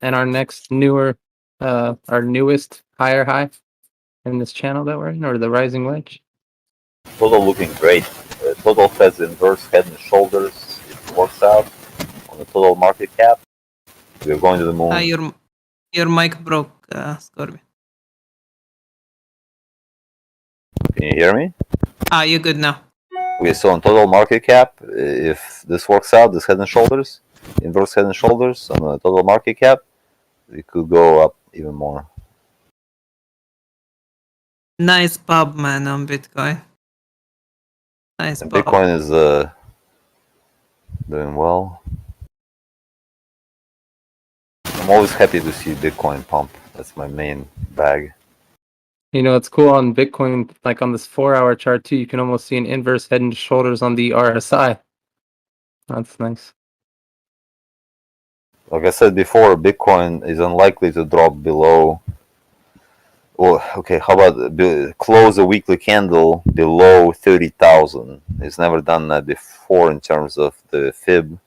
And our newest higher high in this channel that we're in, or the rising wedge. Total looking great. Total has inverse head and shoulders. It works out on the total market cap. We're going to the moon. Your mic broke, Scorby. Can you hear me? You're good now. Okay, so on total market cap, if this works out, this head and shoulders, inverse head and shoulders on the total market cap, it could go up even more. Nice pub, man, on Bitcoin. Nice And pub. Bitcoin is doing well. I'm always happy to see Bitcoin pump. That's my main bag. You know, it's cool on Bitcoin, like on this 4-hour chart too, you can almost see an inverse head and shoulders on the RSI. That's nice. Like I said before, Bitcoin is unlikely to drop below. Well, okay, how about close a weekly candle below 30,000? It's never done that before in terms of the fib.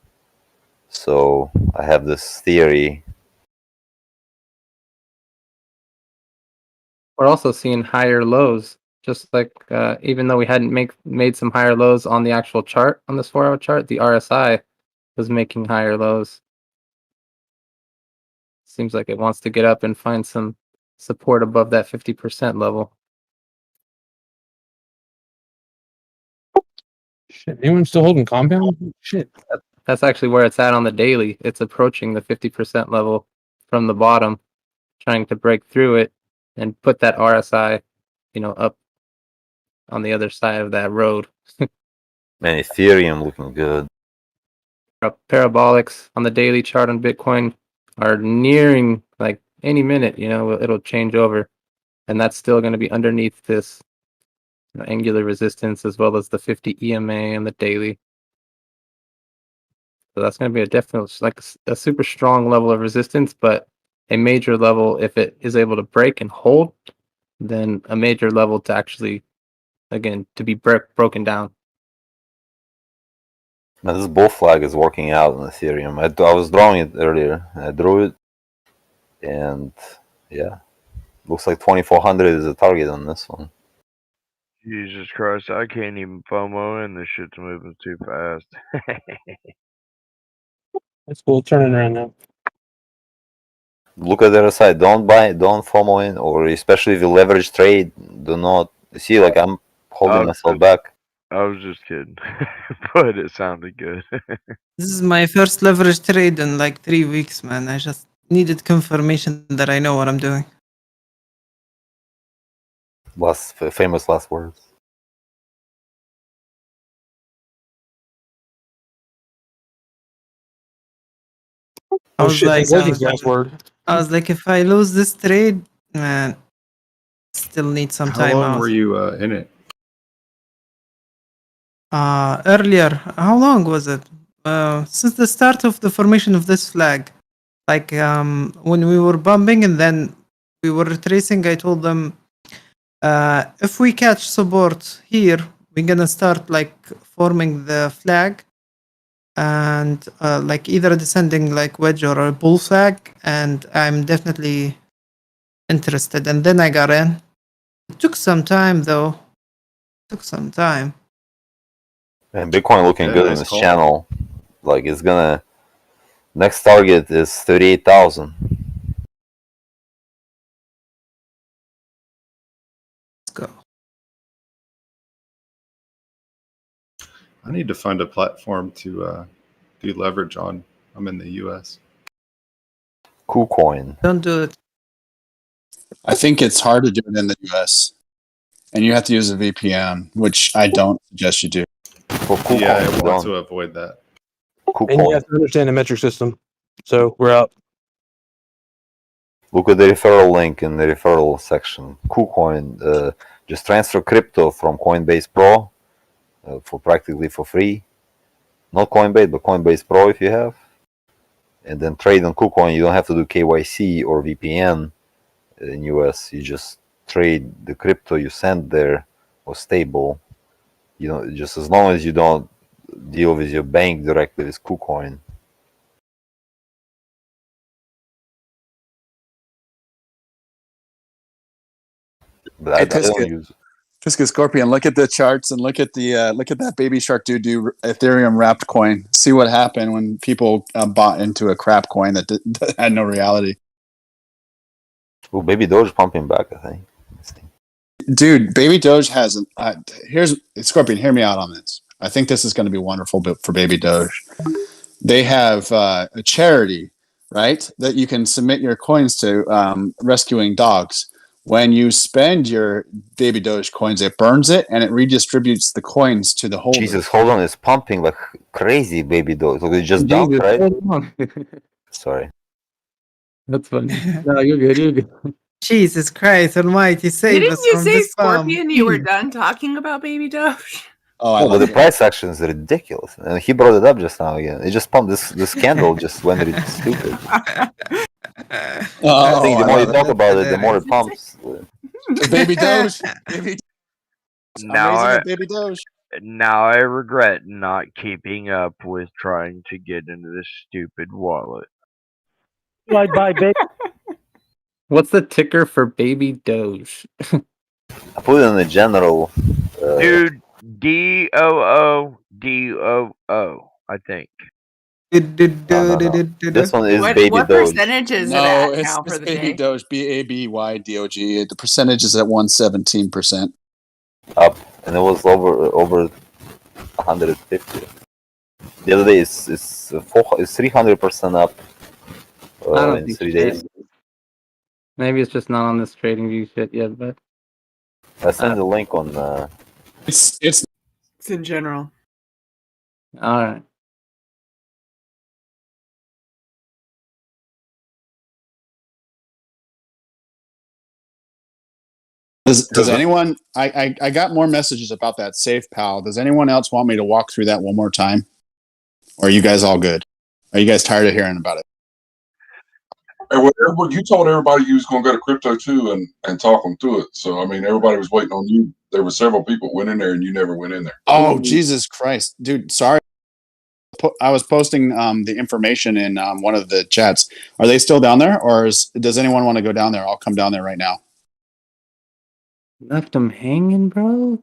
So I have this theory. We're also seeing higher lows, just like even though we hadn't made some higher lows on the actual chart, on this 4-hour chart, the RSI was making higher lows. Seems like it wants to get up and find some support above that 50% level. Shit, anyone still holding compound? Shit. That's actually where it's at on the daily. It's approaching the 50% level from the bottom, trying to break through it and put that RSI, up on the other side of that road. Man, Ethereum looking good. Parabolics on the daily chart on Bitcoin are nearing, like, any minute, it'll change over, and that's still going to be underneath this angular resistance as well as the 50 EMA on the daily. So that's going to be a definite, like a super strong level of resistance, but a major level, if it is able to break and hold, then a major level to actually, again, to be broken down. Now, this bull flag is working out on Ethereum. I was drawing it earlier. I drew it, and yeah, looks like 2400 is the target on this one. Jesus Christ, I can't even FOMO and this shit's moving too fast. It's cool. Turning around now. Look at the other side. Don't buy, don't FOMO in, or especially if you leverage trade, do not. See, like I'm holding myself back. I was just kidding, but it sounded good. This is my first leverage trade in like 3 weeks, man. I just needed confirmation that I know what I'm doing. Famous last words. Oh shit! What is last word? I was like, if I lose this trade, man, still need some time out. How long were you in it? Earlier, how long was it? Since the start of the formation of this flag, like when we were bumping and then we were retracing, I told them, if we catch support here, we're gonna start like forming the flag and like either descending like wedge or a bull flag, and I'm definitely interested. And then I got in. It took some time though. And Bitcoin looking good in this channel. Like it's gonna. Next target is 38,000. Let's go. I need to find a platform to do leverage on. I'm in the US. KuCoin. Don't do it. I think it's hard to do it in the US. And you have to use a VPN, which I don't suggest you do. For KuCoin, Yeah, I want to avoid that. And you have to understand the metric system. So we're up. Look at the referral link in the referral section. KuCoin, just transfer crypto from Coinbase Pro for practically for free. Not Coinbase, but Coinbase Pro if you have. And then trade on KuCoin. You don't have to do KYC or VPN in US. You just trade the crypto you send there or stable. Just as long as you don't deal with your bank directly with KuCoin. But Hey, I don't Pisket. use it. Pisket Scorpion, look at the charts and look at the look at that baby shark doo Ethereum wrapped coin. See what happened when people bought into a crap coin that had no reality. Well, Baby Doge pumping back, I think. Dude, Baby Doge has here's Scorpion. Hear me out on this. I think this is going to be wonderful for Baby Doge. They have a charity, right, that you can submit your coins to, rescuing dogs. When you spend your Baby Doge coins, it burns it and it redistributes the coins to the holder. Jesus, hold on, it's pumping like crazy, Baby Doge. So it just dumped, Jesus, right? hold on. Sorry. That's funny. No, you're good. You're good. Jesus Christ Almighty, save Didn't us you from say, this bomb. Scorpion, you were done talking about Baby Doge? Oh, I No, but love the it. price action is ridiculous. And he brought it up just now again. It just pumped. This candle just went really stupid. I Oh, think the I more you love talk it. about it, the more it pumps. Baby Doge. Baby, I'm Now raising I a Baby Doge. now I regret not keeping up with trying to get into this stupid wallet. Like by baby. What's the ticker for Baby Doge? I put it in the general. Dude, DOO, I think. No. This one is Baby What Doge. percentage is it No, at it's now for the Baby day? Doge. BABYDOG. The percentage is at 117%. Up, and it was over 150. The other day it's 300% up I don't in think 3 shit. days. Maybe it's just not on this trading view shit yet, but I sent the link on. It's It's in general. all right. Does anyone? I got more messages about that Safe Pal. Does anyone else want me to walk through that one more time? Or are you guys all good? Are you guys tired of hearing about it? And you told everybody you was going to go to crypto too and talk them through it. So I mean, everybody was waiting on you. There were several people went in there, and you never went in there. Oh, Jesus Christ, dude! Sorry, I was posting the information in one of the chats. Are they still down there, or does anyone want to go down there? I'll come down there right now. Left them hanging, bro.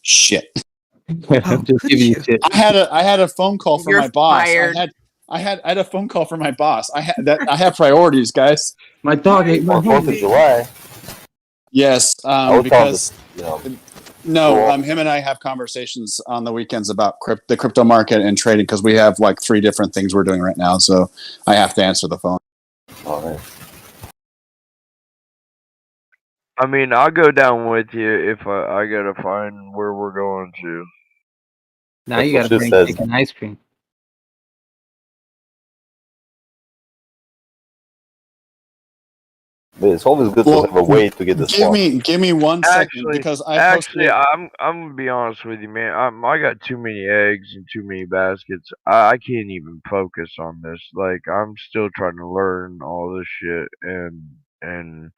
Shit. I'm just giving you shit. I had a phone call from You're my boss. fired. I had a phone call from my boss. I have priorities, guys. My dog ate my On 4th of homies. July, Yes, I would tell because them, no, him and I have conversations on the weekends about the crypto market and trading because we have like 3 different things we're doing right now. So I have to answer the phone. all right. I mean, I'll go down with you if I gotta find where we're going to. Now That's you what gotta she bring says. cake and ice cream. But it's always good Well, to have a way to get the Give swap. me 1 second Actually, because I posted. I'm gonna be honest with you, man. I got too many eggs and too many baskets. I can't even focus on this. Like I'm still trying to learn all this shit and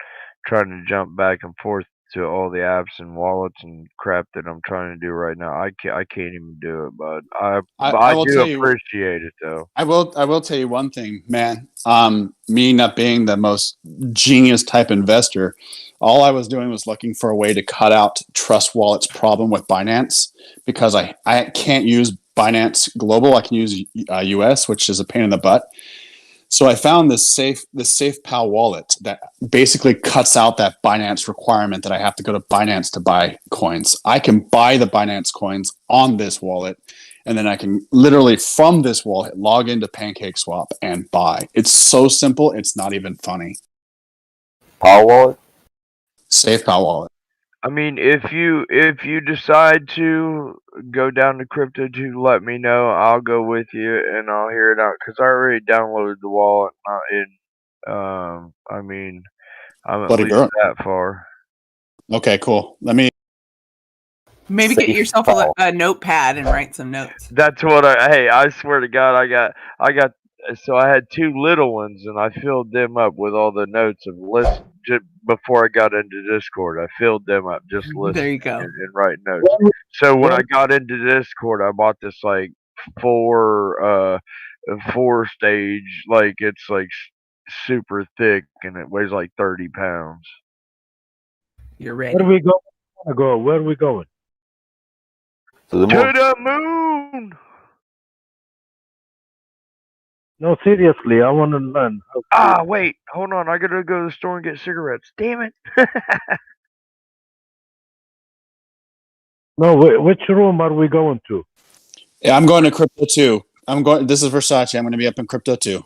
trying to jump back and forth to all the apps and wallets and crap that I'm trying to do right now. I can't even do it, but I I will do tell you. appreciate it though. I will tell you one thing, man. Me not being the most genius type investor, all I was doing was looking for a way to cut out Trust Wallet's problem with Binance because I can't use Binance Global. I can use US, which is a pain in the butt. So I found this SafePal wallet that basically cuts out that Binance requirement that I have to go to Binance to buy coins. I can buy the Binance coins on this wallet, and then I can literally from this wallet log into PancakeSwap and buy. It's so simple, it's not even funny. Power wallet? SafePal wallet. I mean, if you decide to go down to crypto to let me know, I'll go with you and I'll hear it out because I already downloaded the wallet. I mean, I'm at Bloody least girl. that far. Okay, cool. Let me. Maybe get yourself a notepad and write some notes. That's what hey, I swear to God, I got. So I had 2 little ones and I filled them up with all the notes of list just before I got into Discord. I filled them up just listening There you go. and writing notes. So when I got into Discord, I bought this like 4 stage, like it's like super thick and it weighs like 30 pounds. You're Where ready. we go? Where we going? To the To moon. the moon. No, seriously, I want to learn. Ah, wait, hold on. I gotta go to the store and get cigarettes. Damn it. No, which room are we going to? Yeah, I'm going to crypto too. I'm going. This is Versace. I'm going to be up in crypto too.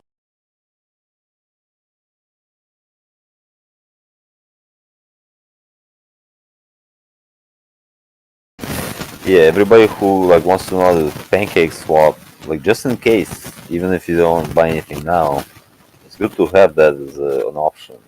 Yeah, everybody who like wants to know the pancake swap, like just in case, even if you don't buy anything now, it's good to have that as an option.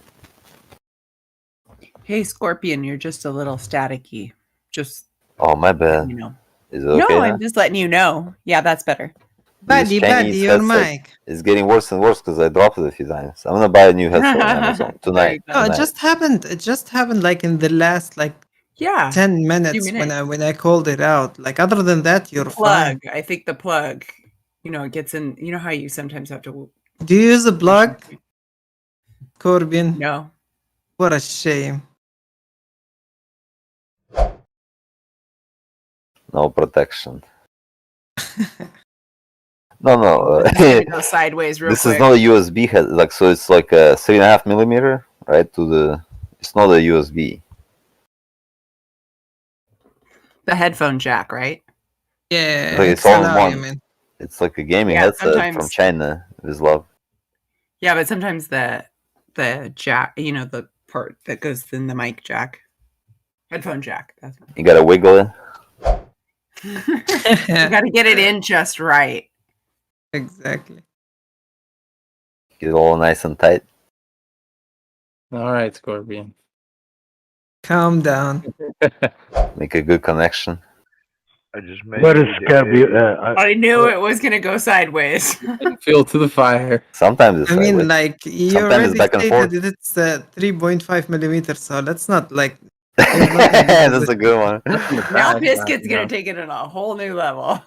Hey, Scorpion, you're just a little staticky. Just Oh, my bad. you know. Is it No, okay I'm now? just letting you know. Yeah, that's better. This Buddy, Chinese your headset mic. is getting worse and worse because I dropped it a few times. I'm gonna buy a new headset on Amazon There tonight. you go. No, it tonight. just happened. It just happened like in the last like Yeah. 10 minutes, Few minutes. when I called it out. Like other than that, you're fine. Plug. I think the plug, it gets in. You know how you sometimes have to. Do you use a plug, Corbin? No. What a shame. No protection. No. This is gonna go sideways real This quick. is not a USB head. Like, so it's like a 3.5 millimeter, right? It's not a USB. The headphone jack, right? Yeah, Like it's all in XLR, you one. mean. It's like a gaming Yeah, headset from sometimes- China. With love. Yeah, but sometimes the jack, the part that goes in the mic jack, headphone jack. That's right. You gotta wiggle it. You got to get it in just right. Exactly. Get it all nice and tight. All right, Scorpion. Calm down. Make a good connection. I just made Where is it. Kirby? I knew it was gonna go sideways. Fuel to the fire. Sometimes it's I mean, sideways. like you Sometimes already it's back and forth. stated it's 3.5 millimeters, so let's not like. you're not in the That's a good one. Now Biscuit's gonna take it at a whole new level.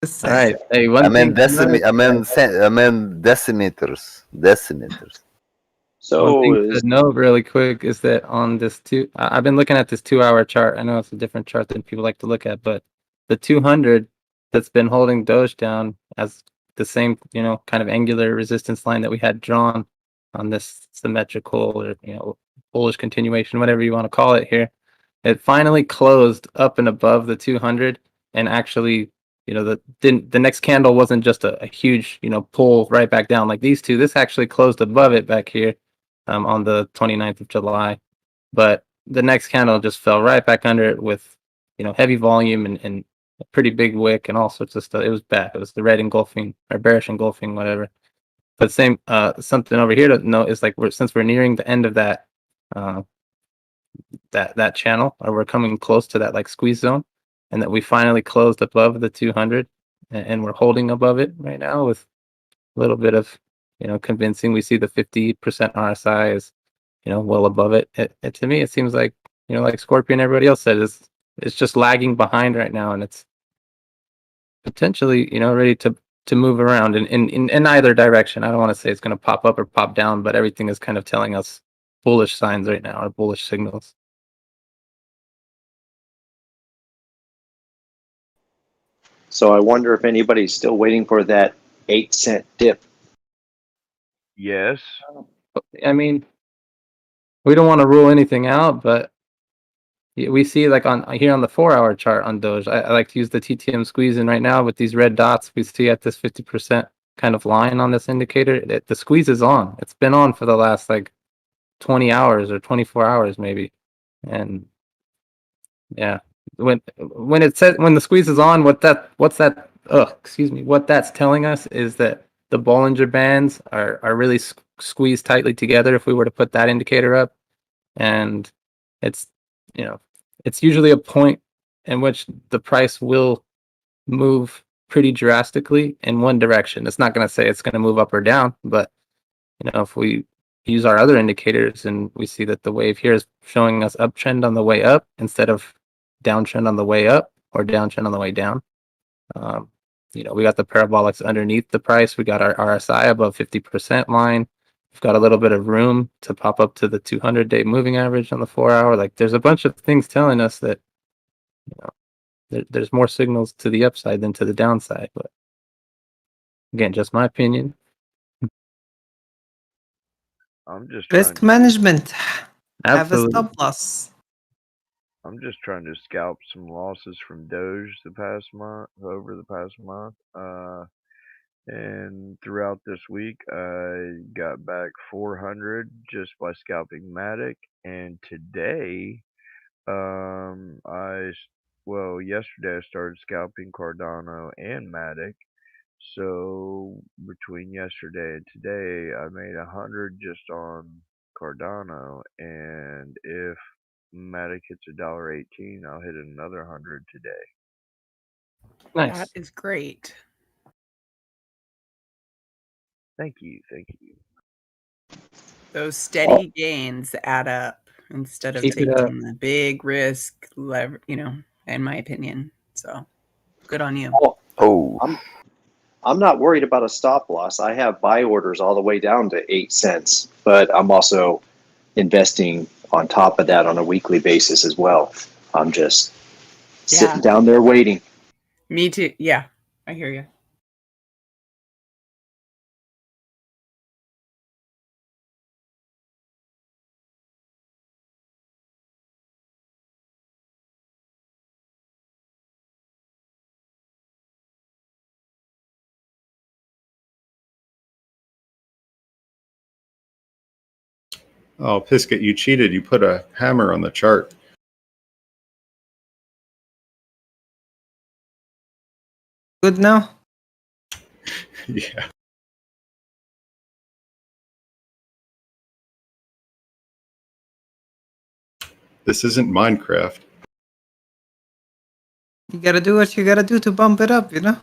position. All right. Hey, one I meant thing. I meant decimeters. Decimeters. One thing So to note really quick is that on this I've been looking at this 2-hour chart. I know it's a different chart than people like to look at, but the 200 that's been holding Doge down as the same, kind of angular resistance line that we had drawn on this symmetrical or, bullish continuation, whatever you want to call it here. It finally closed up and above the 200 and actually, the next candle wasn't just a huge, pull right back down like these two. This actually closed above it back here. On the 29th of July, but the next candle just fell right back under it with, heavy volume and a pretty big wick and all sorts of stuff. It was bad. It was the red engulfing or bearish engulfing, whatever. But same, something over here to note is like since we're nearing the end of that, that channel, or we're coming close to that like squeeze zone, and that we finally closed above the 200, and we're holding above it right now with a little bit of convincing. We see the 50% RSI is well above it. To me it seems like like Scorpion, everybody else said, it's just lagging behind right now, and it's potentially ready to move around in either direction. I don't want to say it's going to pop up or pop down, but everything is kind of telling us bullish signs right now, or bullish signals. So I wonder if anybody's still waiting for that 8-cent dip. Yes. I mean, we don't want to rule anything out, but we see like on here on the 4-hour chart on Doge. I like to use the TTM squeeze in right now with these red dots. We see at this 50% kind of line on this indicator. The squeeze is on. It's been on for the last like 20 hours or 24 hours maybe. And yeah, when the squeeze is on, what that's telling us is that the Bollinger Bands are really squeezed tightly together if we were to put that indicator up. And it's it's usually a point in which the price will move pretty drastically in one direction. It's not going to say it's going to move up or down, but if we use our other indicators and we see that the wave here is showing us uptrend on the way up instead of downtrend on the way up or downtrend on the way down. We got the parabolics underneath the price. We got our RSI above 50% line. we've got a little bit of room to pop up to the 200-day moving average on the 4-hour. Like there's a bunch of things telling us that there's more signals to the upside than to the downside. But again, just my opinion. I'm just Risk trying to management. Have a Absolutely. stop loss. I'm just trying to scalp some losses from Doge over the past month. And throughout this week, I got back 400 just by scalping Matic. And today, yesterday I started scalping Cardano and Matic. So between yesterday and today, I made 100 just on Cardano, and if Matic hits $1.18, I'll hit another 100 today. Nice. That is great. Thank you. Those steady gains add up instead of Keep it up. taking the big risk, in my opinion. So good on you. Oh, I'm not worried about a stop loss. I have buy orders all the way down to 8 cents, but I'm also investing on top of that on a weekly basis as well. I'm just sitting down there waiting. Me too. Yeah, I hear you. Oh, Pisket, you cheated. You put a hammer on the chart. Good now? Yeah. This isn't Minecraft. You gotta do what you gotta do to bump it up, you know?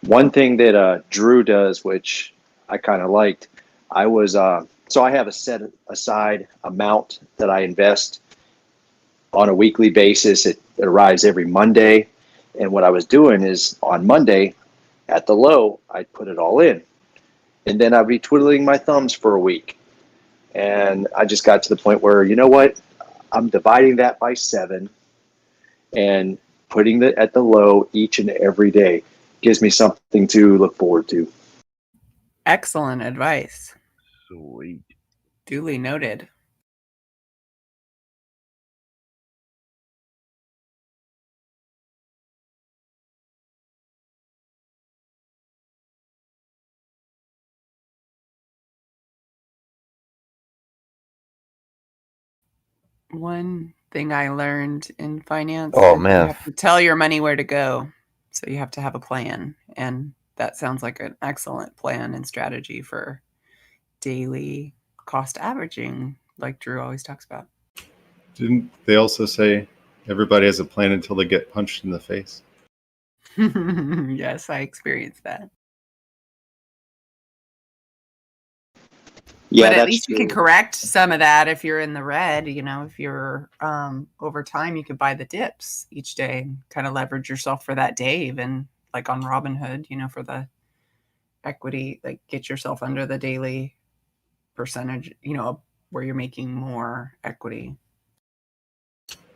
One thing that Drew does, which I kind of liked, I was so I have a set aside amount that I invest on a weekly basis. It arrives every Monday, and what I was doing is on Monday at the low, I'd put it all in, and then I'd be twiddling my thumbs for a week, and I just got to the point where, you know what, I'm dividing that by 7 and putting it at the low each and every day. Gives me something to look forward to. Excellent advice. Sweet. Duly noted. One thing I learned in finance Oh, is you man. have to tell your money where to go. So you have to have a plan. And that sounds like an excellent plan and strategy for daily cost averaging, like Drew always talks about. Didn't they also say everybody has a plan until they get punched in the face? Yes, I experienced that. Yeah, but at that's least you can true. correct some of that if you're in the red. If you're over time, you could buy the dips each day and kind of leverage yourself for that day, even like on Robinhood, for the equity, like get yourself under the daily percentage, where you're making more equity.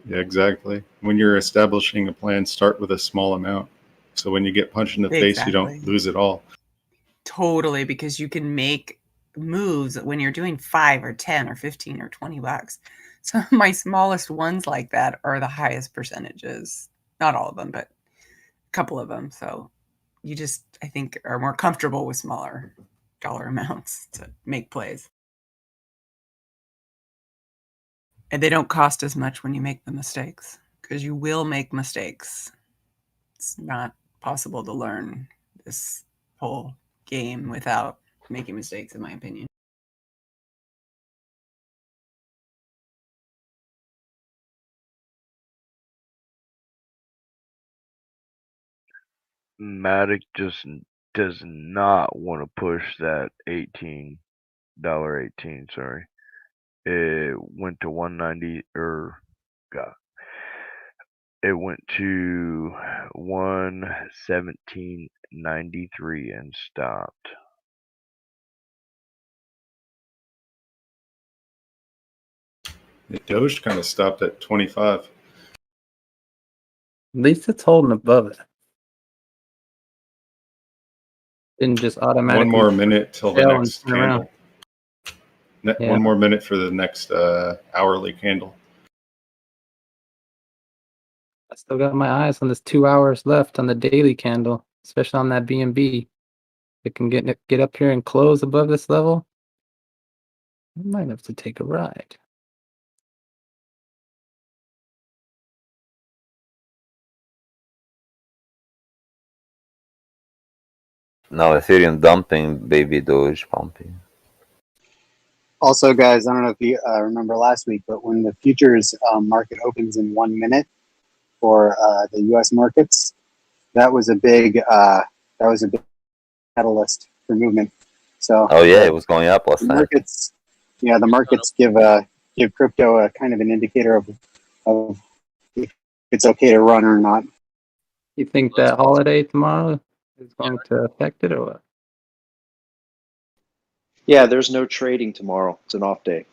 Yeah, exactly. When you're establishing a plan, start with a small amount. So when you get punched in the face, you don't Exactly. lose it all. Totally, because you can make moves when you're doing 5 or 10 or 15 or 20 bucks. So my smallest ones like that are the highest percentages. Not all of them, but a couple of them. So you just, I think, are more comfortable with smaller dollar amounts to make plays. And they don't cost as much when you make the mistakes, because you will make mistakes. It's not possible to learn this whole game without making mistakes, in my opinion. Matic just does not want to push that $18. Sorry, it went to 190 or God. it went to 117.93 and stopped. The Doge kind of stopped at 25. At least it's holding above it. Didn't just automatically. One more minute till the fail and next turn around. candle. Yeah. One more minute for the next hourly candle. I still got my eyes on this 2 hours left on the daily candle, especially on that BNB. It can get up here and close above this level. I might have to take a ride. Now Ethereum dumping, baby Doge pumping. Also, guys, I don't know if you remember last week, but when the futures market opens in 1 minute for the U.S. markets, that was a big catalyst for movement. So, Oh yeah, it was going up last the night. markets, yeah, the markets give crypto a kind of an indicator of if it's okay to run or not. You think that holiday tomorrow is going to affect it or what? Yeah, there's no trading tomorrow. It's an off day.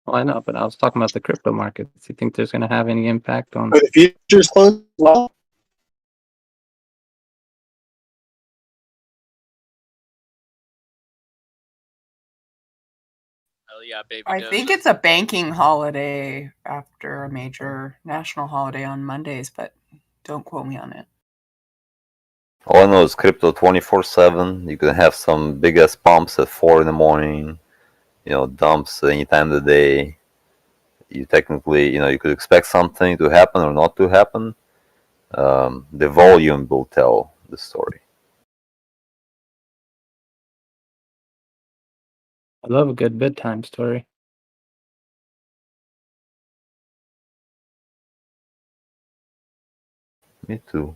Well, I know, but I was talking about the crypto markets. You think there's going to have any impact on? Are the futures closed as well? Hell yeah, baby. I Doge. think it's a banking holiday after a major national holiday on Mondays, but don't quote me on it. All I know is crypto 24/7. You can have some big ass pumps at 4 in the morning. You know, dumps any time of the day. You technically, you could expect something to happen or not to happen. The volume will tell the story. I love a good bedtime story. Me too.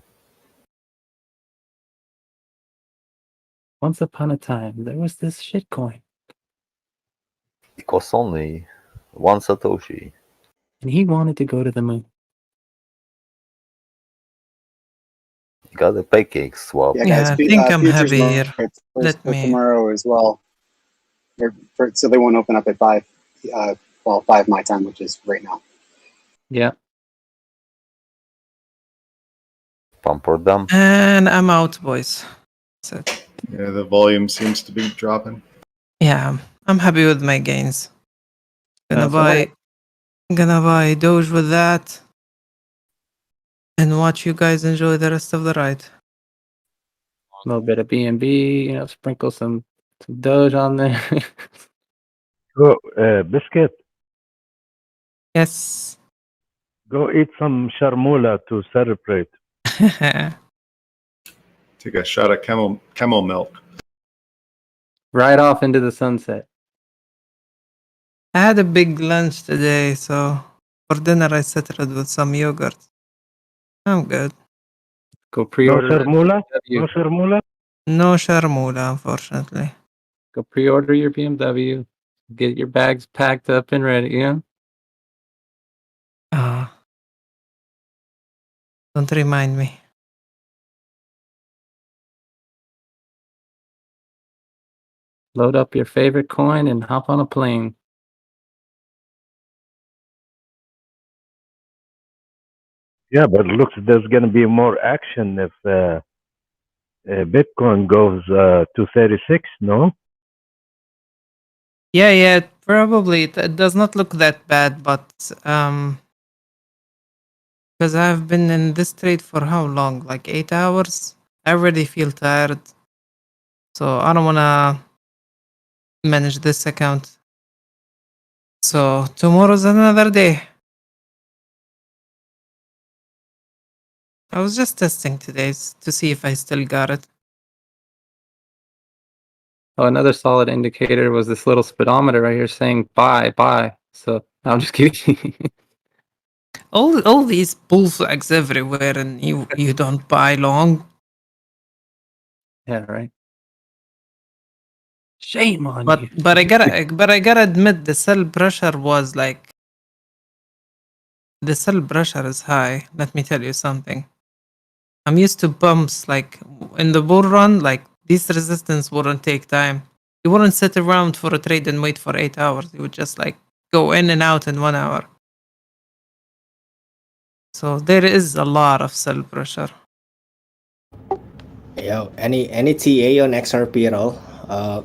Once upon a time, there was this shitcoin, It costs only 1 Satoshi. and he wanted to go to the moon. You got the pancake swap. Yeah, guys. Yeah, I think I'm Futures happy here. markets Let for me. tomorrow as well. So they won't open up at 5. 5 my time, which is right now. Yeah. Pump or dump. And I'm out, boys. That's it. Yeah, the volume seems to be dropping. Yeah, I'm happy with my gains. Gonna That's all buy Doge with that, and watch you guys enjoy the rest of the ride. A little bit of BNB, sprinkle some Doge on there. Go, Biscuit, Yes. go eat some sharmula to celebrate. Take a shot of camel milk. Right off into the sunset. I had a big lunch today, so for dinner I settled with some yogurt. I'm good. Go No pre-order that sharmula? BMW. No sharmula? No sharmula, unfortunately. Go pre-order your BMW. Get your bags packed up and ready, Ah, don't remind me. Load up your favorite coin and hop on a plane. Yeah, but it looks there's going to be more action if Bitcoin goes to 36, no? Yeah, probably. It does not look that bad, but because I've been in this trade for how long? Like 8 hours? I already feel tired. So I don't wanna manage this account. So tomorrow's another day. I was just testing today to see if I still got it. Oh, another solid indicator was this little speedometer right here saying buy. So I'm just kidding. All these bull flags everywhere, and you don't buy long. Yeah, right. Shame on you. But I gotta admit the sell pressure was like the sell pressure is high. Let me tell you something. I'm used to bumps like in the bull run, like these resistance wouldn't take time. You wouldn't sit around for a trade and wait for 8 hours. You would just like go in and out in 1 hour. So there is a lot of sell pressure. Yo, any TA on XRP at all?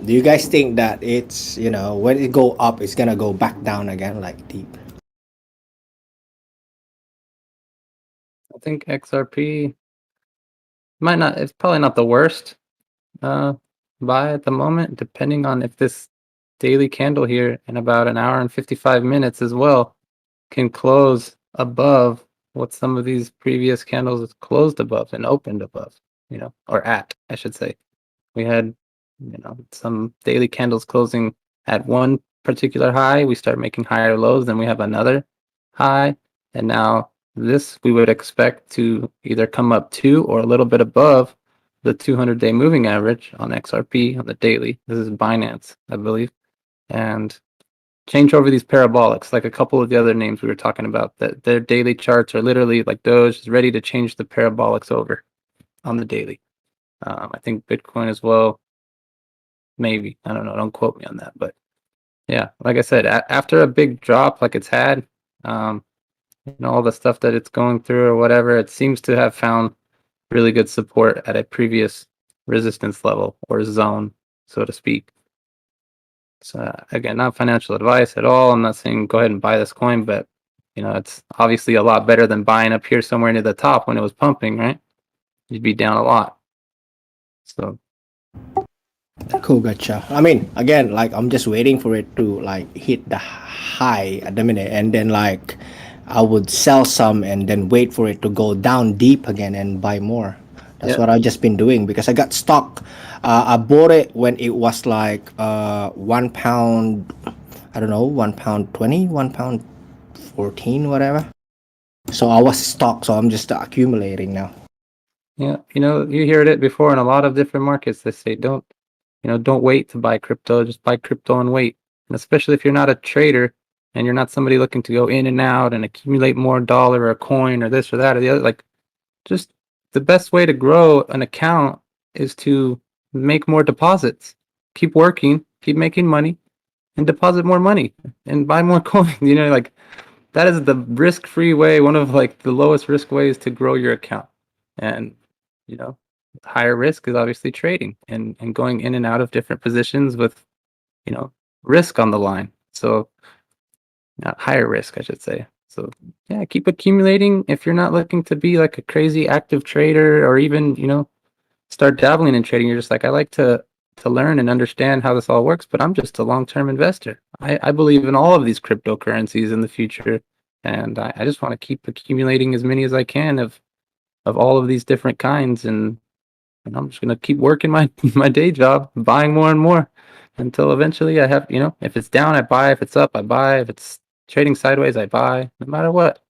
Do you guys think that it's, when it go up, it's gonna go back down again, like deep? I think XRP might not. It's probably not the worst buy at the moment, depending on if this daily candle here in about an hour and 55 minutes as well can close above what some of these previous candles closed above and opened above, or at, I should say. We had, some daily candles closing at one particular high. We start making higher lows, then we have another high, and now this we would expect to either come up to or a little bit above the 200-day moving average on XRP on the daily. This is Binance, I believe, and change over these parabolics, like a couple of the other names we were talking about, that their daily charts are literally like Doge is ready to change the parabolics over on the daily. I think Bitcoin as well, maybe. I don't know. Don't quote me on that. But yeah, like I said, after a big drop like it's had, all the stuff that it's going through or whatever, it seems to have found really good support at a previous resistance level or zone, so to speak. So again, not financial advice at all. I'm not saying go ahead and buy this coin, but it's obviously a lot better than buying up here somewhere near the top when it was pumping, right? You'd be down a lot. So Cool, gotcha. I mean, again, like I'm just waiting for it to like hit the high at the minute, and then like I would sell some and then wait for it to go down deep again and buy more. That's yeah, what I've just been doing because I got stuck. I bought it when it was like £1. I don't know, £1.20, £1.14, whatever. So I was stuck. So I'm just accumulating now. yeah. You heard it before in a lot of different markets. They say don't wait to buy crypto. Just buy crypto and wait. And especially if you're not a trader and you're not somebody looking to go in and out and accumulate more dollar or coin or this or that or the other, like just the best way to grow an account is to make more deposits. Keep working, keep making money, and deposit more money and buy more coin. Like that is the risk-free way, one of like the lowest risk ways to grow your account. And higher risk is obviously trading and going in and out of different positions with risk on the line. So not higher risk, I should say. So yeah, keep accumulating. If you're not looking to be like a crazy active trader or even start dabbling in trading, you're just like, I like to learn and understand how this all works, but I'm just a long-term investor. I believe in all of these cryptocurrencies in the future, and I just want to keep accumulating as many as I can of all of these different kinds, and I'm just gonna keep working my my day job, buying more and more until eventually I have, if it's down, I buy. If it's up, I buy. If it's trading sideways, I buy. No matter what,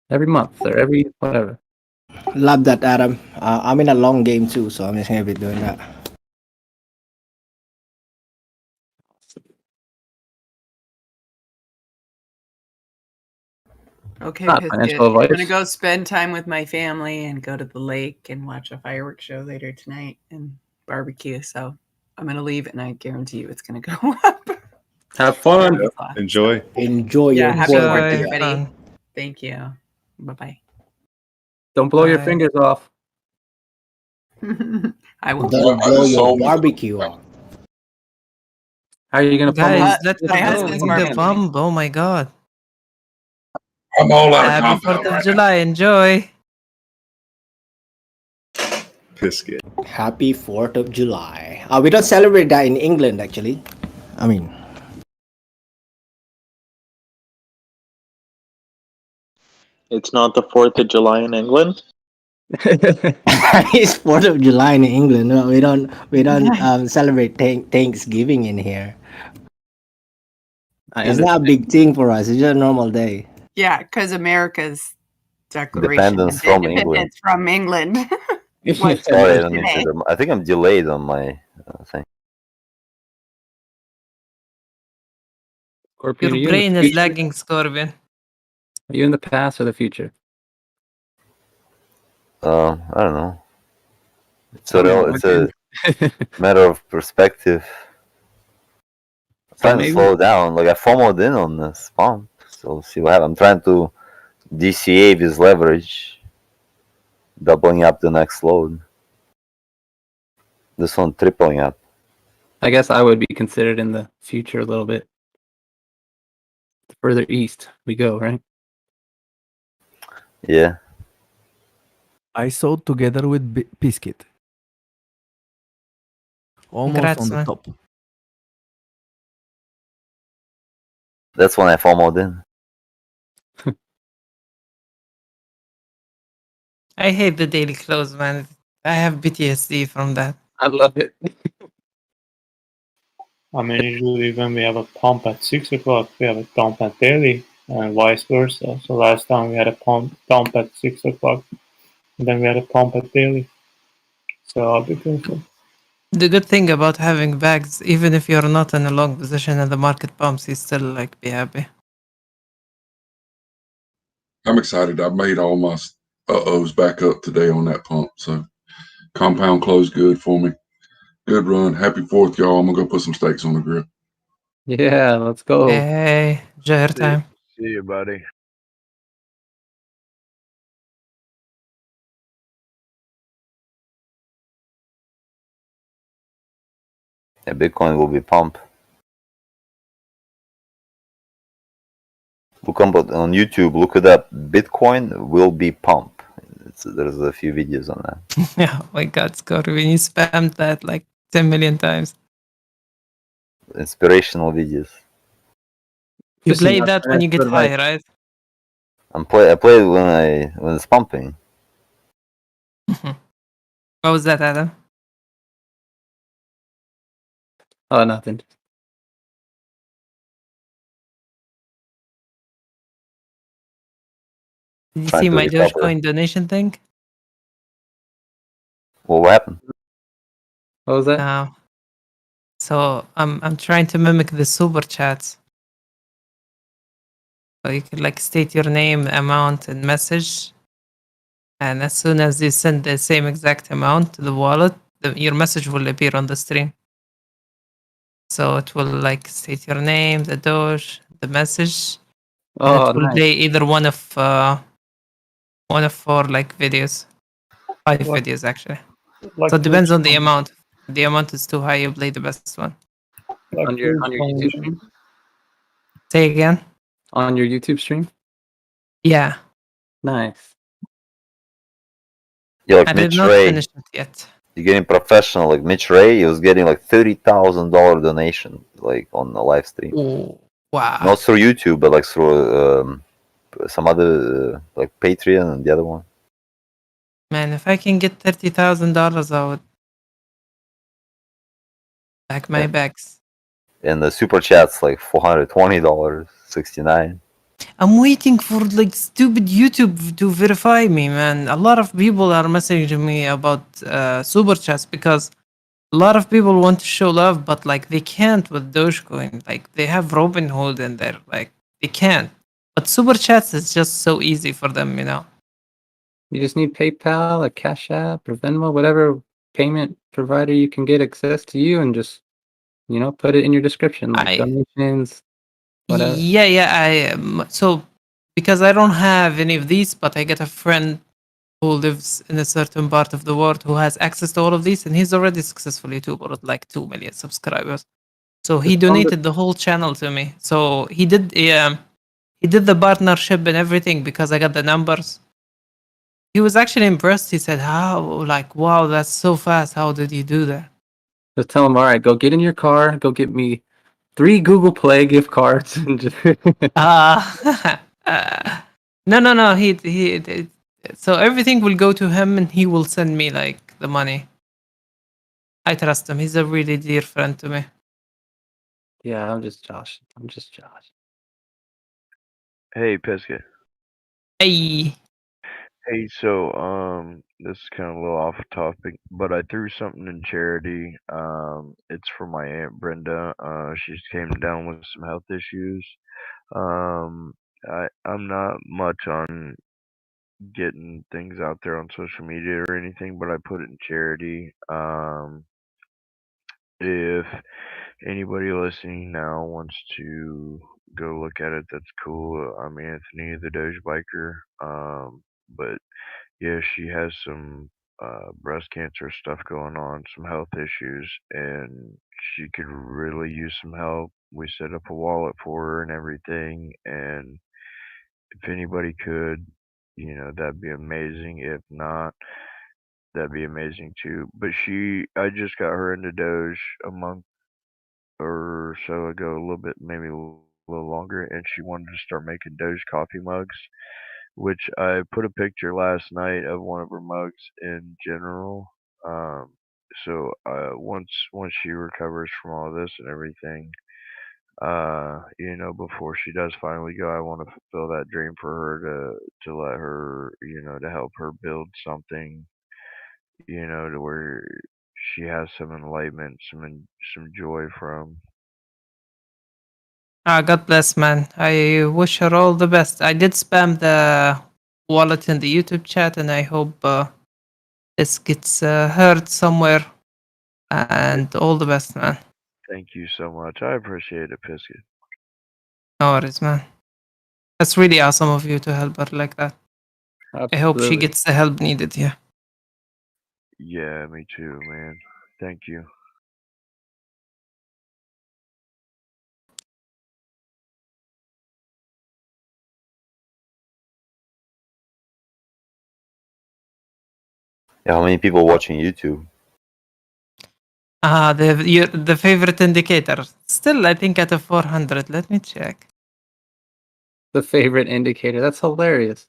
every month or every whatever. Love that, Adam. I'm in a long game too, so I'm just gonna be doing that. Okay, Not Pisket. financial I'm gonna advice. go spend time with my family and go to the lake and watch a fireworks show later tonight and barbecue. So I'm gonna leave, and I guarantee you it's gonna go up. Have fun. Enjoy. Enjoy Yeah, your happy 4th, Enjoy, everybody. fun. Thank you. Bye bye. Don't blow your Bye. fingers off. I will. Don't I blow just your saw barbecue off. How are you gonna pump Guys, them? let's My go. husband's Hit the barbecue. bomb. Oh my god. I'm all out of Happy 4th compound of right July. Enjoy. Biscuit. Happy 4th of July. We don't celebrate that in England, actually. I mean, It's not the 4th of July in England. it's 4th of July in England. No, we don't celebrate Thanksgiving in here. I It's not a understand. big thing for us. It's just a normal day. Yeah, because America's Declaration Independence of from England. Independence from England. was Sorry, I don't need today. to. I think I'm delayed on my thing. Scorpion, are Your you in the brain is future? lagging, Scorpion. Are you in the past or the future? I don't know. It's What a matter of perspective. I'm So trying to maybe slow down. Like I FOMO'd in on this pump, so see what happens. I'm trying to DCA this leverage, doubling up the next load. This one tripling up. I guess I would be considered in the future a little bit. The further east we go, right? Yeah. I sold together with Biscuit. Almost Congrats, on the man. top. That's when I FOMO'd in. I hate the daily close, man. I have PTSD from that. I love it. I mean, usually when we have a pump at 6 o'clock, we have a dump at daily, and vice versa. So last time we had a dump at 6 o'clock, and then we had a pump at daily. So I'll be careful. The good thing about having bags, even if you're not in a long position and the market pumps, you still like be happy. I'm excited. I made all my uh-ohs back up today on that pump. So compound closed good for me. Good run. Happy 4th, y'all. I'm going to go put some steaks on the grill. Yeah, let's go. Hey, Jair time. See you, buddy. Yeah, Bitcoin will be pump. Look on YouTube. Look it up. Bitcoin will be pump. There's a few videos on that. Yeah, oh my God, Scott, when you spammed that like 10 million times. Inspirational videos. You play that when you get high, right? I play it when it's pumping. What was that, Adam? Oh, nothing. Did you Trying see to my recover. Dogecoin donation thing? Well, what happened? What was that? So I'm trying to mimic the super chats. So you could like state your name, amount, and message. And as soon as you send the same exact amount to the wallet, your message will appear on the stream. So it will like state your name, the Doge, the message, and Oh, it will nice. play either one of 4 like videos, 5 Like- videos actually. like So it depends on the Dogecoin. amount. If the amount is too high, you play the best one. Like On your Dogecoin. YouTube stream? Say again. On your YouTube stream? Yeah, Nice. Yeah, like I did Mitch not Ray. finish it yet. You're getting professional. Like Mitch Ray, he was getting like $30,000 donation, like on the live stream. Ooh, wow. Not through YouTube, but like through some other like Patreon and the other one. Man, if I can get $30,000, I would pack my Yeah. bags. And the super chats like $420, 69. I'm waiting for like stupid YouTube to verify me, man. A lot of people are messaging me about super chats because a lot of people want to show love, but like they can't with Dogecoin. Like they have Robinhood in there, like they can't. But super chats is just so easy for them, you know. You just need PayPal, a Cash App, or Venmo, whatever payment provider you can get access to you, and just put it in your description, like donations, whatever. Yeah. So because I don't have any of these, but I get a friend who lives in a certain part of the world who has access to all of these, and he's already successful YouTuber with like 2 million subscribers. So he Just from the- donated the whole channel to me. So he did the partnership and everything because I got the numbers. He was actually impressed. He said, "How? Like, wow, that's so fast. How did you do that?" Just tell them, all right, go get in your car, go get me 3 Google Play gift cards, and just No. So everything will go to him, and he will send me like the money. I trust him. He's a really dear friend to me. Yeah, I'm just Josh. Hey, Pisca. Hey. Hey, so this is kind of a little off topic, but I threw something in charity. It's for my aunt Brenda. She came down with some health issues. I'm not much on getting things out there on social media or anything, but I put it in charity. If anybody listening now wants to go look at it, that's cool. I'm Anthony, the Doge Biker. But yeah, she has some breast cancer stuff going on, some health issues, and she could really use some help. We set up a wallet for her and everything, and if anybody could, that'd be amazing. If not, that'd be amazing too. But I just got her into Doge a month or so ago, a little bit, maybe a little longer, and she wanted to start making Doge coffee mugs, which I put a picture last night of one of her mugs in general. Um, once she recovers from all this and everything, before she does finally go, I want to fulfill that dream for her to let her, to help her build something, to where she has some enlightenment, some joy from. God bless, man. I wish her all the best. I did spam the wallet in the YouTube chat, and I hope this gets heard somewhere. And all the best, man. Thank you so much. I appreciate it, Pisket. No worries, man. That's really awesome of you to help her like that. I hope she Absolutely. gets the help needed. Yeah. Yeah, me too, man. Thank you. Yeah, how many people watching YouTube? The favorite indicator. Still, I think at a 400. Let me check. The favorite indicator. That's hilarious.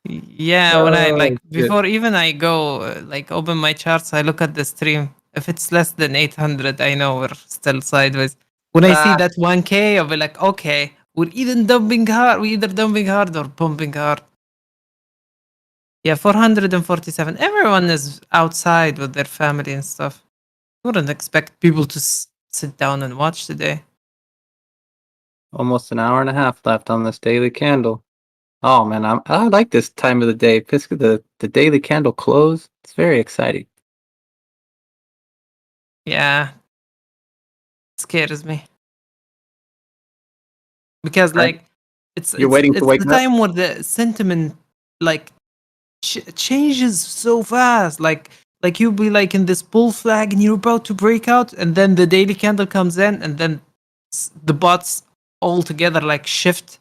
Yeah, when I Oh, shit. before even I go open my charts, I look at the stream. If it's less than 800, I know we're still sideways. When I see that 1K, I'll be like, okay, we're either dumping hard or pumping hard. Yeah, 447. Everyone is outside with their family and stuff. Wouldn't expect people to sit down and watch today. Almost an hour and a half left on this daily candle. Oh man, I like this time of the day. The daily candle close. It's very exciting. Yeah, scares me because Right. it's You're waiting to it's wake the up. time where the sentiment changes so fast. Like you'll be like in this bull flag and you're about to break out, and then the daily candle comes in, and then the bots all together like shift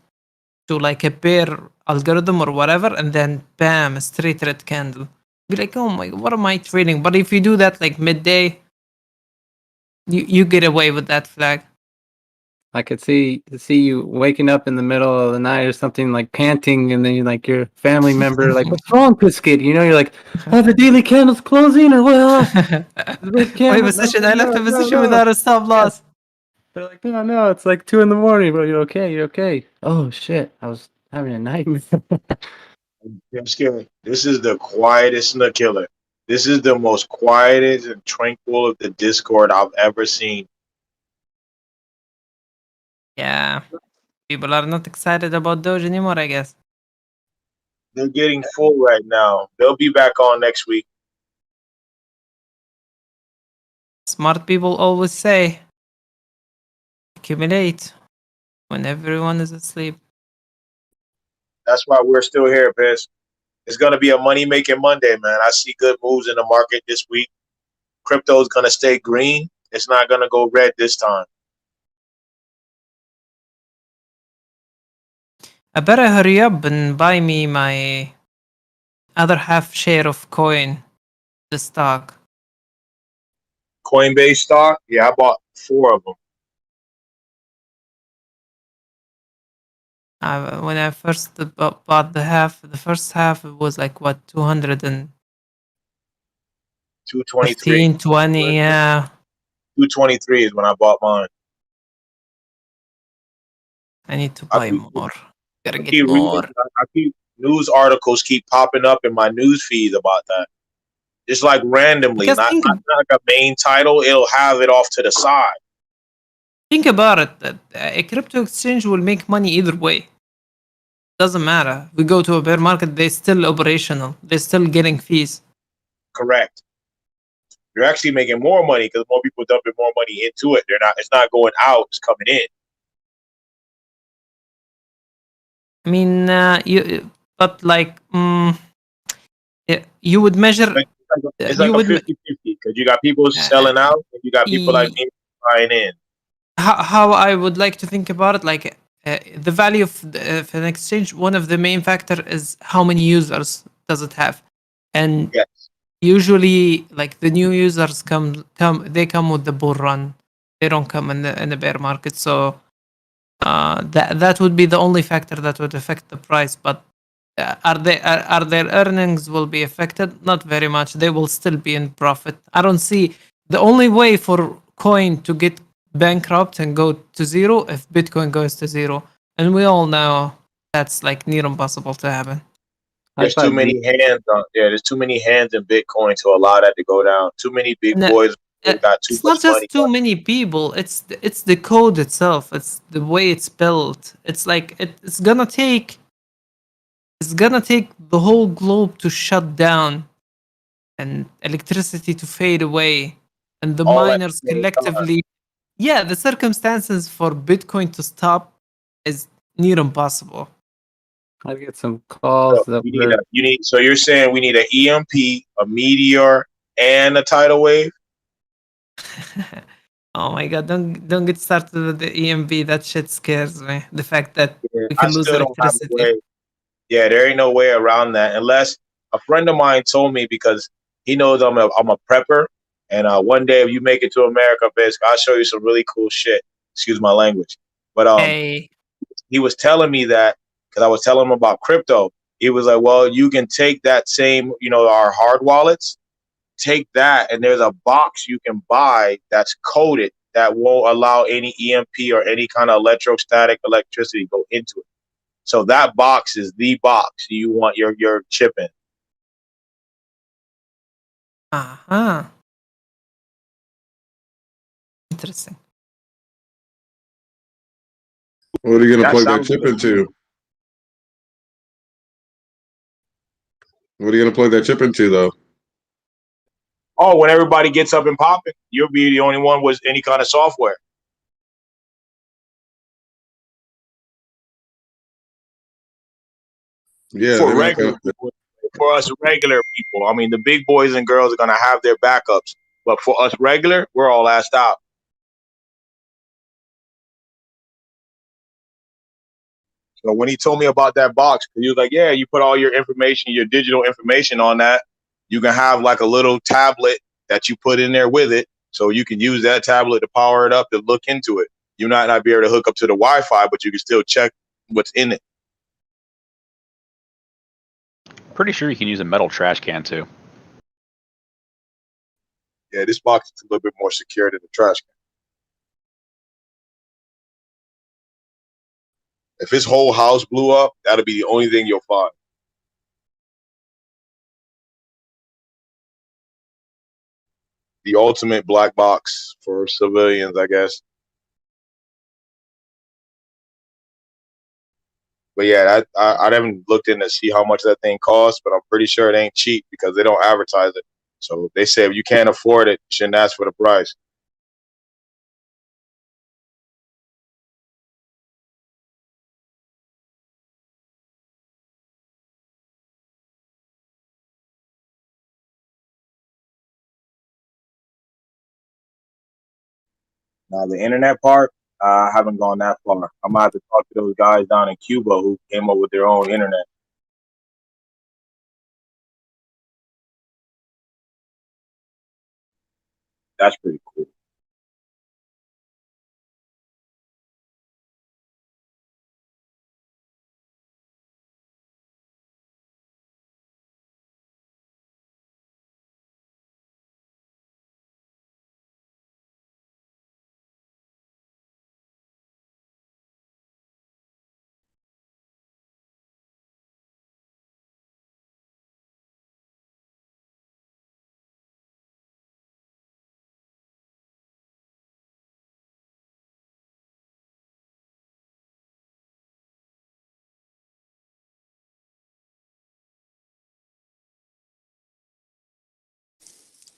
to like a bear algorithm or whatever, and then bam, a straight red candle. Be like, oh my, what am I trading? But if you do that like midday, you get away with that flag. I could see you waking up in the middle of the night or something, like panting, and then you like your family member like, "What's wrong, Biscuit?" You're like, "Oh, the daily candle's closing, or what?" The red Wait, candle. No, position. I left no, a no, position no. without a stop loss. They're like, no, it's like 2 a.m, bro. You're okay. You're okay. Oh shit! I was having a nightmare. I'm scared. This is the quietest Snook killer. This is the most quietest and tranquil of the Discord I've ever seen. Yeah, people are not excited about Doge anymore, I guess. They're getting full right now. They'll be back on next week. Smart people always say, accumulate when everyone is asleep. That's why we're still here, Biz. It's going to be a money-making Monday, man. I see good moves in the market this week. Crypto is going to stay green. It's not going to go red this time. I better hurry up and buy me my other half share of coin, the stock. Coinbase stock? Yeah, I bought 4 of them. When I first bought the first half, it was like what, 215, 223. 20, yeah. 223 is when I bought mine. I need to buy more. Gotta I get keep more. reading. I keep news articles keep popping up in my news feeds about that. Just like randomly, Because not like a main title. It'll have it off to the side. think about it, that a crypto exchange will make money either way. Doesn't matter. We go to a bear market, they're still operational. They're still getting fees. Correct. You're actually making more money because more people dumping more money into it. They're not. It's not going out. It's coming in. I mean, but like, you would measure. It's like You a would. 50-50 because you got people selling out and you got people like me buying in. How I would like to think about it, like the value of an exchange. One of the main factor is how many users does it have, and yes. Usually, like the new users they come with the bull run. They don't come in the bear market. So that would be the only factor that would affect the price. But are their earnings will be affected? Not very much. They will still be in profit. I don't see the only way for coin to get bankrupt and go to zero if Bitcoin goes to zero, and we all know that's like near impossible to happen. There's too many hands on. Yeah, there's too many hands in Bitcoin to allow that to go down. Too many big No, boys got too it's much not money. just too many people. It's the code itself. It's the way it's built. It's like it's gonna take the whole globe to shut down and electricity to fade away and the All at miners the same time. collectively. Yeah, the circumstances for Bitcoin to stop is near impossible. I get some calls that So you're saying we need an EMP, a meteor, and a tidal wave? Oh my god, don't get started with the EMP. That shit scares me. The fact that we I can lose still don't have a electricity. way. Yeah, there ain't no way around that unless a friend of mine told me because he knows I'm a prepper, and one day if you make it to America, Bisk, I'll show you some really cool shit. Excuse my language, but Hey, he was telling me that because I was telling him about crypto. He was like, "Well, you can take that same, our hard wallets, take that, and there's a box you can buy that's coded that won't allow any EMP or any kind of electrostatic electricity to go into it. So that box is the box you want your chip in." Interesting. What are you going to That plug that sounds chip good. into? What are you going to plug that chip into, though? Oh, when everybody gets up and popping, you'll be the only one with any kind of software. Yeah, For they're not regular going to. people, for us regular people, I mean, the big boys and girls are gonna have their backups, but for us regular, we're all assed out. So when he told me about that box, he was like, "Yeah, you put all your information, your digital information on that. You can have like a little tablet that you put in there with it, so you can use that tablet to power it up to look into it. You might not be able to hook up to the Wi-Fi, but you can still check what's in it." Pretty sure you can use a metal trash can too. Yeah, this box is a little bit more secure than the trash can. If his whole house blew up, that'll be the only thing you'll find. The ultimate black box for civilians, I guess. But yeah, I haven't looked in to see how much that thing costs, but I'm pretty sure it ain't cheap because they don't advertise it. So they say if you can't afford it, you shouldn't ask for the price. Now the internet part, I haven't gone that far. I'm gonna have to talk to those guys down in Cuba who came up with their own internet. That's pretty cool.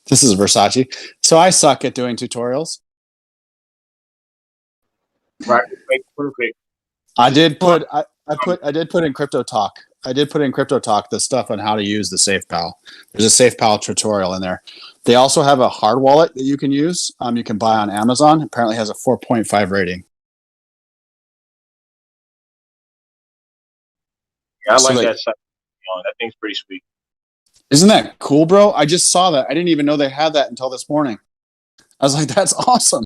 This is Versace. So I suck at doing tutorials. Practice makes perfect. I did put in Crypto Talk. I did put in Crypto Talk the stuff on how to use the SafePal. There's a SafePal tutorial in there. They also have a hard wallet that you can use. You can buy on Amazon. Apparently has a 4.5 rating. Yeah, I So like they- that site. That thing's pretty sweet. Isn't that cool, bro? I just saw that. I didn't even know they had that until this morning. I was like, that's awesome.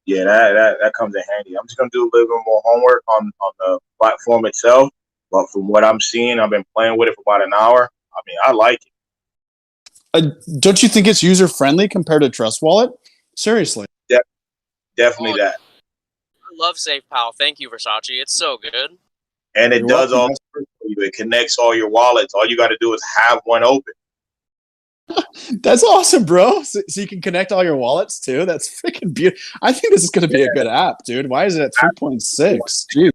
Yeah, that comes in handy. I'm just gonna do a little bit more homework on the platform itself. But from what I'm seeing, I've been playing with it for about an hour. I mean, I like it. Don't you think it's user friendly compared to Trust Wallet? Seriously. Definitely that. I love SafePal. Thank you, Versace. It's so good. And it You're does all welcome. for you. It connects all your wallets. All you got to do is have one open. That's awesome, bro. So you can connect all your wallets too. That's freaking beautiful. I think this is going to be a good app, dude. Why is it at 3.6? Jeez.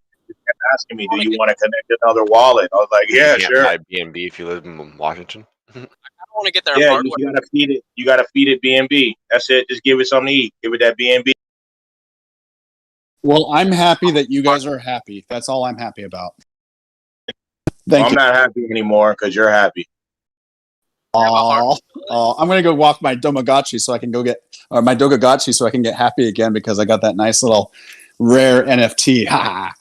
Asking me, do you want to connect another wallet? I was like, yeah, You can't sure. buy BNB if you live in Washington. I don't want to get their Yeah, hardware. you gotta feed it. You gotta feed it BNB. That's it. Just give it something to eat. Give it that BNB. Well, I'm happy that you guys are happy. That's all I'm happy about. Thank I'm you. not happy anymore because you're happy. I'm gonna go walk my Domagotchi so I can go get, or my Dogagotchi so I can get happy again because I got that nice little rare NFT. Ha!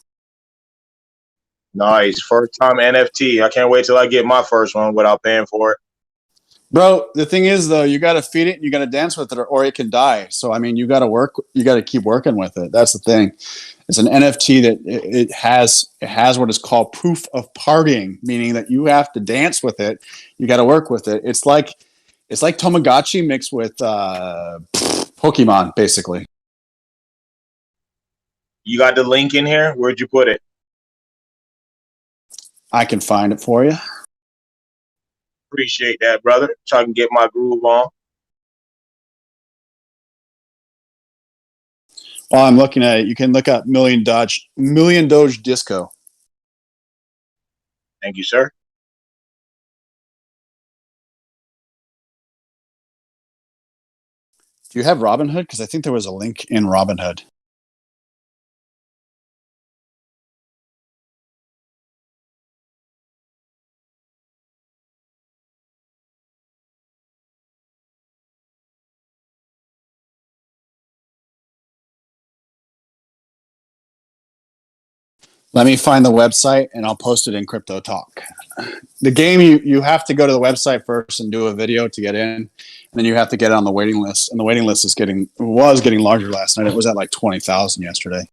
Nice. First time NFT. I can't wait till I get my first one without paying for it. Bro, the thing is though, you got to feed it, and you got to dance with it, or it can die. So I mean, you got to work. You got to keep working with it. That's the thing. It's an NFT that it has what is called proof of partying, meaning that you have to dance with it. You got to work with it. It's like Tamagotchi mixed with Pokemon, basically. You got the link in here? Where'd you put it? I can find it for you. Appreciate that, brother. So I can get my groove on. While I'm looking at it, you can look up Million Doge Disco. Thank you, sir. Do you have Robinhood? Because I think there was a link in Robinhood. Let me find the website and I'll post it in Crypto Talk. The game, you have to go to the website first and do a video to get in, and then you have to get on the waiting list. And the waiting list was getting larger last night. It was at like 20,000 yesterday.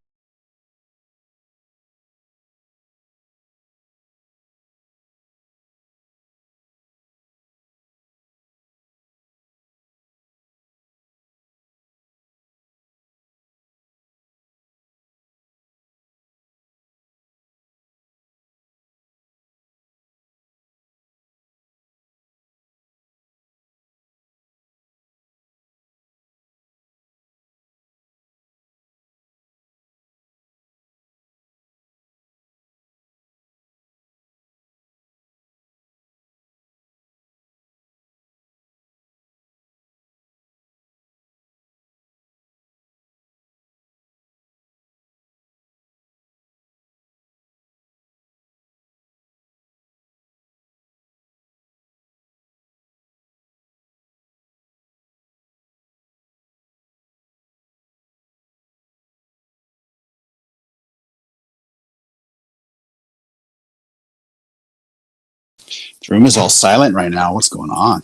The room is all silent right now. What's going on?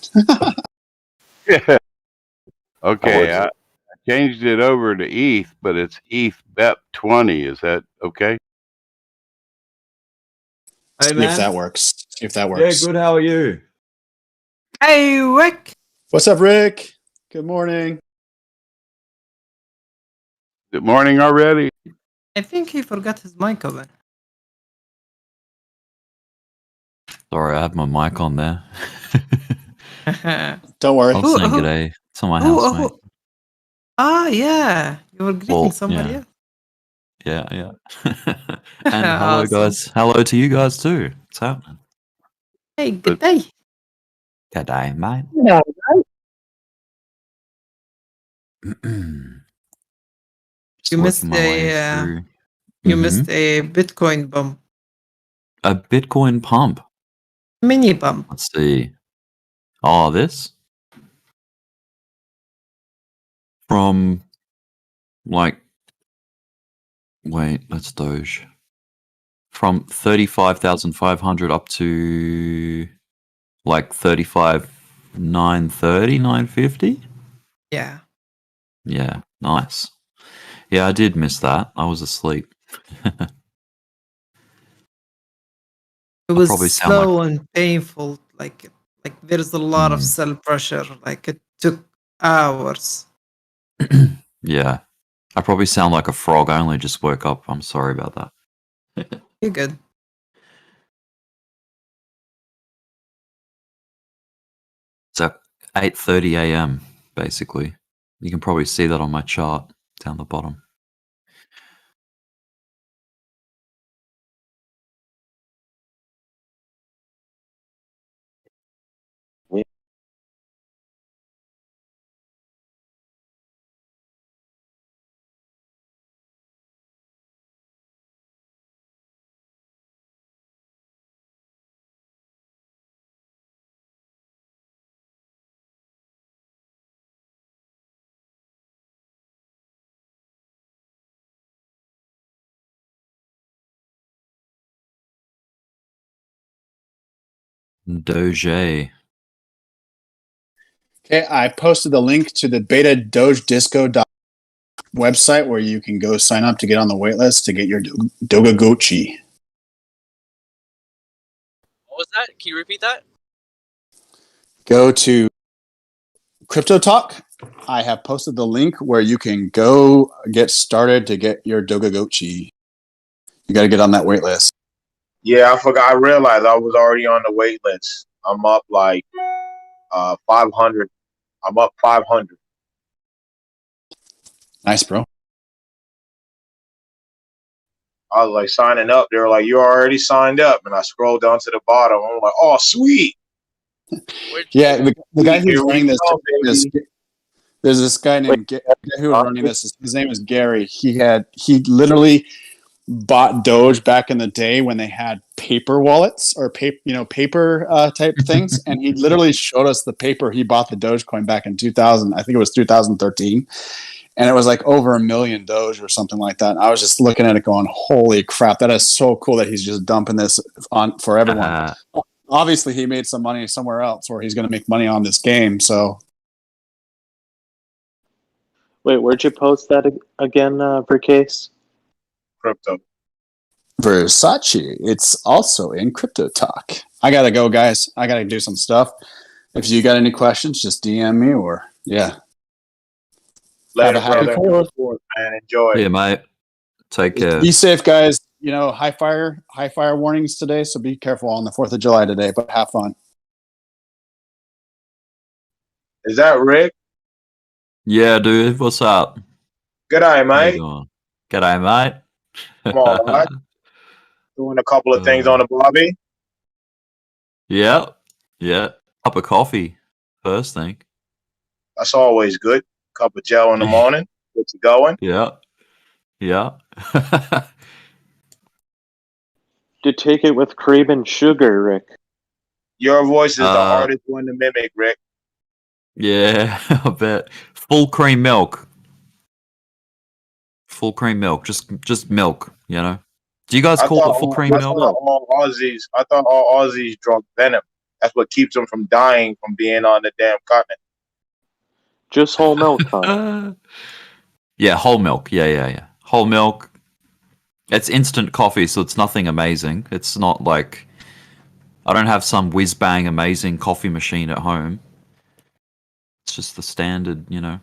Okay, I changed it over to ETH, but it's ETH BEP20. Is that okay? Hey, See man. if that works. Yeah, good. How are you? Hey, Rick. What's up, Rick? Good morning. Good morning already. I think he forgot his mic open. Sorry, I have my mic on there. Don't worry. I was saying g'day to my housemate. Ah, yeah. You were greeting somebody else. Yeah, yeah. And hello, Awesome. guys. Hello to you guys too. What's happening? Hey, good day. G'day, mate. Just You missed working my way a through. you Mhm. missed a Bitcoin bump, A Bitcoin pump. mini bump. Let's see. Oh, this from like. Wait, let's Doge. From 35,500 up to like 35,930, 950. Yeah. Yeah, nice. Yeah, I did miss that. I was asleep. It I was probably sound like slow and painful. Like there's a lot of cell pressure. Like it took hours. yeah. I probably sound like a frog. I only just woke up. I'm sorry about that. You're good. It's at 8:30 a.m. basically. You can probably see that on my chart down the bottom. Doge. Okay, I posted the link to the beta Doge Disco website where you can go sign up to get on the waitlist to get your Dogagochi. What was that? Can you repeat that? Go to Crypto Talk. I have posted the link where you can go get started to get your Dogagochi. You got to get on that waitlist. Yeah, I forgot. I realized I was already on the wait list. I'm up like 500. I'm up 500. Nice, bro. I was like signing up. They were like, "You're already signed up," and I scrolled down to the bottom. I'm like, "Oh, sweet." Yeah, the guy who's Here we running this go, is baby. there's this guy named who was running this. His name is Gary. He literally bought Doge back in the day when they had paper wallets or paper type things, and he literally showed us the paper he bought the Dogecoin back in 2000. I think it was 2013, and it was like over 1 million Doge or something like that. I was just looking at it, going, "Holy crap! That is so cool that he's just dumping this on for everyone." Obviously, he made some money somewhere else, or he's going to make money on this game. So, Wait, where'd you post that again, for case? Crypto. Versace, it's also in Crypto Talk. I gotta go, guys. I gotta do some stuff. If you got any questions, just DM me or Later, have a happy brother. Fourth. Man, enjoy. Yeah, mate. Take care. Be safe, guys. You know, high fire warnings today, so be careful on the 4th of July today, but have fun. Is that Rick? Yeah, dude. What's up? G'day, How you mate. doing? G'day, mate. I'm all right. Doing a couple of things on the Bobby. Yeah. Yeah. Cup of coffee. First thing. That's always good. Cup of gel in the morning. Gets you going. Yeah. Yeah. To take it with cream and sugar, Rick. Your voice is the hardest one to mimic, Rick. Yeah, I bet. Full cream milk. Full cream milk. Just milk, you know. Do you guys call it full cream milk? I thought all Aussies drunk venom. That's what keeps them from dying from being on the damn continent. Just whole milk, huh? Yeah, whole milk. Yeah. Whole milk. It's instant coffee, so it's nothing amazing. It's not like I don't have some whiz bang amazing coffee machine at home. It's just the standard, you know.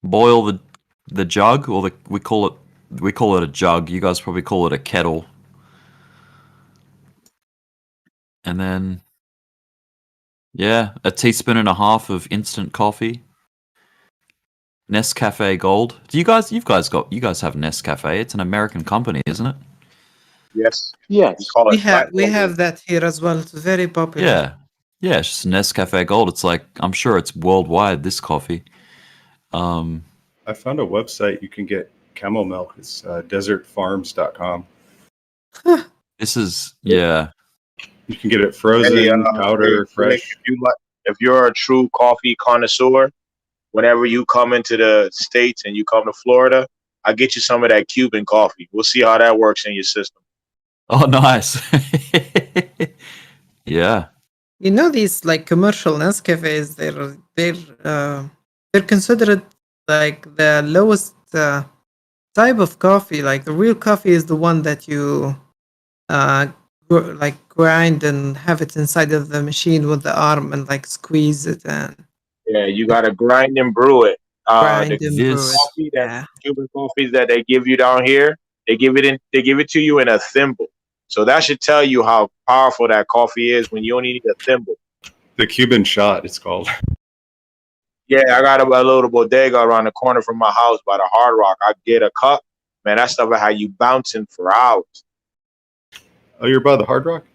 Boil the jug, or we call it a jug. You guys probably call it a kettle. And then, yeah, a teaspoon and a half of instant coffee. Nescafe Gold. You guys have Nescafe. It's an American company, isn't it? Yes. Yes. We have that here as well. It's very popular. Yeah. Yeah, it's just Nescafe Gold. It's like, I'm sure it's worldwide, this coffee. I found a website you can get camel milk. It's desertfarms.com. This is yeah. You can get it frozen, powder, hey, Rick, fresh. if you're a true coffee connoisseur, whenever you come into the States and you come to Florida, I'll get you some of that Cuban coffee. We'll see how that works in your system. Oh, nice. Yeah. You know, these like commercial Nescafes, they're considered like the lowest type of coffee. Like the real coffee is the one that you like grind and have it inside of the machine with the arm and like squeeze it and Yeah, you gotta grind and brew it. grind The and brew it. coffee that Yeah. Cuban coffees that they give you down here, they give it to you in a thimble. So that should tell you how powerful that coffee is when you only need a thimble. The Cuban shot, it's called. Yeah, I got a little bodega around the corner from my house by the Hard Rock. I get a cup, man. That stuff will have you bouncing for hours. Oh, you're by the Hard Rock?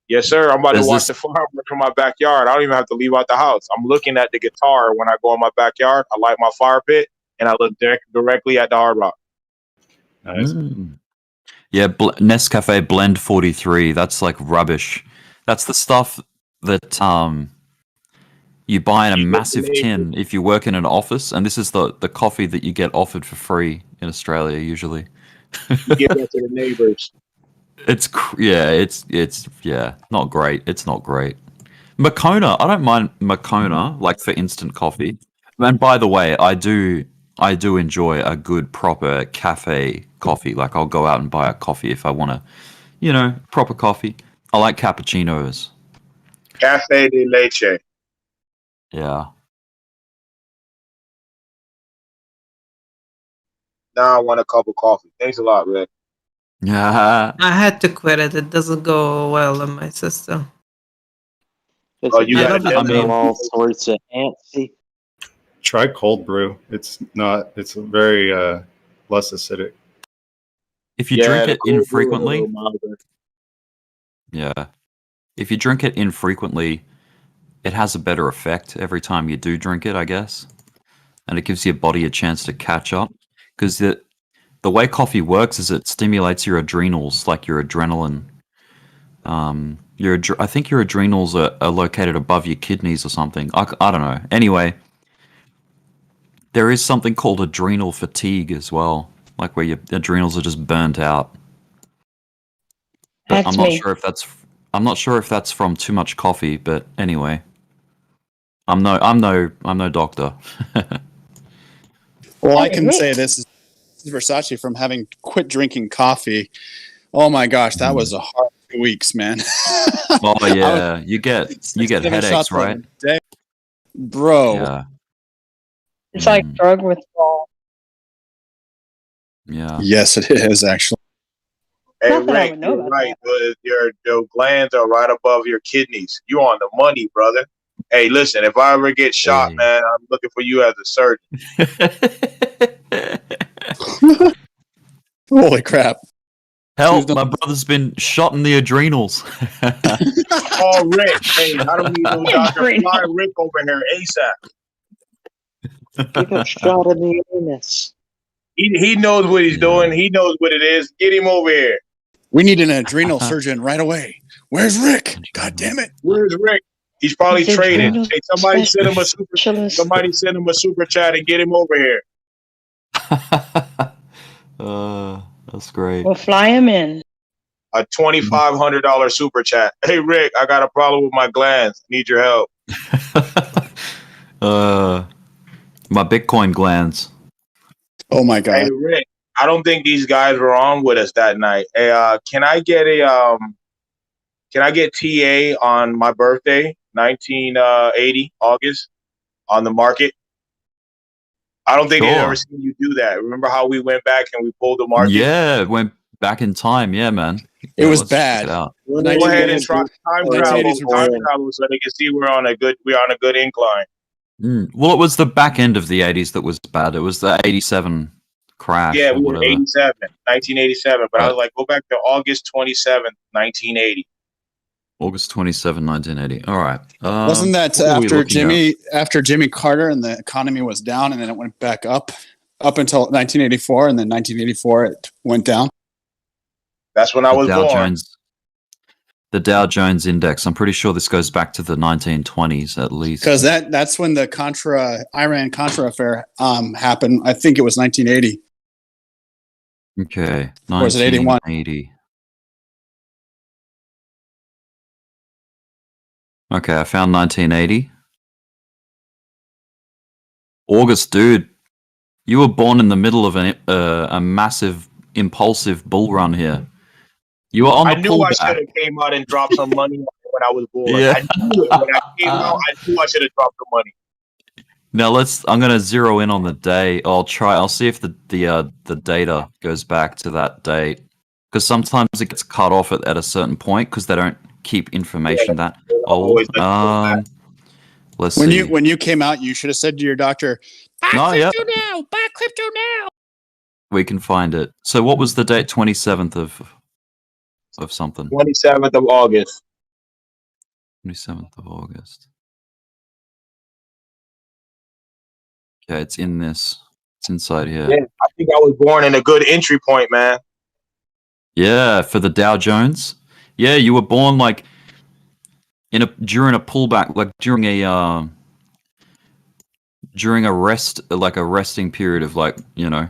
Yes, sir. I'm about Does to watch this- the fireworks from my backyard. I don't even have to leave out the house. I'm looking at the guitar when I go in my backyard. I light my fire pit and I look directly at the Hard Rock. Nice. Yeah, Nescafe Blend 43. That's like rubbish. That's the stuff that you buy in a massive tin if you work in an office, and this is the coffee that you get offered for free in Australia usually. You give that to the neighbors. It's not great. It's not great. Moccona, I don't mind Moccona like for instant coffee. And by the way, I do enjoy a good proper cafe coffee. Like I'll go out and buy a coffee if I want to, proper coffee. I like cappuccinos. Cafe de leche. Yeah. Now I want a cup of coffee. Thanks a lot, Rick. Yeah. I had to quit it. It doesn't go well in my system. Oh, you I got love it. a I mean, all sorts of antsy. Try cold brew. It's very less acidic. If you drink it infrequently, yeah. If you drink it infrequently, it has a better effect every time you do drink it, I guess. And it gives your body a chance to catch up. Because the way coffee works is it stimulates your adrenals, like your adrenaline. I think your adrenals are located above your kidneys or something. I don't know. Anyway, there is something called adrenal fatigue as well, like where your adrenals are just burnt out. But That's I'm not me. sure if that's from too much coffee. But anyway, I'm no doctor. Well, I Hey, can Rick. say this is Versace from having quit drinking coffee. Oh my gosh, that was a hard 2 weeks, man. Oh yeah, you get 7 headaches, shots a right? day. Bro. Yeah, It's like drug withdrawal. yeah. Yes, it is actually. Hey, Not that I Rick, would know you're about right. Your glands are right above your kidneys. You on the money, brother. Hey, listen, if I ever get shot, Hey. man, I'm looking for you as a surgeon. Holy crap. Help! My brother's been shot in the adrenals. Oh, Rick. Hey, I don't need no doctor. Fly Rick over here ASAP. Give him shot in the anus. He knows what he's doing. He knows what it is. Get him over here. We need an adrenal surgeon right away. Where's Rick? God damn it. Where's Rick? He's probably He's traded. adrenal Hey, somebody send him a specialist. somebody send him a super chat and get him over here. That's great. We'll fly him in. A $2,500 super chat. Hey Rick, I got a problem with my glands. Need your help. My Bitcoin glands. Oh my god. Hey Rick, I don't think these guys were on with us that night. Hey, can I get TA on my birthday, 1980 August, on the market? I don't think they've Sure. ever seen you do that. Remember how we went back and we pulled the market? Yeah, it went back in time. Yeah, man. It was let's check bad. it out. Go ahead and try time The travel 1980s were bad. so they can see we're on a good incline. Well, it was the back end of the 80s that was bad. It was the 87 crash Yeah, or we were whatever. 1987, but I Right. was like, go back to August 27th, 1980. August 27, 1980. All right. Wasn't that what are we after looking at? After Jimmy Carter and the economy was down and then it went back up until 1984 and then 1984 it went down? That's when I was born. The Dow Jones Index. I'm pretty sure this goes back to the 1920s at least. Because that's when the Iran Contra affair happened. I think it was 1980. Okay, Or is it 81? 1980. Okay, I found 1980. August, dude, you were born in the middle of a massive, impulsive bull run here. You were on the I knew I pullback. should have came out and dropped some money when I was born. Yeah. I knew it. When I came out, I knew I should have dropped the money. Now I'm gonna zero in on the day. I'll see if the data goes back to that date. Because sometimes it gets cut off at a certain point because they don't keep information that old. Let's see. When you came out, you should have said to your doctor, No, yeah, now, buy crypto now. we can find it. So what was the date? 27th of something. 27th of August. 27th of August. Okay, it's in this. It's inside here. Yeah, I think I was born in a good entry point, man. Yeah, for the Dow Jones. Yeah, you were born like during a pullback, like during a resting period of like, you know,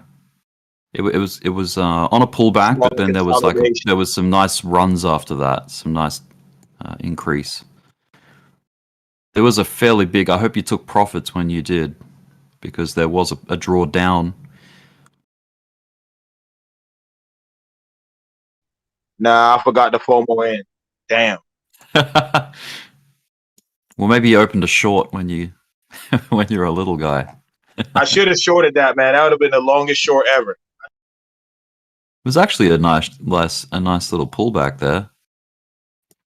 it was on a pullback, but then there was some nice runs after that, some nice increase. There was a fairly big. I hope you took profits when you did, because there was a drawdown. Nah, I forgot the FOMO in. Damn. Well, maybe you opened a short when when you're a little guy. I should have shorted that, man. That would have been the longest short ever. It was actually a nice little pullback there.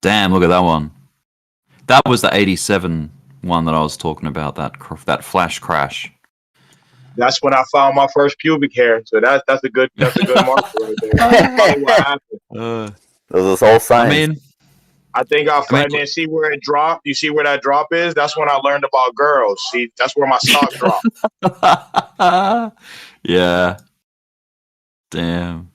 Damn, look at that one. That was the 87 one that I was talking about. That flash crash. That's when I found my first pubic hair. So that's a good marker right there. That's probably what happened. Those are all signs. I mean, I think I'll find it. See where it dropped? You see where that drop is? That's when I learned about girls. See, that's where my stock dropped. Yeah. Damn.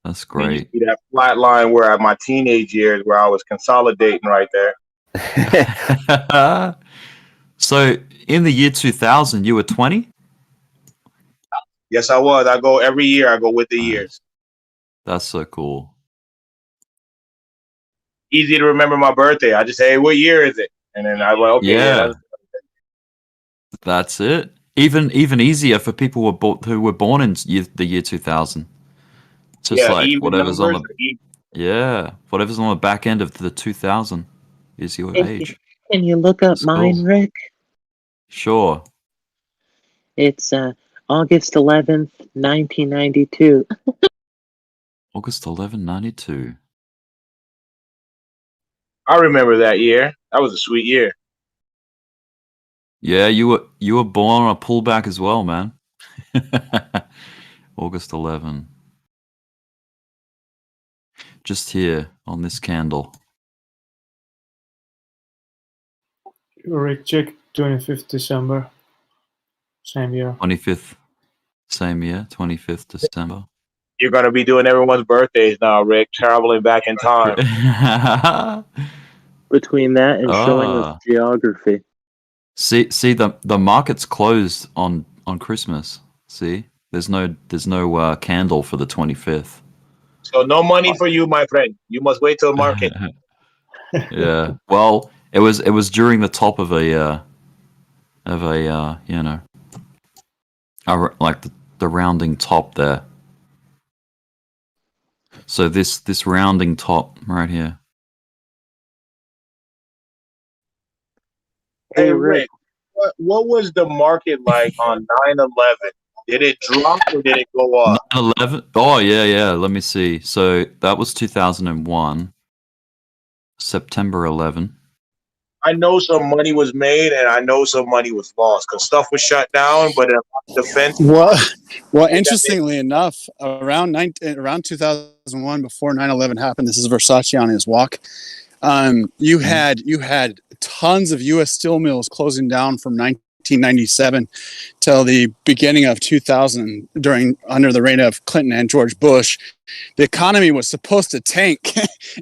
That's great. You see that flat line where my teenage years where I was consolidating right there. So in the year 2000, you were 20? Yes, I was. I go every year. I go with the years. That's so cool. Easy to remember my birthday. I just say, hey, what year is it? And then I went, okay, Yeah. That's it. Even easier for people who were born in the year 2000. Just like whatever's on whatever's on the back end of the 2000 is your age. Can you look up mine, Rick? Sure. It's August 11th, 1992. August 11, 92. I remember that year. That was a sweet year. Yeah, you were born on a pullback as well, man. August 11. Just here on this candle. Rick, check 25th December. Same year. 25th, same year, 25th December. You're going to be doing everyone's birthdays now, Rick, traveling back in time. Between that and showing us geography. See the market's closed on Christmas. See? There's no candle for the 25th. So no money for you, my friend. You must wait till market. Yeah. Well, it was during the top of a you know, like the rounding top there. So this rounding top right here. Hey, Rick, what was the market like on 9/11? Did it drop or did it go up? 9/11. Oh yeah. Let me see. So that was 2001. September 11. I know some money was made and I know some money was lost because stuff was shut down, but defense. Well, interestingly enough, around 2001, before 9/11 happened, this is Versace on his walk. You had tons of U.S. steel mills closing down from 1997 till the beginning of 2000 under the reign of Clinton and George Bush. The economy was supposed to tank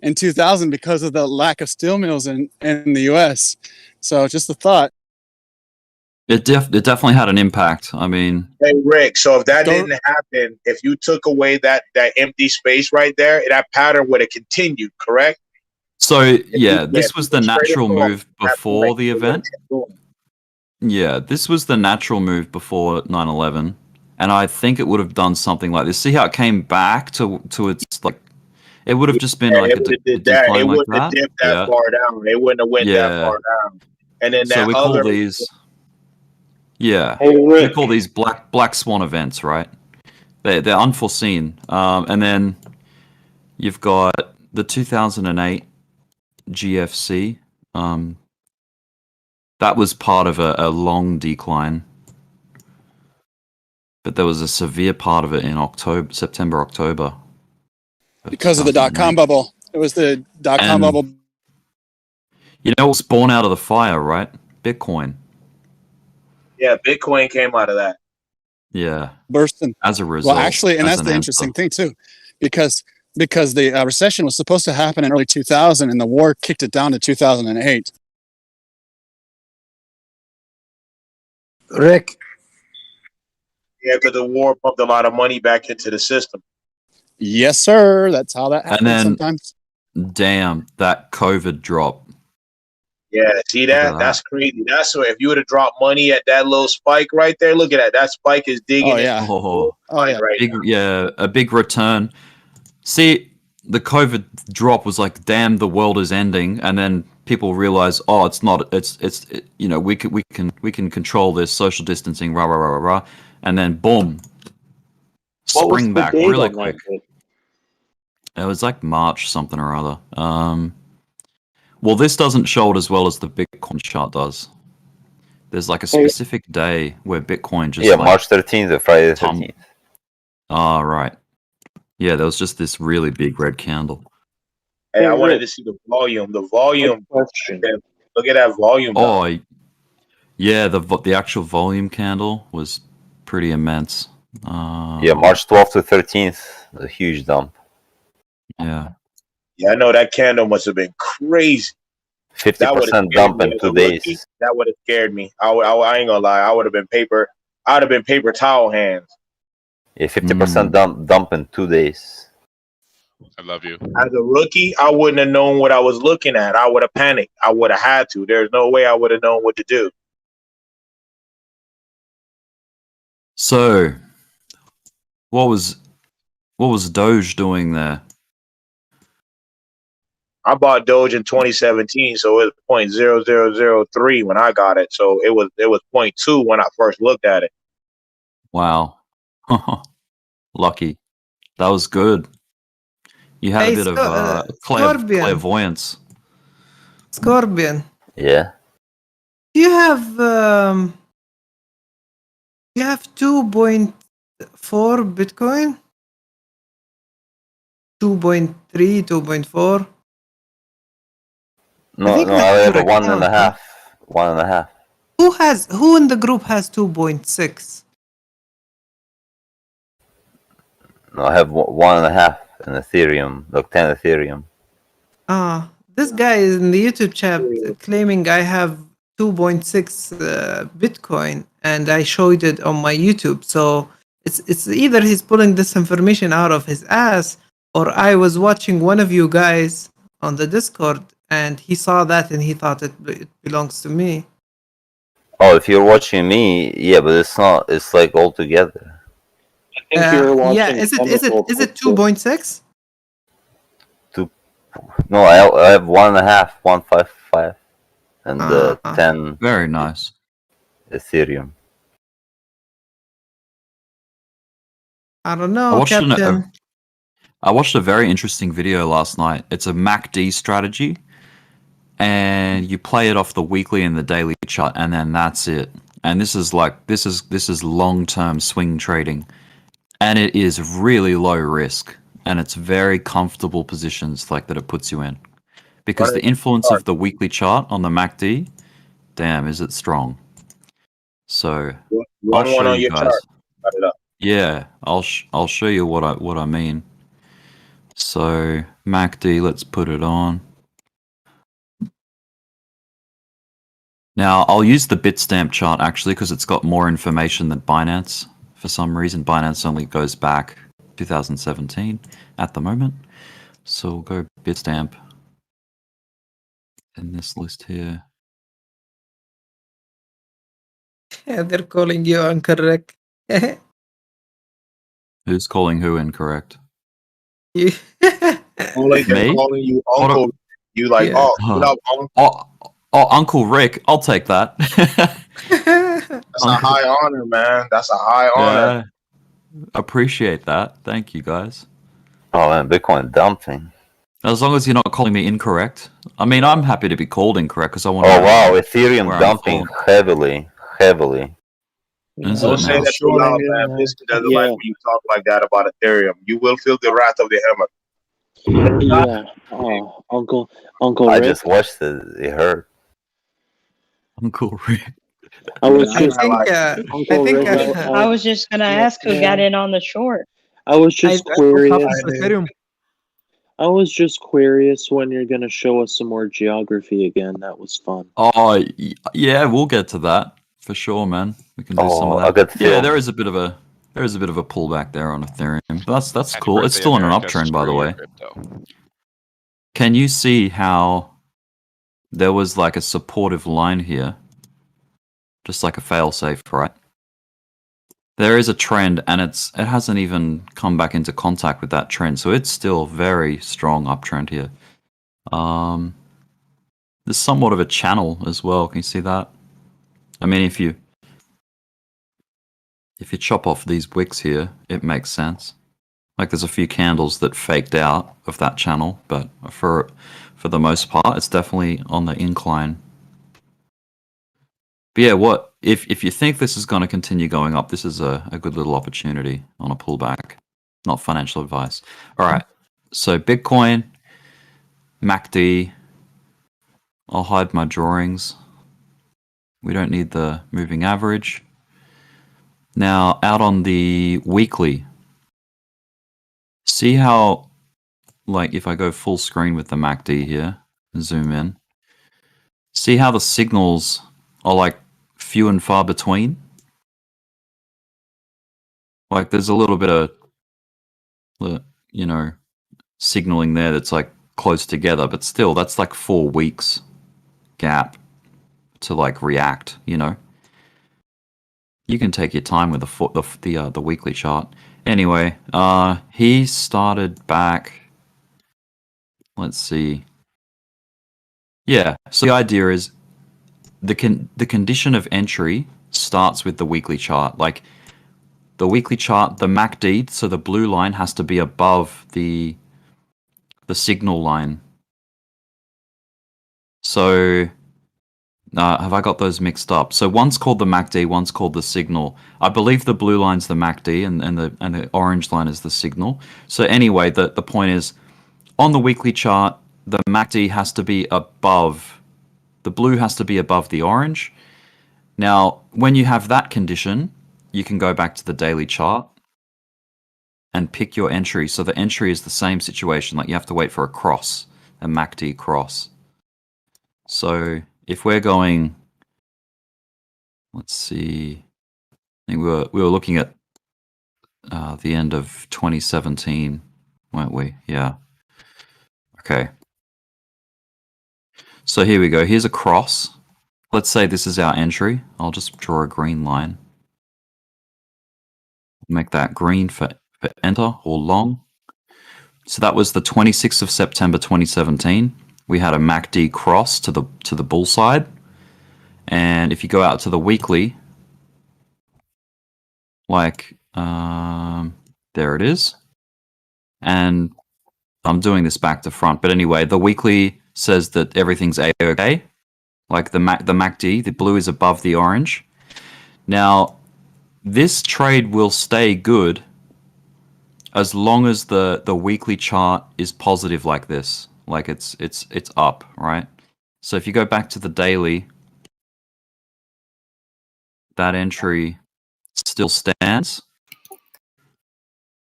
in 2000 because of the lack of steel mills in the U.S. So just a thought. It definitely had an impact. I mean, Hey Rick, so if that didn't happen, if you took away that empty space right there, that pattern would have continued, correct? so yeah, this was the natural move before the event. Yeah, this was the natural move before 9/11, and I think it would have done something like this. See how it came back to its like, it would have just been like a decline It like wouldn't have that. dipped that far down. It wouldn't have went that Yeah. far down. And then So that we other call these, yeah, Hey, we Rick. call these black swan events, right? They're unforeseen. And then you've got the 2008 GFC. That was part of a long decline, but there was a severe part of it in September, October. Because of the dot-com bubble. It was the dot-com And- bubble. You know what's born out of the fire, right? Bitcoin. Yeah, Bitcoin came out of that. Yeah. Bursting. As a result. Well, actually, and as that's an the answer. interesting thing too, because the recession was supposed to happen in early 2000, and the war kicked it down to 2008. Rick, Yeah, because the war pumped a lot of money back into the system. Yes, sir. That's how that happens And then, sometimes. damn, that COVID drop. Yeah, see Look at that? that. That's crazy. That's what if you would have dropped money at that little spike right there. Look at that. That spike is digging. Oh yeah. Oh, Right big, now. yeah, a big return. See, the COVID drop was like, damn, the world is ending, and then people realize, oh, it's not. You know, we can control this social distancing, rah rah rah rah rah, and then boom, What was spring the back date really on that? quick. It was like March something or other. Well, this doesn't show it as well as the Bitcoin chart does. There's like a specific day where Bitcoin just like, March 13th or Friday the 13th. Ah, right. Yeah, there was just this really big red candle. Hey, I wanted to see the volume. The volume. Look at that volume. Oh, yeah, the actual volume candle was pretty immense. March 12th to 13th, a huge dump. Yeah. Yeah, I know that candle must have been crazy. 50% dump in 2 days. That would have scared me. I ain't gonna lie. I would have been paper. I'd have been paper towel hands. Yeah, 50% dump in 2 days. I love you. As a rookie, I wouldn't have known what I was looking at. I would have panicked. I would have had to. There's no way I would have known what to do. So, what was Doge doing there? I bought Doge in 2017, so it was 0.0003 when I got it. So it was 0.2 when I first looked at it. Wow. Lucky. That was good. You had Hey, a bit of Scorpion. clairvoyance. Scorpion, Yeah. do you have 2.4 Bitcoin? 2.3, 2.4? No, think I that's have your a 1.5. account, 1.5. Who in the group has 2.6? No, I have 1.5 in Ethereum, like 10 Ethereum. This guy is in the YouTube chat claiming I have 2.6 Bitcoin, and I showed it on my YouTube. So it's either he's pulling this information out of his ass, or I was watching one of you guys on the Discord, and he saw that and he thought it belongs to me. Oh, if you're watching me, yeah, but it's not. It's like all together. I think you're watching. Yeah, is it 2.6? No, I have 1.5, 1.55, and 10 Very nice. Ethereum. I don't know, Captain. I watched a very interesting video last night. It's a MACD strategy, and you play it off the weekly and the daily chart, and then that's it. And this is long-term swing trading, and it is really low risk, and it's very comfortable positions like that it puts you in, because the influence of the weekly chart on the MACD, damn, is it strong. So I'll Run show one on you your guys. chart. Cut it up. Yeah, I'll show you what I mean. So MACD, let's put it on. Now I'll use the Bitstamp chart actually because it's got more information than Binance. For some reason, Binance only goes back 2017 at the moment. So we'll go Bitstamp in this list here. Yeah, they're calling you incorrect. Who's calling who incorrect? You- Calling Me? you What uncle. You like, Yeah. oh, what up, uncle? Oh, Uncle Rick, I'll take that. That's a high honor, man. That's a high honor. Yeah, appreciate that. Thank you, guys. Oh man, Bitcoin dumping. As long as you're not calling me incorrect. I mean, I'm happy to be called incorrect because I want to Oh know wow, Ethereum where I'm dumping falling. heavily. Is Don't it say now? that too loud, man. Biscuit doesn't like when you talk like that about Ethereum. You will feel the wrath of the hammer. Yeah. Oh, Uncle I Rick. just watched it. It hurt. Uncle Rick. I was I just think Uncle Rick. I was just gonna ask who got in on the short. I was just curious. Ethereum. I was just curious when you're gonna show us some more geography again. That was fun. Oh, yeah, we'll get to that for sure, man. We can do some of Oh, I that. got Yeah, film. there is a bit of a pullback there on Ethereum. But that's Happy cool. It's birthday, still on an America. uptrend, by the Screw your way. crypto. Can you see how there was like a supportive line here? Just like a failsafe, right? There is a trend, and it hasn't even come back into contact with that trend, so it's still very strong uptrend here. There's somewhat of a channel as well. Can you see that? I mean, if you chop off these wicks here, it makes sense. Like there's a few candles that faked out of that channel, but for the most part, it's definitely on the incline. But yeah, what if you think this is going to continue going up, this is a good little opportunity on a pullback. Not financial advice. All right, so Bitcoin, MACD. I'll hide my drawings. We don't need the moving average. Now, out on the weekly, see how, like, if I go full screen with the MACD here, zoom in, see how the signals are like few and far between? Like, there's a little bit of, you know, signaling there that's like close together, but still, that's like 4 weeks gap to like react, you know? You can take your time with the weekly chart. Anyway, he started back. Let's see. Yeah. So the idea is the condition of entry starts with the weekly chart. Like the weekly chart, the MACD, so the blue line has to be above the signal line. So have I got those mixed up? So one's called the MACD, one's called the signal. I believe the blue line's the MACD and the orange line is the signal. So anyway, the point is, on the weekly chart, the MACD has to be above, the blue has to be above the orange. Now, when you have that condition, you can go back to the daily chart and pick your entry. So the entry is the same situation, like you have to wait for a cross, a MACD cross. So if we're going, let's see, I think we were looking at the end of 2017, weren't we? Yeah. Okay. So here we go. Here's a cross. Let's say this is our entry. I'll just draw a green line. Make that green for enter or long. So that was the 26th of September 2017. We had a MACD cross to the bull side. And if you go out to the weekly, like there it is. And I'm doing this back to front, but anyway, the weekly says that everything's A-okay. Like the MACD, the blue is above the orange. Now, this trade will stay good as long as the weekly chart is positive like this. Like it's up, right? So if you go back to the daily, that entry still stands.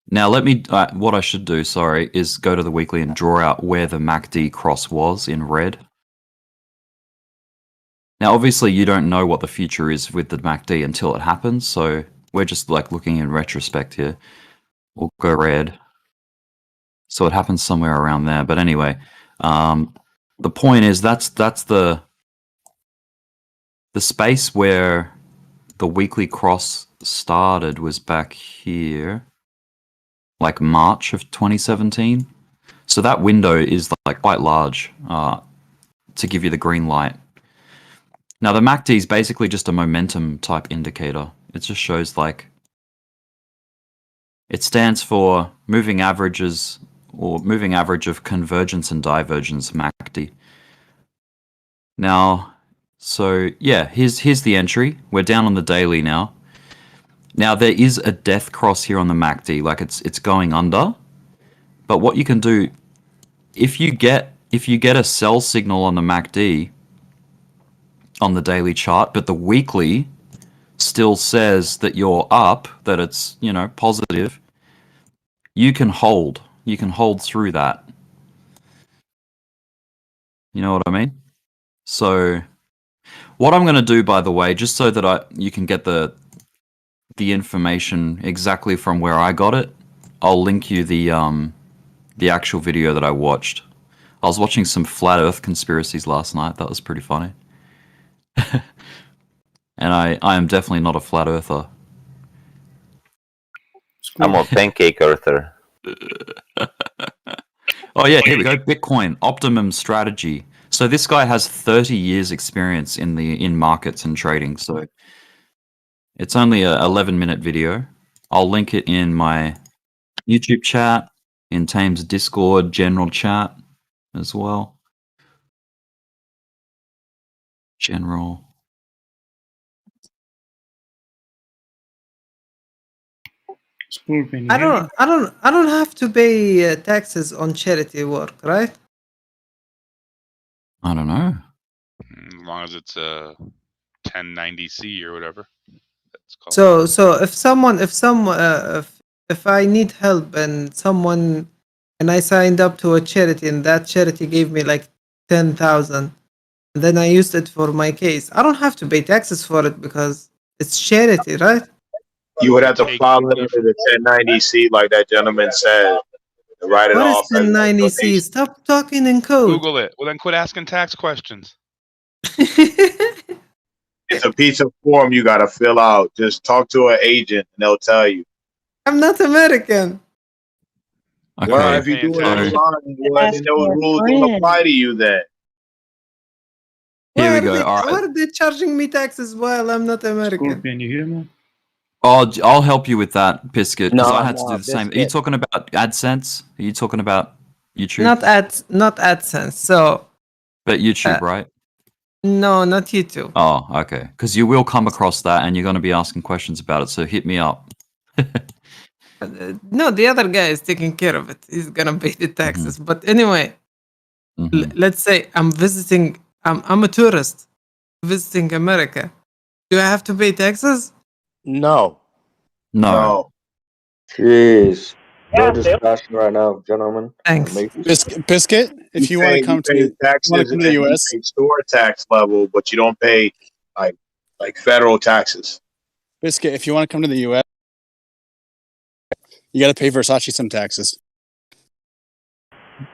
Now let me, what I should do, sorry, is go to the weekly and draw out where the MACD cross was in red. Now obviously you don't know what the future is with the MACD until it happens, so we're just like looking in retrospect here. We'll go red. So it happens somewhere around there, but anyway, the point is that's the space where the weekly cross started was back here, like March of 2017. So that window is like quite large to give you the green light. Now the MACD is basically just a momentum type indicator. It just shows like, it stands for moving averages or moving average of convergence and divergence MACD. Now, so yeah, here's the entry. We're down on the daily now. Now there is a death cross here on the MACD, like it's going under. But what you can do, if you get a sell signal on the MACD on the daily chart, but the weekly still says that you're up, that it's, you know, positive, you can hold. You can hold through that. You know what I mean? So what I'm going to do, by the way, just so that you can get the information exactly from where I got it, I'll link you the actual video that I watched. I was watching some flat Earth conspiracies last night. That was pretty funny. And I am definitely not a flat earther. I'm a pancake earther. Oh yeah, here we go. Bitcoin optimum strategy. So this guy has 30 years experience in markets and trading. So it's only a 11-minute video. I'll link it in my YouTube chat, in Tame's Discord general chat as well. General. Scorpion, I don't have to pay taxes on charity work, right? I don't know. As long as it's a 1090C or whatever. That's called. So if I need help and I signed up to a charity and that charity gave me like 10,000, and then I used it for my case, I don't have to pay taxes for it because it's charity, right? You would have to file it under the 1090C, like that gentleman said, and write it What is off as a 1090C? donation. Stop talking in code. Google it. Well, then quit asking tax questions. It's a piece of form you got to fill out. Just talk to an agent and they'll tell you. I'm not American. Okay. Well, if you do it online, well, then those rules don't apply to you then. Here we go. All Why right. are they charging me taxes while I'm not American? Scorpion, you hear me? I'll help you with that, Biscuit, because I had to do the same. Are you Biscuit. talking about AdSense? Are you talking about YouTube? Not AdSense. So But YouTube, right? no, not YouTube. Oh, okay. Because you will come across that, and you're going to be asking questions about it. So hit me up. No, the other guy is taking care of it. He's gonna pay the taxes. But anyway, let's say I'm visiting. I'm a tourist visiting America. Do I have to pay taxes? No. No. Jeez. No discussion right now, gentlemen. Thanks. Biscuit, if you want to come to pay the taxes the you US, pay store tax level, but you don't pay like federal taxes. Biscuit, if you want to come to the US, you got to pay Versace some taxes.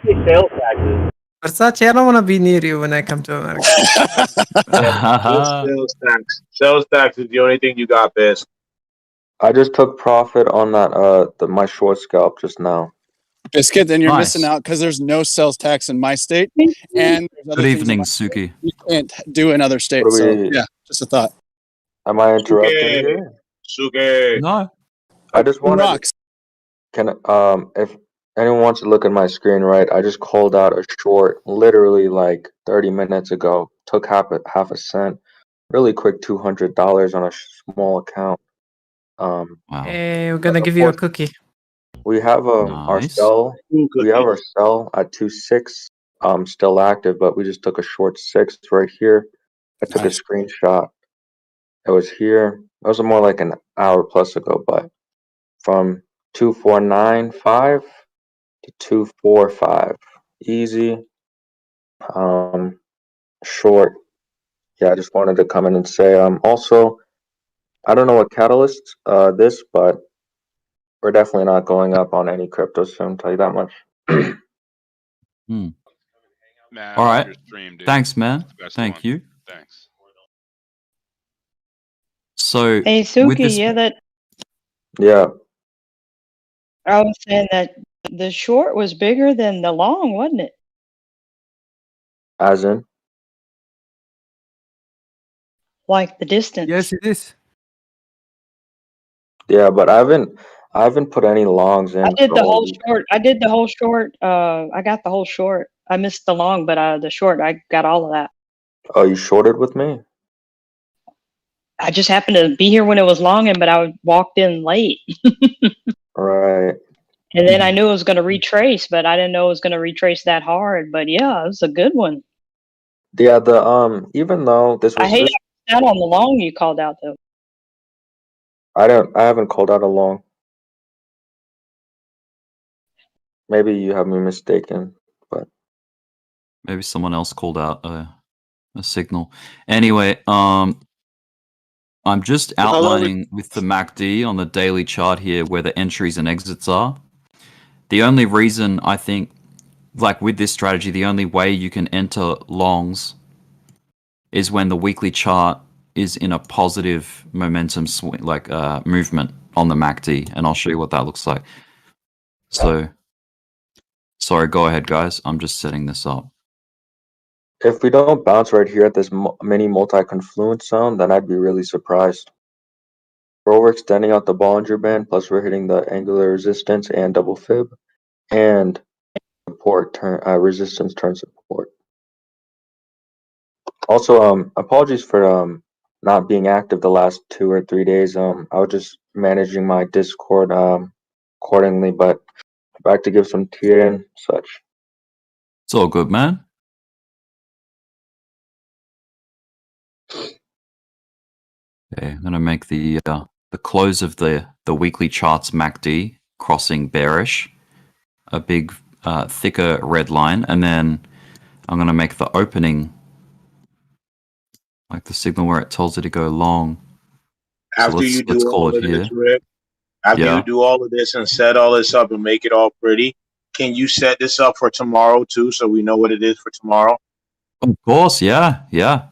Sales taxes. Versace, I don't want to be near you when I come to America. Sales tax. Sales tax is the only thing you got, Biz. I just took profit on that my short scalp just now. Biscuit, then you're Nice. missing out because there's no sales tax in my state, and there's other Good things evening, in my state Suki. you can't do in other states. What So do we- yeah, just a thought. Am I interrupting here? Suge. No. I just wanted. Rocks. Can if anyone wants to look at my screen, right? I just called out a short literally like 30 minutes ago. Took half a cent. Really quick $200 on a small account. Wow. Hey, we're gonna Of give you a course, cookie. we have our Nice. sell. Ooh, We have our cookies. sell at 2.6, still active, but we just took a short 6 right here. I took a Nice. screenshot. It was here. It was more like an hour plus ago, but from 2495 to 245, easy. Short. Yeah, I just wanted to come in and say. Also, I don't know what catalyst this, but we're definitely not going up on any crypto soon. Tell you that much. Hmm. Man, I All love right. your stream, dude. Thanks, man. It's the best Thank one. you. Thanks. So Hey, with Suki, this, yeah, that Yeah, I was saying that the short was bigger than the long, wasn't it? as in. Like the distance. Yes, it is. Yeah, but I haven't put any longs I in did for the all whole these. short. I did the whole short. I got the whole short. I missed the long, but the short, I got all of that. Oh, you shorted with me? I just happened to be here when it was long, but I walked in late. Right. And then I knew it was going to retrace, but I didn't know it was going to retrace that hard. But yeah, it was a good one. Yeah, even though this I was hate this, that on the long you called out though. I haven't called out a long. Maybe you have me mistaken, but maybe someone else called out a signal. Anyway, I'm just How long? outlining with the MACD on the daily chart here where the entries and exits are. The only reason I think, like with this strategy, the only way you can enter longs is when the weekly chart is in a positive momentum swing, like movement on the MACD, and I'll show you what that looks like. So, sorry, go ahead, guys. I'm just setting this up. if we don't bounce right here at this mini multi-confluence zone, then I'd be really surprised. Bro, we're extending out the Bollinger Band, plus we're hitting the angular resistance and double fib, and support turn resistance turn support. Also, apologies for not being active the last 2 or 3 days. I was just managing my Discord accordingly, but back to give some tea and such. It's all good, man. Okay, I'm gonna make the close of the weekly charts MACD crossing bearish, a big thicker red line, and then I'm gonna make the opening like the signal where it tells it to go long. So After you let's do call all it of here. this, Rick, after you Yeah, do all of this and set all this up and make it all pretty, can you set this up for tomorrow too, so we know what it is for tomorrow? of course. Yeah, yeah.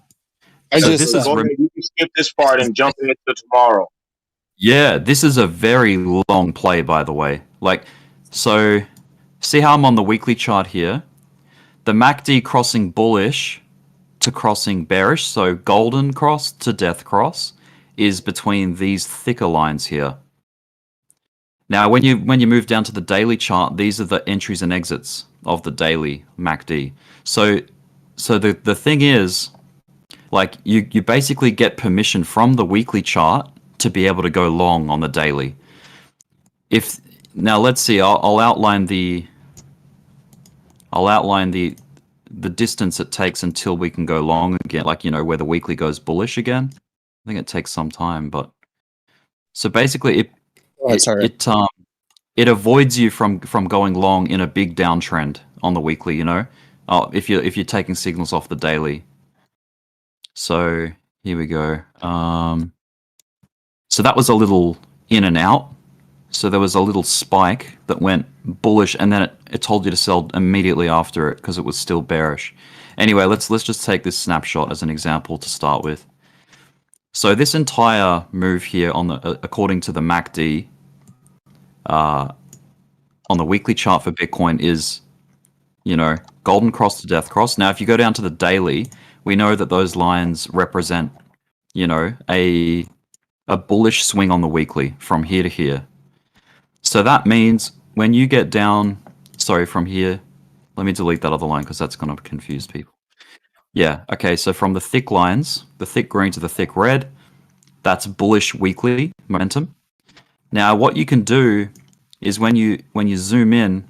I So So this just is go ahead, you can skip this part and jump into tomorrow. yeah, this is a very long play, by the way. Like, so see how I'm on the weekly chart here? The MACD crossing bullish to crossing bearish, so golden cross to death cross, is between these thicker lines here. Now, when you move down to the daily chart, these are the entries and exits of the daily MACD. So the thing is, like you basically get permission from the weekly chart to be able to go long on the daily. If now let's see, I'll outline the distance it takes until we can go long again, like where the weekly goes bullish again. I think it takes some time, but so basically it avoids you from going long in a big downtrend on the weekly, if you're taking signals off the daily. So here we go. So that was a little in and out. So there was a little spike that went bullish, and then it told you to sell immediately after it because it was still bearish. Anyway, let's just take this snapshot as an example to start with. So this entire move here according to the MACD on the weekly chart for Bitcoin is, golden cross to death cross. Now, if you go down to the daily, we know that those lines represent, a bullish swing on the weekly from here to here. So that means when you get down sorry, from here. Let me delete that other line because that's going to confuse people. Yeah, okay, so from the thick lines, the thick green to the thick red, that's bullish weekly momentum. Now, what you can do is when you zoom in,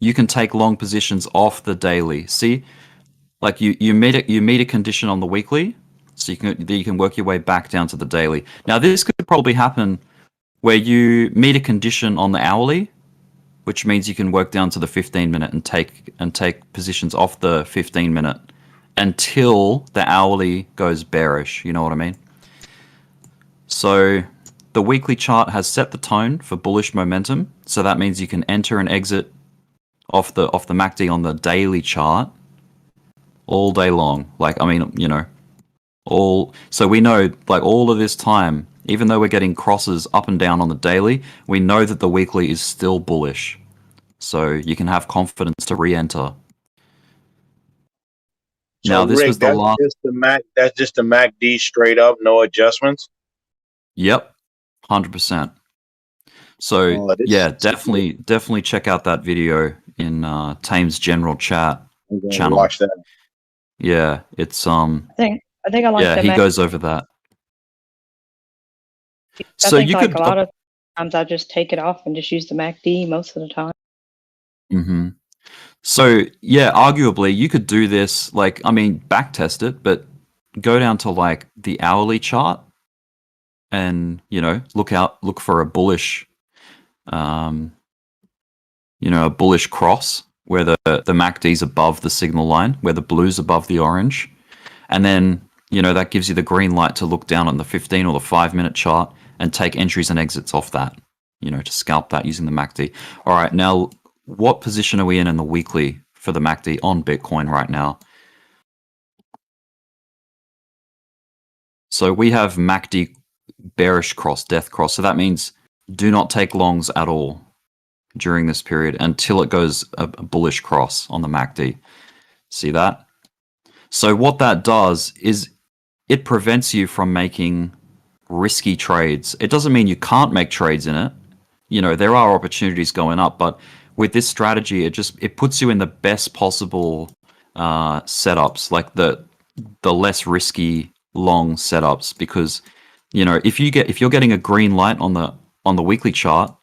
you can take long positions off the daily. See, like you meet a condition on the weekly, so you can work your way back down to the daily. Now, this could probably happen where you meet a condition on the hourly, which means you can work down to the 15-minute and take positions off the 15-minute until the hourly goes bearish. You know what I mean? So the weekly chart has set the tone for bullish momentum. So that means you can enter and exit off the MACD on the daily chart all day long. Like, I mean, you know, so we know, like, all of this time, even though we're getting crosses up and down on the daily, we know that the weekly is still bullish. So you can have confidence to re-enter. So Now, this Rick, was the last. That's just the MACD straight up, no adjustments. Yep, 100%. So yeah, definitely check out that video in Tame's general chat channel. Watch that. Yeah, it's I think I like yeah, the he Mac. goes over that. I So think you like could a lot of times I just take it off and just use the MACD most of the time. Mm-hmm. So yeah, arguably you could do this, like, I mean, back test it, but go down to like the hourly chart and, you know, look for a bullish a bullish cross where the MACD's above the signal line, where the blue's above the orange. And then, you know, that gives you the green light to look down on the 15 or the 5-minute chart and take entries and exits off that, you know, to scalp that using the MACD. All right, now, what position are we in the weekly for the MACD on Bitcoin right now? So we have MACD bearish cross, death cross. So that means do not take longs at all during this period until it goes a bullish cross on the MACD. See that? So what that does is it prevents you from making risky trades. It doesn't mean you can't make trades in it. You know, there are opportunities going up, but with this strategy, it puts you in the best possible setups, like the less risky long setups, because, you know, if you're getting a green light on the weekly chart,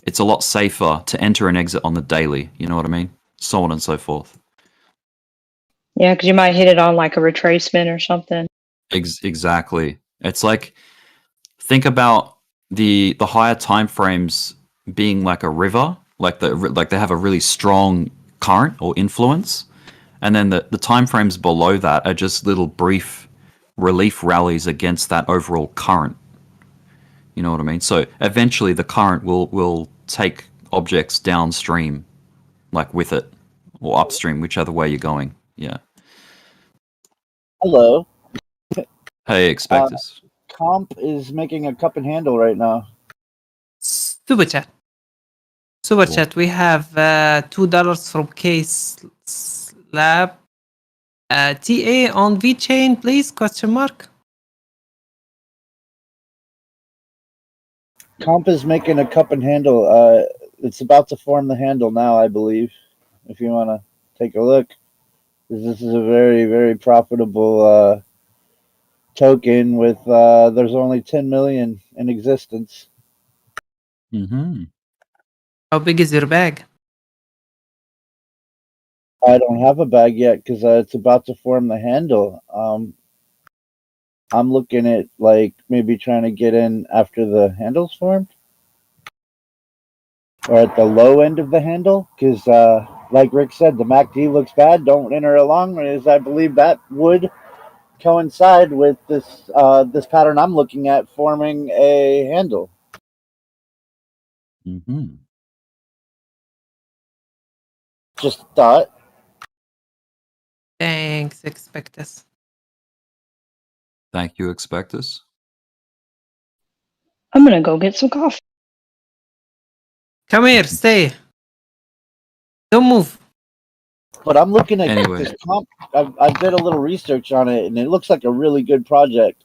it's a lot safer to enter and exit on the daily. You know what I mean? So on and so forth. Yeah, because you might hit it on like a retracement or something. Exactly. It's like, think about the higher time frames being like a river, like they have a really strong current or influence, and then the time frames below that are just little brief relief rallies against that overall current. You know what I mean? So eventually the current will take objects downstream, like with it, or upstream, whichever way you're going. Yeah. Hello. Hey, Expectus. Comp is making a cup and handle right now. Super chat. Super chat. We have $2 from Case Lab. TA on VeChain, please? Question mark. Comp is making a cup and handle. It's about to form the handle now, I believe. If you want to take a look, this is a very, very profitable token with there's only 10 million in existence. Mm-hmm. How big is your bag? I don't have a bag yet because it's about to form the handle. I'm looking at like maybe trying to get in after the handle's formed, or at the low end of the handle, because like Rick said, the MACD looks bad. Don't enter along, as I believe that would coincide with this this pattern I'm looking at forming a handle. Mm-hmm. Just a thought. Thanks, Expectus. Thank you, Expectus. I'm gonna go get some coffee. Come here, stay. Don't move. But I'm looking at Anyway. this comp. I did a little research on it, and it looks like a really good project.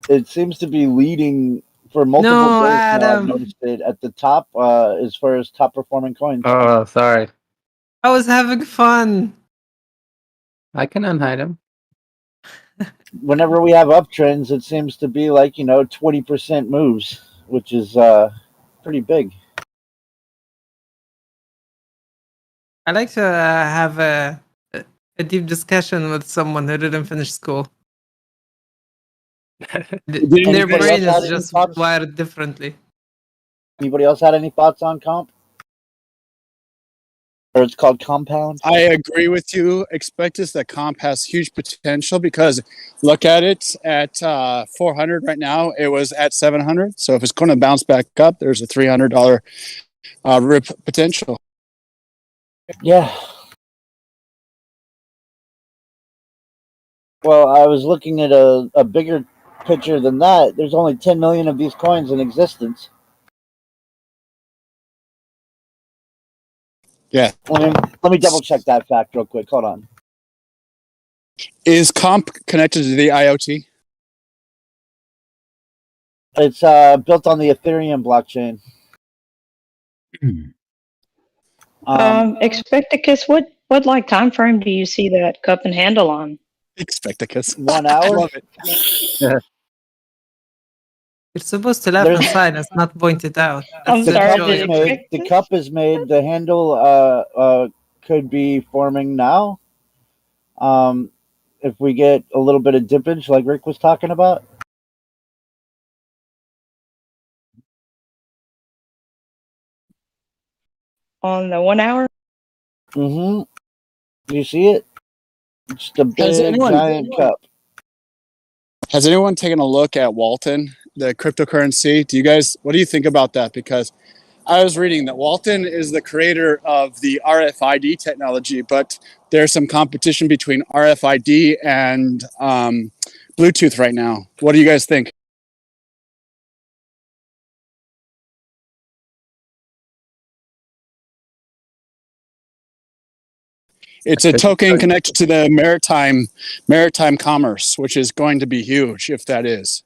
It seems to be leading for multiple No, days now. I've Adam. noticed it at the top as far as top performing coins. Oh, sorry. I was having fun. I can unhide him. Whenever we have uptrends, it seems to be like 20% moves, which is pretty big. I like to have a deep discussion with someone who didn't finish school. Their brain is just wired differently. Anybody else had any thoughts on comp? Or it's called compound? I agree with you. Expectus that comp has huge potential because look at it at 400 right now. It was at 700. So if it's going to bounce back up, there's a $300 rip potential. Yeah. Well, I was looking at a bigger picture than that. There's only 10 million of these coins in existence. Yeah. Let me double check that fact real quick. Hold on. Is comp connected to the IoT? It's built on the Ethereum blockchain. Expecticus, what like time frame do you see that cup and handle on? Expecticus. 1 hour. Love it. You're supposed to laugh inside. It's not pointed out. I'm The sorry, cup did is it made. The cup is made. The handle could be forming now. If we get a little bit of dippage, like Rick was talking about. on the 1 hour? Mm-hmm. Do you see it? Just a big giant cup. Has anyone taken a look at Walton, the cryptocurrency? What do you think about that? Because I was reading that Walton is the creator of the RFID technology, but there's some competition between RFID and Bluetooth right now. What do you guys think? It's a token connected to the maritime commerce, which is going to be huge if that is.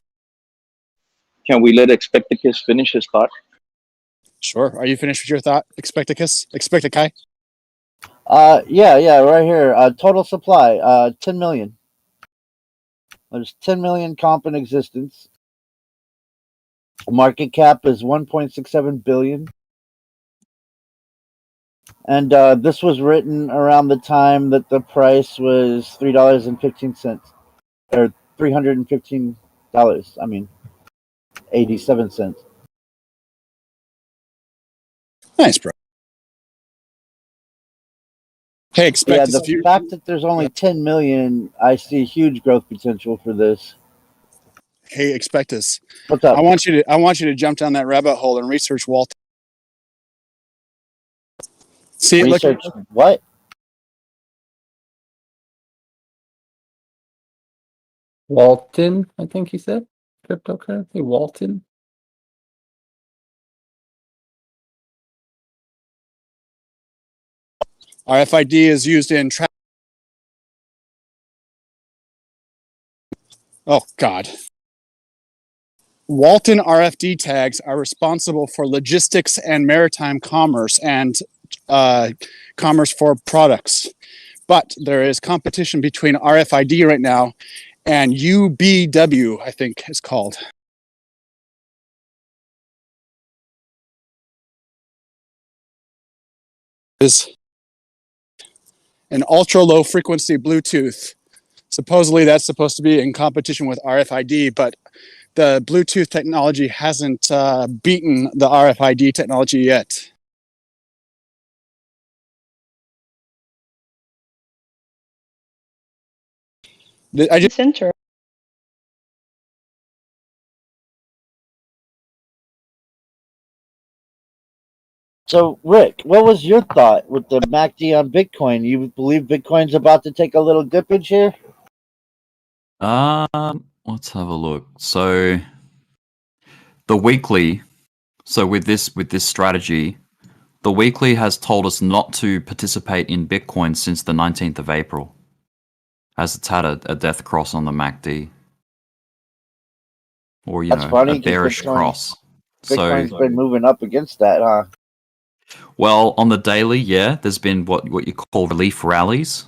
Can we let Expecticus finish his thought? Sure. Are you finished with your thought, Expecticus? Expecticai? Yeah, right here. Total supply, 10 million. There's 10 million comp in existence. Market cap is 1.67 billion. And this was written around the time that the price was $3.15, or $315. I mean, 87 cents. Nice, bro. Hey, Yeah, the fact that there's only 10 million, I see huge growth potential for this. Hey, Expectus. What's up? I want you to jump down that rabbit hole and research Walton. See, research what? Walton, I think he said. Cryptocurrency, Walton. RFID is used in Oh, God. Walton RFD tags are responsible for logistics and maritime commerce and commerce for products. But there is competition between RFID right now and UBW, I think it's called. Is an ultra low frequency Bluetooth. Supposedly that's supposed to be in competition with RFID, but the Bluetooth technology hasn't beaten the RFID technology yet. Center. So, Rick, what was your thought with the MACD on Bitcoin? You believe Bitcoin's about to take a little dippage here? Let's have a look. So the weekly, so with this strategy, the weekly has told us not to participate in Bitcoin since the 19th of April, as it's had a death cross on the MACD. or That's a funny because bearish cross. Bitcoin's So, been moving up against that, huh? well, on the daily, yeah, there's been what you call relief rallies,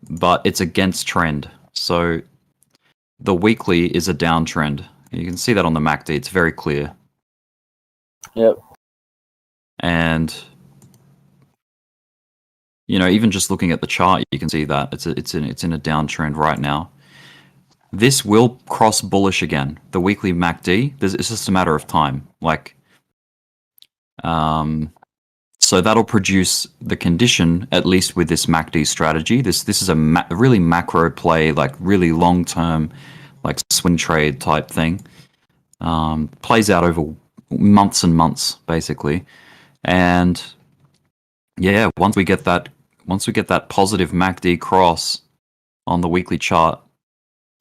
but it's against trend. So the weekly is a downtrend. You can see that on the MACD. It's very clear. Yep. And even just looking at the chart, you can see that it's in a downtrend right now. This will cross bullish again. The weekly MACD. It's just a matter of time. So that'll produce the condition, at least with this MACD strategy. This is a really macro play, like really long term, like swing trade type thing. Plays out over months and months, basically. And yeah, once we get that positive MACD cross on the weekly chart,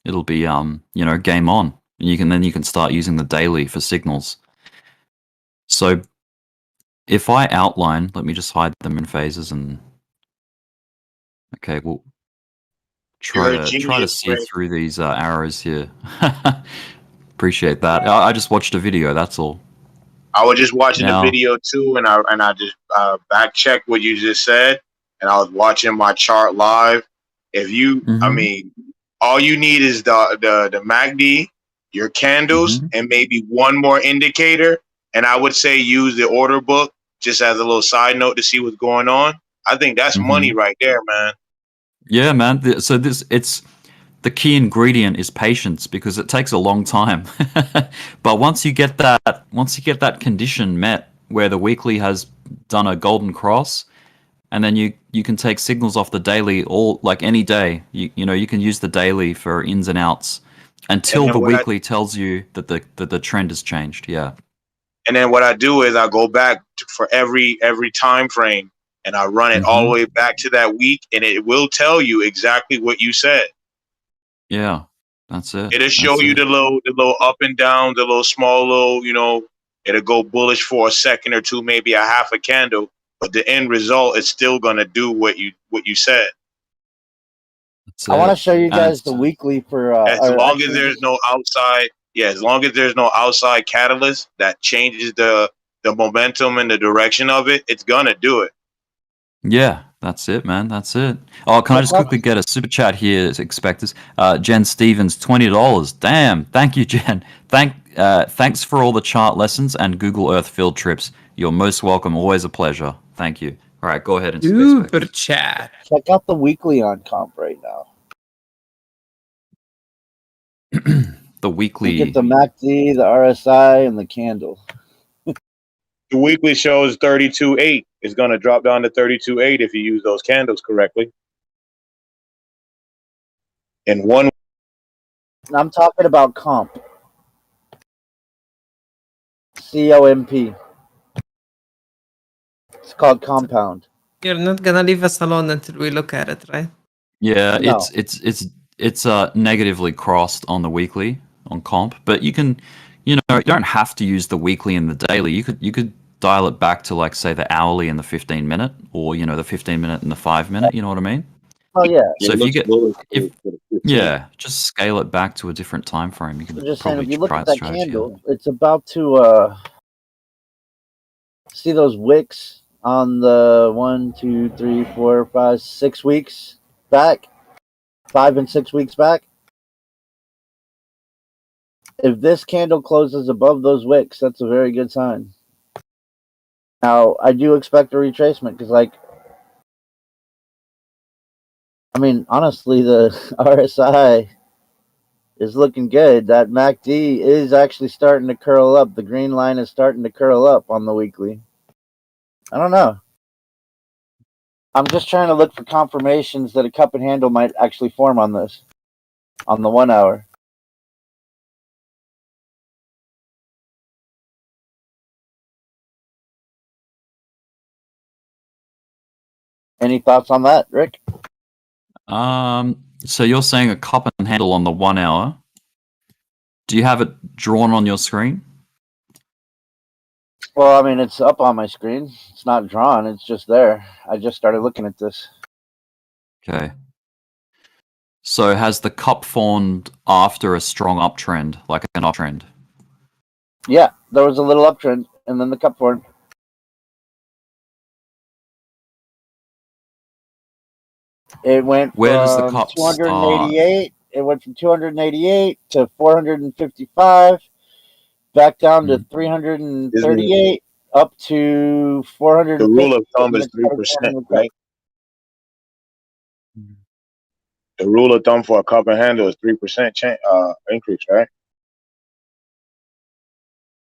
it'll be game on. And you can start using the daily for signals. So if I outline, let me just hide them in phases and okay, we'll try to see Rick. through these arrows here. Appreciate that. I just watched a video. That's all. I was just watching the Now, video too, and I just back checked what you just said, and I was watching my chart live. If you, I mean, all you need is the MACD, your candles, and maybe one more indicator. And I would say use the order book just as a little side note to see what's going on. I think that's money right there, man. yeah, man. So it's the key ingredient is patience because it takes a long time. But once you get that condition met where the weekly has done a golden cross, and then you can take signals off the daily all like any day. You can use the daily for ins and outs until the weekly tells you that the trend has changed. Yeah. And then what I do is I go back for every time frame and I run it all the way back to that week, and it will tell you exactly what you said. Yeah, that's it. It'll show you the little up and down, the little small it'll go bullish for a second or two, maybe a half a candle, but the end result is still gonna do what you said. I want to show you guys the weekly for as long as there's no outside, as long as there's no outside catalyst that changes the momentum and the direction of it, it's gonna do it. Yeah, that's it, man. That's it. Oh, can I just quickly get a super chat here? Expectors. Jen Stevens, $20. Damn. Thank you, Jen. Thanks for all the chart lessons and Google Earth field trips. You're most welcome. Always a pleasure. Thank you. All right, go ahead and super chat. Check out the weekly on comp right now. The weekly. You get the MACD, the RSI, and the candle. The weekly shows 32.8. It's going to drop down to 32.8 if you use those candles correctly. In one, I'm talking about comp. COMP. It's called compound. You're not gonna leave us alone until we look at it, right? Yeah, No. it's negatively crossed on the weekly on comp, but you can, you don't have to use the weekly and the daily. You could dial it back to like say the hourly and the 15-minute, or the 15-minute and the 5-minute. You know what I mean? Oh yeah. So just scale it back to a different time frame. You can Just saying, probably if you look try at that that strategy. candle, it's about to see those wicks on the 1, 2, 3, 4, 5, 6 weeks back, 5 and 6 weeks back. If this candle closes above those wicks, that's a very good sign. Now, I do expect a retracement because, honestly, the RSI is looking good. That MACD is actually starting to curl up. The green line is starting to curl up on the weekly. I don't know. I'm just trying to look for confirmations that a cup and handle might actually form on this, on the 1 hour. Any thoughts on that, Rick? So you're saying a cup and handle on the 1 hour. Do you have it drawn on your screen? Well, it's up on my screen. It's not drawn. It's just there. I just started looking at this. Okay. So has the cup formed after a strong uptrend, like an uptrend? Yeah, there was a little uptrend, and then the cup formed. It went Where does the from cup start? 288. It went from 288 to 455, back down to Mm. 338, up to The 450. rule of thumb and is it started 3%, forming the cup. right? The rule of thumb for a cup and handle is 3% increase, right?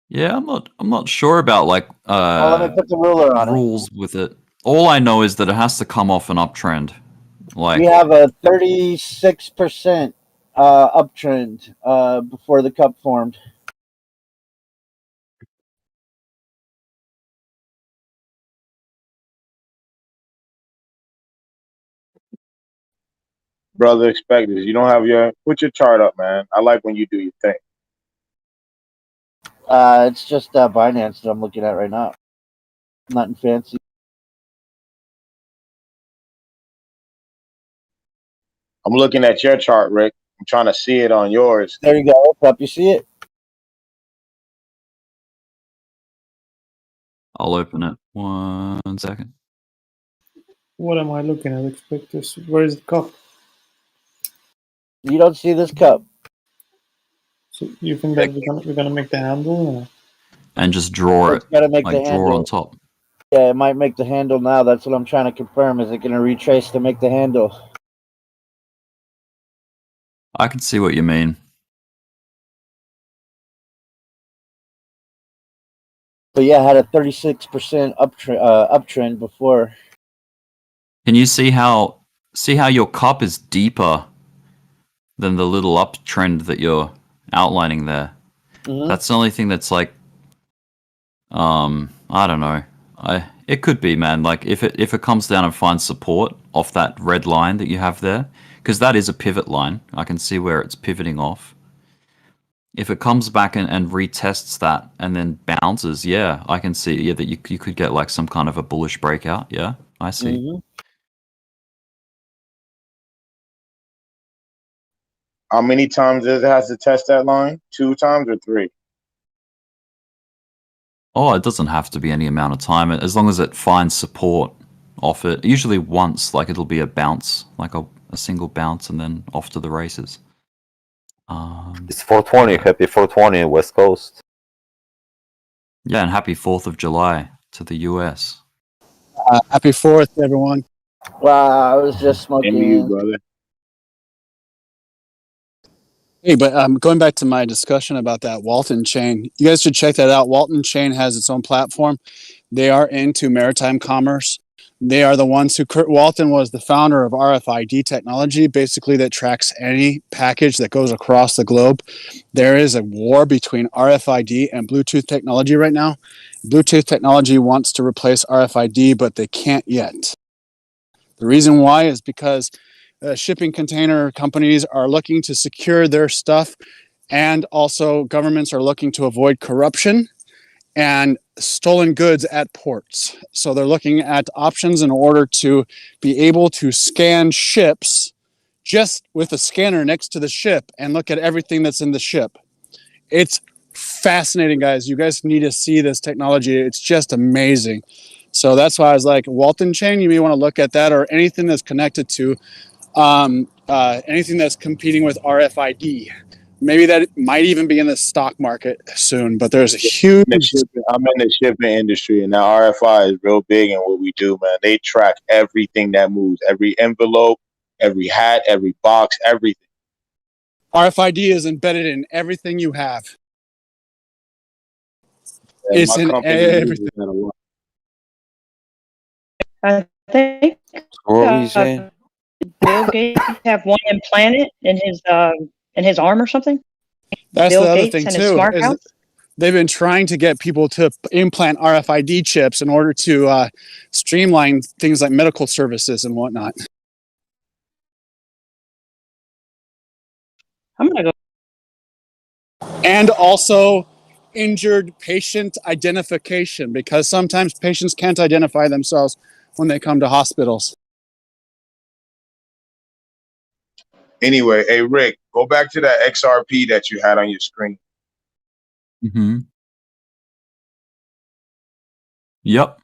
Yeah, I'm not sure about like Well, let me put the ruler on it. rules with it. All I know is that it has to come off an uptrend. Like We have a 36% uptrend before the cup formed. Brother, expect this. You don't have put your chart up, man. I like when you do your thing. It's just Binance that I'm looking at right now. Nothing fancy. I'm looking at your chart, Rick. I'm trying to see it on yours. There you go. Up, you see it? I'll open it 1 second. What am I looking at? Expect this. Where is the cup? You don't see this cup. So you think that we're gonna make the handle? Or? And just draw It's it. got to make Like the draw handle. on top. Yeah, it might make the handle now. That's what I'm trying to confirm. Is it going to retrace to make the handle? I can see what you mean. But yeah, I had a 36% uptrend before. Can you see how your cup is deeper than the little uptrend that you're outlining there? Mhm. That's the only thing that's like I don't know. It could be, man. Like if it comes down and finds support off that red line that you have there, because that is a pivot line. I can see where it's pivoting off. If it comes back and retests that and then bounces, yeah, I can see that you could get like some kind of a bullish breakout. Yeah, I see. Mhm. How many times does it has to test that line? 2 times or 3? Oh, it doesn't have to be any amount of time as long as it finds support off it. Usually once, like it'll be a bounce, like a single bounce, and then off to the races. It's 420. Happy 420, West Coast. Yeah, and happy 4th of July to the US. Happy 4th, everyone. Wow, I was just smoking. You, brother. Hey, but going back to my discussion about that Walton chain, you guys should check that out. Walton chain has its own platform. They are into maritime commerce. They are the ones who, Kurt Walton was the founder of RFID technology, basically that tracks any package that goes across the globe. There is a war between RFID and Bluetooth technology right now. Bluetooth technology wants to replace RFID, but they can't yet. The reason why is because shipping container companies are looking to secure their stuff, and also governments are looking to avoid corruption and stolen goods at ports. So they're looking at options in order to be able to scan ships just with a scanner next to the ship and look at everything that's in the ship. It's fascinating, guys. You guys need to see this technology. It's just amazing. So that's why I was like, Walton chain, you may want to look at that, or anything that's connected to anything that's competing with RFID. Maybe that might even be in the stock market soon, but there's a huge. I'm in the shipping industry, and now RFI is real big in what we do, man. They track everything that moves, every envelope, every hat, every box, everything. RFID is embedded in everything you have. And It's my in company everything. uses that a lot. I think What were you saying? Bill Gates have one implanted in his arm or something. That's Bill the other Gates thing and his too. smart Is house. they've been trying to get people to implant RFID chips in order to streamline things like medical services and whatnot. I'm gonna go. And also injured patient identification, because sometimes patients can't identify themselves when they come to hospitals. Anyway, hey Rick, go back to that XRP that you had on your screen. Mm-hmm. Yep.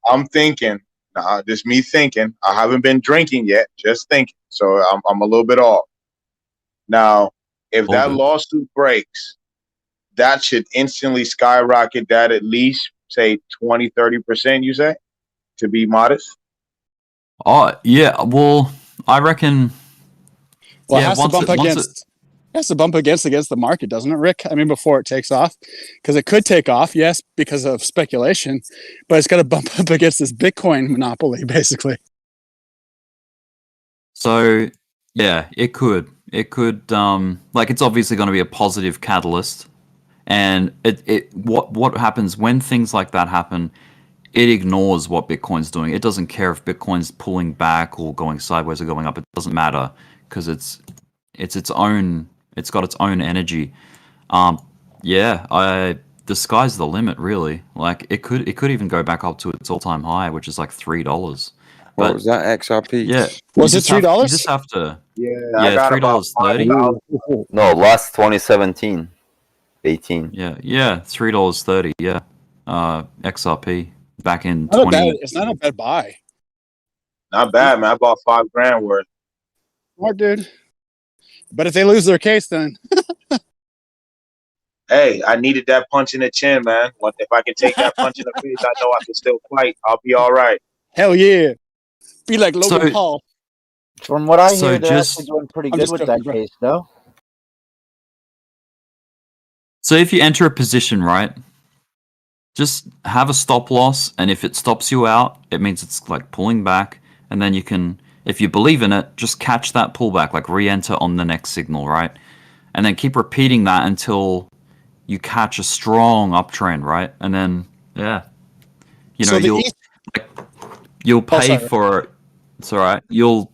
I'm thinking, just me thinking. I haven't been drinking yet, just thinking. So I'm a little bit off. Now, if All that good. lawsuit breaks, that should instantly skyrocket that at least say 20-30%, you say, to be modest. Oh yeah. Well, I reckon. Well, it Yeah. has to bump against. It has to bump against the market, doesn't it, Rick? I mean, before it takes off, because it could take off, yes, because of speculation, but it's got to bump up against this Bitcoin monopoly, basically. So yeah, it could. It could. Like it's obviously going to be a positive catalyst, and what happens when things like that happen? It ignores what Bitcoin's doing. It doesn't care if Bitcoin's pulling back or going sideways or going up. It doesn't matter because it's its own. It's got its own energy. Yeah, the sky's the limit, really. Like it could even go back up to its all-time high, which is like $3. What was that, XRP? Yeah, Was it $3? You just have to. Yeah, I Yeah, got about $3.30. No, last 2017, 18. Yeah, $3.30. Yeah, XRP back in Not a 20. bad. It's not a bad buy. Not bad, man. I bought $5,000 worth. Smart dude. But if they lose their case, then Hey, I needed that punch in the chin, man. If I can take that punch in the face, I know I can still fight. I'll be all right. hell yeah, be like Logan So- Paul. From what I So hear, they're just- actually doing pretty I'm good just with joking, that bro. case, though. So if you enter a position, right, just have a stop loss, and if it stops you out, it means it's like pulling back, and then you can, if you believe in it, just catch that pullback, like re-enter on the next signal, right? And then keep repeating that until you catch a strong uptrend, right? And then, yeah, you know, So the you'll pay sorry. for it. It's all right. You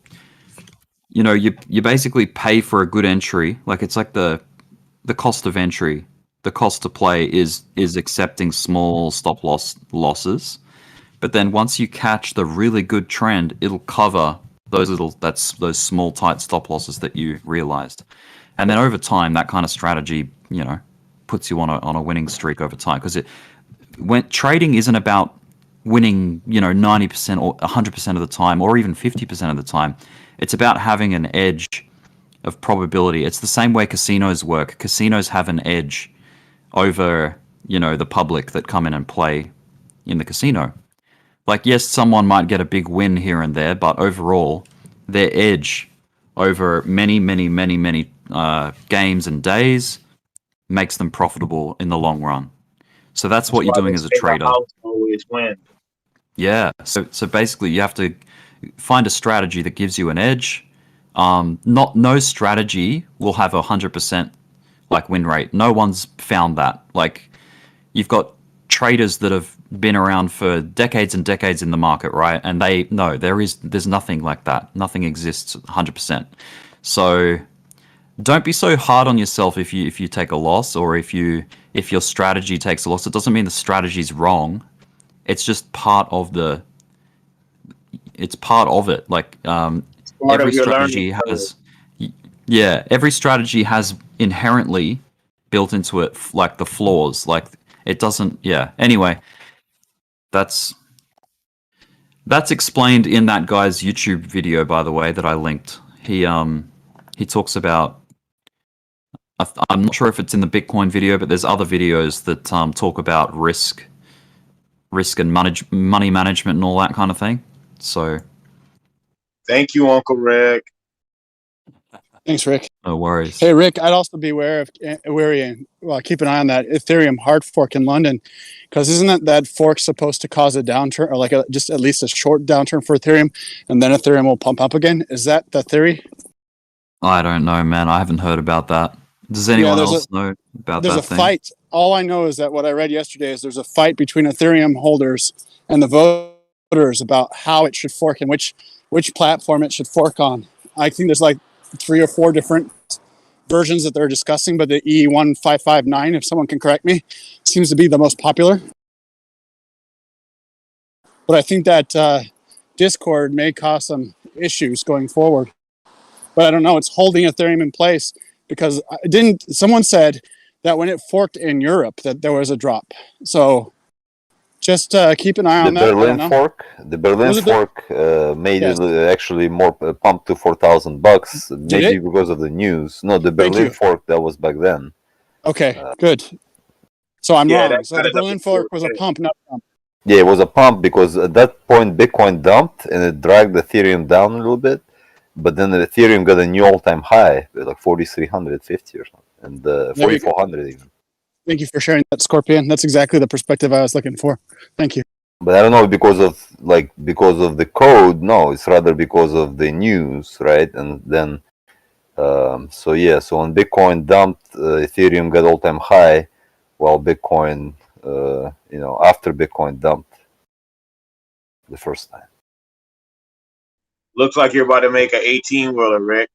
basically pay for a good entry. Like it's like the cost of entry. The cost to play is accepting small stop losses. But then once you catch the really good trend, it'll cover those small tight stop losses that you realized. And then over time, that kind of strategy, puts you on a winning streak over time, because when trading isn't about winning, 90% or 100% of the time, or even 50% of the time. It's about having an edge of probability. It's the same way casinos work. Casinos have an edge over, the public that come in and play in the casino. Like, yes, someone might get a big win here and there, but overall, their edge over many, many, many, many games and days makes them profitable in the long run. So that's what you're doing as a trader. Always win. Yeah. So basically, you have to find a strategy that gives you an edge. No strategy will have 100% like win rate. No one's found that. Like, you've got traders that have been around for decades and decades in the market, right? And there's nothing like that. Nothing exists 100%. So don't be so hard on yourself if you take a loss, or if your strategy takes a loss. It doesn't mean the strategy's wrong. It's just part of it. Like every strategy has, every strategy has inherently built into it like the flaws. Like it doesn't. Yeah. Anyway, that's explained in that guy's YouTube video, by the way, that I linked. He talks about. I'm not sure if it's in the Bitcoin video, but there's other videos that talk about risk and money management and all that kind of thing. So, thank you, Uncle Rick. Thanks, Rick. No worries. Hey, Rick, I'd also be wary and keep an eye on that Ethereum hard fork in London, because isn't that fork supposed to cause a downturn, or like just at least a short downturn for Ethereum, and then Ethereum will pump up again? Is that the theory? I don't know, man. I haven't heard about that. Does anyone else know about that There's a thing? fight. All I know is that what I read yesterday is there's a fight between Ethereum holders and the voters about how it should fork and which platform it should fork on. I think there's like 3 or 4 different versions that they're discussing, but the E1559, if someone can correct me, seems to be the most popular. But I think that Discord may cause some issues going forward. but I don't know. It's holding Ethereum in place because it didn't. Someone said that when it forked in Europe, that there was a drop. So just keep an eye The on that. I Berlin don't know. fork, the Berlin Was it the- fork made Yes. it actually more pumped to $4,000. Maybe it? because of the news. No, the Thank Berlin you. fork that was back then. Okay, good. So I'm Yeah, wrong. that So got the it up Berlin to fork was a 4K. pump, not a pump. Yeah, it was a pump because at that point Bitcoin dumped and it dragged Ethereum down a little bit, but then the Ethereum got a new all-time high, like 4,350 or something, and There you go. 4,400 even. Thank you for sharing that, Scorpion. That's exactly the perspective I was looking for. Thank you. But I don't know because of the code. No, it's rather because of the news, right? And then so yeah, so when Bitcoin dumped, Ethereum got all-time high, while Bitcoin, after Bitcoin dumped the first time. Looks like you're about to make an 18-wheeler, Rick.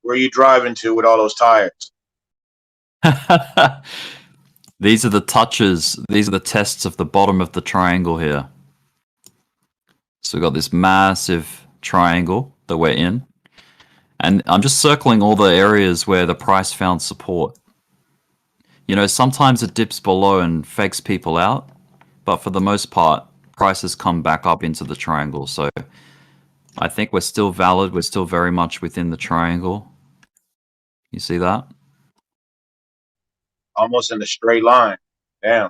Where are you driving to with all those tires? These are the touches. These are the tests of the bottom of the triangle here. So we've got this massive triangle that we're in. And I'm just circling all the areas where the price found support. You know, sometimes it dips below and fakes people out. But for the most part, prices come back up into the triangle. So I think we're still valid. We're still very much within the triangle. You see that? Almost in a straight line. Damn.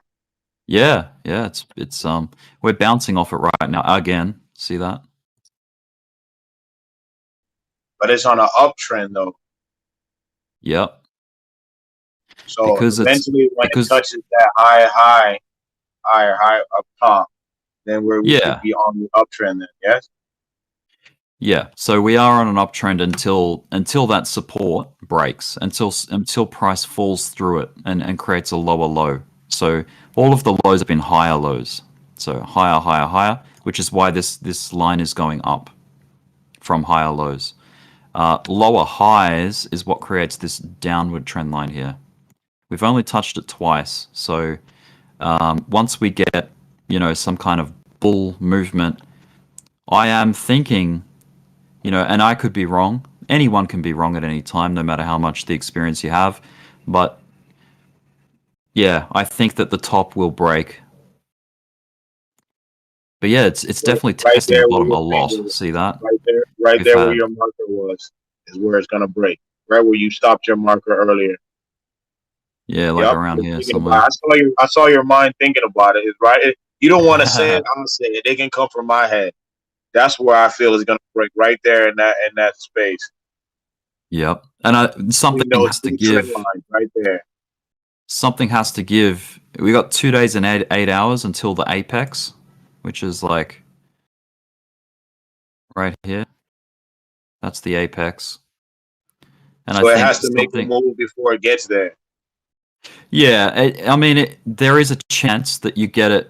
Yeah, it's we're bouncing off it right now again. See that? But it's on an uptrend though. Yep. So Because eventually when it touches that higher high up top, then we Yeah. should be on the uptrend then, yes? Yeah, so we are on an uptrend until that support breaks, until price falls through it and creates a lower low. So all of the lows have been higher lows. So higher, higher, higher, which is why this line is going up from higher lows. Lower highs is what creates this downward trend line here. We've only touched it twice, so once we get, some kind of bull movement, I am thinking, and I could be wrong. Anyone can be wrong at any time, no matter how much the experience you have. But yeah, I think that the top will break. But yeah, it's definitely testing the bottom a lot. See that? Right We've there where had- your marker was is where it's gonna break. Right where you stopped your marker earlier. Yeah, like Yup, around you're here thinking somewhere. about it. I saw your mind thinking about it. It's right. You don't want to say it, I'll say it. They can come from my head. That's where I feel it's gonna break right there in that space. Yep. And something Those has to two trend give. lines right there. Something has to give. We got 2 days and 8 hours until the apex, which is like right here. That's the apex. And So I it think has to make a move before it gets there. Yeah, there is a chance that you get it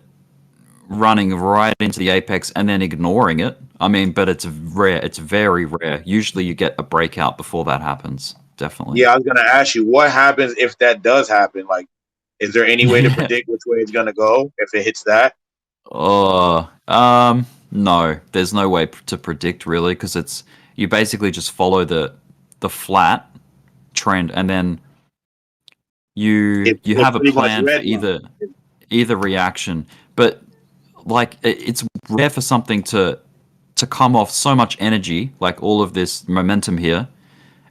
running right into the apex and then ignoring it. But it's rare. It's very rare. Usually you get a breakout before that happens. Definitely. Yeah, I was gonna ask you what happens if that does happen. Like, is there any way to predict which way it's gonna go if it hits that? No, there's no way to predict really because you basically just follow the flat trend and then you It's have a pretty much plan for red line. either reaction. But like it's rare for something to come off so much energy, like all of this momentum here,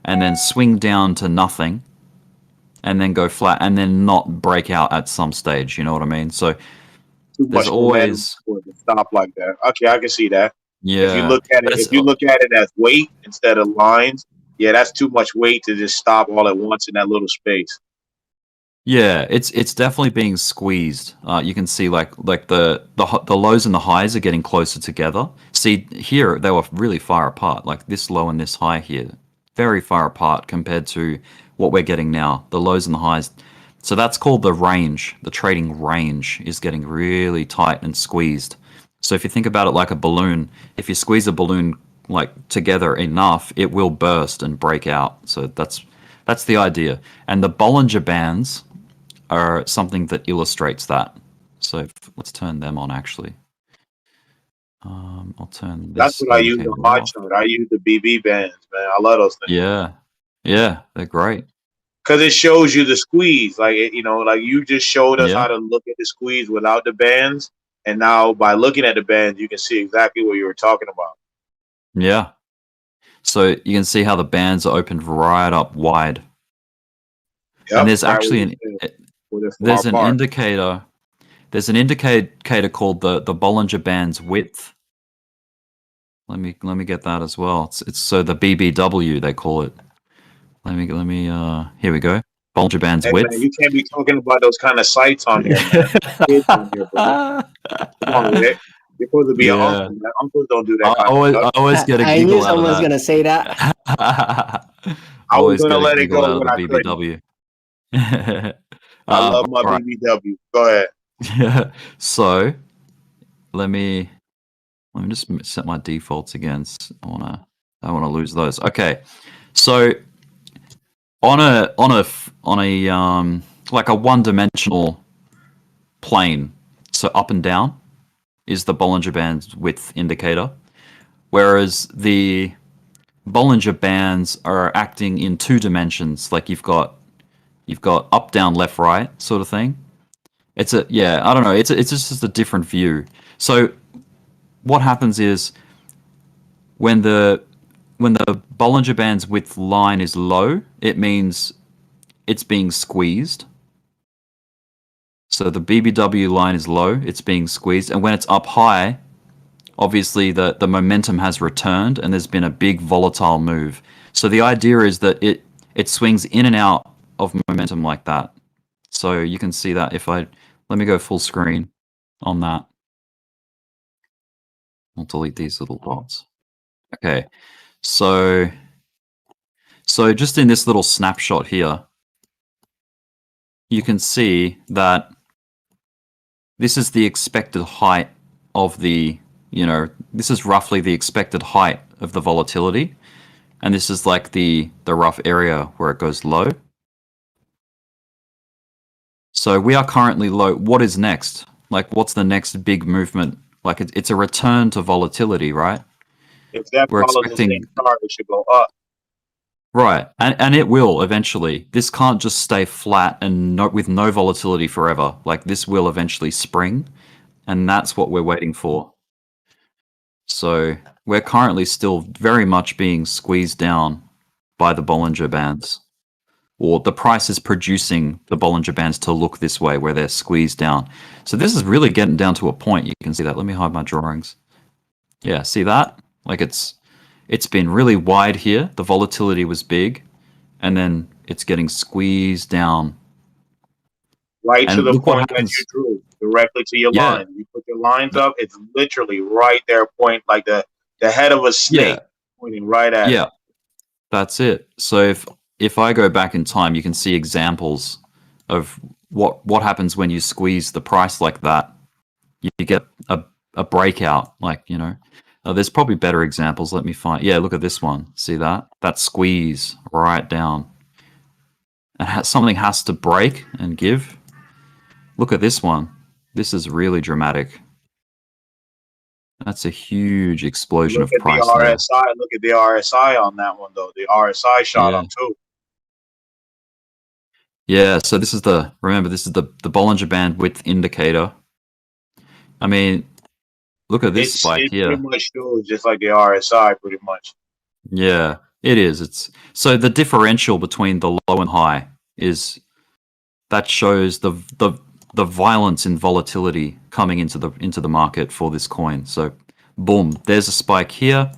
and then swing down to nothing, and then go flat, and then not break out at some stage. You know what I mean? So Too there's much momentum always for it to stop like that. Okay, I can see that. If you yeah. look at But it, if you look at it as weight instead of lines, yeah, that's too much weight to just stop all at once in that little space. Yeah, it's definitely being squeezed. You can see like the lows and the highs are getting closer together. See here they were really far apart. Like this low and this high here, very far apart compared to what we're getting now. The lows and the highs. So that's called the range. The trading range is getting really tight and squeezed. So if you think about it like a balloon, if you squeeze a balloon like together enough, it will burst and break out. So that's the idea. And the Bollinger Bands are something that illustrates that. So let's turn them on actually. I'll turn That's this what I use indicator on my off. chart. I use the BB bands, man. I love those things Yeah, yeah, they're great. because it shows you the squeeze. Like like you just showed us how Yeah, to look at the squeeze without the bands, and now by looking at the bands, you can see exactly what you were talking about. yeah. So you can see how the bands are opened right up wide, and Yep, there's right where actually you said, where they're far there's an apart. indicator. There's an indicator called the Bollinger Band's width. Let me get that as well. It's so the BBW they call it. Let me here we go. Bollinger Band's Hey man, width. you can't be talking about those kind of sites on here, man. Kids on here, bro. Come on, Rick. You're supposed to be an Yeah, uncle, man. Uncles don't do that kind of I stuff. always get a I knew giggle out of someone was that. gonna say that. I I was always gonna get a let it giggle go, out of but the I couldn't. BBW. I love my All right. BBW. Go ahead. So let me just set my defaults again. I don't wanna lose those. Okay, so on a like a one-dimensional plane, so up and down is the Bollinger Band's width indicator, whereas the Bollinger Bands are acting in two dimensions. Like you've got up, down, left, right sort of thing. It's I don't know. It's just a different view. So what happens is when the Bollinger Band's width line is low, it means it's being squeezed. So the BBW line is low, it's being squeezed, and when it's up high, obviously the momentum has returned and there's been a big volatile move. So the idea is that it swings in and out of momentum like that. So you can see that if let me go full screen on that. I'll delete these little dots. Okay. So just in this little snapshot here, you can see that this is the expected height of this is roughly the expected height of the volatility. And this is like the rough area where it goes low. So we are currently low. What is next? Like, what's the next big movement? Like, it's a return to volatility, right? If that We're follows the expecting, same chart, it should go up. right, and it will eventually. This can't just stay flat and with no volatility forever. Like, this will eventually spring, and that's what we're waiting for. So we're currently still very much being squeezed down by the Bollinger Bands. Or the price is producing the Bollinger Bands to look this way, where they're squeezed down. So this is really getting down to a point. You can see that. Let me hide my drawings. Yeah, see that? Like it's been really wide here. The volatility was big, and then it's getting squeezed down. Right to And the look what point that you happens. drew, directly to your Yeah, line. You put your lines up, it's literally right there, point like the head of a snake yeah, pointing right at it. yeah. That's it. So if I go back in time, you can see examples of what happens when you squeeze the price like that. You get a breakout, like there's probably better examples. Let me find. Yeah, look at this one. See that squeeze right down, and something has to break and give. Look at this one. This is really dramatic. That's a huge explosion Look of at the price there. RSI. Look at the RSI on that one though. The RSI shot Yeah. up too. Yeah, so this is the Bollinger Band width indicator. I mean, look at this spike It here. pretty much shows just like the RSI, pretty much. Yeah, it is. It's so the differential between the low and high is that shows the violence in volatility coming into the market for this coin. So, boom, there's a spike here.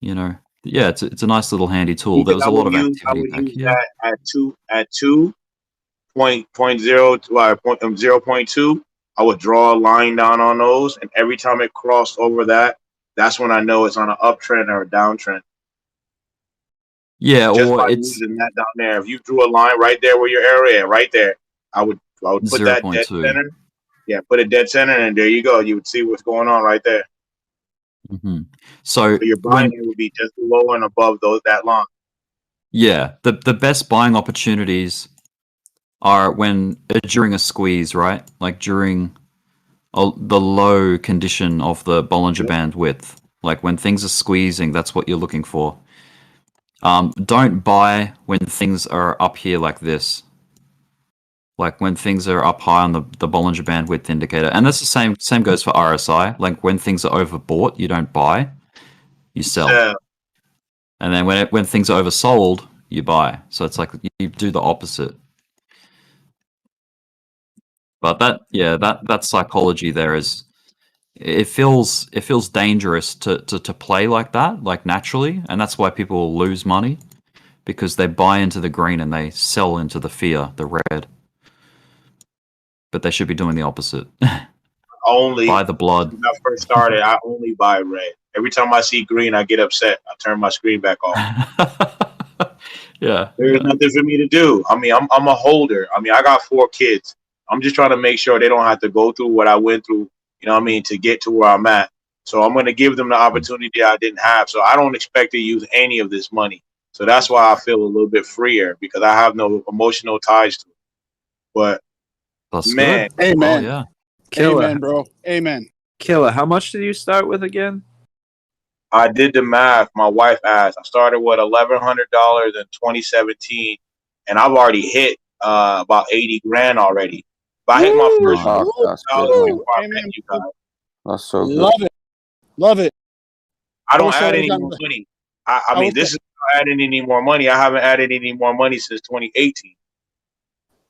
Yeah, it's a nice little handy tool. There was a lot of I activity would back use here. that at 0.2. I would draw a line down on those, and every time it crossed over that, that's when I know it's on an uptrend or a downtrend. Yeah, Just or by it's using that down there. If you drew a line right there where your area, right there, I would put that dead 0.2. center. Yeah, put it dead center, and there you go. You would see what's going on right there. Mm-hmm. So So your buying would be just below and above that line. yeah, the best buying opportunities are when during a squeeze, right? Like during the low condition of the Bollinger Band width. Like when things are squeezing, that's what you're looking for. Don't buy when things are up here like this. Like when things are up high on the Bollinger Band width indicator. And that's the same goes for RSI. Like when things are overbought, you don't buy, you sell. Yeah. And then when things are oversold, you buy. So it's like you do the opposite. But that psychology there is, it feels dangerous to play like that, like naturally, and that's why people lose money, because they buy into the green and they sell into the fear, the red. But they should be doing the opposite. Only buy the blood. when I first started, I only buy red. Every time I see green, I get upset. I turn my screen back off. Yeah. There's nothing for me to do. I mean, I'm a holder. I mean, I got 4 kids. I'm just trying to make sure they don't have to go through what I went through, you know what I mean, to get to where I'm at. So I'm going to give them the opportunity I didn't have. So I don't expect to use any of this money. So that's why I feel a little bit freer, because I have no emotional ties to it. But that's man, good. Amen. Oh, yeah. Killer. Amen, bro. Amen. Killer, how much did you start with again? I did the math. My wife asked. I started with $1,100 in 2017, and I've already hit about 80 grand already. If I hit my first Oh, that's good, $1,000 man. before I met you guys, That's so good. Love it. Love it. I don't wish I add would've any gotten more the- money. I mean, wish this is not adding any more money. I haven't added any more money since 2018.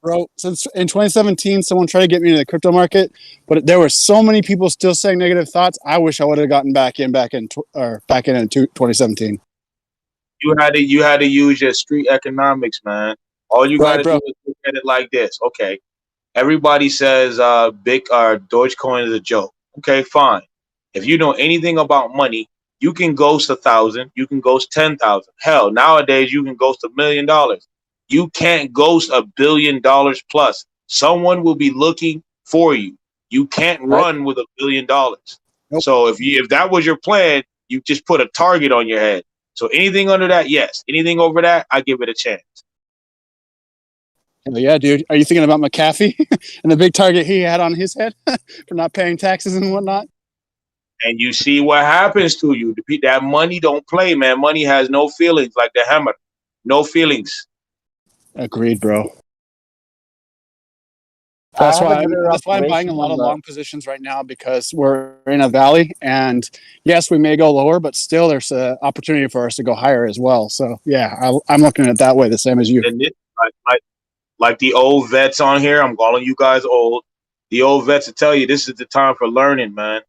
Bro, since in 2017, someone tried to get me into the crypto market, but there were so many people still saying negative thoughts. I wish I would have gotten back in 2017. You had to use your street economics, man. All you Right, got to bro. do is look at it like this. Okay, everybody says Dogecoin is a joke. Okay, fine. If you know anything about money, you can ghost 1,000, you can ghost 10,000. Hell, nowadays you can ghost $1 million. You can't ghost $1 billion plus. Someone will be looking for you. You can't run with $1 billion. So if that was your plan, you just put a target on your head. So anything under that, yes. Anything over that, I give it a chance. Hell yeah, dude. Are you thinking about McAfee and the big target he had on his head for not paying taxes and whatnot? And you see what happens to you. That money don't play, man. Money has no feelings, like the hammer. No feelings. Agreed, bro. I That's have why another I'm buying a observation lot on of the- long positions right now, because we're in a valley, and yes, we may go lower, but still there's an opportunity for us to go higher as well. So yeah, I'm looking at it that way, the same as you. And like the old vets on here, I'm calling you guys old. The old vets will tell you this is the time for learning, man.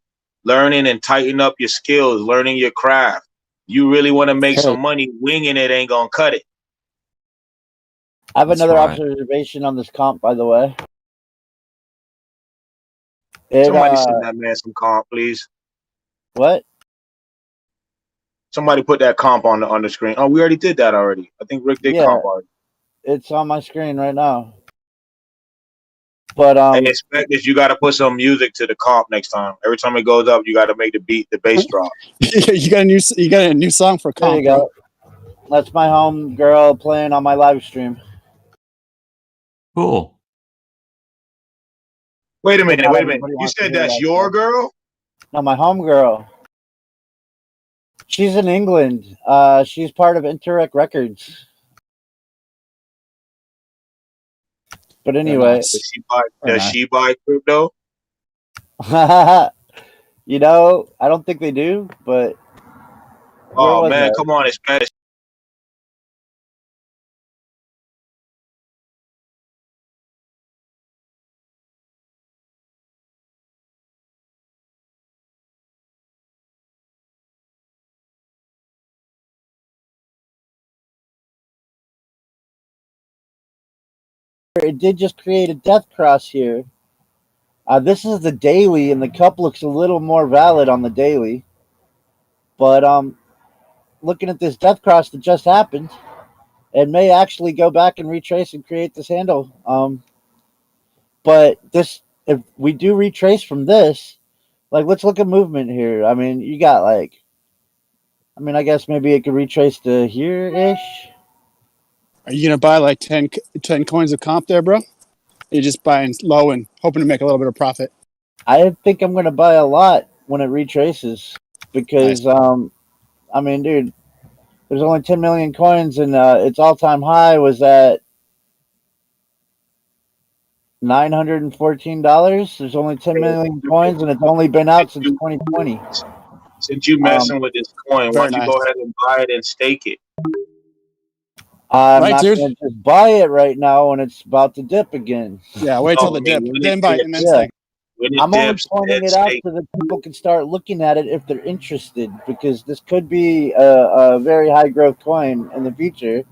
Learning and tighten up your skills, learning your craft. You really want to make some money, winging it ain't gonna cut it. I have That's another right. observation on this comp, by the way. Somebody send that man some comp, please. What? Somebody put that comp on the screen. Oh, we already did that already. I think Rick did Yeah. comp already. It's on my screen right now. But Hey, expect this. You got to put some music to the comp next time. Every time it goes up, you got to make the bass drop. you got a new song for there comp. you go. That's my home girl playing on my live stream. Cool. Wait a minute. Not Wait a minute. everybody You wants to said hear that's that your stuff. girl? No, my home girl. She's in England. She's part of Interact Records. But anyway, Does she buy crypto? you know, I don't think they do. But where Oh was man, I? come on, it's bad. It did just create a death cross here. This is the daily, and the cup looks a little more valid on the daily. But looking at this death cross that just happened, it may actually go back and retrace and create this handle. But this, if we do retrace from this, like let's look at movement here. I mean, you got like, I guess maybe it could retrace to here-ish. Are you gonna buy like 10 coins of comp there, bro? You're just buying low and hoping to make a little bit of profit. I think I'm gonna buy a lot when it retraces because I mean, dude, there's only 10 million coins and its all-time high was at $914. There's only 10 million coins and it's only been out since 2020. Since you messing with this coin, why Very don't you nice. go ahead and buy it and stake it? I'm Right, not dude? gonna just buy it right now when it's about to dip again. Yeah, wait till No, the I mean, dip. when Then it buy dips. and then Yeah. stake. When it I'm only dips, pointing then it out stake. so that people can start looking at it if they're interested, because this could be a very high growth coin in the future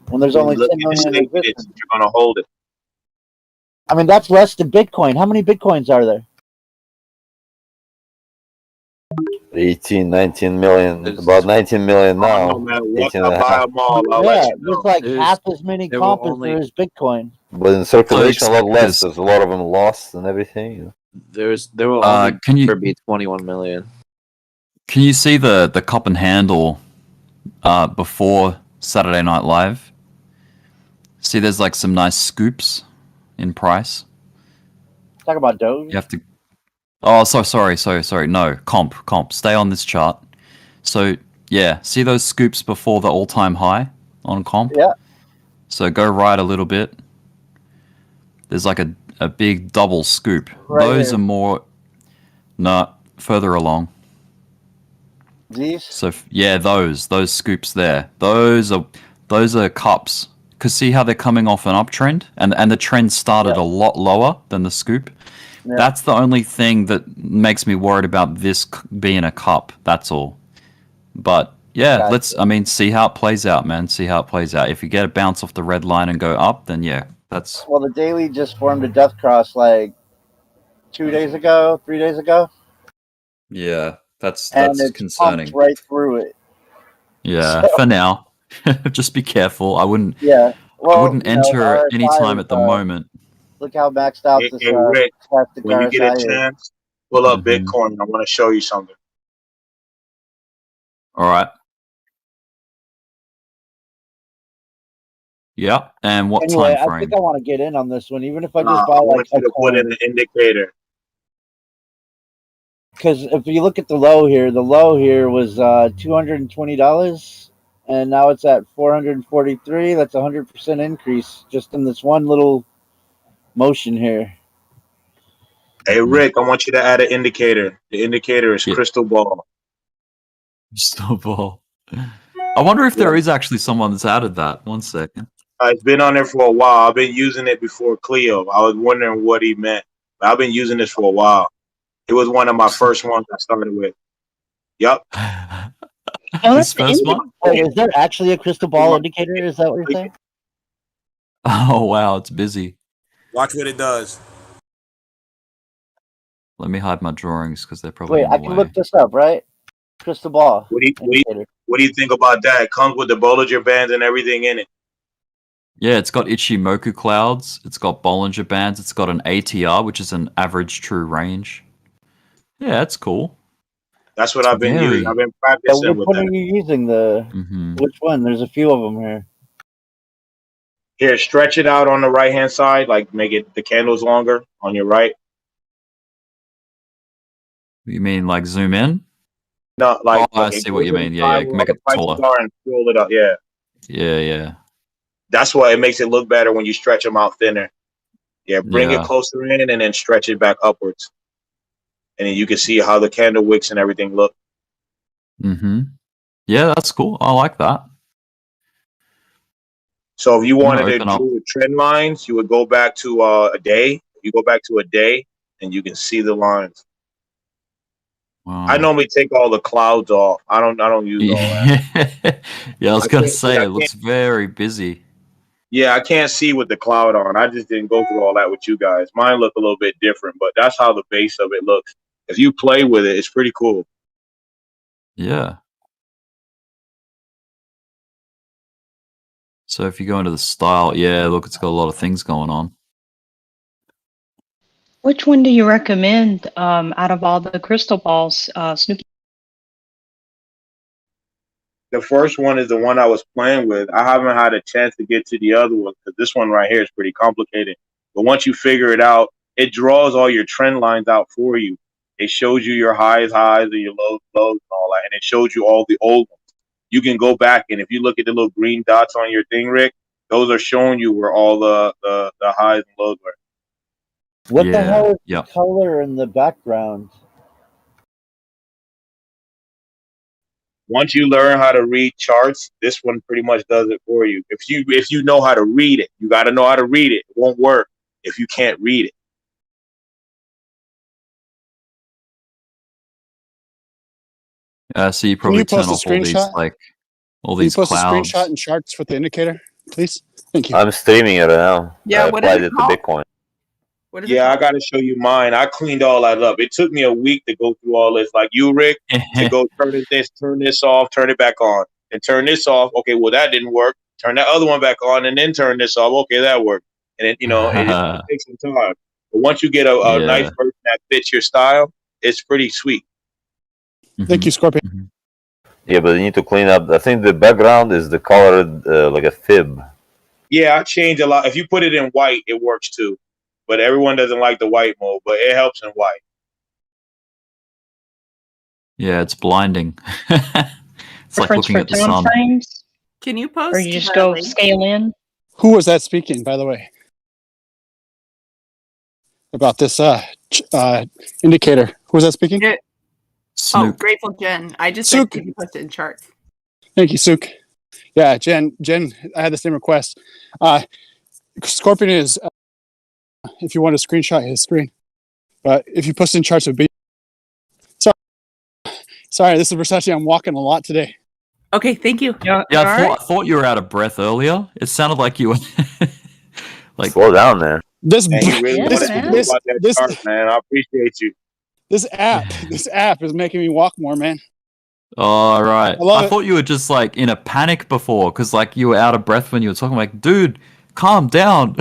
when there's Then only look 10 at million in stake it existence. since you're gonna hold it. I mean, that's less than Bitcoin. How many Bitcoins are there? 18, 19 million, about 19 million Oh, now. no, man. Once 18 I and a buy half. them all, I'll let Yeah, you there's know. like half as many there will comp as only- there is Bitcoin. But in circulation, a lot less. Because- There's a lot of them lost and everything. You know? There will only can you- be 21 million. Can you see the cup and handle before Saturday Night Live? See, there's like some nice scoops in price. Talk about Doge. You have to. Oh, sorry. No, comp. Stay on this chart. So yeah, see those scoops before the all-time high on comp? Yeah. So go right a little bit. There's like a big double scoop. Right Those here. are more. No, further along. These? So yeah, those scoops there. Those are cups. Cause see how they're coming off an uptrend, and the trend started a lot lower than the scoop. Yeah. That's the only thing that makes me worried about this being a cup. That's all. But yeah, Gotcha. I mean, see how it plays out, man. See how it plays out. If you get a bounce off the red line and go up, then yeah, that's Well, the daily just formed a death cross like 2 days ago, 3 days ago, yeah, that's and it's pumped right through it. Yeah, So, for now. Just be careful. I wouldn't. yeah. Well, I wouldn't you know, the enter RSI anytime was, at the moment. look how maxed out Hey, this hey, Rick, plastic when you get a RSI is. chance, pull up Mhm. Bitcoin. I want to show you something. All right. Yeah. And what Anyway, time I frame? think I want to get in on this one, even if I I just buy like want a you to put in coin. the indicator. Because if you look at the low here was $220, and now it's at 443. That's 100% increase just in this one little motion here. Hey, Rick, I want you to add an indicator. The indicator is Yeah. crystal ball. Snowball. I wonder if there is actually someone that's added that. 1 second. It's been on there for a while. I've been using it before Cleo. I was wondering what he meant. But I've been using this for a while. It was one of my first ones I started with. Yep. Oh, This that's the first one? Wait, is there actually a crystal ball indicator? Is that what you're saying? Oh wow, it's busy. Watch what it does. Let me hide my drawings because they're probably Wait, in the I can way. look this up, right? Crystal ball indicator. What do you think about that? It comes with the Bollinger Bands and everything in it. Yeah, it's got Ichimoku clouds. It's got Bollinger Bands. It's got an ATR, which is an average true range. Yeah, that's cool. That's what It's I've been using. very- I've been So practicing which with one that. are you using? Which one? There's a few of them here. Here, stretch it out on the right hand side, like make it the candles longer on your right. You mean like zoom in? No, like Oh, I okay, see go what you to the mean. Yeah, side yeah. where Make all it the prices taller. are and scroll it up. Yeah, Yeah. that's why it makes it look better when you stretch them out thinner. Yeah, bring it Yeah. closer in and then stretch it back upwards, and then you can see how the candle wicks and everything look. Mm-hmm. Yeah, that's cool. I like that. So if you I'm gonna wanted to open up. draw trend lines, you would go back to a day. You go back to a day, and you can see the lines. I Wow. normally take all the clouds off. I don't use all that. Yeah, I was I gonna can't- say I it looks very busy. Yeah, I can't see with the cloud on. I just didn't go through all that with you guys. Mine look a little bit different, but that's how the base of it looks. If you play with it, it's pretty cool. Yeah. So if you go into the style, yeah, look, it's got a lot of things going on. Which one do you recommend out of all the crystal balls, Snooki? The first one is the one I was playing with. I haven't had a chance to get to the other one because this one right here is pretty complicated. But once you figure it out, it draws all your trend lines out for you. It shows you your highs and your lows and all that, and it shows you all the old ones. You can go back, and if you look at the little green dots on your thing, Rick, those are showing you where all the highs and lows were. What the hell is Yeah. the color in the background? Once you learn how to read charts, this one pretty much does it for you. If you know how to read it, you got to know how to read it. It won't work if you can't read it. So you Can probably you turn post a off all these screenshot? all Can you these post a clouds. screenshot and charts with the indicator, please? Thank you. I'm streaming it right now. Yeah, I what is applied it it to called? Bitcoin. What is it Yeah, I called? got to show you mine. I cleaned all that up. It took me a week to go through all this, like you, Rick, to go turn this off, turn it back on, and turn this off. Okay, well that didn't work. Turn that other one back on, and then turn this off. Okay, that worked. And then it takes some time. But once you get a nice Yeah. version that fits your style, it's pretty sweet. Thank you, Scorpion. Yeah, but you need to clean up. I think the background is the colored like a fib. Yeah, I change a lot. If you put it in white, it works too. But everyone doesn't like the white mode, but it helps in white. Yeah, it's blinding. It's like Preference looking for at the time sun. frames, Can you post? or you just go link? scale in? Who was that speaking, by the way? About this indicator. Who was that speaking? Oh, Snook. Grateful Jen. I just Sook. said, can you post it in charts? Thank you, Sook. Yeah, Jen, I had the same request. Scorpion is, if you want to screenshot his screen, but if you post in charts, it would be. Sorry, this is Versace. I'm walking a lot today. Okay, thank you. Yeah, I thought you were out of breath earlier. It sounded like you were like slow down, man. This And you really want to know about that chart, man. I appreciate you. This app is making me walk more, man. Oh, right. I love I it. thought you were just like in a panic before because like you were out of breath when you were talking. Like, dude, calm down.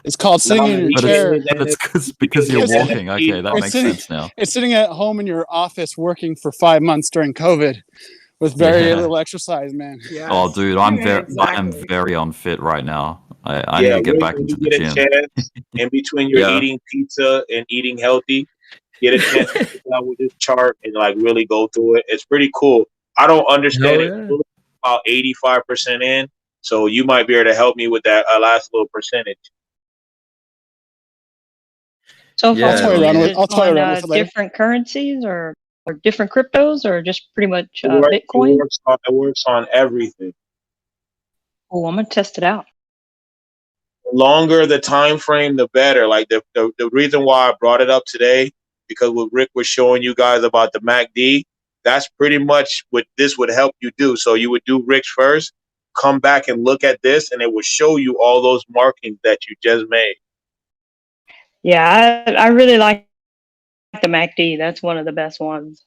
It's called sitting in your But chair. it's because you're walking. Okay, that It's makes sitting- sense now. It's sitting at home in your office working for 5 months during COVID with very Yeah. little exercise, man. Oh, dude, I am very unfit right now. I need to get Rick, back when into you the get a gym. chance in between your Yeah. eating pizza and eating healthy, get a chance to sit down with this chart and like really go through it. It's pretty cool. I don't understand it yeah. fully, about 85% in, so you might be able to help me with that last little percentage. So Yeah, far, I'll toy around with- I'll toy on around with it later. different currencies or different cryptos or just pretty much It Bitcoin? works on everything. Oh, I'm gonna test it out. The longer the time frame, the better. Like the reason why I brought it up today, because what Rick was showing you guys about the MACD, that's pretty much what this would help you do. So you would do Rick's first, come back and look at this, and it will show you all those markings that you just made. Yeah, I really like the MACD. That's one of the best ones.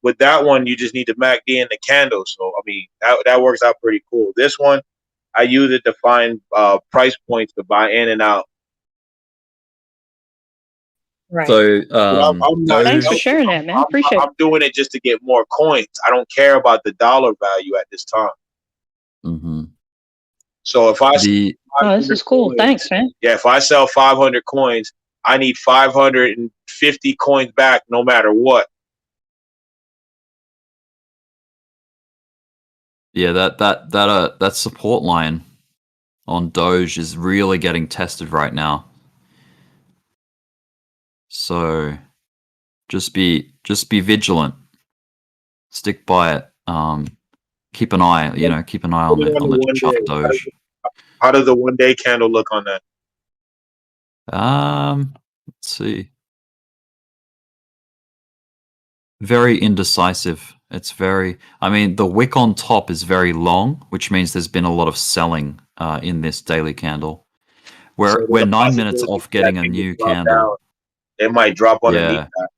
With that one, you just need the MACD and the candle. So I mean, that works out pretty cool. This one, I use it to find price points to buy in and out. Right. So, I'm not Thanks for helping. sharing that, man. Appreciate I'm doing it just to get more coins. I don't care about the dollar value at this time. mhm. So if I The Oh, this is cool. Thanks, man. Yeah, if I sell 500 coins, I need 550 coins back no matter what. yeah, that support line on Doge is really getting tested right now. So just be vigilant. Stick by it. Keep an eye, keep an eye on Put it the on the one chart day. Doge. How does the 1 day candle look on that? Let's see. Very indecisive. It's very. I mean, the wick on top is very long, which means there's been a lot of selling in this daily candle. We're there's a 9 minutes possibility off getting that a it new could drop candle. down. It might drop underneath Yeah. that.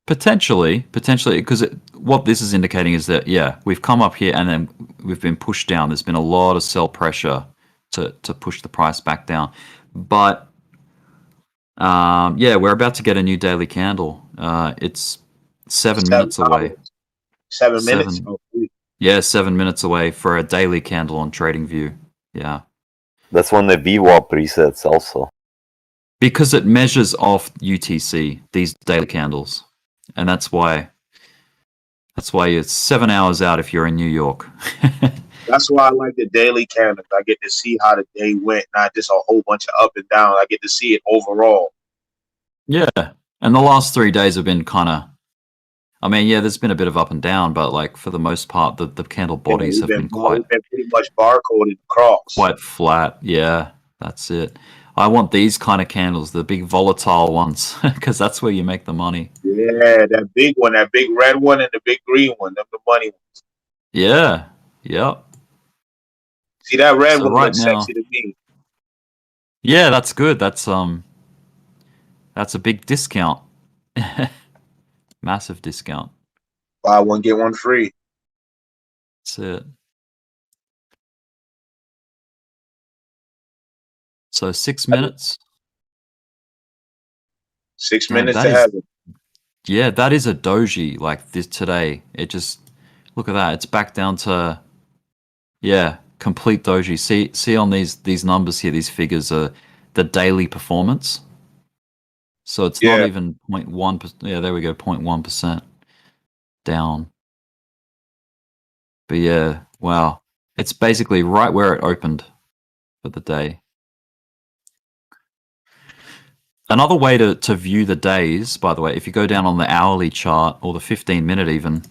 Potentially, because what this is indicating is that we've come up here and then we've been pushed down. There's been a lot of sell pressure to push the price back down, but we're about to get a new daily candle. It's 7 minutes away. 7 minutes. Oh, Yeah, 7 minutes away for a daily candle on TradingView. Yeah. That's when the VWAP resets also. Because it measures off UTC, these daily candles. And that's why it's 7 hours out if you're in New York. That's why I like the daily candles. I get to see how the day went, not just a whole bunch of up and down. I get to see it overall. Yeah. And the last 3 days have been kind of, I mean, yeah, there's been a bit of up and down, but like for the most part, the candle bodies Yeah, have been we've been pretty much barcoded across. quite flat. Yeah, that's it. I want these kind of candles, the big volatile ones, because that's where you make the money. Yeah, that big one, that big red one, and the big green one, them the money ones. Yeah. Yep. See, that red So one right looks now, sexy to me. yeah, that's good. That's a big discount. Massive discount. Buy one, get one free. That's it. So 6 minutes. 6 Damn, minutes that to is, have it. yeah, that is a doji like this today. It just, look at that. It's back down to, yeah, complete doji. See on these numbers here, these figures are the daily performance. So it's not even 0.1%. Yeah, there we go, 0.1% down. But yeah, wow. It's basically right where it opened for the day. Another way to view the days, by the way, if you go down on the hourly chart or the 15-minute even,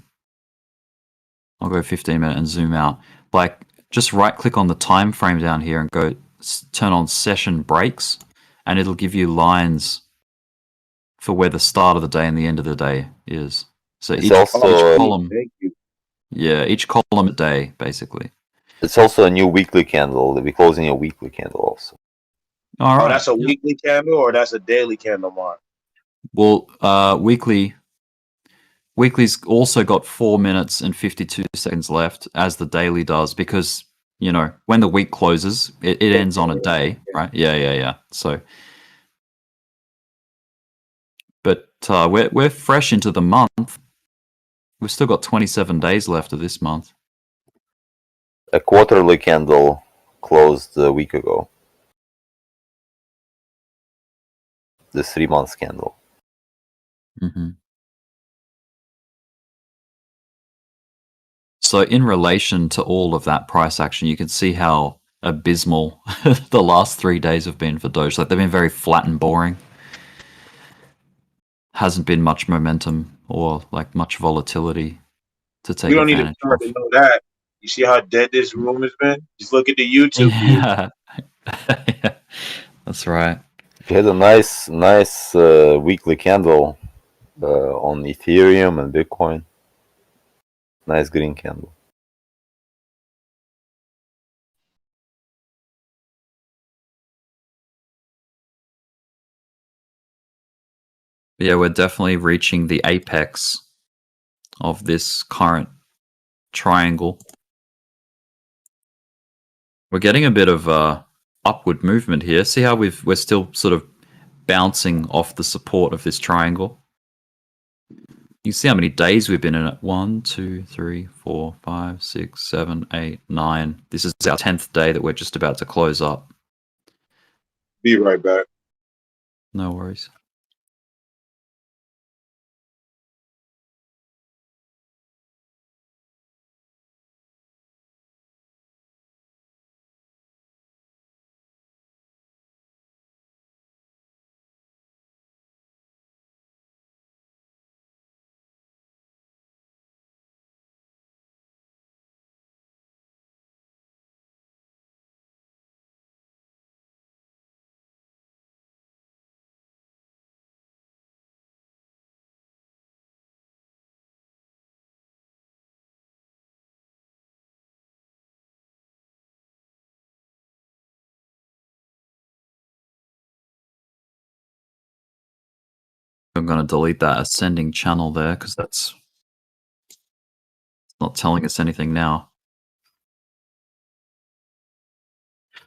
I'll go 15-minute and zoom out. Like, just right-click on the time frame down here and go turn on session breaks, and it'll give you lines for where the start of the day and the end of the day is. So It's each also column, Thank you. yeah, each column a day, basically. it's also a new weekly candle. We're closing a weekly candle also. All right. Oh, that's a weekly candle or that's a daily candle, Mark? Well, weekly's also got 4 minutes and 52 seconds left, as the daily does, because, you know, when the week closes, it ends on a day, right? Yeah. So, but we're fresh into the month. We've still got 27 days left of this month. A quarterly candle closed a week ago. The 3 months candle. Mm-hmm. So in relation to all of that price action, you can see how abysmal the last 3 days have been for Doge. Like, they've been very flat and boring. Hasn't been much momentum or like much volatility to take We don't need to advantage start of. to know that. You see how dead this room has been? Just look at the YouTube views. Yeah. That's right. We had a nice weekly candle on Ethereum and Bitcoin. Nice green candle. Yeah, we're definitely reaching the apex of this current triangle. We're getting a bit of upward movement here. See how we're still sort of bouncing off the support of this triangle. You see how many days we've been in it. 1, 2, 3, 4, 5, 6, 7, 8, 9. This is our 10th day that we're just about to close up. Be right back. No worries. I'm going to delete that ascending channel there because that's not telling us anything now.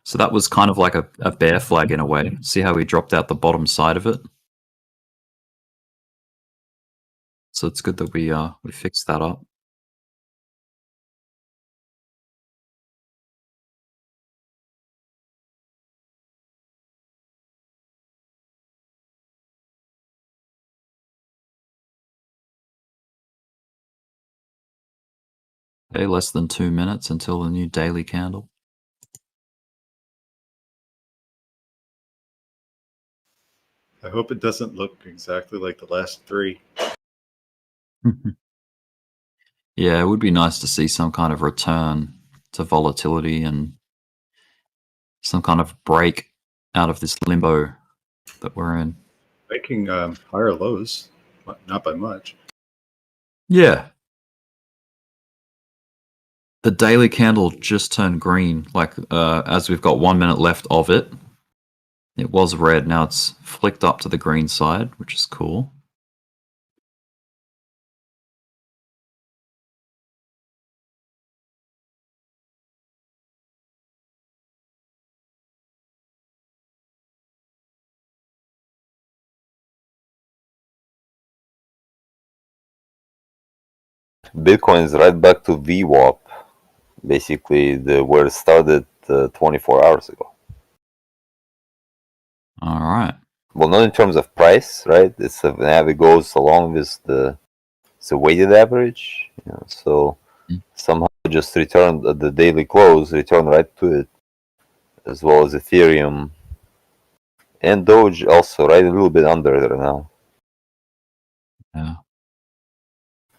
So that was kind of like a bear flag in a way. See how we dropped out the bottom side of it? So it's good that we fixed that up. Okay, less than 2 minutes until the new daily candle. I hope it doesn't look exactly like the last three. Yeah, it would be nice to see some kind of return to volatility and some kind of break out of this limbo that we're in. Making higher lows, but not by much. Yeah. The daily candle just turned green, like as we've got 1 minute left of it. It was red, now it's flicked up to the green side, which is cool. Bitcoin is right back to VWAP, basically where it started 24 hours ago. All right. Well, not in terms of price, right? It's it goes along with it's a weighted average, you know, so somehow just returned at the daily close, return right to it, as well as Ethereum and Doge also, right, a little bit under there now. Yeah.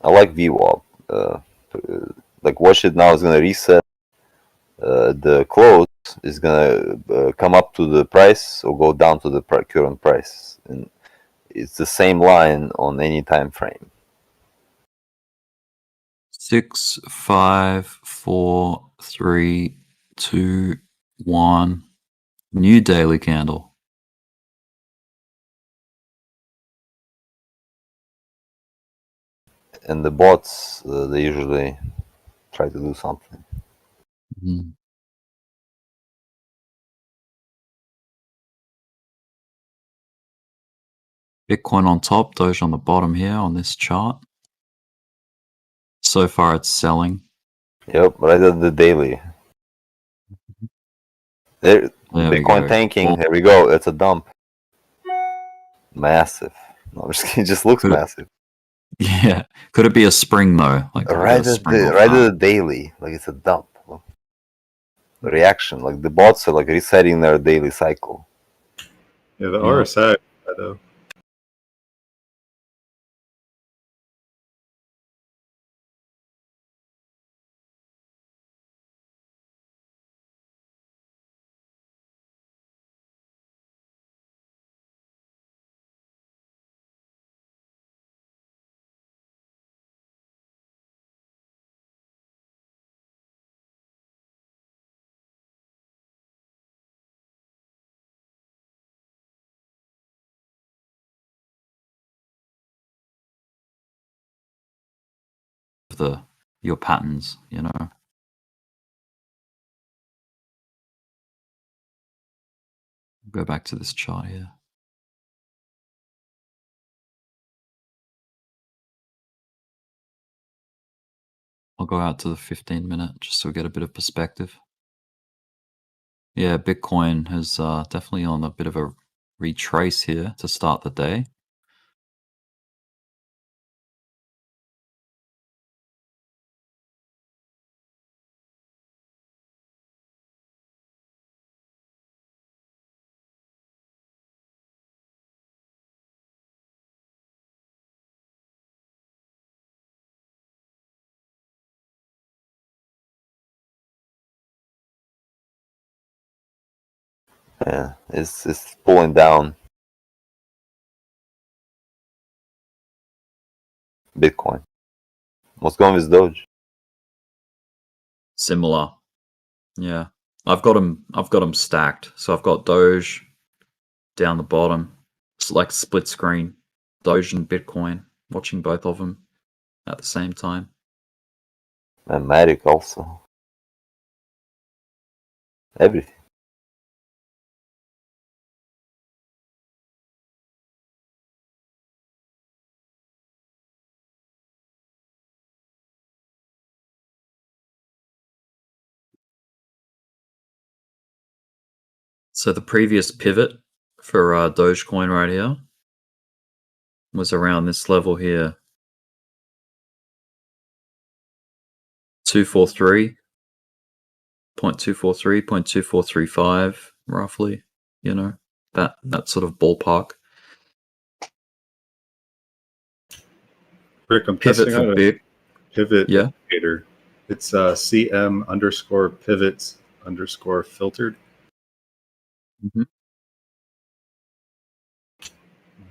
I like VWAP. Like watch it now is gonna reset. The close is gonna come up to the price or go down to the current price, and it's the same line on any time frame. 6, 5, 4, 3, 2, 1. New daily candle. And the bots, they usually try to do something. Mm. Bitcoin on top, Doge on the bottom here on this chart. So far it's selling. Yep, right at the daily. There, There we Bitcoin go. tanking. Here we go. It's a dump. Massive. No, I'm just kidding. It just looks massive. Yeah. Could it be a spring though? Like could we get a spring off Right that? at the daily. Like it's a dump. The reaction. Like the bots are like resetting their daily cycle. Yeah, the Yeah. RSI though. Your patterns, you know. Go back to this chart here. I'll go out to the 15-minute just so we get a bit of perspective. Yeah, Bitcoin has definitely on a bit of a retrace here to start the day. Yeah, it's pulling down Bitcoin. What's going with Doge? Similar. Yeah. I've got them stacked. So I've got Doge down the bottom. It's like split screen. Doge and Bitcoin. Watching both of them at the same time. And Matic also. Everything. So the previous pivot for Dogecoin right here was around this level here. 0.243, 0.243, 0.2435, roughly. You know, that sort of ballpark. Rick, I'm Pivot testing for out a big. pivot Yeah. indicator. It's CM_pivots_filtered. Mhm.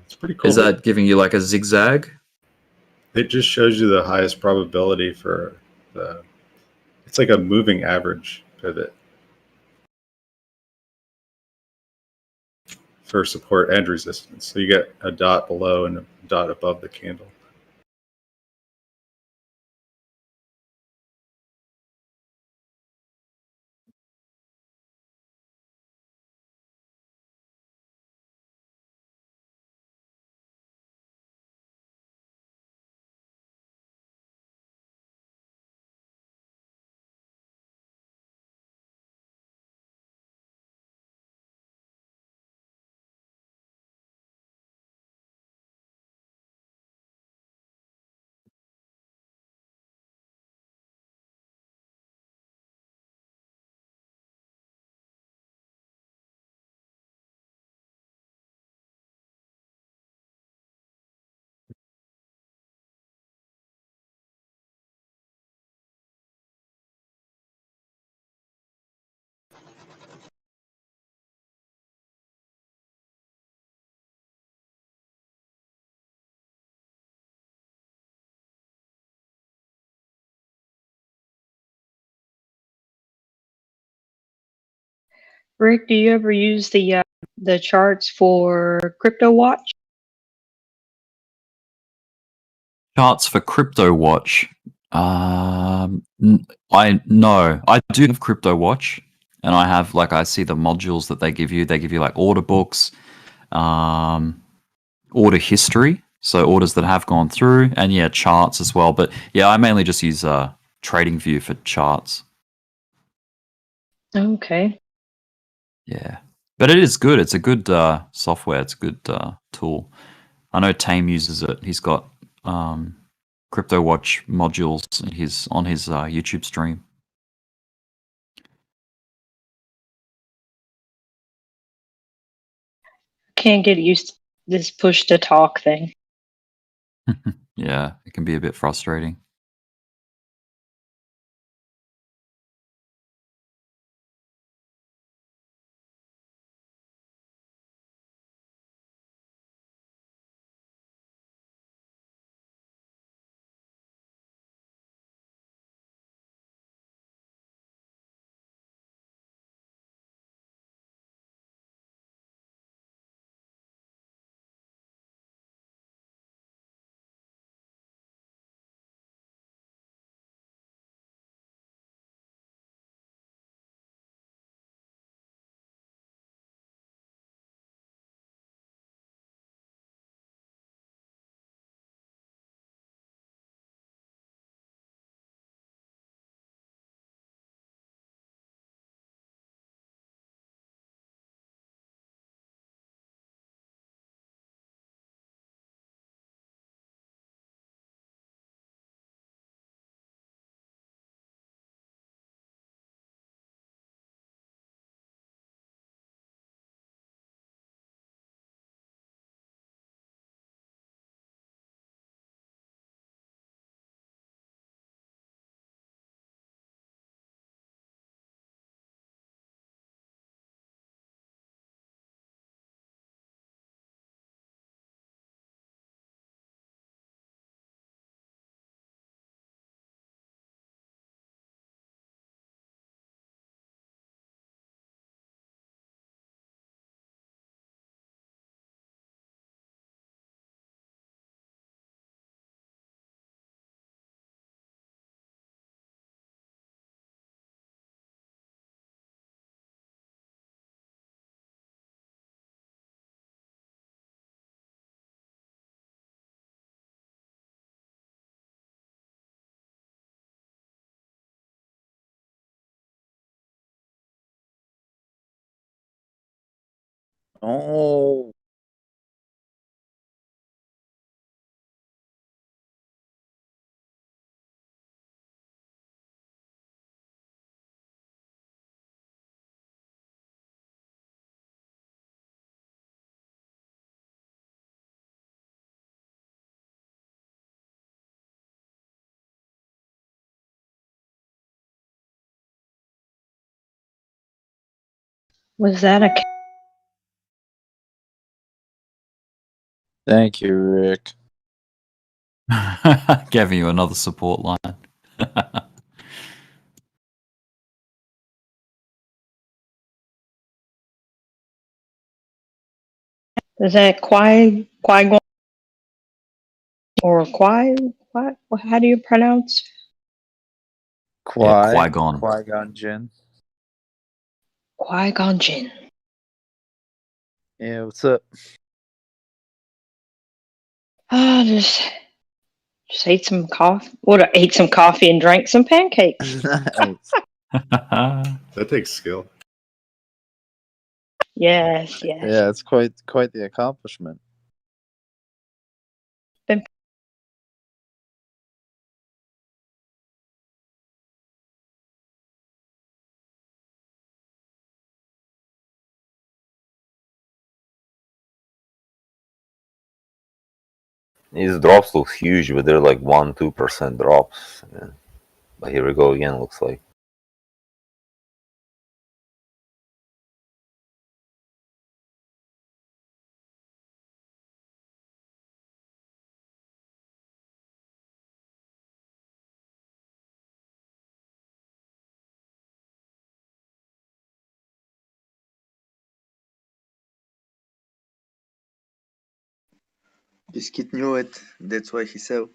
It's pretty cool. Is that giving you like a zigzag? It just shows you the highest probability for the. It's like a moving average pivot for support and resistance. So you get a dot below and a dot above the candle. Rick, do you ever use the charts for Crypto Watch? Charts for Crypto Watch. I do have Crypto Watch, and I have like I see the modules that they give you. They give you like order books, order history, so orders that have gone through, and yeah, charts as well. But yeah, I mainly just use TradingView for charts. Okay. Yeah, but it is good. It's a good software. It's a good tool. I know Tame uses it. He's got Crypto Watch modules on his YouTube stream. Can't get used to this push to talk thing. Yeah, it can be a bit frustrating. Oh. Was that a Thank you, Rick. Giving you another support line. is that Qui-Gon or what? How do you pronounce? Yeah, Qui Qui-Gon. Qui-Gon Jinn. Qui-Gon Jinn. Yeah, what's up? Just ate some coffee. Would I ate some coffee and drank some pancakes? Nice. That takes skill. Yes. Yeah, it's quite the accomplishment. Been These drops look huge, but they're like 1-2% drops. Yeah. But here we go again, looks like. Biscuit knew it. That's why he sell.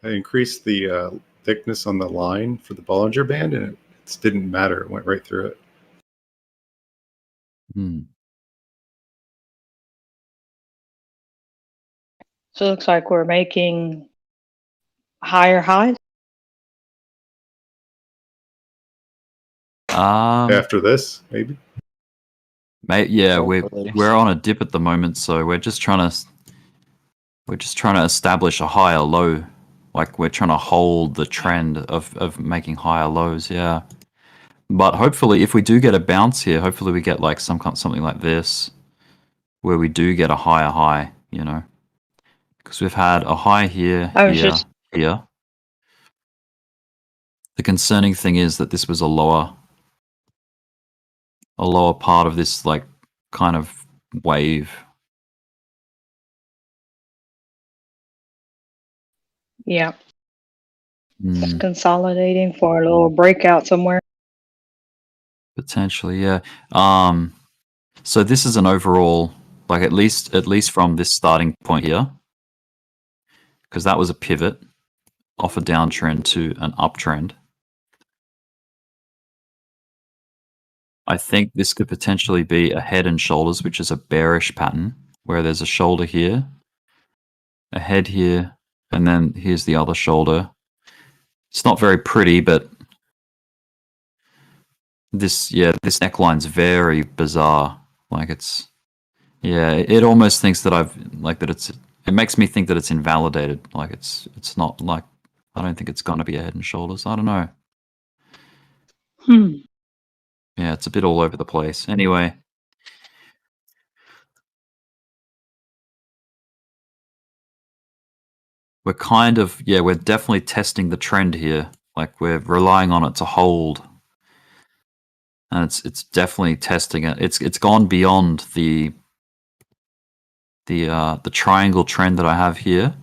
I increased the thickness on the line for the Bollinger Band, and it didn't matter. It went right through it. So it looks like we're making higher highs. After this, maybe. Mate, yeah, Hopefully. we're on a dip at the moment, so we're just trying to establish a higher low. Like we're trying to hold the trend of making higher lows, yeah. But hopefully, if we do get a bounce here, hopefully we get like something like this, where we do get a higher high, you know, because we've had a high here, I was here, just here. The concerning thing is that this was a lower part of this like kind of wave. yeah, Hmm. consolidating for a little breakout somewhere. Potentially, yeah. So this is an overall, like at least from this starting point here, because that was a pivot off a downtrend to an uptrend. I think this could potentially be a head and shoulders, which is a bearish pattern, where there's a shoulder here, a head here, and then here's the other shoulder. It's not very pretty, but this neckline's very bizarre. Like it almost thinks that it makes me think that it's invalidated. Like it's not like, I don't think it's gonna be a head and shoulders. I don't know. Yeah, it's a bit all over the place. Anyway. We're we're definitely testing the trend here. Like we're relying on it to hold. And it's definitely testing it. It's gone beyond the triangle trend that I have here.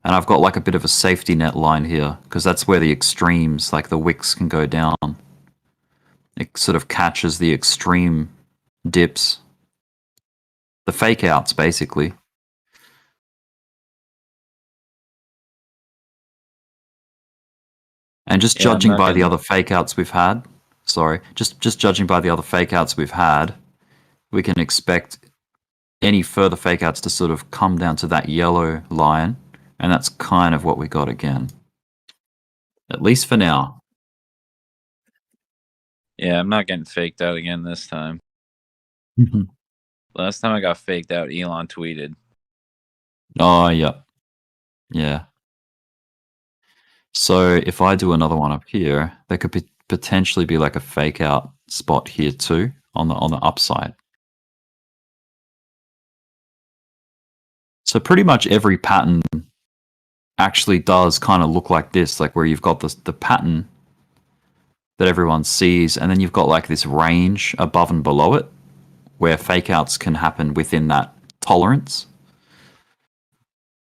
And I've got like a bit of a safety net line here, because that's where the extremes, like the wicks, can go down. It sort of catches the extreme dips. The fake outs, basically. And just Yeah, I'm judging not by the getting- other fake outs we've had, just judging by the other fake outs we've had, we can expect any further fake outs to sort of come down to that yellow line, and that's kind of what we got again. At least for now. Yeah, I'm not getting faked out again this time. Mhm. Last time I got faked out, Elon tweeted. Oh, yeah. Yeah. So if I do another one up here, there could potentially be like a fake out spot here too on the upside. So pretty much every pattern actually does kind of look like this, like where you've got the pattern that everyone sees, and then you've got like this range above and below it where fake outs can happen within that tolerance.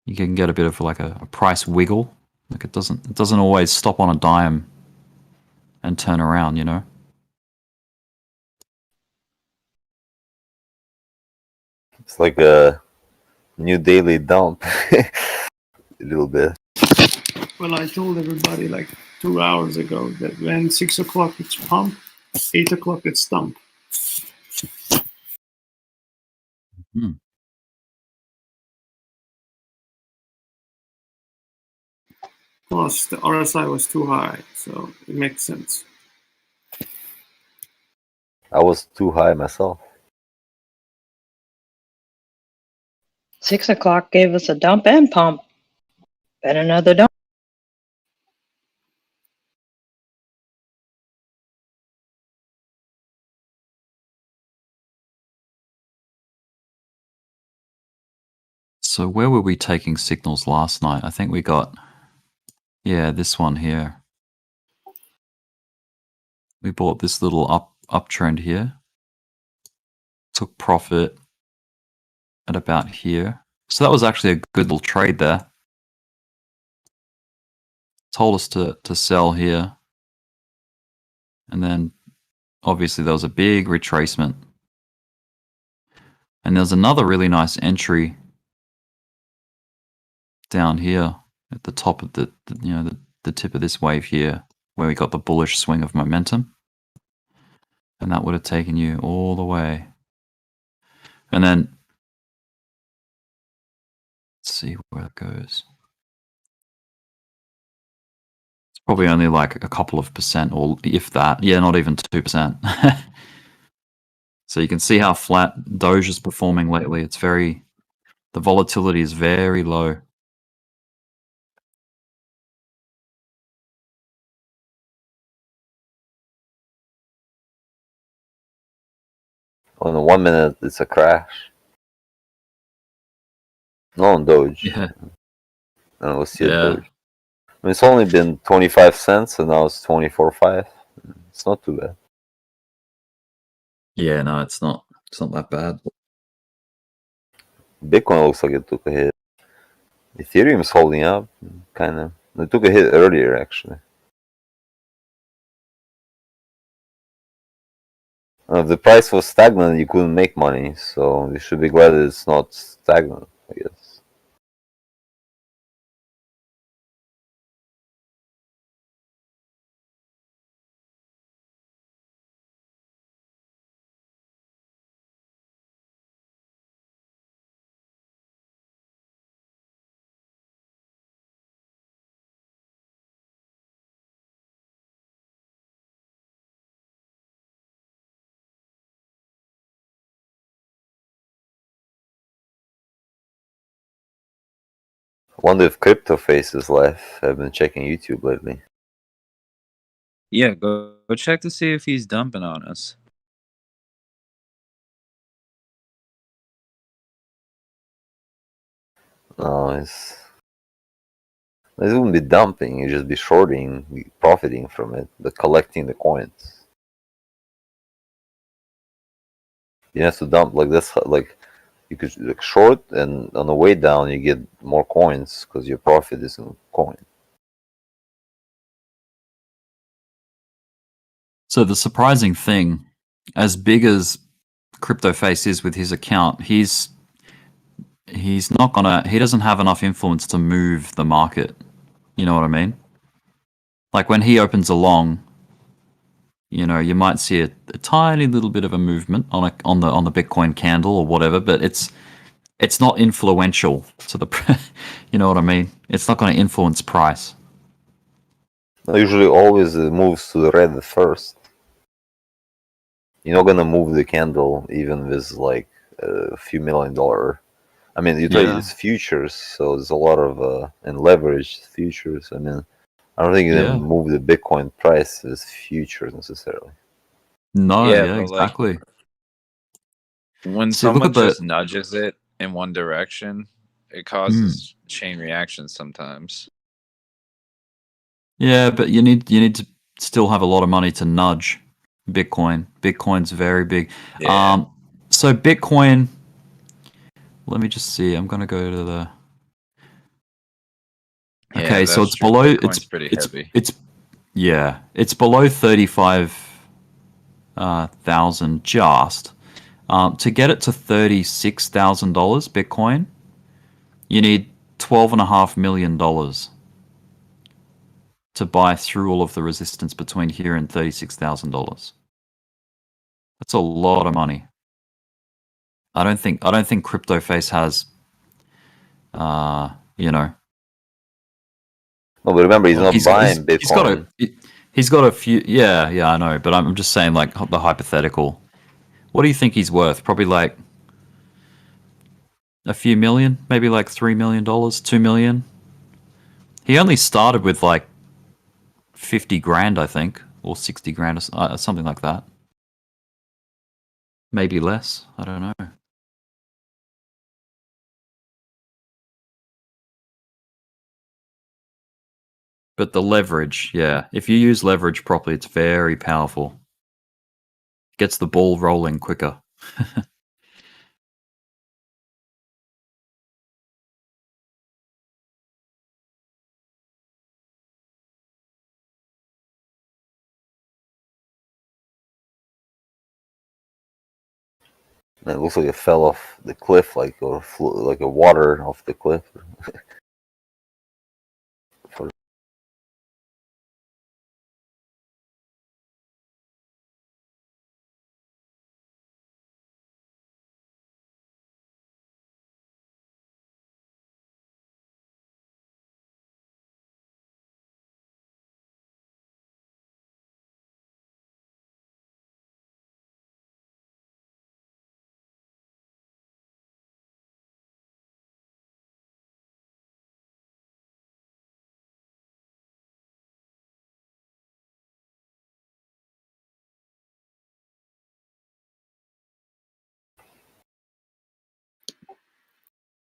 You can get a bit of like a price wiggle. Like it doesn't always stop on a dime and turn around, you know? It's like a new daily dump. A little bit. Well, I told everybody like 2 hours ago that when 6 o'clock it's pump, 8 o'clock it's dump. Hmm. Plus, the RSI was too high, so it makes sense. I was too high myself. 6 o'clock gave us a dump and pump. Then another dump. So where were we taking signals last night? I think we got, yeah, this one here. We bought this little uptrend here. Took profit at about here. So that was actually a good little trade there. Told us to sell here. And then obviously there was a big retracement. And there's another really nice entry down here at the top of the tip of this wave here, where we got the bullish swing of momentum. And that would have taken you all the way. And then let's see where it goes. It's probably only like a couple of percent, or if that. Yeah, not even 2%. So you can see how flat Doge is performing lately. It's the volatility is very low. On the 1 minute, it's a crash. No on Doge. Yeah. And we'll see Doge. I mean, it's only been 25 cents, and now it's 24.5. It's not too bad. Yeah, no, it's not that bad. Bitcoin looks like it took a hit. Ethereum's holding up, kind of. It took a hit earlier, actually. If the price was stagnant, you couldn't make money, so you should be glad that it's not stagnant, I guess. I wonder if Crypto Face is live. I've been checking YouTube lately. Yeah, go check to see if he's dumping on us. No, it wouldn't be dumping, you'd just be shorting, profiting from it, but collecting the coins. You have to dump like this, like you could like short, and on the way down you get more coins because your profit is in coin. So the surprising thing, as big as Crypto Face is with his account, he doesn't have enough influence to move the market. You know what I mean? Like when he opens a long, you know, you might see a tiny little bit of a movement on the Bitcoin candle or whatever, but it's not influential to the, you know what I mean? It's not going to influence price. Usually always it moves to the red first. You're not gonna move the candle even with like a few $1 million. I mean, you trade it's futures, so there's a lot of and leveraged futures. I mean, I don't think you can move the Bitcoin price with futures necessarily. No, Yeah, yeah, but, like, exactly. When See, look someone at the just nudges it in one direction, it causes chain reactions sometimes. Yeah, but you need to still have a lot of money to nudge Bitcoin. Bitcoin's very big. Yeah. So Bitcoin. Let me just see. I'm gonna go to the. Yeah, Okay, so that's it's true. below. Bitcoin's pretty heavy. It's below 35,000 just. To get it to $36,000 Bitcoin, you need $12.5 million to buy through all of the resistance between here and $36,000. That's a lot of money. I don't think CryptoFace has, you know. No, but remember, he's not buying He's got Bitcoin. he's got a few. Yeah, I know, but I'm just saying, like, the hypothetical. What do you think he's worth? Probably like a few million, maybe like $3 million, $2 million. He only started with like 50 grand, I think, or 60 grand, or something like that. Maybe less. I don't know. But the leverage, yeah. If you use leverage properly, it's very powerful. Gets the ball rolling quicker. It looks like it fell off the cliff, like or flew, like a water off the cliff.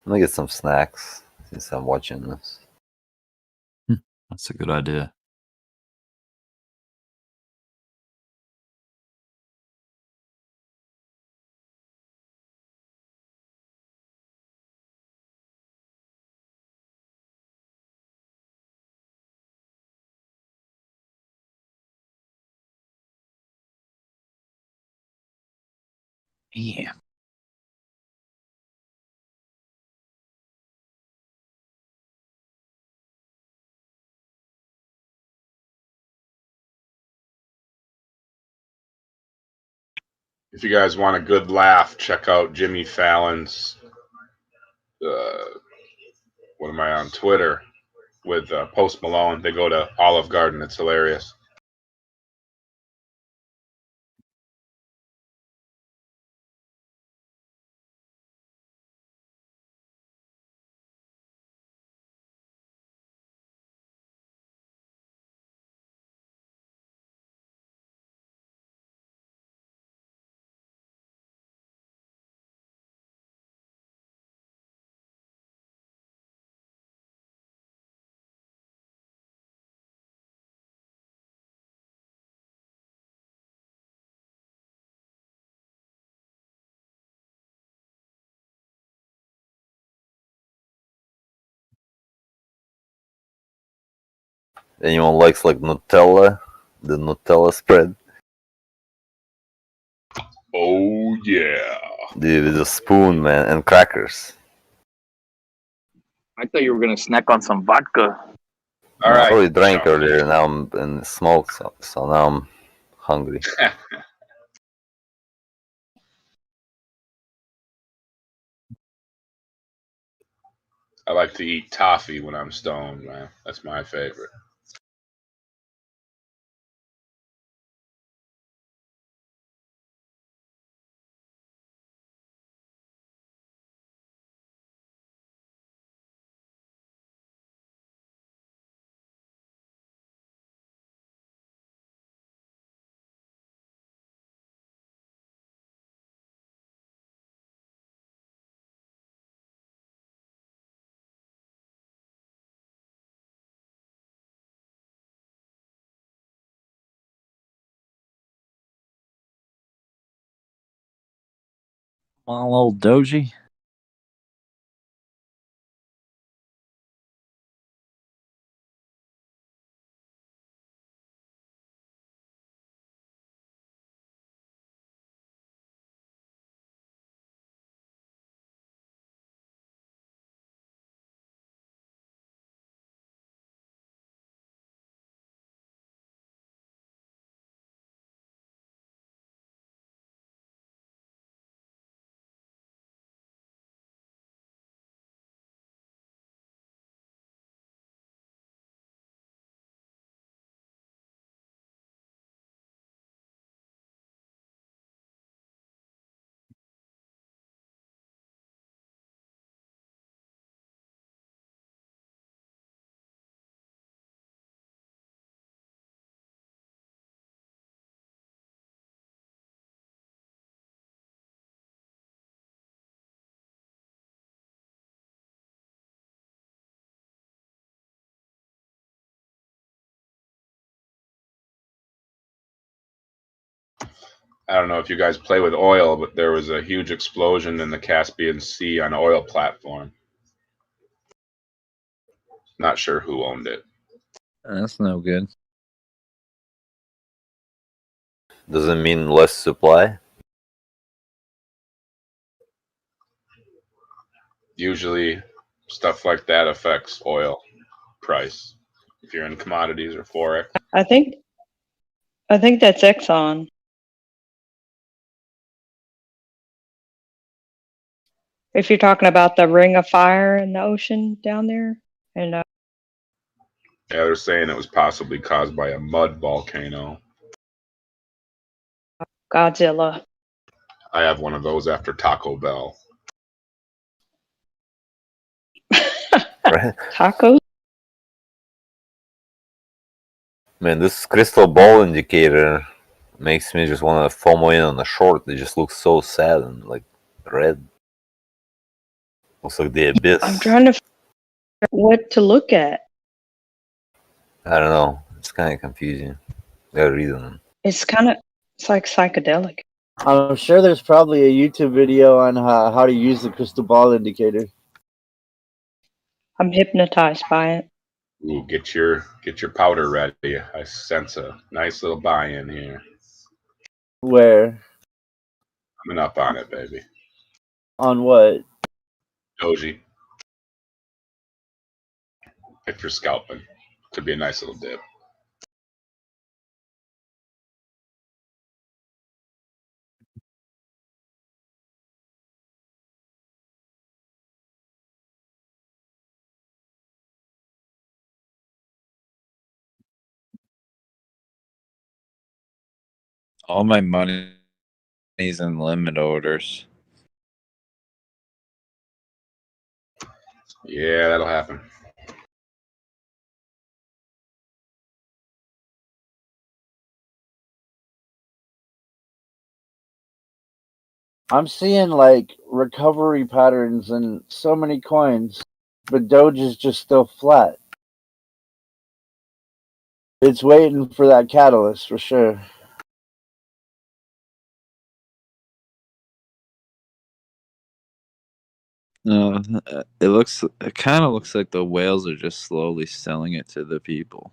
Let me get some snacks since I'm watching this. That's a good idea. Yeah. If you guys want a good laugh, check out Jimmy Fallon's. What am I on Twitter with Post Malone? They go to Olive Garden. It's hilarious. Anyone likes like Nutella, the Nutella spread? Oh yeah. Dude, with a spoon, man, and crackers. I thought you were gonna snack on some vodka. All I right. already drank Chunky. earlier. Now I'm in smoke, so now I'm hungry. I like to eat toffee when I'm stoned, man. That's my favorite. My little Doge. I don't know if you guys play with oil, but there was a huge explosion in the Caspian Sea on an oil platform. Not sure who owned it. That's no good. Does it mean less supply? Usually, stuff like that affects oil price. If you're in commodities or forex. I think that's Exxon. If you're talking about the ring of fire in the ocean down there, and Yeah, they're saying it was possibly caused by a mud volcano. Godzilla. I have one of those after Taco Bell. Tacos. Man, this crystal ball indicator makes me just want to FOMO in on the short. It just looks so sad and like red. Looks like the abyss. I'm trying to figure out what to look at. I don't know. It's kind of confusing. Gotta read them. It's like psychedelic. I'm sure there's probably a YouTube video on how to use the crystal ball indicator. I'm hypnotized by it. Ooh, get your powder ready. I sense a nice little buy-in here. Where? Coming up on it, baby. On what? Doji. If you're scalping, could be a nice little dip. All my money is in limit orders. Yeah, that'll happen. I'm seeing like recovery patterns in so many coins, but Doge is just still flat. It's waiting for that catalyst for sure. No, it kind of looks like the whales are just slowly selling it to the people.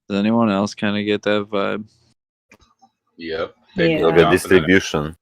Does anyone else kind of get that vibe? Yep. Yeah. Look at distribution.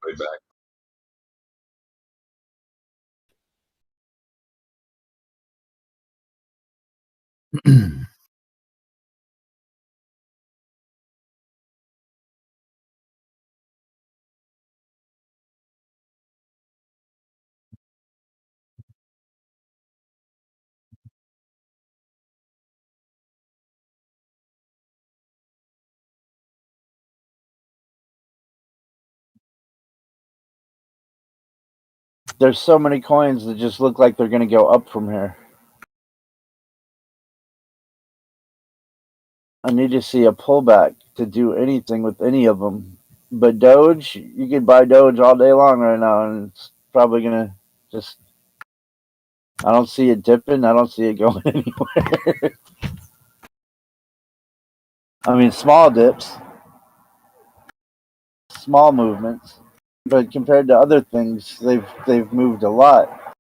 There's so many coins that just look like they're going to go up from here. I need to see a pullback to do anything with any of them. But Doge, you could buy Doge all day long right now, and it's probably going to just... I don't see it dipping. I don't see it going anywhere. I mean, small dips. small movements, but compared to other things, they've moved a lot.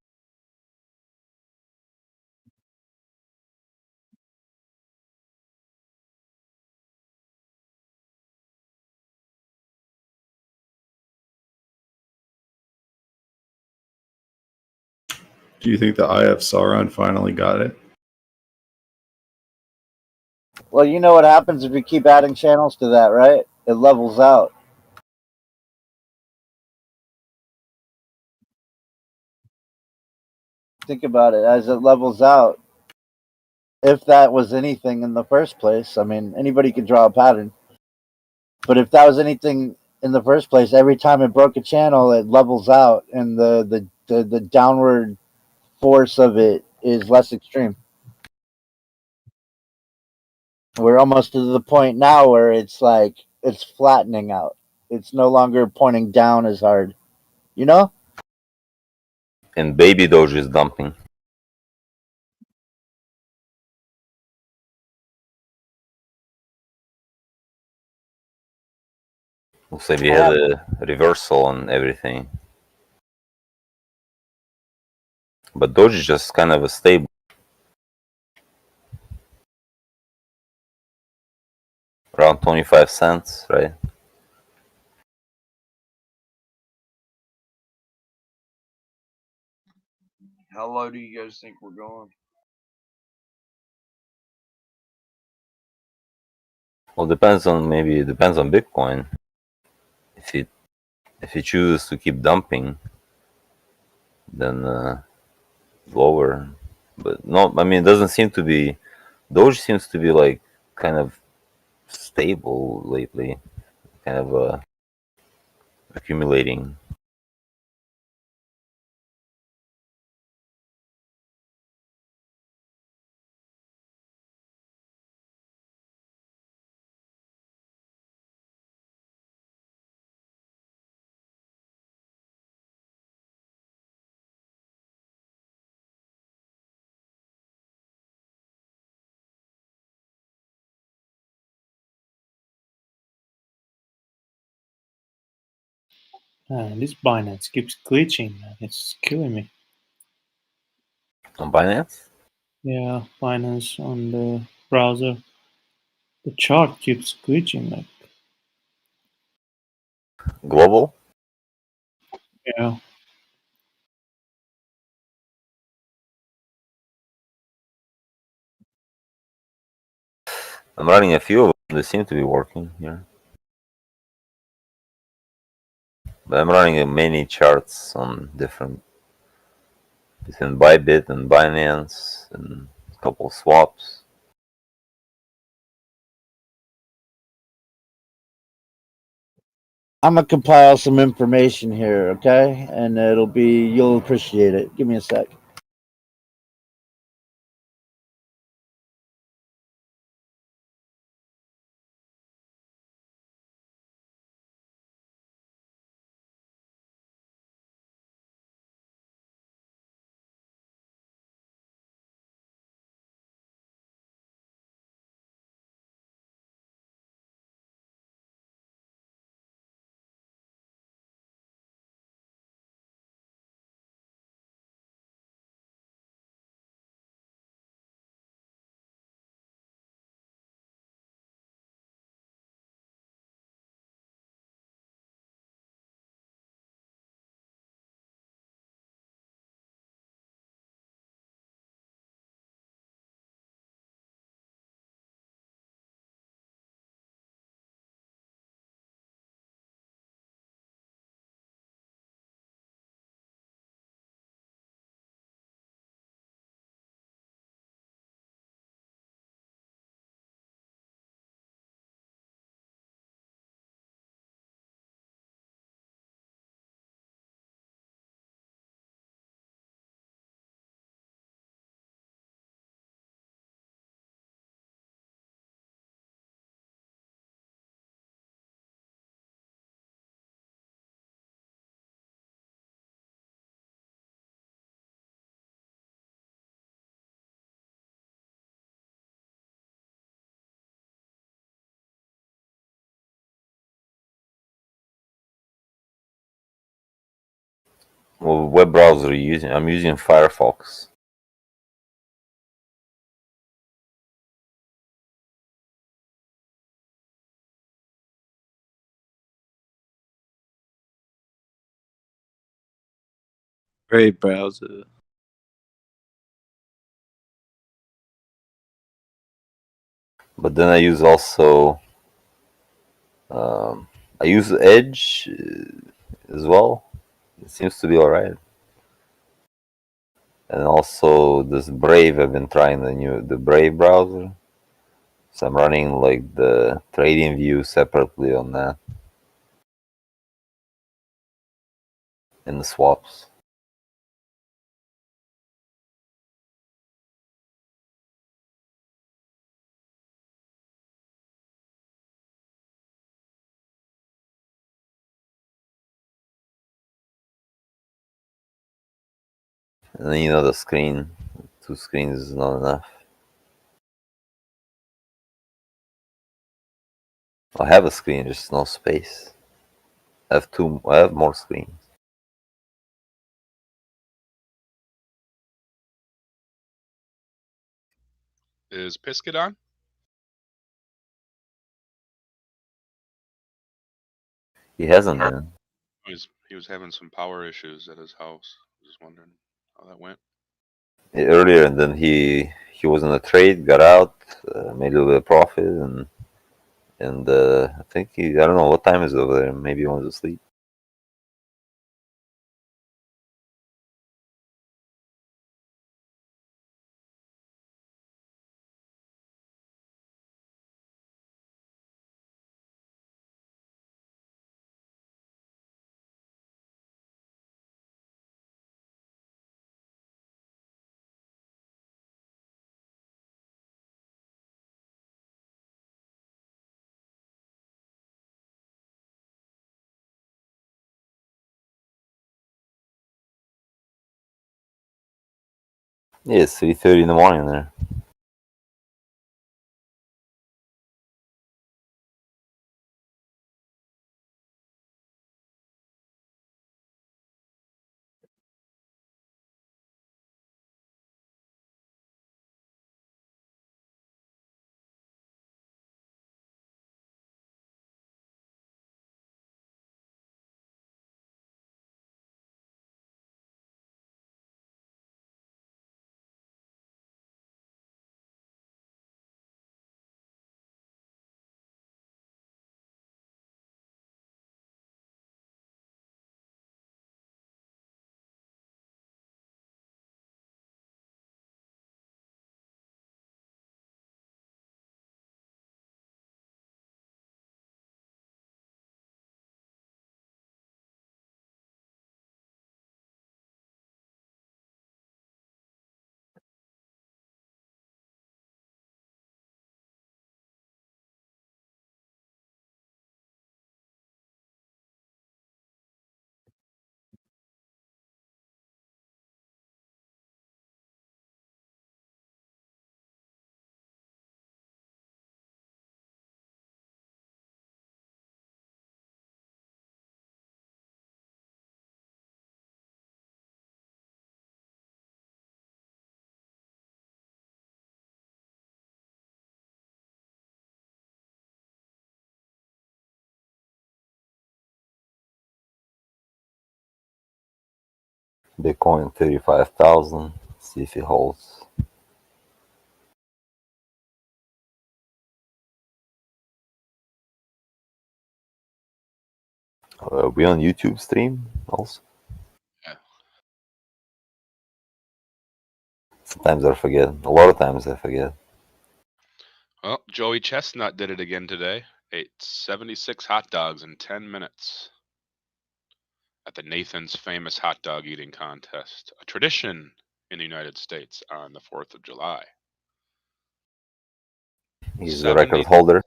Do you think the Eye of Sauron finally got it? Well, you know what happens if you keep adding channels to that, right? It levels out. Think about it. As it levels out, if that was anything in the first place, I mean, anybody could draw a pattern. But if that was anything in the first place, every time it broke a channel, it levels out, and the downward force of it is less extreme. We're almost to the point now where it's like it's flattening out. It's no longer pointing down as hard. You know? And baby Doge is dumping. Looks like we had a reversal on everything. But Doge is just kind of a stable. Around 25 cents, right? How low do you guys think we're going? Well, depends on Bitcoin. If it chooses to keep dumping, then lower. But no, I mean, it doesn't seem to be. Doge seems to be like kind of stable lately, kind of accumulating. This Binance keeps glitching, man. It's killing me. On Binance? Yeah, Binance on the browser. The chart keeps glitching, like, Global? yeah. I'm running a few of them. They seem to be working here. But I'm running many charts on different between Bybit and Binance and a couple swaps. I'm gonna compile some information here, okay? And you'll appreciate it. Give me a sec. What web browser are you using? I'm using Firefox. Great browser. But then I use also I use Edge as well. It seems to be alright. And also this Brave. I've been trying the Brave browser. So I'm running like the trading view separately on that. In the swaps. And then the screen. 2 screens is not enough. I have a screen, just no space. I have more screens. Is Pisket on? He hasn't been. He was having some power issues at his house. Just wondering how that went. Earlier, and then he was in a trade, got out, made a little bit of profit, and I think I don't know what time is it over there. Maybe he wants to sleep. Yeah, it's 3:30 in the morning there. Bitcoin 35,000. See if it holds. Are we on YouTube stream also? Yeah. Sometimes I forget. A lot of times I forget. Well, Joey Chestnut did it again today. Ate 76 hot dogs in 10 minutes at the Nathan's famous hot dog eating contest, a tradition in the United States on the 4th of July. He's the record holder.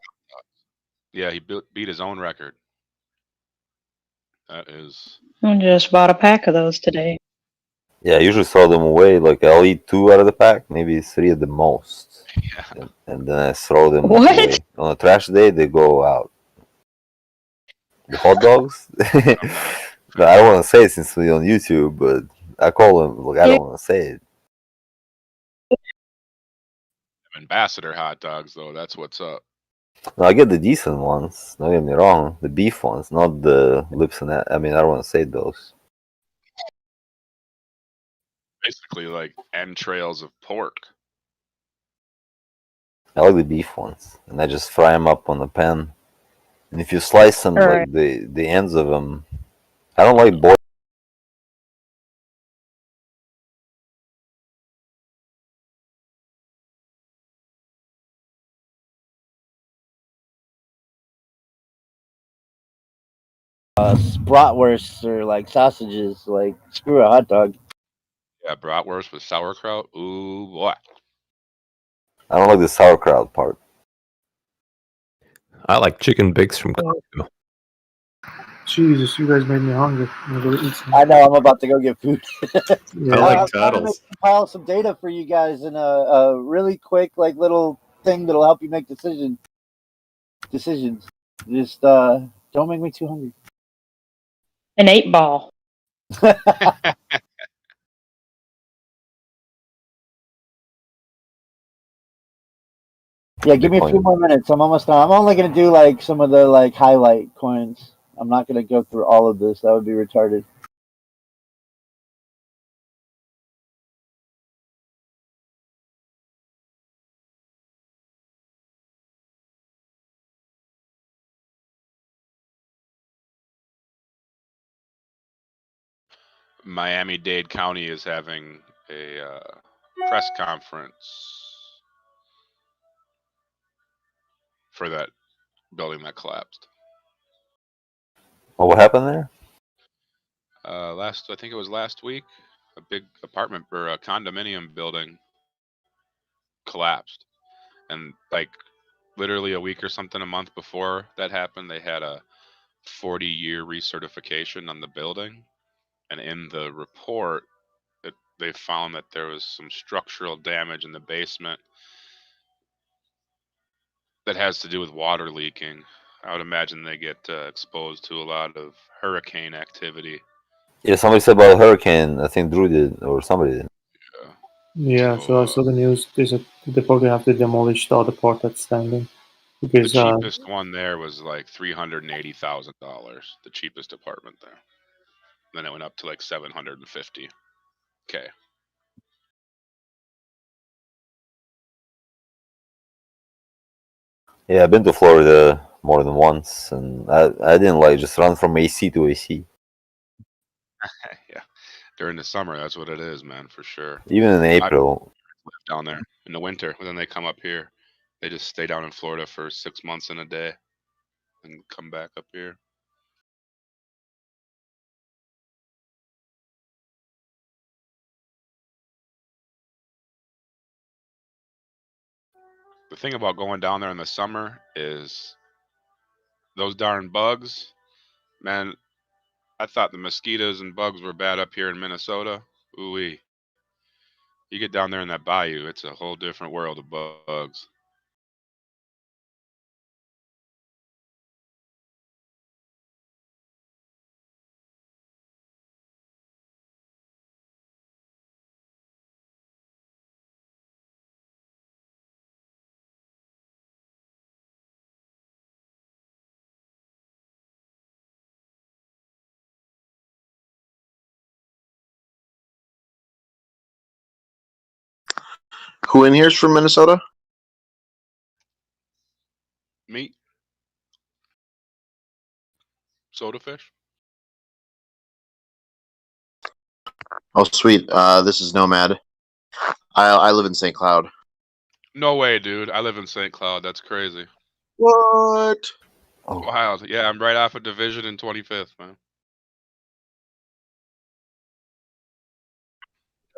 Yeah, he beat his own record. That is. I just bought a pack of those today. Yeah, I usually throw them away. Like I'll eat 2 out of the pack, maybe 3 at the most. Yeah. And then I throw them What? away. On a trash day, they go out. The hot dogs, No, I don't want to say it since we're on YouTube, but I call him. Look, I don't want to say it. Ambassador hot dogs, though, that's what's up. No, I get the decent ones. Don't get me wrong, the beef ones, not the lips and that. I mean, I don't want to say those. Basically, like entrails of pork. I like the beef ones, and I just fry them up on the pan. And if you slice them, Alright. like the ends of them, I don't like boiled. Bratwursts or like sausages, like screw a hot dog. Yeah, bratwurst with sauerkraut. Ooh boy. I don't like the sauerkraut part. I like chicken bigs from Costco. Jesus, you guys made me hungry. I'm gonna go eat some. I know I'm about to go get food. Yeah. I like I'm trying to turtles. compile some data for you guys in a really quick like little thing that'll help you make decisions. Just don't make me too hungry. An 8-ball. Yeah, give me a few more minutes. I'm almost done. I'm only gonna do like some of the like highlight coins. I'm not gonna go through all of this. That would be retarded. Miami-Dade County is having a press conference for that building that collapsed. Oh, what happened there? I think it was last week, a big apartment or a condominium building collapsed, and like literally a week or something, a month before that happened, they had a 40-year recertification on the building, and in the report, they found that there was some structural damage in the basement that has to do with water leaking. I would imagine they get exposed to a lot of hurricane activity. Yeah, somebody said about a hurricane. I think Drew did, or somebody did. Yeah, so I saw the news. They said they probably have to demolish the other part that's standing The because cheapest one there was like $380,000. The cheapest apartment there. Then it went up to like $750K. Yeah, I've been to Florida more than once, and I didn't like just run from AC to AC. Yeah, during the summer, that's what it is, man, for sure. Even in April. Live down there in the winter, and then they come up here. They just stay down in Florida for 6 months and a day, and come back up here. The thing about going down there in the summer is those darn bugs, man. I thought the mosquitoes and bugs were bad up here in Minnesota. Ooh-wee. You get down there in that bayou, it's a whole different world of bugs. Who in here's from Minnesota? Meat. Soda fish. Oh, sweet. This is Nomad. I live in St. Cloud. No way, dude. I live in St. Cloud. That's crazy. What? Oh. Wild. Yeah, I'm right off of Division and 25th, man.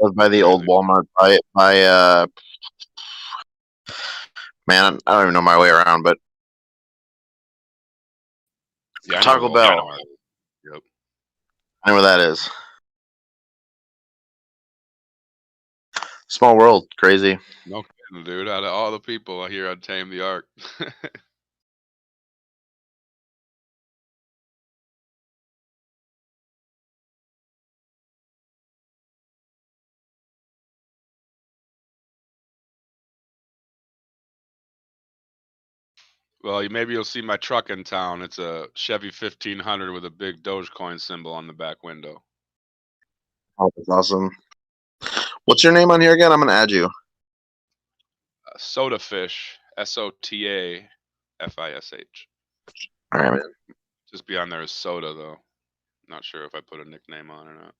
I live by the old Walmart. Man, I don't even know my way around, but Yeah, Taco Bell. Yep. I know where that is. Small world, crazy. No kidding, dude. Out of all the people here, I'd tame the Ark. Well, maybe you'll see my truck in town. It's a Chevy 1500 with a big Dogecoin symbol on the back window. Oh, that's awesome. What's your name on here again? I'm gonna add you. Soda Fish, SOTAFISH. All right, man. Just be on there as Soda though. Not sure if I put a nickname on or not.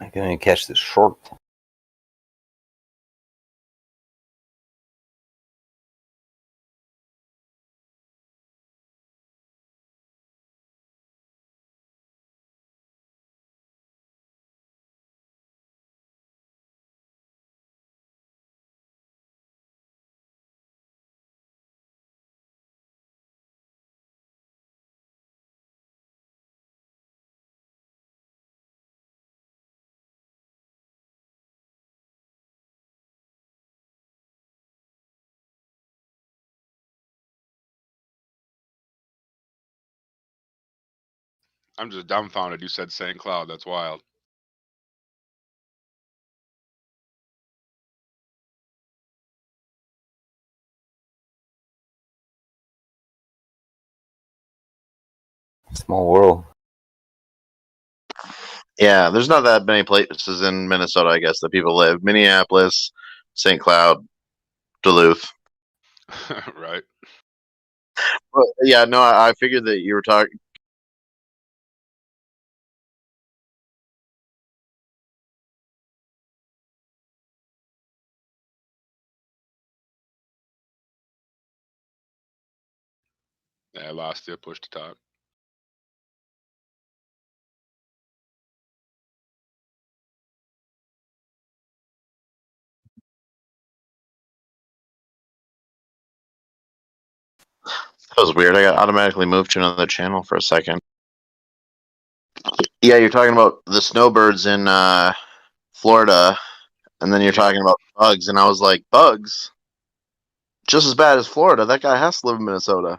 I can only catch this short. I'm just dumbfounded you said St. Cloud. That's wild. Small world. Yeah, there's not that many places in Minnesota, I guess, that people live. Minneapolis, St. Cloud, Duluth. Right. But yeah, no, I figured that you were talking. Yeah, I lost you. Push to talk. That was weird. I got automatically moved to another channel for a second. Yeah, you're talking about the snowbirds in Florida, and then you're talking about bugs, and I was like, bugs? Just as bad as Florida. That guy has to live in Minnesota.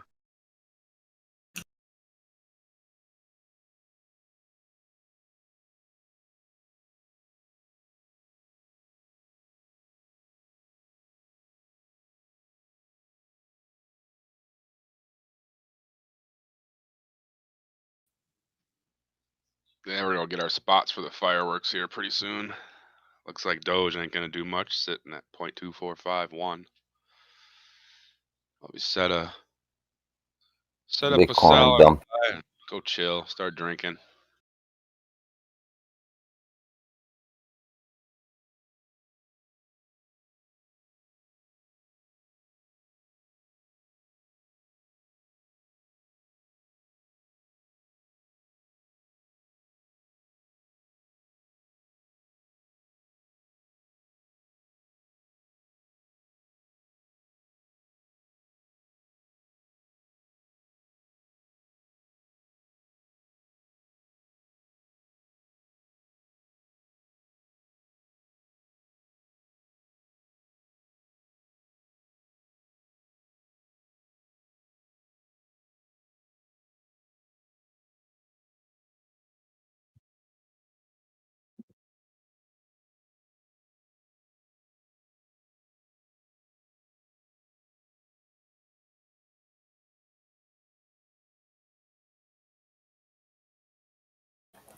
Yeah, we're gonna get our spots for the fireworks here pretty soon. Looks like Doge ain't gonna do much, sitting at 0.2451. I'll be set up a Bitcoin salad, dump. and go chill, start drinking.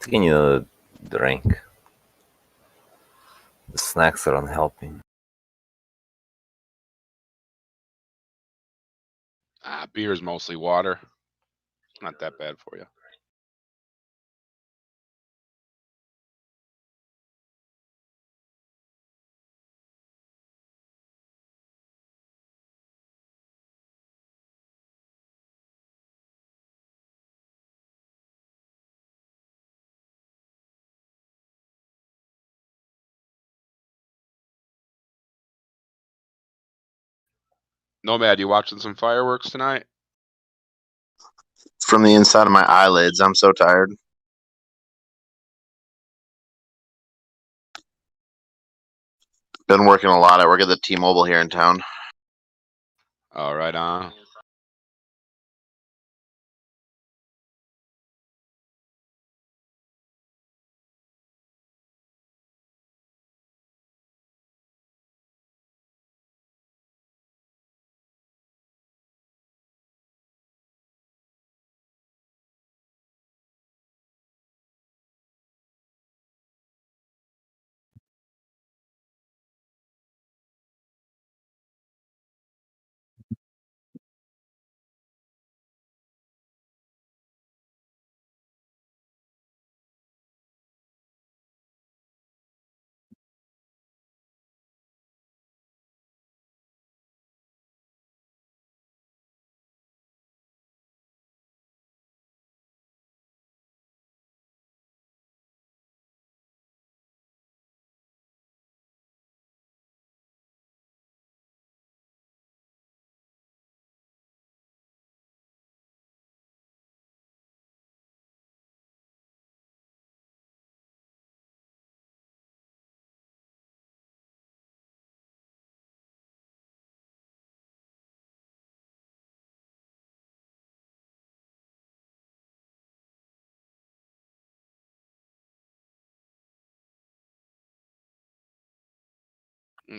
Taking a drink. The snacks aren't helping. Beer is mostly water. Not that bad for you. Nomad, you watching some fireworks tonight? From the inside of my eyelids, I'm so tired. Been working a lot. I work at the T-Mobile here in town. All right,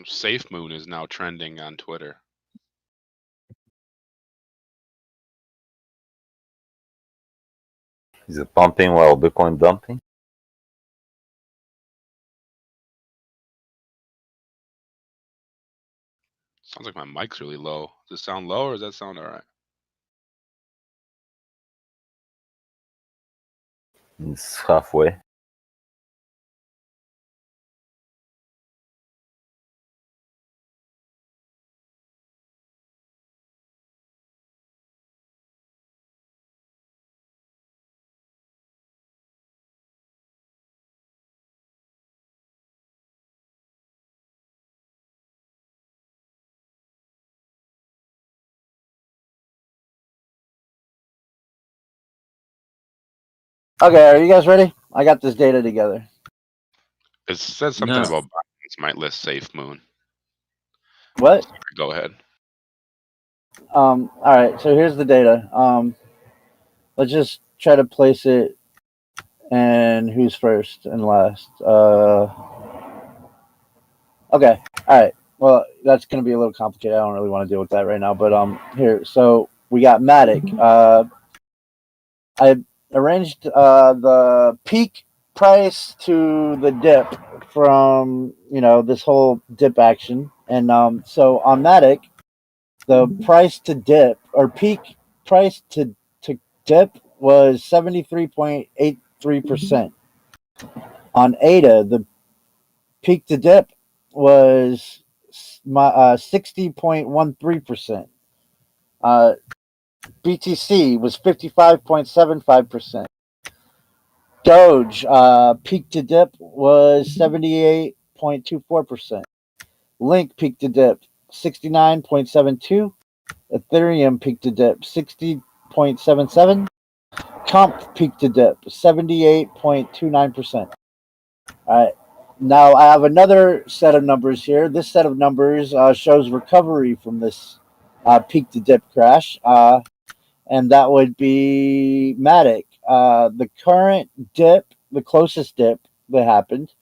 Safe Moon is now trending on Twitter. Is it pumping while Bitcoin dumping? Sounds like my mic's really low. Does it sound low or does that sound all right? It's halfway. Okay, are you guys ready? I got this data together. It says something No. about Binance might list Safe Moon. What? Go ahead. All right, so here's the data. Let's just try to place it and who's first and last. Okay, all right. Well, that's going to be a little complicated. I don't really want to deal with that right now. But here, so we got Matic. I arranged the peak price to the dip from this whole dip action, and so on Matic, the price to dip or peak price to dip was 73.83%. On ADA, the peak to dip was 60.13%. BTC was 55.75%. Doge peak to dip was 78.24%. Link peak to dip 69.72. Ethereum peak to dip 60.77. Comp peak to dip 78.29%. All right. Now I have another set of numbers here. This set of numbers shows recovery from this peak to dip crash, and that would be Matic. The current dip, the closest dip that happened,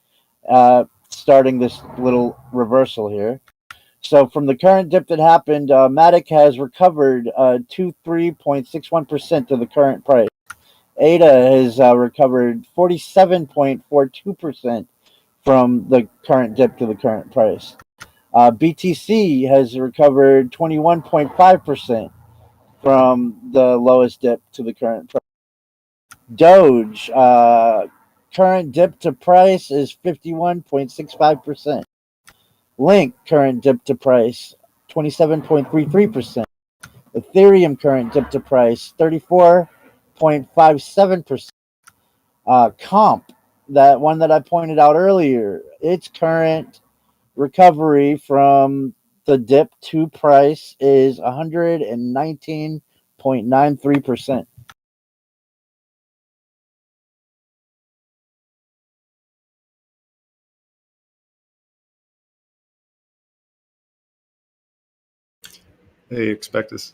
starting this little reversal here. So from the current dip that happened, Matic has recovered 23.61% of the current price. ADA has recovered 47.42% from the current dip to the current price. BTC has recovered 21.5% from the lowest dip to the current price. Doge, current dip to price is 51.65%. Link, current dip to price, 27.33%. Ethereum, current dip to price, 34.57%. Comp, that one that I pointed out earlier, its current recovery from the dip to price is 119.93%. Hey, Expectus.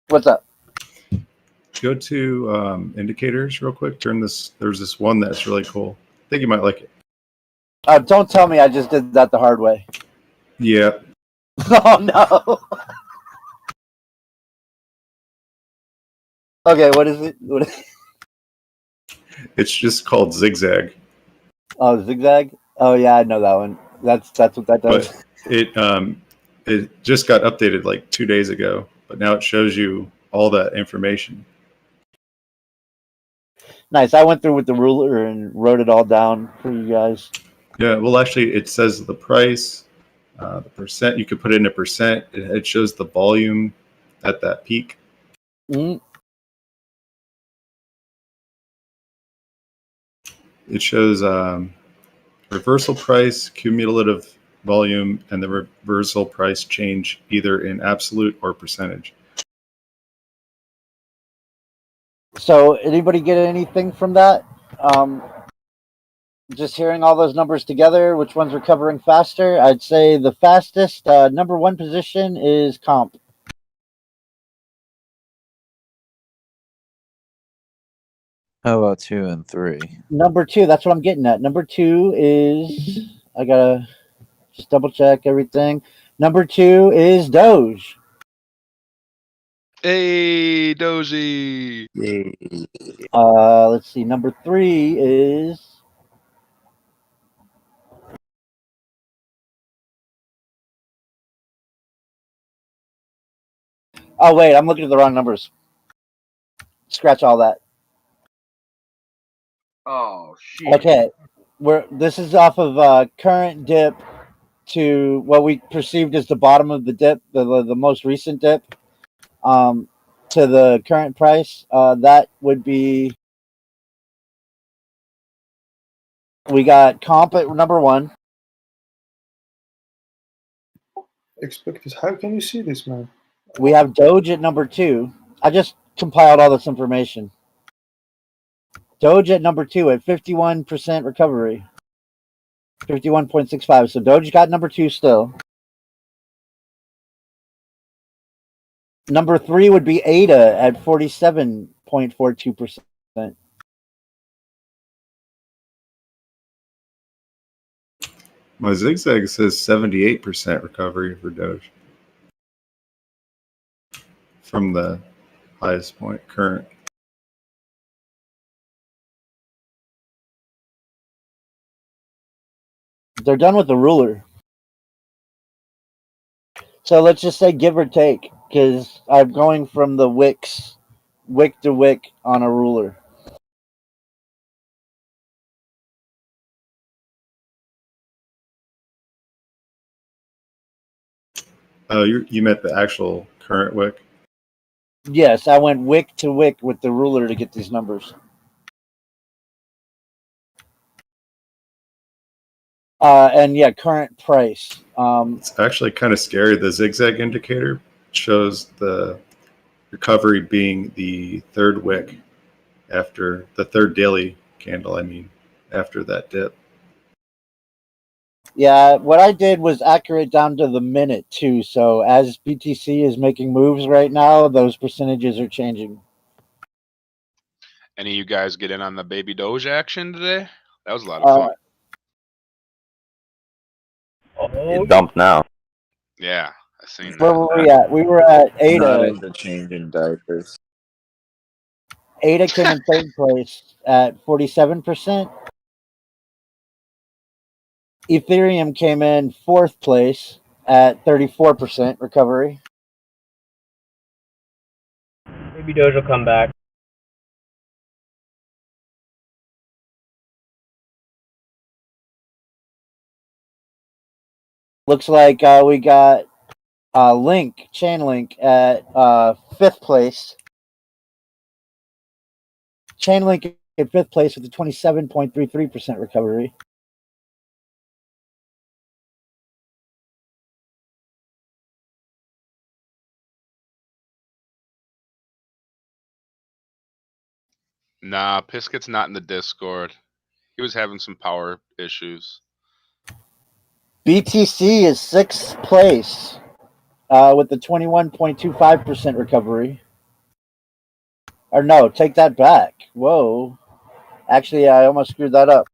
What's up? Go to indicators real quick. Turn this. There's this one that's really cool. I think you might like it. Don't tell me I just did that the hard way. Yeah. Oh no. Okay, what is it? It's just called Zigzag. Oh, zigzag. Oh yeah, I know that one. That's what that does. But it just got updated like 2 days ago. But now it shows you all that information. Nice. I went through with the ruler and wrote it all down for you guys. Yeah. Well, actually, it says the price, the percent. You could put it in a percent. It shows the volume at that peak. Mm-hmm. It shows reversal price, cumulative volume, and the reversal price change either in absolute or percentage. So, anybody get anything from that? Just hearing all those numbers together, which one's recovering faster? I'd say the fastest, number one position is comp. How about 2 and 3? Number two, that's what I'm getting at. Number two is, I gotta Just double check everything. Number 2 is Doge. Hey, Dozy. Let's see. Number 3 is. Oh wait, I'm looking at the wrong numbers. Scratch all that. Oh shit. Okay, this is off of current dip to what we perceived as the bottom of the dip, the most recent dip, to the current price. That would be. We got comp at number 1. Expected. How can you see this, man? We have Doge at number 2. I just compiled all this information. Doge at number 2 at 51% recovery. 51.65. So Doge got number 2 still. Number 3 would be ADA at 47.42%. My zigzag says 78% recovery for Doge from the highest point current. They're done with the ruler. So let's just say give or take, because I'm going from the wick to wick on a ruler. Oh, you meant the actual current wick? Yes, I went wick to wick with the ruler to get these numbers. And yeah, current price. It's actually kind of scary. The zigzag indicator shows the recovery being the third wick after the third daily candle, I mean, after that dip. Yeah, what I did was accurate down to the minute too. So as BTC is making moves right now, those percentages are changing. Any of you guys get in on the baby Doge action today? That was a lot of fun. It dumped now. Yeah, I seen Where that. were we at? We were at Not ADA. into changing diapers. ADA came in third place at 47%. Ethereum came in fourth place at 34% recovery. Maybe Doge will come back. Looks like we got Chainlink at fifth place. Chainlink in fifth place with a 27.33% recovery. Nah, Pisket's not in the Discord. He was having some power issues. BTC is sixth place with the 21.25% recovery. Or no, take that back. Whoa. Actually, I almost screwed that up.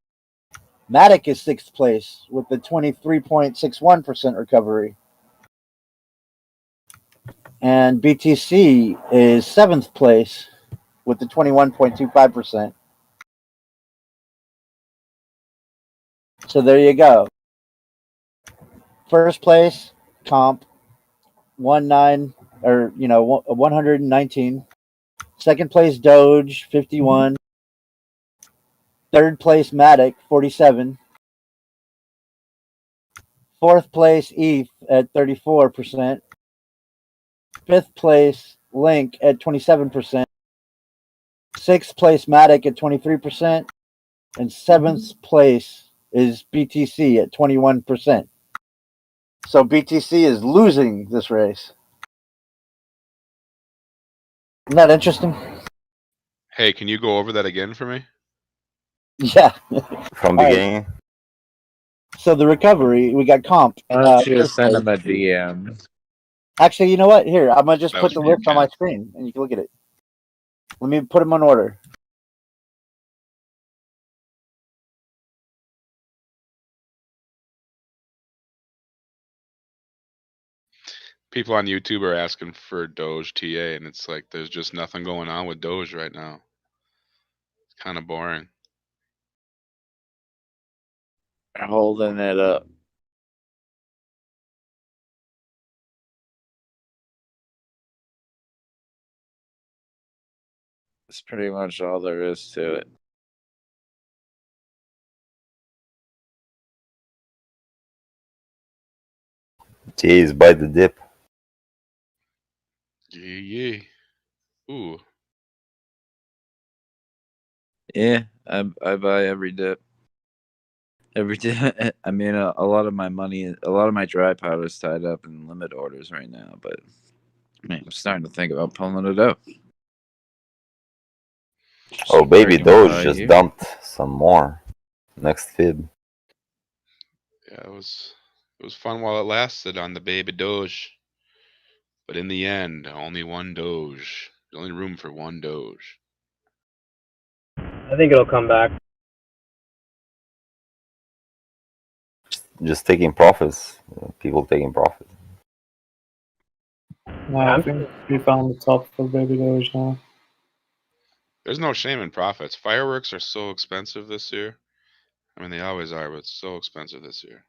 Matic is sixth place with the 23.61% recovery. And BTC is seventh place with the 21.25%. So there you go. First place, comp, 119. Second place, Doge, 51. Third place, Matic, 47. Fourth place, ETH at 34%. Fifth place, Link at 27%. Sixth place, Matic at 23%. And seventh place is BTC at 21%. So BTC is losing this race. Isn't that interesting? Hey, can you go over that again for me? Yeah. From All right. beginning. So the recovery, we got comp. Why don't you first send place. him a DM? Actually, you know what? Here, I'm gonna just That put was the me, list on my screen, and you can look at it. Let me put them in order. People on YouTube are asking for Doge TA, and it's like there's just nothing going on with Doge right now. It's kind of boring. Holding it up. That's pretty much all there is to it. Jeez, buy the dip. Yeah. Ooh. Yeah, I buy every dip. Every day. I mean, a lot of my money, a lot of my dry powder is tied up in limit orders right now. But man, I'm starting to think about pulling it out. Oh, baby Trading Doge just here. dumped some more. Next fib. Yeah, it was fun while it lasted on the baby Doge. But in the end, only one Doge. There's only room for one Doge. I think it'll come back. Just taking profits. People taking profits. No, I think we found the top for Baby Doge now. There's no shame in profits. Fireworks are so expensive this year. I mean, they always are, but it's so expensive this year.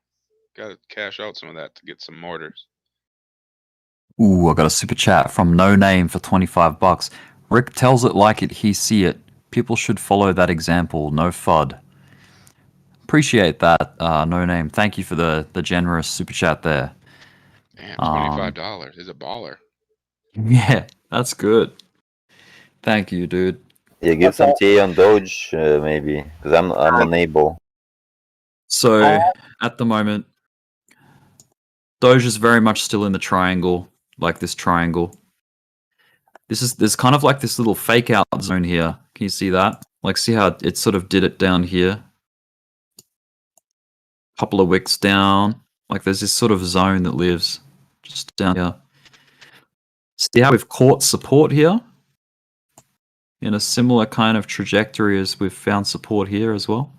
Got to cash out some of that to get some mortars. Ooh, I got a super chat from No Name for 25 bucks. Rick tells it like it he see it. People should follow that example. No FUD. Appreciate that, No Name. Thank you for the generous super chat there. Damn, $25. He's a baller. Yeah, that's good. Thank you, dude. Yeah, give some TA on Doge, maybe, because I'm unable. So at the moment, Doge is very much still in the triangle, like this triangle. There's kind of like this little fake out zone here. Can you see that? Like, see how it sort of did it down here? Couple of wicks down. Like, there's this sort of zone that lives just down here. See how we've caught support here? In a similar kind of trajectory as we've found support here as well.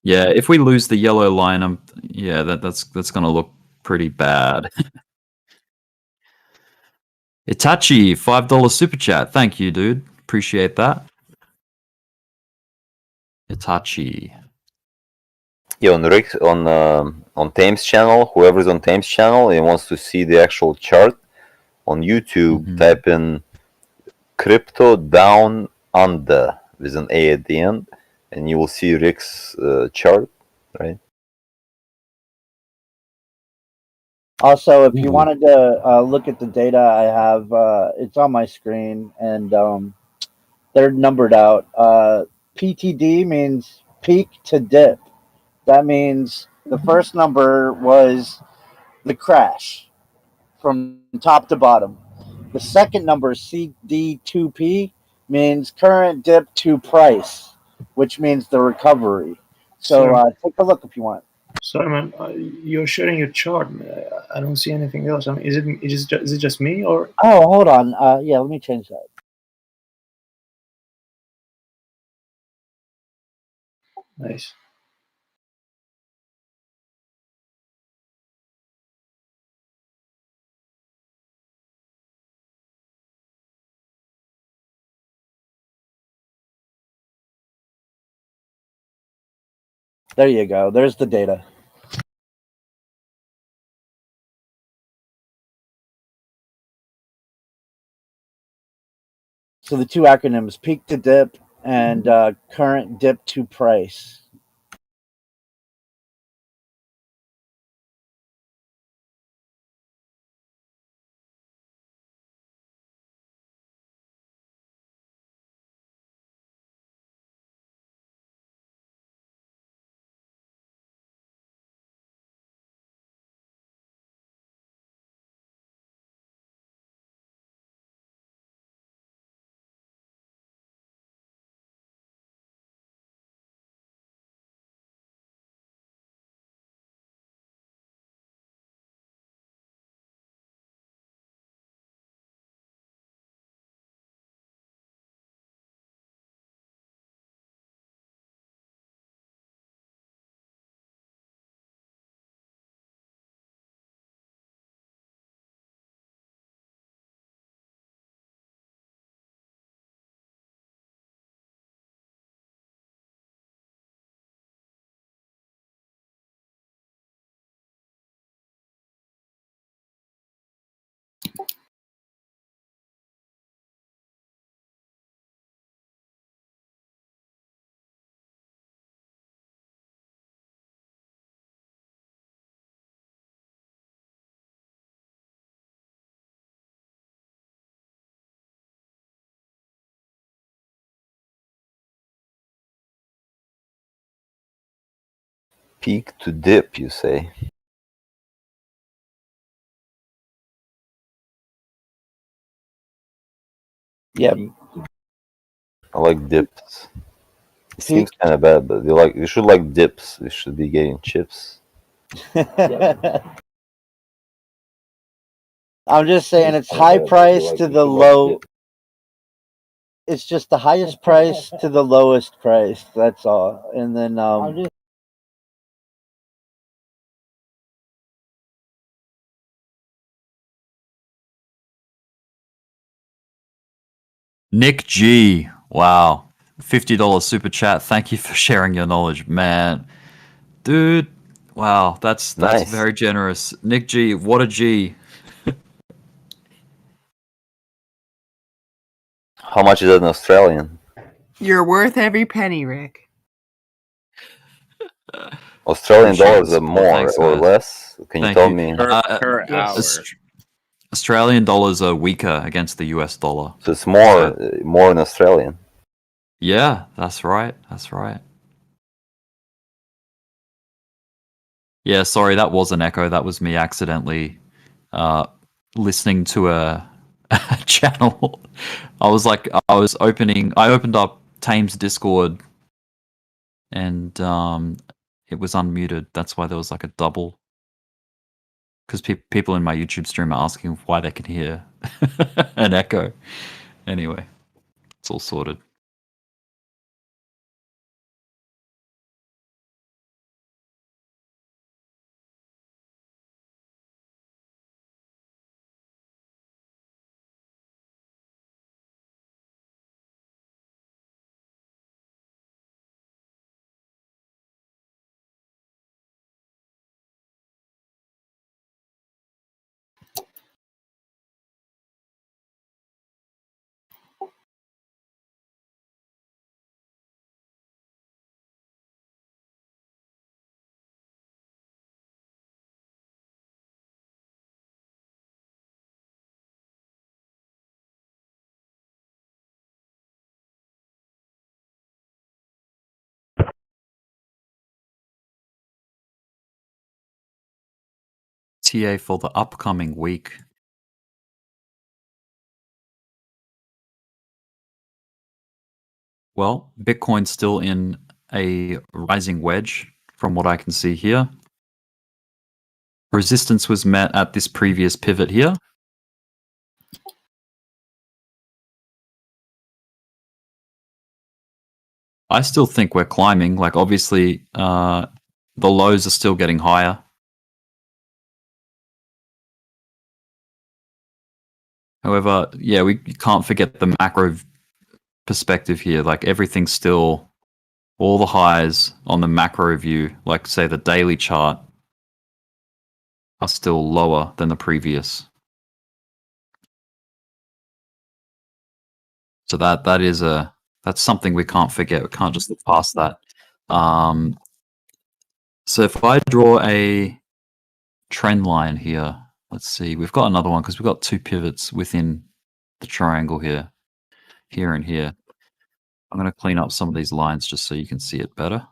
Yeah, if we lose the yellow line, yeah, that's gonna look pretty bad. Itachi, $5 super chat. Thank you, dude. Appreciate that. Itachi. Yeah, on Rick on Thames channel, whoever's on Thames channel and wants to see the actual chart on YouTube, type in crypto down under with an A at the end, and you will see Rick's chart, right? Also, if you wanted to look at the data I have, it's on my screen, and they're numbered out. PTD means peak to dip. That means the first number was the crash from top to bottom. The second number, CD2P, means current dip to price, which means the recovery. So take a look if you want. Simon, you're sharing your chart. I don't see anything else. I mean, is it just me or? Oh, hold on. Yeah, let me change that. Nice. There you go. There's the data. So the two acronyms, peak to dip and current dip to price. Peak to dip, you say? Yeah. I like dips. It Peak. seems kind of bad, but you should like dips. You should be getting chips. I'm just saying it's high price to the low. It's just the highest price to the lowest price. That's all. And then Nick G. Wow. $50 super chat. Thank you for sharing your knowledge, man. Dude, wow, that's Nice. very generous. Nick G, what a G. How much is that in Australian? You're worth every penny, Rick. Australian Appreciate dollars the are support. more Thanks, or guys. less? Can you Thank tell you. me? Per hour. Australian dollars are weaker against the US dollar. So it's more in Australian. Yeah, that's right. That's right. Yeah, sorry, that was an echo. That was me accidentally listening to a channel. I opened up Tame's Discord and it was unmuted. That's why there was like a double. Because people in my YouTube stream are asking why they can hear an echo. Anyway, it's all sorted. TA for the upcoming week. Well, Bitcoin's still in a rising wedge from what I can see here. Resistance was met at this previous pivot here. I still think we're climbing. Like, obviously, the lows are still getting higher. However, yeah, we can't forget the macro perspective here. Like, everything's still, all the highs on the macro view, like, say, the daily chart, are still lower than the previous. So that's something we can't forget. We can't just look past that. So if I draw a trend line here, let's see, we've got another one because we've got two pivots within the triangle here and here. I'm going to clean up some of these lines just so you can see it better.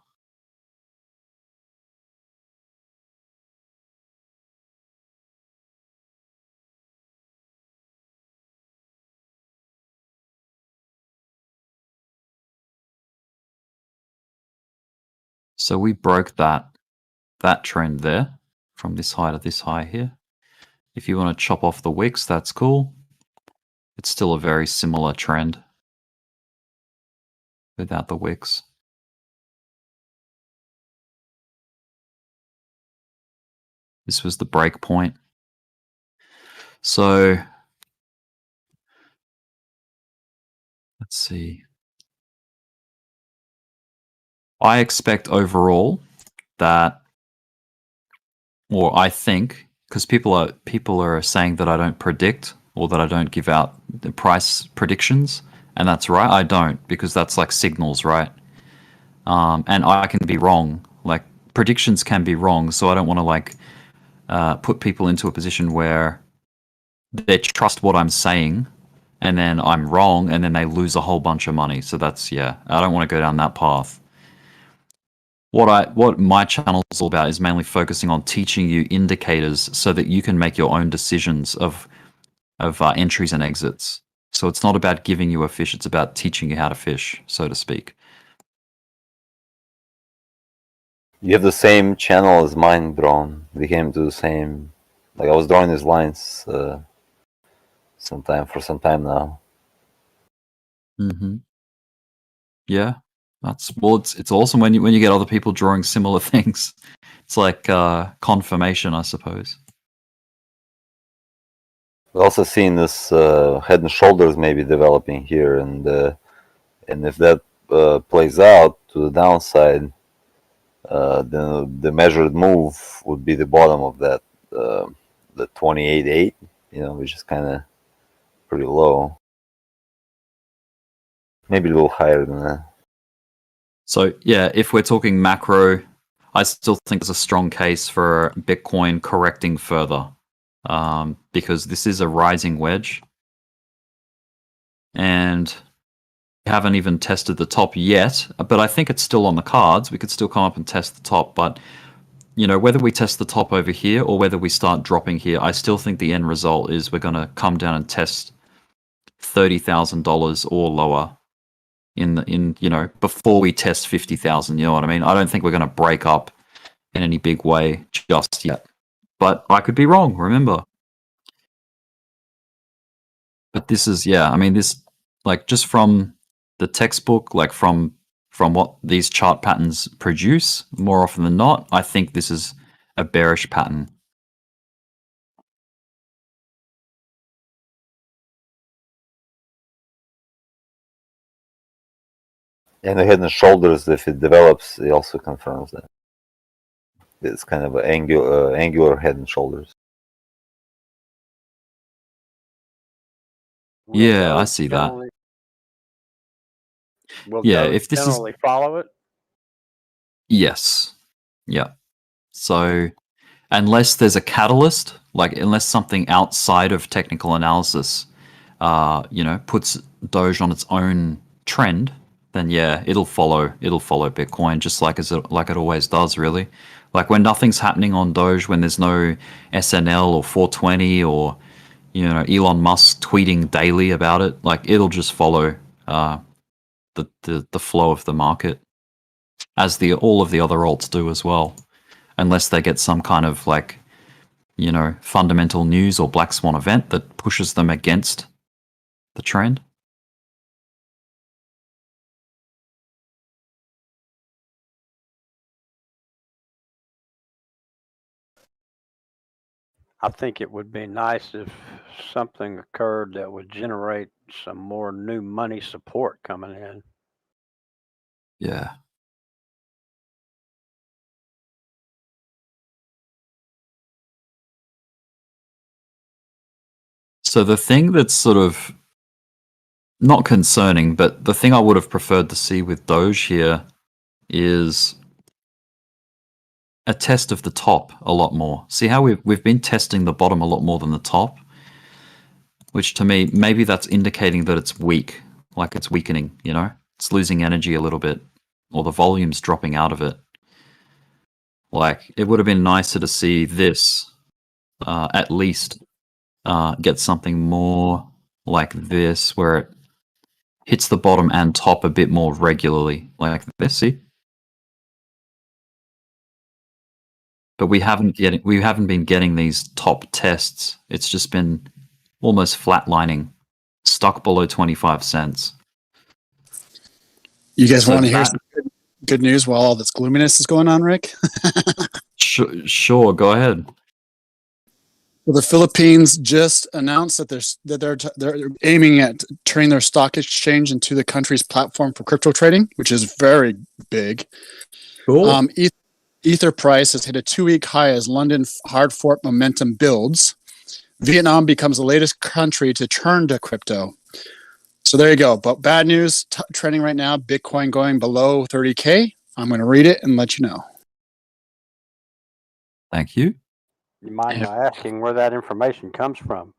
So we broke that trend there from this high to this high here. If you want to chop off the wicks, that's cool. It's still a very similar trend without the wicks. This was the break point. So let's see. I expect overall that, or I think, because people are saying that I don't predict or that I don't give out the price predictions, and that's right, I don't, because that's like signals, right? And I can be wrong. Like, predictions can be wrong, so I don't want to like put people into a position where they trust what I'm saying and then I'm wrong and then they lose a whole bunch of money. So that's, yeah, I don't want to go down that path. what my channel is all about is mainly focusing on teaching you indicators so that you can make your own decisions of entries and exits. So it's not about giving you a fish; it's about teaching you how to fish, so to speak. You have the same channel as mine, Drone. We came to the same. Like I was drawing these lines for some time now. Mm-hmm. Yeah, it's awesome when you get other people drawing similar things. It's like confirmation, I suppose. We're also seeing this head and shoulders maybe developing here, and if that plays out to the downside, then the measured move would be the bottom of that, the 28.8, which is kind of pretty low. Maybe a little higher than that. So yeah, if we're talking macro, I still think there's a strong case for Bitcoin correcting further, because this is a rising wedge, and we haven't even tested the top yet. But I think it's still on the cards. We could still come up and test the top, but whether we test the top over here or whether we start dropping here, I still think the end result is we're going to come down and test $30,000 or lower before we test 50,000. You know what I mean? I don't think we're going to break up in any big way just yet, but I could be wrong. Remember, but this is this, like, just from the textbook, like from what these chart patterns produce, more often than not, I think this is a bearish pattern. And the head and shoulders, if it develops, it also confirms that. It's kind of an angular head and shoulders. Yeah, I see that. Will Yeah, Doge if this is generally follow it? yes, yeah. So unless there's a catalyst, like unless something outside of technical analysis, puts Doge on its own trend, then yeah, it'll follow Bitcoin just like it always does, really. Like when nothing's happening on Doge, when there's no SNL or 420 or Elon Musk tweeting daily about it, like it'll just follow the flow of the market, as all of the other alts do as well, unless they get some kind of like fundamental news or black swan event that pushes them against the trend. I think it would be nice if something occurred that would generate some more new money support coming in. Yeah. So the thing that's sort of not concerning, but the thing I would have preferred to see with Doge here is a test of the top a lot more. See how we've been testing the bottom a lot more than the top, which to me, maybe that's indicating that it's weak, like it's weakening, it's losing energy a little bit, or the volume's dropping out of it. Like, it would have been nicer to see this at least get something more like this, where it hits the bottom and top a bit more regularly, like this, see? But we haven't been getting these top tests. It's just been almost flatlining, stuck below 25 cents. You guys So want to hear that- some good news while all this gloominess is going on, Rick? Sure, go ahead. Well, the Philippines just announced that they're aiming at turning their stock exchange into the country's platform for crypto trading, which is very big. Cool. Ether price has hit a 2-week high as London hard fork momentum builds. Vietnam becomes the latest country to turn to crypto. So there you go. But bad news, trending right now, Bitcoin going below 30K. I'm going to read it and let you know. Thank you. You mind my asking where that information comes from?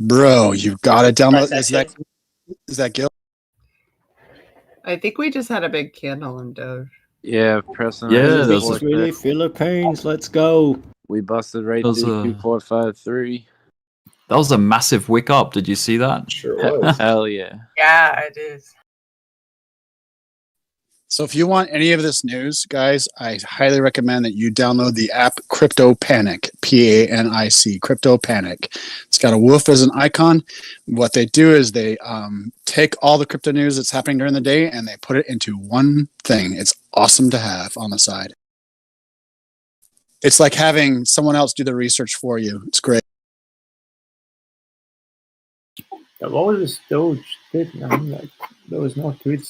Bro, you've got to download. Is that Gil? I think we just had a big candle in Doge. Yeah, Preston. Yeah, I there's This support is really that. Philippines. Let's go. We busted right There was through a 2453. that was a massive wick up. Did you see that? Sure was. Hell yeah. Yeah, I did. So if you want any of this news, guys, I highly recommend that you download the app Crypto Panic, Panic, Crypto Panic. It's got a wolf as an icon. What they do is they take all the crypto news that's happening during the day and they put it into one thing. It's awesome to have on the side. It's like having someone else do the research for you. It's great. Yeah, what was this Doge did, man? Like, there was no tweets.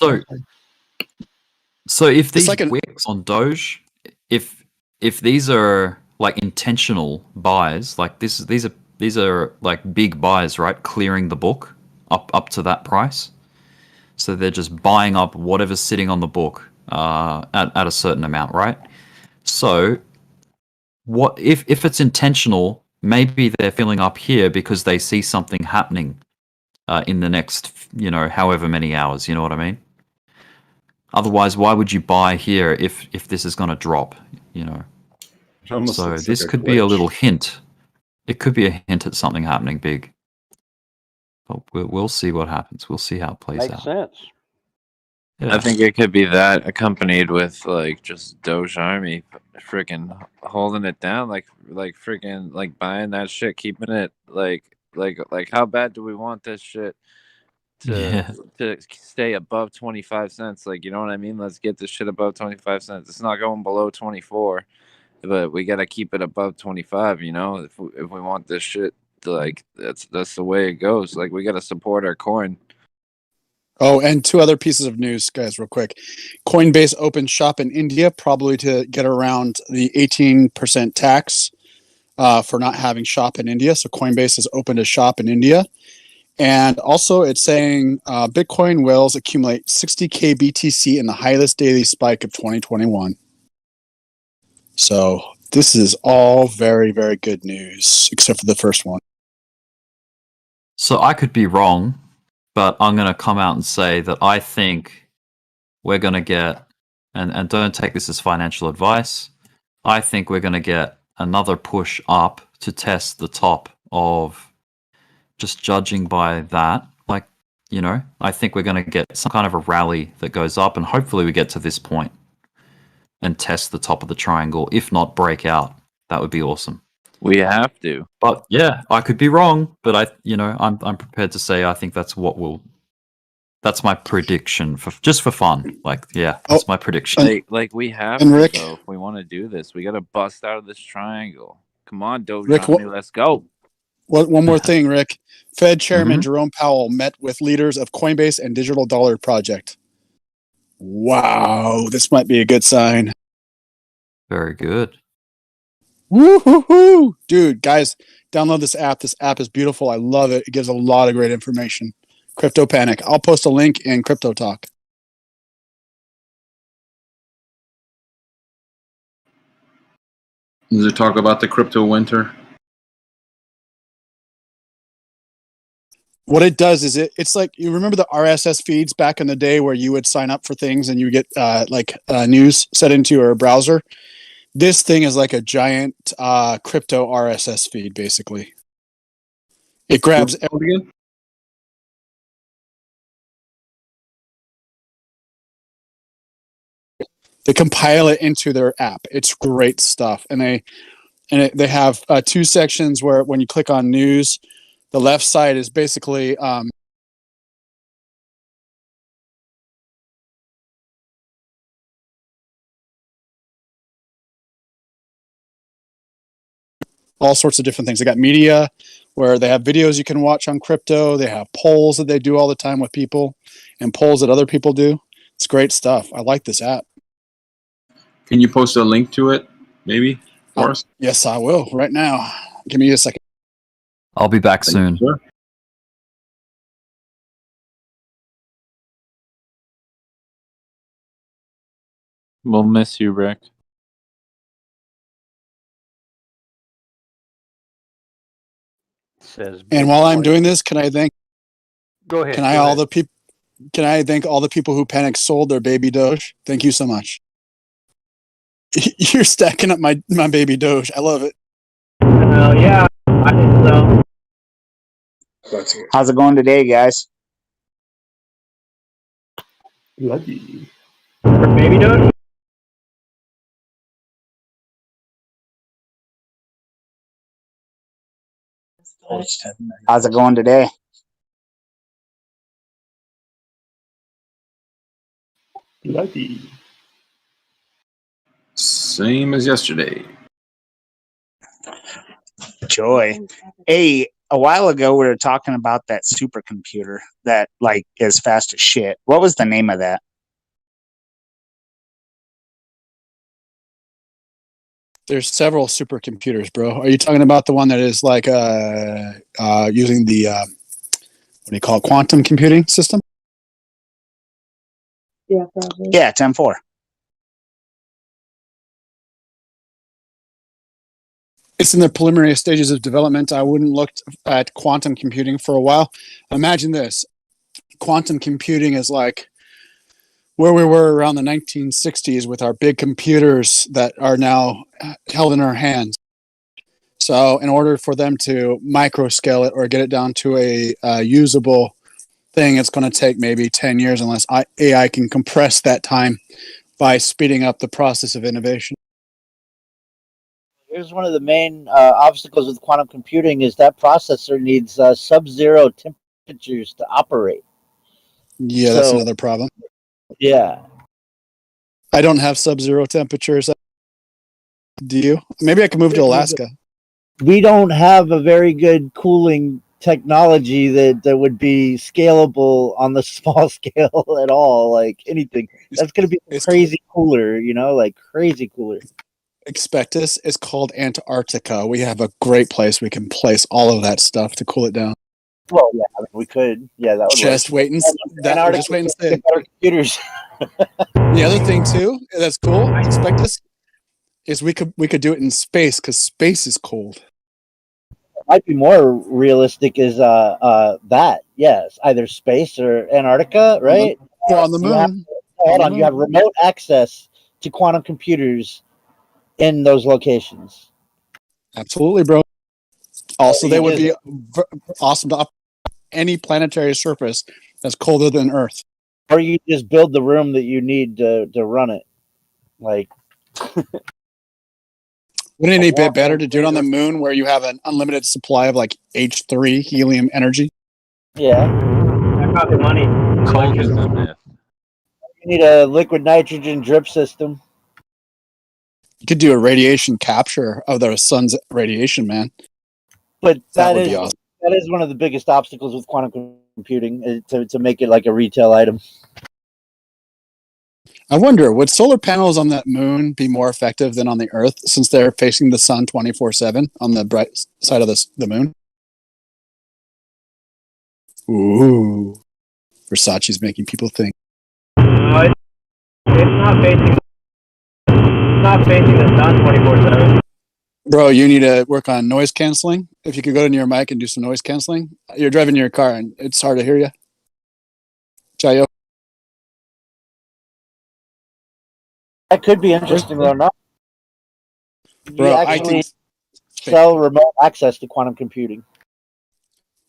So if It's these like wicks on Doge, if these are like intentional buys, like these are like big buys, right? Clearing the book up to that price. So they're just buying up whatever's sitting on the book at a certain amount, right? So what if it's intentional? Maybe they're filling up here because they see something happening in the next, however many hours. You know what I mean? Otherwise, why would you buy here if this is going to drop? It almost So looks this like a could be a glitch. little hint. It could be a hint at something happening big. But we'll see what happens. We'll see how it plays Makes out. sense. Yeah. I think it could be that accompanied with like just Doge Army freaking holding it down, like freaking like buying that shit, keeping it like how bad do we want this shit to Yeah. to stay above 25 cents? Like, you know what I mean? Let's get this shit above 25 cents. It's not going below 24, but we got to keep it above 25, if we want this shit to, like, that's the way it goes. Like, we got to support our coin. Oh, and two other pieces of news, guys, real quick. Coinbase opened shop in India, probably to get around the 18% tax for not having shop in India. So Coinbase has opened a shop in India. And also, it's saying Bitcoin whales accumulate 60K BTC in the highest daily spike of 2021. So this is all very, very good news, except for the first one. So I could be wrong, but I'm going to come out and say that I think we're going to get, and don't take this as financial advice, I think we're going to get another push up to test the top of, just judging by that, like, I think we're going to get some kind of a rally that goes up, and hopefully we get to this point and test the top of the triangle. If not, break out. That would be awesome. We have to. But yeah, I could be wrong, but I'm prepared to say I think that's my prediction for fun. Like, yeah, that's my prediction. Like we have And to, Rick- though, if we want to do this. We got to bust out of this triangle. Come on, Doge Rick, Army, let's go. One more thing, Rick. Fed Chairman Mhm. Jerome Powell met with leaders of Coinbase and Digital Dollar Project. Wow, this might be a good sign. Very good. Woo-hoo-hoo! Dude, guys, download this app. This app is beautiful. I love it. It gives a lot of great information. Crypto Panic. I'll post a link in Crypto Talk. Does it talk about the crypto winter? What it does is it's like, you remember the RSS feeds back in the day where you would sign up for things and you would get news set into your browser. This thing is like a giant crypto RSS feed, basically. It grabs again? They compile it into their app. It's great stuff, and they have two sections where when you click on news, the left side is basically all sorts of different things. They got media where they have videos you can watch on crypto. They have polls that they do all the time with people and polls that other people do. It's great stuff. I like this app. Can you post a link to it, maybe, for us? Yes, I will right now. Give me a second. I'll be back soon. Sure. We'll miss you, Rick. Says And while I'm Bitcoin- doing this, can I thank? Go ahead. Can I go all ahead. the people? Can I thank all the people who panic sold their baby Doge? Thank you so much. You're stacking up my baby Doge. I love it. Yeah, I think so. How's it going today, guys? Bloody. For baby Doge? How's it going today? Bloody. Same as yesterday. Joy. Hey, a while ago we were talking about that supercomputer that like is fast as shit. What was the name of that? There's several supercomputers, bro. Are you talking about the one that is like using the what do you call it, quantum computing system? Yeah, probably. Yeah, 10-4. It's in the preliminary stages of development. I wouldn't look at quantum computing for a while. Imagine this. Quantum computing is like where we were around the 1960s with our big computers that are now held in our hands. So in order for them to microscale it or get it down to a usable thing, it's going to take maybe 10 years unless AI can compress that time by speeding up the process of innovation. Here's one of the main obstacles with quantum computing is that processor needs sub-zero temperatures to operate. Yeah, that's another problem. Yeah. I don't have sub-zero temperatures. Do you? Maybe I can move to Alaska. We don't have a very good cooling technology that would be scalable on the small scale at all. Like anything, that's going to be crazy cooler, like crazy cooler. Expectus is called Antarctica. We have a great place we can place all of that stuff to cool it down. Well, yeah, I mean, we could. Yeah, that would just work. wait and just wait and see. Computers. The other thing too, that's cool. Expectus is we could do it in space because space is cold. Might be more realistic is that yes, either space or Antarctica, right? Or on the moon. You have remote access to quantum computers in those locations. Absolutely, bro. Also, they would be awesome to operate any planetary surface that's colder than Earth. Or you just build the room that you need to run it. Like, wouldn't it be better to do it on the moon where you have an unlimited supply of like H3 helium energy? Yeah. I got the money. Cold is a myth. You need a liquid nitrogen drip system. You could do a radiation capture of the sun's radiation, man. But that would be awesome. That is one of the biggest obstacles with quantum computing to make it like a retail item. I wonder, would solar panels on that moon be more effective than on the Earth since they're facing the sun 24/7 on the bright side of the moon? Ooh, Versace's making people think. It's not facing the sun 24/7. Bro, you need to work on noise canceling. If you could go to your mic and do some noise canceling. You're driving your car and it's hard to hear you. Chayo. That could be interesting or not. Bro, I think sell remote access to quantum computing.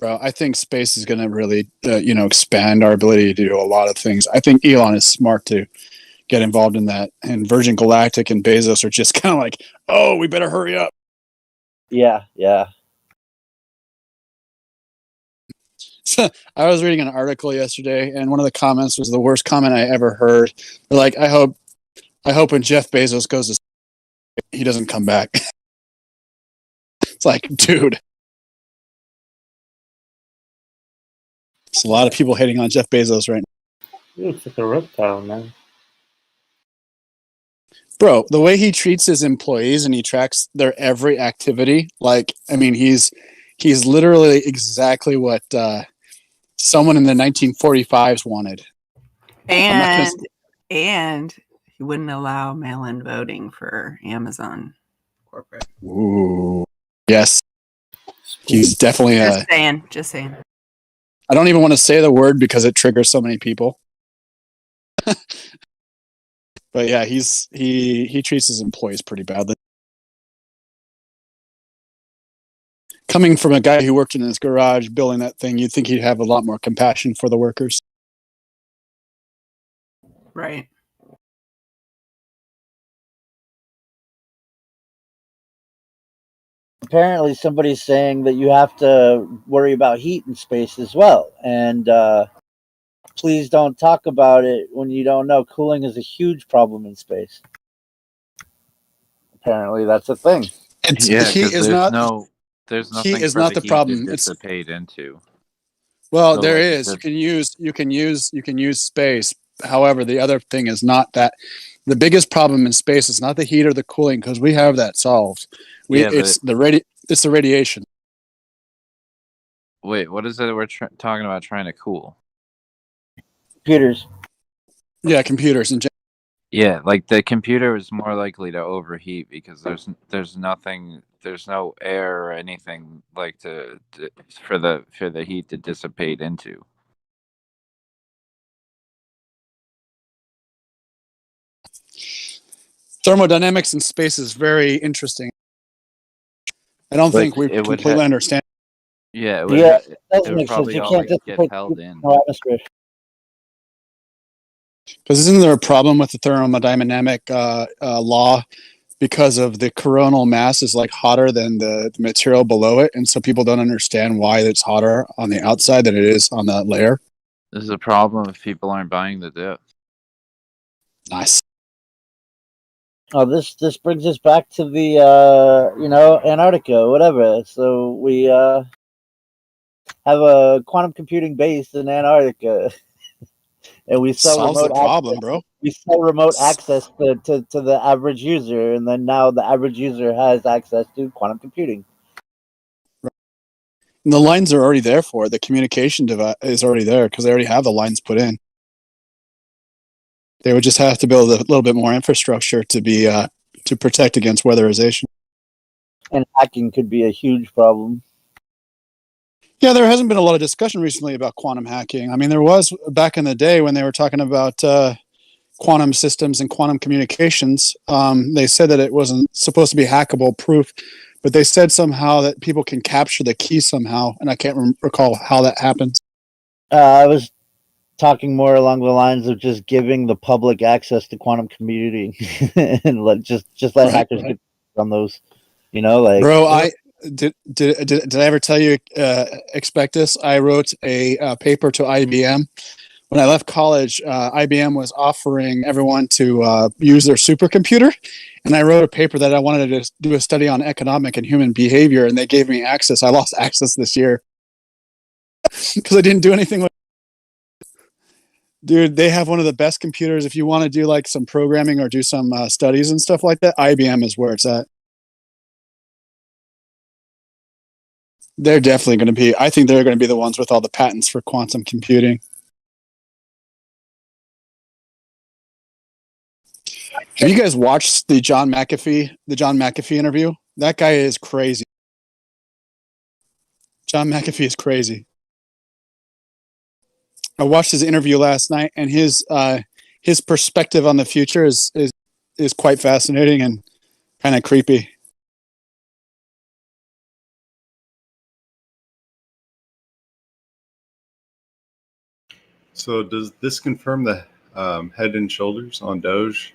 Bro, I think space is going to really, expand our ability to do a lot of things. I think Elon is smart to get involved in that, and Virgin Galactic and Bezos are just kind of like, oh, we better hurry up. Yeah. I was reading an article yesterday, and one of the comments was the worst comment I ever heard. They're like, I hope when Jeff Bezos goes to he doesn't come back. It's like, dude. There's a lot of people hating on Jeff Bezos right now. He looks like a reptile, man. Bro, the way he treats his employees and he tracks their every activity, he's literally exactly what someone in the 1945s wanted. And he wouldn't allow mail-in voting for Amazon corporate. Ooh, yes, he's definitely Just saying. I don't even want to say the word because it triggers so many people. But yeah, he treats his employees pretty badly. Coming from a guy who worked in his garage building that thing, you'd think he'd have a lot more compassion for the workers. Right. Apparently somebody's saying that you have to worry about heat in space as well. And please don't talk about it when you don't know. Cooling is a huge problem in space. Apparently that's a thing. Yeah, Heat because is not there's heat nothing is for not the the heat to problem. It's dissipate into. well, So there like is. the You can use space. However, the other thing is not that the biggest problem in space is not the heat or the cooling because we have that solved. yeah, but It's the radiation. wait, what is it we're talking about trying to cool? Computers. Yeah, computers and Yeah, like the computer is more likely to overheat because there's no air or anything like for the heat to dissipate into. thermodynamics in space is very interesting. I don't Like think we it would completely understand. yeah, Yeah, it it does would make sense. probably You all can't like get dissipate held heat in. in the atmosphere. Because isn't there a problem with the thermodynamic law because of the coronal mass is like hotter than the material below it, and so people don't understand why it's hotter on the outside than it is on that layer. This is a problem if people aren't buying the dip. Nice. Oh, this brings us back to the Antarctica, whatever. So we have a quantum computing base in Antarctica, and we sell Solves the remote problem, access. bro. We sell remote access to the average user, and then now the average user has access to quantum computing. And the lines are already there for it. The communication device is already there because they already have the lines put in. They would just have to build a little bit more infrastructure to be to protect against weatherization. And hacking could be a huge problem. Yeah, there hasn't been a lot of discussion recently about quantum hacking. I mean, there was back in the day when they were talking about quantum systems and quantum communications. They said that it wasn't supposed to be hackable proof, but they said somehow that people can capture the key somehow, and I can't recall how that happens. I was talking more along the lines of just giving the public access to quantum computing and just let hackers get on those. Bro, I did I ever tell you expect this? I wrote a paper to IBM. When I left college, IBM was offering everyone to use their supercomputer, and I wrote a paper that I wanted to do a study on economic and human behavior, and they gave me access. I lost access this year because I didn't do anything with. Dude, they have one of the best computers. If you want to do like some programming or do some studies and stuff like that, IBM is where it's at. They're definitely going to be. I think they're going to be the ones with all the patents for quantum computing. Have you guys watched the John McAfee interview? That guy is crazy. John McAfee is crazy. I watched his interview last night, and his perspective on the future is quite fascinating and kind of creepy. So does this confirm the head and shoulders on Doge?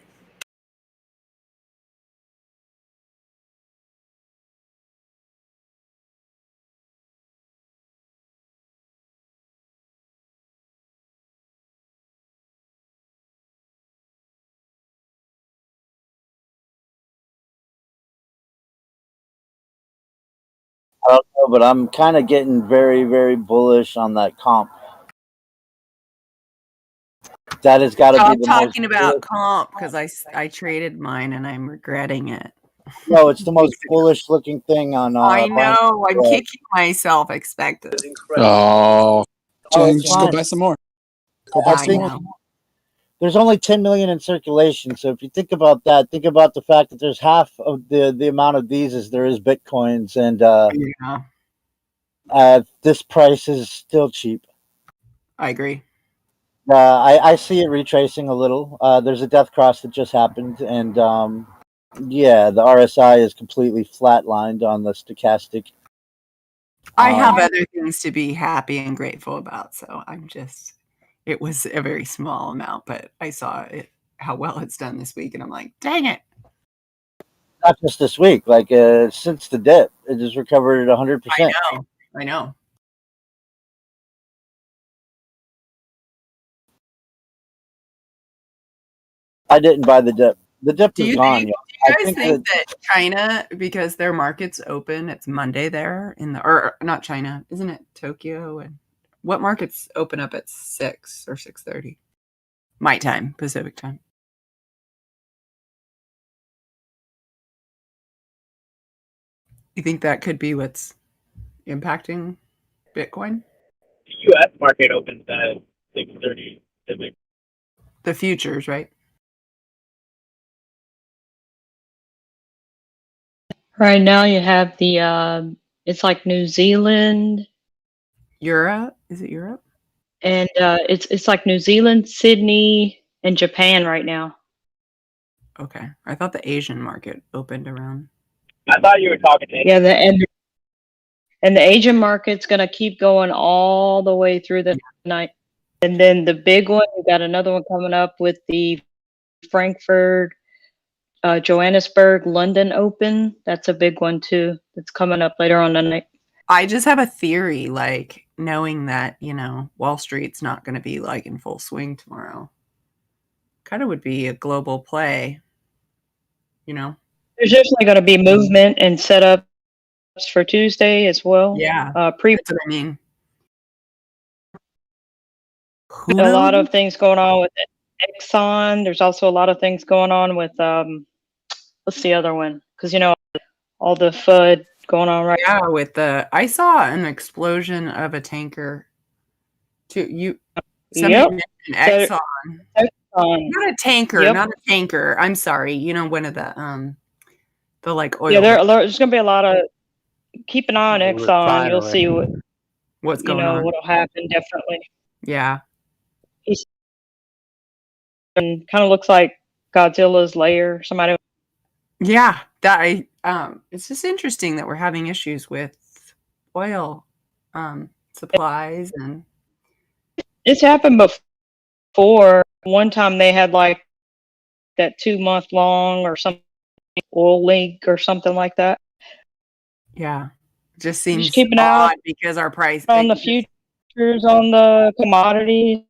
I don't know, but I'm kind of getting very, very bullish on that comp. That has got to Stop be the talking most. about comp because I traded mine and I'm regretting it. No, it's the most bullish looking thing on. I know. I'm kicking myself. Expected. Oh, Jen, it's just go fine. buy some more. Go I buy some think more. there's only 10 million in circulation. So if you think about that, think about the fact that there's half of the amount of these as there is Bitcoins, and Yeah. this price is still cheap. I agree. I see it retracing a little. There's a death cross that just happened, and yeah, the RSI is completely flatlined on the stochastic. I have other things to be happy and grateful about, so I'm just. It was a very small amount, but I saw it how well it's done this week, and I'm like, dang it! Not just this week, like since the dip, it has recovered at 100%. I know. I didn't buy the dip. The dip Do is you gone. think? Yet. Do you I guys think that China, because their market's open, it's Monday there in the or not China, isn't it Tokyo? And what markets open up at 6 or 6:30? My time, Pacific time. You think that could be what's impacting Bitcoin? The U.S. market opens at 6:30 Pacific. The futures, right? Right now you have the it's like New Zealand. Europe? Is it Europe? And it's like New Zealand, Sydney, and Japan right now. Okay. I thought the Asian market opened around. I thought you were talking to Yeah, and the Asian market's gonna keep going all the way through the night. And then the big one, we got another one coming up with the Frankfurt, Johannesburg, London Open. That's a big one too. That's coming up later on the night. I just have a theory, like knowing that, Wall Street's not going to be like in full swing tomorrow. Kind of would be a global play, There's definitely going to be movement and setups for Tuesday as well. Yeah, That's what I mean. A lot of things going on with Exxon. There's also a lot of things going on with what's the other one? Because all the FUD going on right now. With I saw an explosion of a tanker. Somebody mentioned Exxon. Not a tanker, not a tanker. I'm sorry. One of the like oil. Yeah, there's going to be a lot of keep an eye on Exxon. You'll see what's going on. What'll happen definitely. Yeah. And kind of looks like Godzilla's lair. Somebody. Yeah, that it's just interesting that we're having issues with oil supplies, and it's happened before. One time they had like that 2-month long or something oil leak or something like that. Yeah, just seems just keep an odd eye because our price on the futures on the commodities.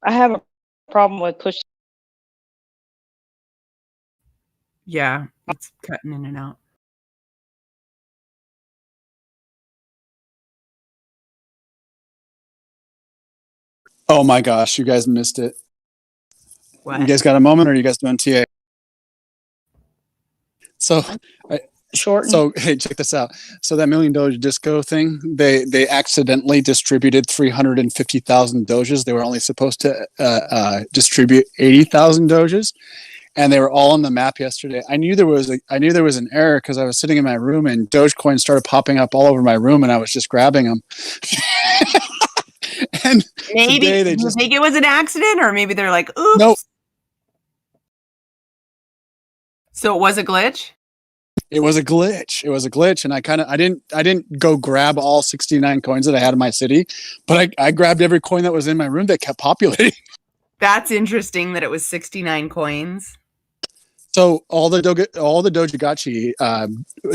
I have a problem with push. Yeah, it's cutting in and out. Oh my gosh, you guys missed it. What? You guys got a moment, or are you guys doing TA? So, hey, check this out. So that million Doge disco thing, they accidentally distributed 350,000 Doges. They were only supposed to distribute 80,000 Doges, and they were all on the map yesterday. I knew there was an error because I was sitting in my room and Dogecoin started popping up all over my room, and I was just grabbing them. And maybe today you think it was an accident, or maybe they're like, oops. Nope. So it was a glitch? It was a glitch. And I didn't go grab all 69 coins that I had in my city, but I grabbed every coin that was in my room that kept populating. That's interesting that it was 69 coins. So all the Dojagachi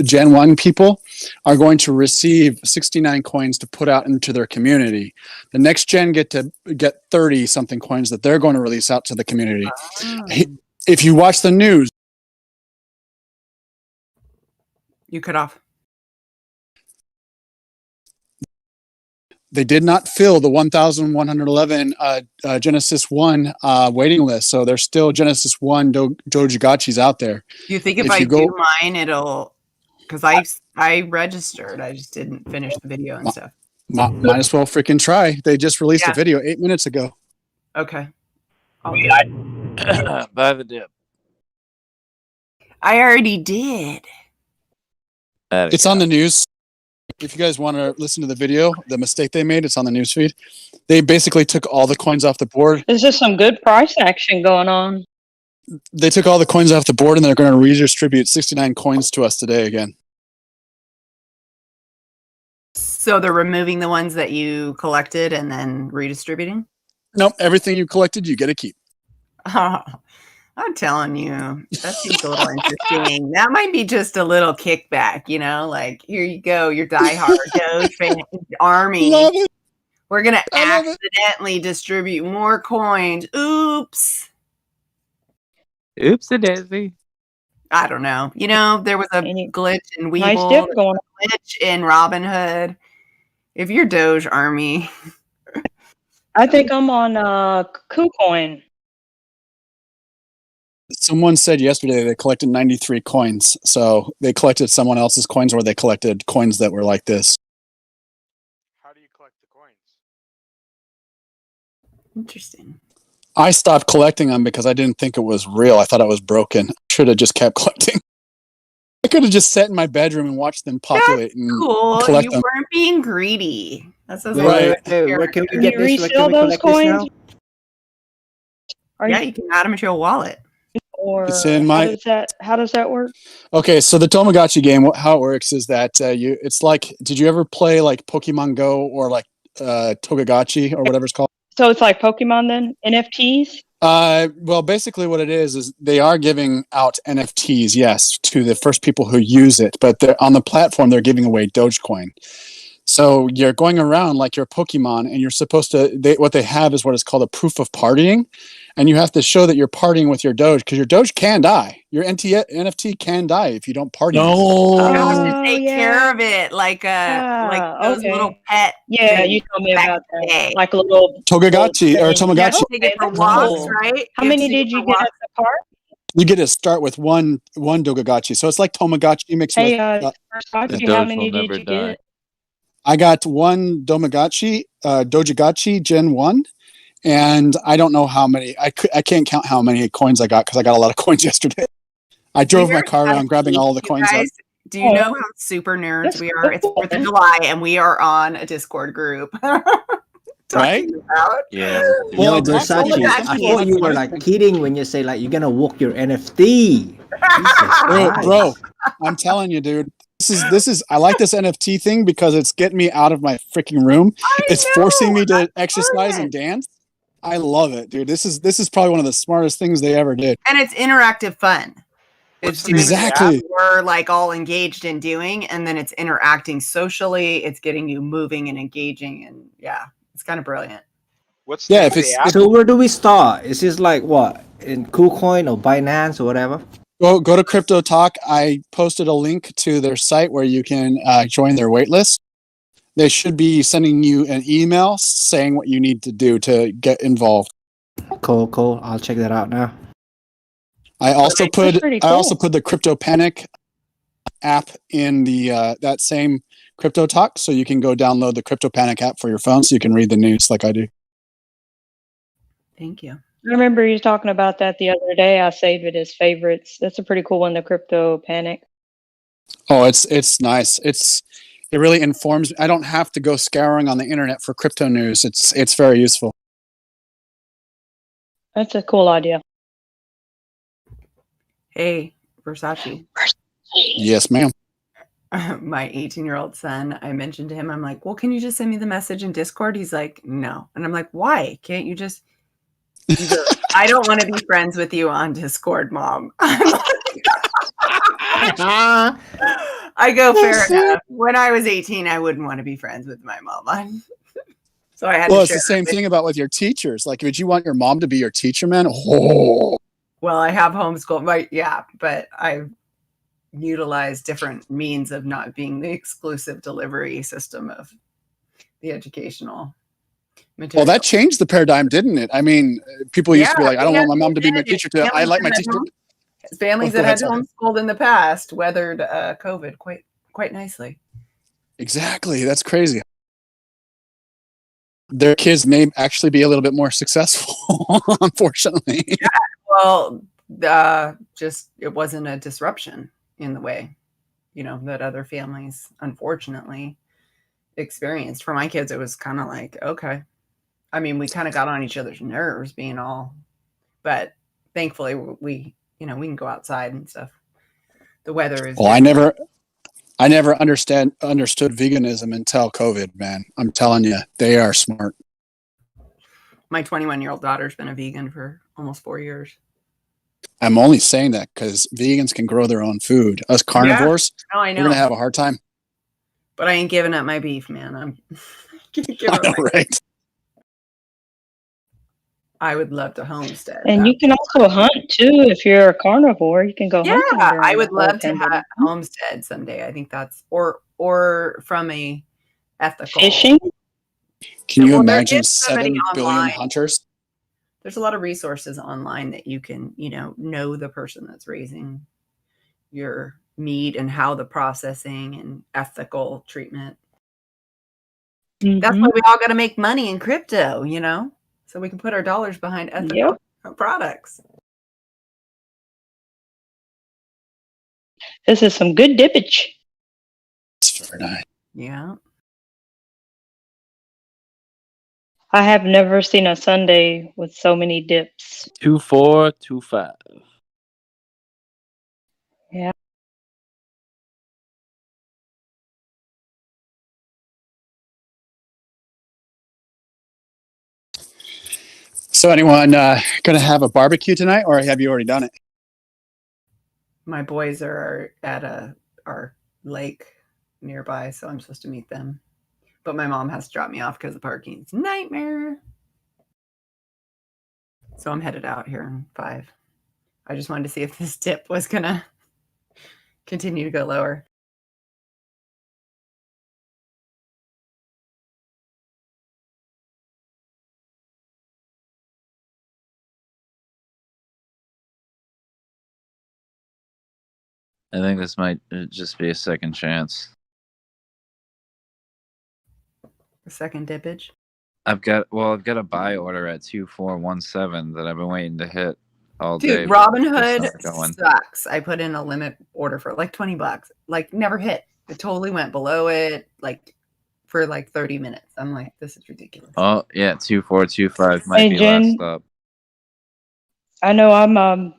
Gen 1 people are going to receive 69 coins to put out into their community. The next gen get 30 something coins that they're going to release out to the community. If you watch the news, you cut off. They did not fill the 1,111 Genesis 1 waiting list. So there's still Genesis 1 Dojagachis out there. Do you think if I do mine, it'll... Because I registered. I just didn't finish the video and stuff. Might as well freaking try. They just released a video 8 minutes ago. Okay. Buy the dip. I already did. It's on the news. if you guys want to listen to the video, the mistake they made, it's on the newsfeed. They basically took all the coins off the board. There's just some good price action going on. They took all the coins off the board and they're going to redistribute 69 coins to us today again. So they're removing the ones that you collected and then redistributing? Nope, everything you collected, you get to keep. I'm telling you, that seems a little interesting. That might be just a little kickback, you know, like here you go, your diehard Doge fan army. Love it. We're gonna accidentally distribute more coins. Oops. Oopsie daisy. I don't know. You know, there was a glitch in Weeble, Nice dip going on. glitch in Robinhood. If you're Doge army, I think I'm on KuCoin. Someone said yesterday they collected 93 coins. So they collected someone else's coins or they collected coins that were like this. How do you collect the coins? interesting. I stopped collecting them because I didn't think it was real. I thought it was broken. Should have just kept collecting. I could have just sat in my bedroom and watched them populate and Cool. collect You them. weren't being greedy. That's Wait, Right. where can we Can get you this? Where resell can we those collect this coins? now? Yeah, you can add them to your wallet. Or It's in my. how does that work? Okay, so the Tamagotchi game, how it works is that it's like, did you ever play like Pokemon Go or like Togagachi or whatever it's called? So it's like Pokemon then? NFTs? Well, basically what it is they are giving out NFTs, yes, to the first people who use it, but they're on the platform, they're giving away Dogecoin. So you're going around like you're Pokemon and you're supposed to, what they have is what is called a proof of partying. And you have to show that you're partying with your Doge because your Doge can die. Your NFT can die if you don't party. You have to Oh, take care of it like those okay. little pet. Yeah, things you told me back about in the that. day. Like a little Togagachi or thing. You have Tamagotchi. to take it for That's walks, cool. right? How You have to many take it did you for get walks. at the park? You get to start with one Dogagachi. So it's like Tamagotchi mixed Hey, with. Sachi, The how Doge will many did never you die. get? I got one Domagachi, Dojagachi Gen 1, and I don't know how many. I can't count how many coins I got because I got a lot of coins yesterday. I drove my car around grabbing all the You coins up. guys, do you know how super nerds we are? It's 4th of July and we are on a Discord group. Right? About. Yeah. Yo, I talked to Versace, some I people thought you were like kidding when you say like you're gonna walk your NFT. Jesus Christ. Bro, I'm telling you, dude. This is I like this NFT thing because it's getting me out of my freaking room. It's forcing me to exercise and dance. I love it, dude. This is probably one of the smartest things they ever did. And it's interactive fun. It's Exactly. we're like all engaged in doing, and then it's interacting socially. It's getting you moving and engaging, and yeah, it's kind of brilliant. What's Yeah, if it's So where do we start? Is this like what? In KuCoin or Binance or whatever? go to Crypto Talk. I posted a link to their site where you can join their waitlist. They should be sending you an email saying what you need to do to get involved. Cool. I'll check that out now. I also That's pretty cool. put the Crypto Panic app in the that same Crypto Talk, so you can go download the Crypto Panic app for your phone, so you can read the news like I do. Thank you. I remember you talking about that the other day. I saved it as favorites. That's a pretty cool one, the Crypto Panic. Oh, it's nice. It really informs me. I don't have to go scouring on the internet for crypto news. It's very useful. That's a cool idea. Hey, Versace. Yes, ma'am. My 18-year-old son, I mentioned to him, I'm like, well, can you just send me the message in Discord? He's like, no. And I'm like, why? Can't you just... He goes, I don't want to be friends with you on Discord, Mom. I go, fair enough. When I was 18, I wouldn't want to be friends with my mom. So I had Well, to it's share the same that with thing about with your teachers. Like, would you want your mom to be your teacher, man? Oh. Well, I have homeschooled, but I've utilized different means of not being the exclusive delivery system of the educational material. Well, that changed the paradigm, didn't it? I mean, people used to be like, I don't want my mom to be my teacher. I like my teacher. Families that had homeschooled in the past weathered COVID quite nicely. Exactly. That's crazy. Their kids may actually be a little bit more successful, unfortunately. Yeah, well, just it wasn't a disruption in the way, that other families, unfortunately, experienced. For my kids, it was kind of like, okay. I mean, we kind of got on each other's nerves being all, but thankfully we can go outside and stuff. The weather is. Well, I never understood veganism until COVID, man. I'm telling you, they are smart. My 21-year-old daughter's been a vegan for almost 4 years. I'm only saying that because vegans can grow their own food. Us carnivores, yeah. I know. We're gonna have a hard time. But I ain't giving up my beef, man. I'm I know, right? I would love to homestead. And you can also hunt too if you're a carnivore. You can go hunting. Yeah, during I the would whole love to pandemic. homestead someday. I think that's or from a ethical Fishing. Can you Well, there imagine is somebody 7 billion online. hunters? There's a lot of resources online that you can, know the person that's raising your meat and how the processing and ethical treatment. That's why we all got to make money in crypto, so we can put our dollars behind ethical products. This is some good dippage. It's very nice. Yeah. I have never seen a Sunday with so many dips. 2425. Yeah. So, anyone gonna have a barbecue tonight, or have you already done it? My boys are at our lake nearby, so I'm supposed to meet them. But my mom has to drop me off because the parking is a nightmare. So I'm headed out here in 5. I just wanted to see if this dip was gonna continue to go lower. I think this might just be a second chance. A second dippage. I've got a buy order at 2417 that I've been waiting to hit all day. Dude, but it's Robinhood not going. sucks. I put in a limit order for like $20. Like never hit. It totally went below it, like for like 30 minutes. I'm like, this is ridiculous. Oh yeah, 2425 might Hey, be Jen. last up. I know I'm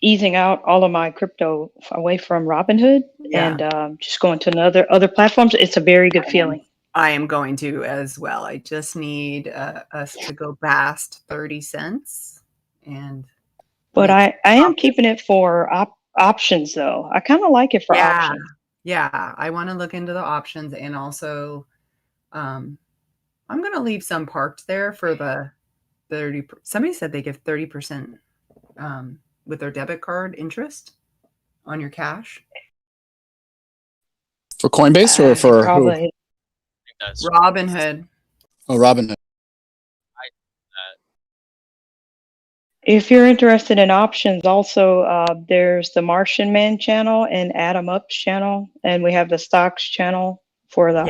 easing out all of my crypto away from Robinhood Yeah. and just going to other platforms. It's a very good feeling. I am going to as well. I just need us to go past 30 cents. But I am keeping it for options though. I kind of like it for options. Yeah, I want to look into the options, and also I'm going to leave some parked there for the 30. Somebody said they give 30% with their debit card interest on your cash. For Coinbase or for probably. who? Robinhood. Oh, Robinhood. If you're interested in options, also there's the Martian Man channel and Adam Up's channel, and we have the stocks channel for the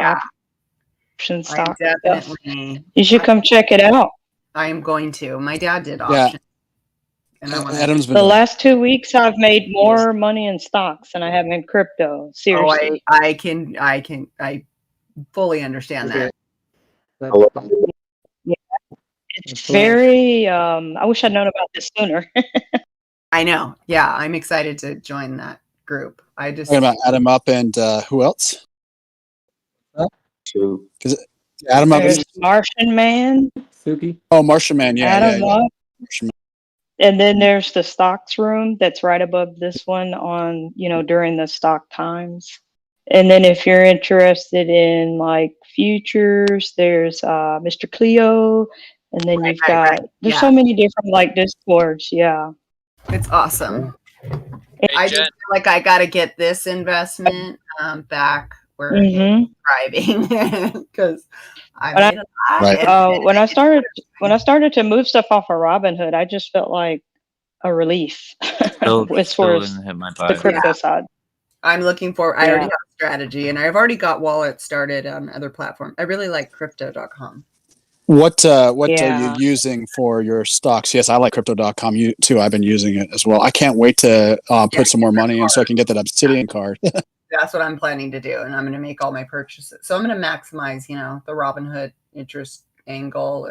option stock stuff. Definitely. You should come check it out. I am going to. My dad did Yeah. options. And I want Adam's been The doing- last 2 weeks, I've made more money in stocks than I have in crypto. Seriously. Oh, I fully understand that. Yeah. It's very. I wish I'd known about this sooner. I know. Yeah, I'm excited to join that group. I just Talking about Adam Up and who else? Is it Adam Up? There's Martian Man. Suki. Oh, Martian Man. Yeah, Adam yeah. Up. Martian Man. And then there's the stocks room that's right above this one on, during the stock times. And then if you're interested in like futures, there's Mr. Cleo. And then you've got, there's so many different like Discords. Yeah. It's awesome. I just feel like I got to get this investment back where it's thriving because I made a lot. When I started to move stuff off of Robinhood, I just felt like a relief as far as didn't hit my the buy. crypto side. I'm looking for. I already have a strategy, and I've already got wallets started on other platforms. I really like crypto.com. What are you using for your stocks? Yes, I like crypto.com too. I've been using it as well. I can't wait to put some more money in so I can get that Obsidian card. That's what I'm planning to do, and I'm going to make all my purchases. So I'm going to maximize, the Robinhood interest angle,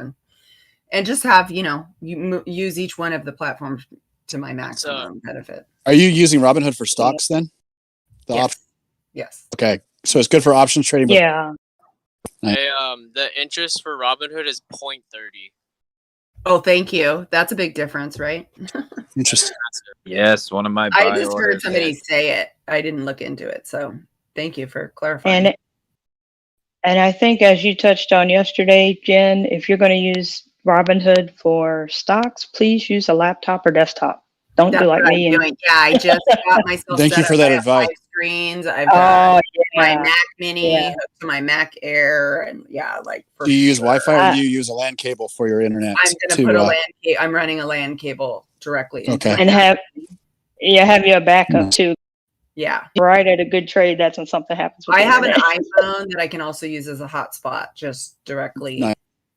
and just have use each one of the platforms to my maximum benefit. Are you using Robinhood for stocks then? Yes. Okay, so it's good for options trading. But Yeah. Hey, the interest for Robinhood is 0.30. Oh, thank you. That's a big difference, right? Interesting. Yes, one of my I buy just heard orders. somebody say it. I didn't look into it, so thank you for clarifying. And I think, as you touched on yesterday, Jen, if you're going to use Robinhood for stocks, please use a laptop or desktop. Don't That's do like what me. I'm doing. Yeah, I just got myself Thank set you for up. that I have advice. 5 screens. I've got my yeah. Mac Mini Yeah. hooked to my Mac Air, and do you use Wi-Fi or do you use a LAN cable for your internet? I'm going to put a LAN. I'm running a LAN cable directly into Okay. my And have your backup too. Yeah. Right at a good trade. That's when something happens with I the have an internet. iPhone that I can also use as a hotspot, just directly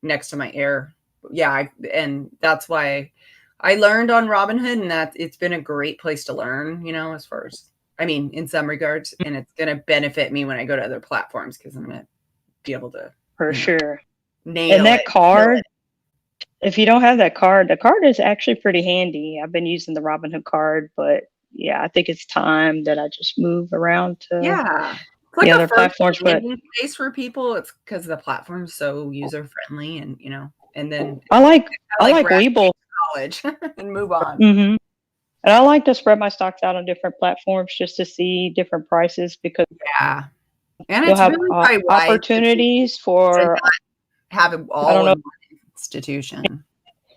next to my Air. Yeah, and that's why I learned on Robinhood, and that it's been a great place to learn. As far as in some regards, and it's going to benefit me when I go to other platforms because I'm going to be able to For sure. nail And that it. card, if you don't have that card, the card is actually pretty handy. I've been using the Robinhood card, but yeah, I think it's time that I just move around to It's the like other a first platforms. But landing place for people. It's because the platform's so user friendly, and and then I like graduate Webull. college and move on. Mm-hmm. And I like to spread my stocks out on different platforms just to see different prices because and you'll it's have really probably wise opportunities to for not have it I don't all know. in one institution.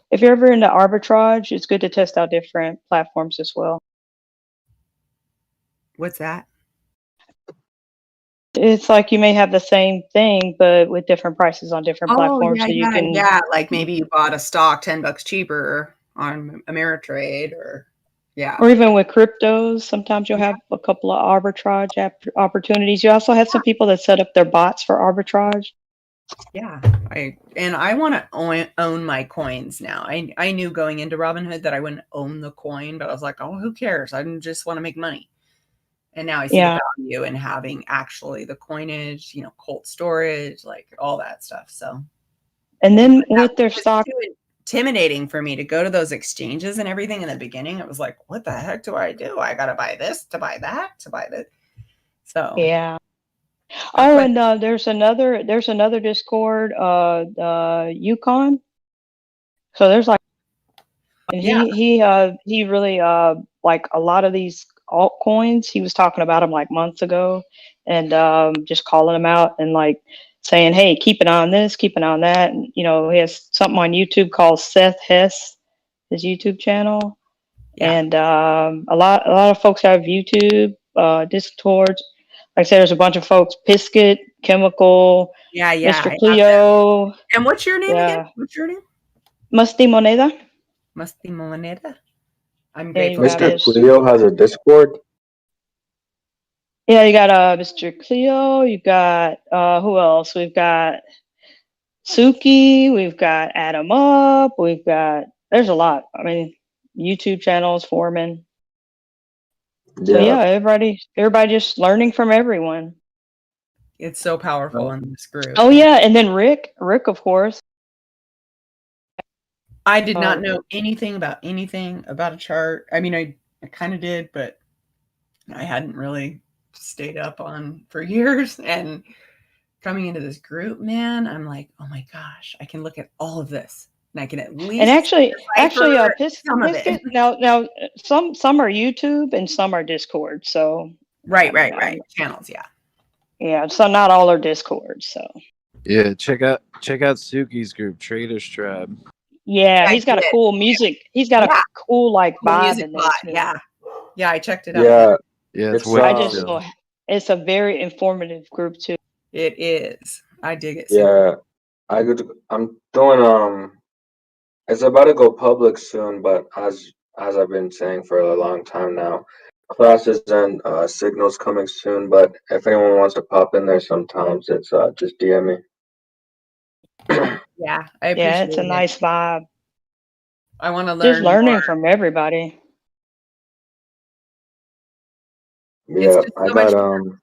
If you're ever into arbitrage, it's good to test out different platforms as well. What's that? It's like you may have the same thing, but with different prices on different platforms. So you can, Like maybe you bought a stock $10 cheaper on Ameritrade, or or even with cryptos, sometimes you'll have a couple of arbitrage opportunities. You also have some people that set up their bots for arbitrage. Yeah, I want to own my coins now. I knew going into Robinhood that I wouldn't own the coin, but I was like, oh, who cares? I just want to make money. And now I see the value in having actually the coinage, cold storage, like all that stuff. So, and then with their stock, too intimidating for me to go to those exchanges and everything in the beginning. It was like, what the heck do I do? I got to buy this to buy that to buy that. So yeah. Oh, and there's another Discord, Yukon. So there's like, and he really like a lot of these altcoins. He was talking about them like months ago, and just calling them out and like saying, "Hey, keep an eye on this, keep an eye on that." And he has something on YouTube called Seth Hess, his YouTube channel, and a lot of folks have YouTube, Discord. Like I said, there's a bunch of folks, Pisket, Chemical, Mr. Cleo. And what's your name again? What's your name? Musty Moneda. Musty Moneda. I'm Yeah, grateful. Mr. Cleo has a Discord. Yeah, you got Mr. Cleo. You got who else? We've got Suki. We've got Adam Up. There's a lot. I mean, YouTube channels, Foreman. So yeah, everybody just learning from everyone. It's so powerful in this group. Oh yeah, and then Rick, of course. I did not know anything about a chart. I mean, I kind of did, but I hadn't really stayed up on for years. And coming into this group, man, I'm like, oh my gosh, I can look at all of this, and I can at least And actually, some of it. now some are YouTube and some are Discord. So right, channels, yeah. So not all are Discord. So Yeah, check out Suki's group, Traders Tribe. yeah, he's got a cool music. He's got a cool like cool vibe music in there bot. too. Yeah, I checked it out. Yeah, it's it's a very informative group too. It is. I dig it. Yeah, I'm doing it's about to go public soon, but as I've been saying for a long time now, classes and signals coming soon. But if anyone wants to pop in there sometimes, it's just DM me. Yeah, I appreciate it's a nice vibe. I want to learn. Just learning from everybody. Yeah, just I so got much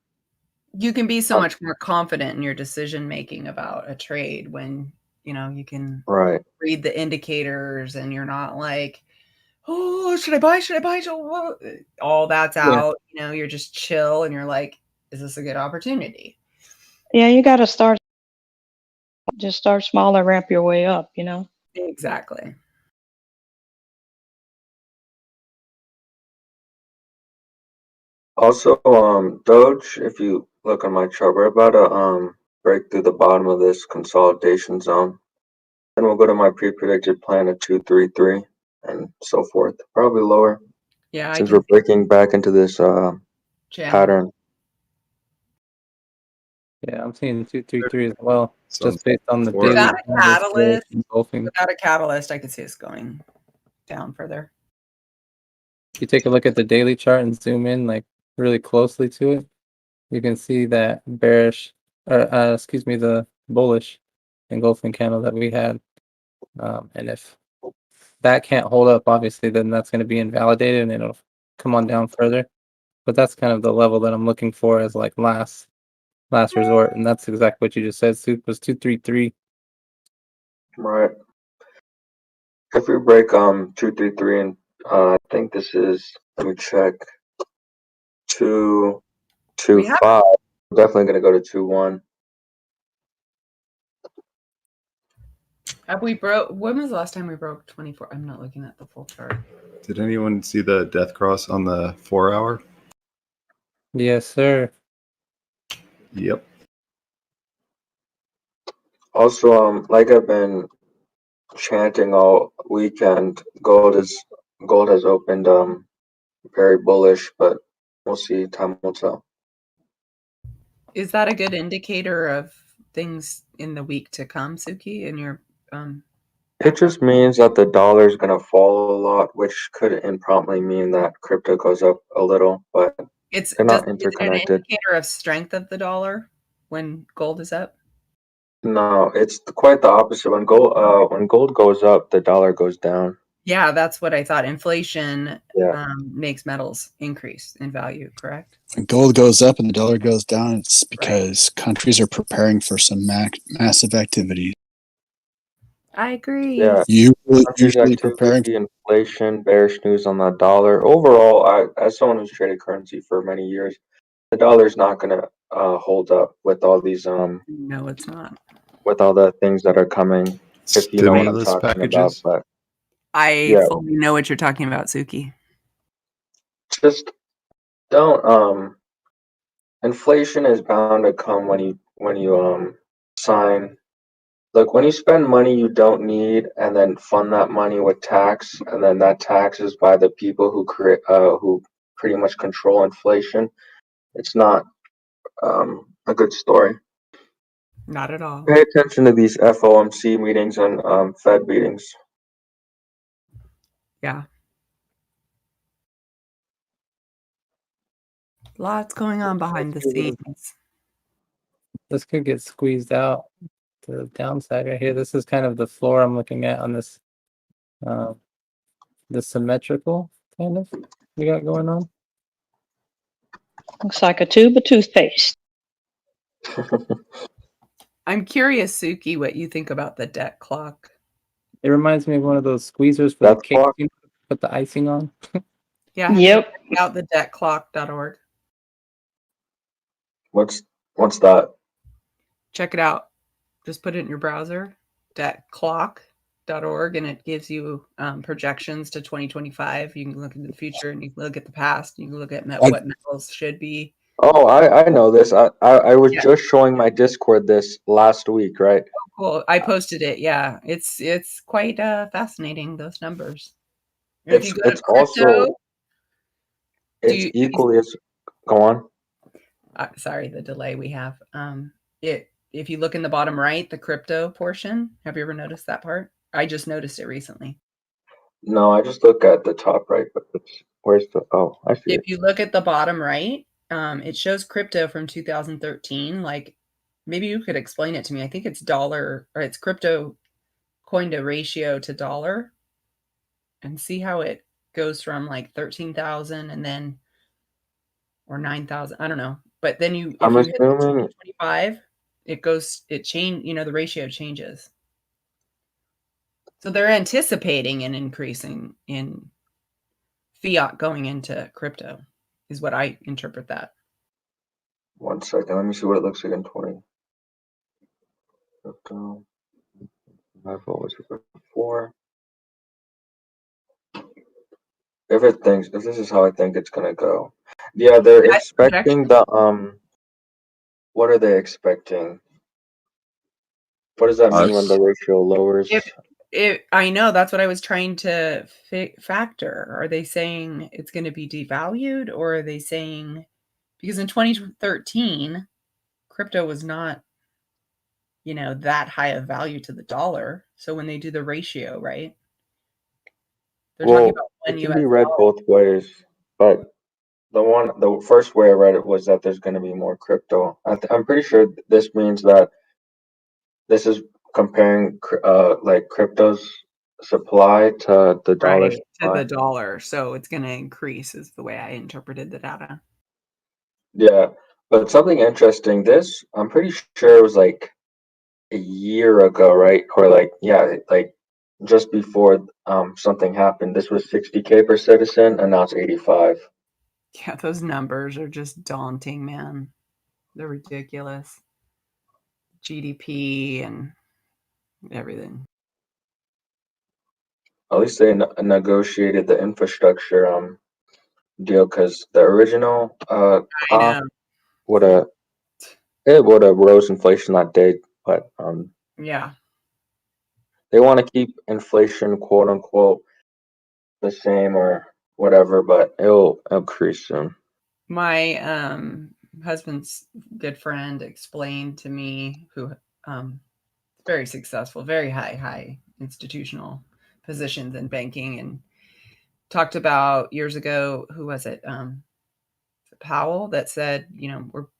you can be so um, much more confident in your decision making about a trade when you can right. read the indicators and you're not like, oh, should I buy? Should I buy? All that's Yeah. out. You're just chill and you're like, is this a good opportunity? Yeah, you got to just start small and ramp your way up, Exactly. Also, Doge, if you look on my chart, we're about to break through the bottom of this consolidation zone. Then we'll go to my pre-predicted plan of 233 and so forth. Probably lower. Yeah, I Since can we're breaking back into this channel. pattern. Yeah, I'm seeing 233 as well, So just based on the for daily Without a catalyst, engulfing. without a catalyst, I could see us going down further. If you take a look at the daily chart and zoom in like really closely to it, you can see that bearish, excuse me, the bullish engulfing candle that we had. And if that can't hold up, obviously, then that's going to be invalidated and it'll come on down further. But that's kind of the level that I'm looking for as like last resort, and that's exactly what you just said. Soup was 233. Right. If we break 233 and I think this is, let me check, 225. We're definitely gonna go to 2-1. Have we broke? When was the last time we broke 24? I'm not looking at the full chart. Did anyone see the death cross on the 4-hour? Yes, sir. Yep. Also, like I've been chanting all weekend, gold has opened very bullish, but we'll see. Time will tell. Is that a good indicator of things in the week to come, Suki? In your It just means that the dollar is gonna fall a lot, which could impromptu mean that crypto goes up a little, but is they're not it an interconnected. indicator of strength of the dollar when gold is up? No, it's quite the opposite. When gold goes up, the dollar goes down. Yeah, that's what I thought. Inflation Yeah. makes metals increase in value, correct? When gold goes up and the dollar goes down, it's because countries are preparing for some massive activity. I agree. Yeah. Countries' Usually preparing. activity, inflation, bearish news on the dollar. Overall, as someone who's traded currency for many years, the dollar's not gonna hold up with all these No, it's not. with all the things that are coming. If you know what I'm Stimulus talking about, packages. but I yeah, fully know what you're talking about, Suki. just don't inflation is bound to come when you sign. Like when you spend money you don't need and then fund that money with tax, and then that tax is by the people who pretty much control inflation. It's not a good story. Not at all. Pay attention to these FOMC meetings and Fed meetings. Yeah. Lots going on behind the scenes. This could get squeezed out to the downside right here. This is kind of the floor I'm looking at on this, the symmetrical kind of we got going on. Looks like a tube of toothpaste. I'm curious, Suki, what you think about the debt clock. It reminds me of one of those squeezers for Debt the cake, clock? you know, put the icing on. Yeah, have you checked out the debtclock.org? What's that? Check it out. Just put it in your browser, debtclock.org, and it gives you projections to 2025. You can look into the future, and you can look at the past. You can look at what metals should be. Oh, I know this. I was just showing my Discord this last week, right? Oh, cool. I posted it. Yeah, it's quite fascinating, those numbers. And if you go to It's crypto, also it's equally as go on. Sorry, the delay we have. If you look in the bottom right, the crypto portion, have you ever noticed that part? I just noticed it recently. No, I just look at the top right, but where's the I see it. If you look at the bottom right, it shows crypto from 2013. Like maybe you could explain it to me. I think it's dollar or it's crypto coin to ratio to dollar, and see how it goes from like 13,000 and then or 9,000. I don't know. But then if I'm you hit the assuming 25, the ratio changes. So they're anticipating an increasing in fiat going into crypto, is what I interpret that. 1 second. Let me see what it looks like in 20. Crypto. What was it before? If this is how I think it's gonna go, yeah, they're expecting the What are they expecting? What does that mean when the ratio lowers? I know that's what I was trying to factor. Are they saying it's going to be devalued, or are they saying because in 2013 crypto was not that high of value to the dollar? So when they do the ratio, right? They're talking about It one can US be read dollar. both ways, but the first way I read it was that there's going to be more crypto. I'm pretty sure this means that this is comparing like crypto's supply to the dollar Right, to supply. the dollar. So it's going to increase is the way I interpreted the data. Yeah, but something interesting. This I'm pretty sure it was like a year ago, right? Or like just before something happened. This was 60K per citizen, and now it's 85. Yeah, those numbers are just daunting, man. They're ridiculous. GDP and everything. At least they negotiated the infrastructure deal, because the original COP would have rose inflation that day, but Yeah. they want to keep inflation quote unquote the same or whatever, but it'll increase soon. My husband's good friend explained to me, who very successful, very high institutional positions in banking, and talked about years ago, who was it? Powell, that said,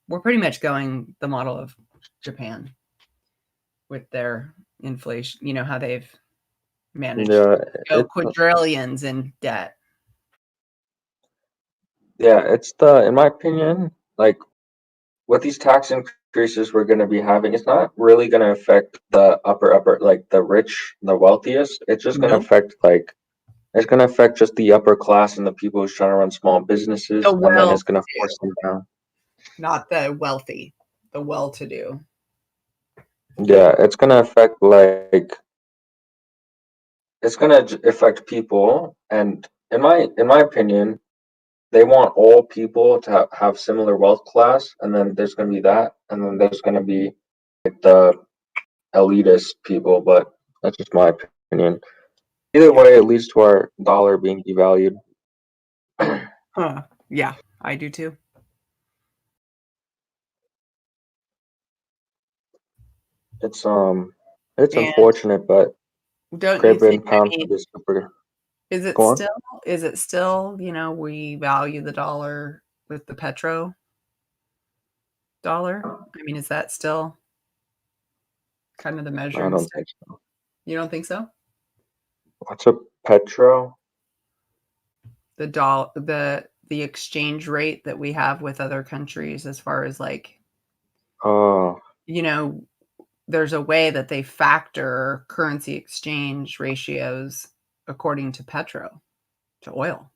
we're pretty much going the model of Japan with their inflation, how they've managed to go quadrillions in debt. Yeah, in my opinion, like what these tax increases we're going to be having, it's not really going to affect the upper, like the rich, the wealthiest. It's just going to affect it's going to affect just the upper class and the people who's trying to run small businesses, The and then it's going to well-to-do. force them down. Not the wealthy, the well-to-do. Yeah, it's going to affect it's going to affect people, and in my opinion, they want all people to have similar wealth class, and then there's going to be that, and then there's going to be like the elitist people, but that's just my opinion. Either way, it leads to our dollar being devalued. Huh. Yeah, I do too. It's And unfortunate, but don't you crypto think, and pound is super. is it Go on. still, we value the dollar with the petro dollar? I mean, is that still kind of the I measuring don't stick? think so. You don't think so? What's a petro? The exchange rate that we have with other countries, as far as Oh, there's a way that they factor currency exchange ratios according to to oil,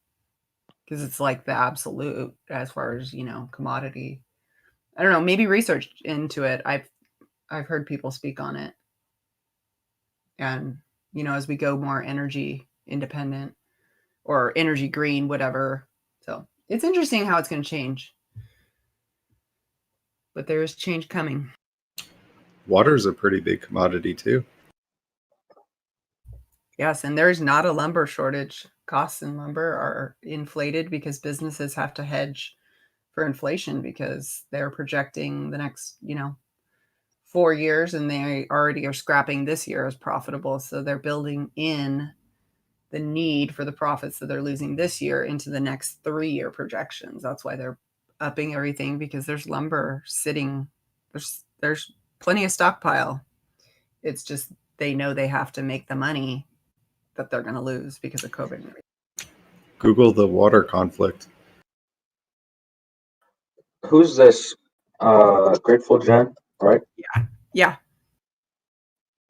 because it's like the absolute as far as commodity. I don't know, maybe research into it. I've heard people speak on it, and as we go more energy independent or energy green, whatever. So it's interesting how it's going to change, but there is change coming. Water is a pretty big commodity too. Yes, and there's not a lumber shortage. Costs in lumber are inflated because businesses have to hedge for inflation, because they're projecting the next, 4 years, and they already are scrapping this year as profitable. So they're building in the need for the profits that they're losing this year into the next 3-year projections. That's why they're upping everything, because there's lumber sitting, there's plenty of stockpile. It's just they know they have to make the money that they're going to lose because of COVID. Google the water conflict. Who's this? Grateful Jen, right? Yeah.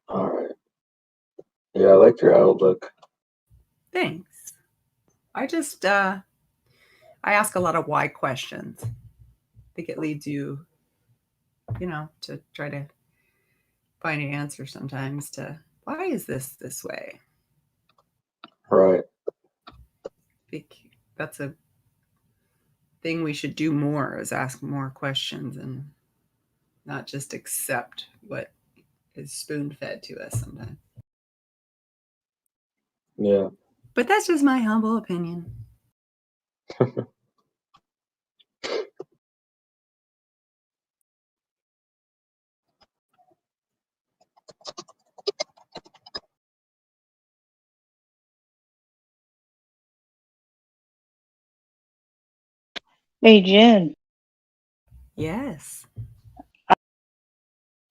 All right. Yeah, I like your outlook. Thanks. I just I ask a lot of why questions. I think it leads you, to try to find an answer sometimes to why is this way? Right. That's a thing we should do more, is ask more questions and not just accept what is spoon-fed to us sometimes. Yeah. But that's just my humble opinion. Hey, Jen, Yes.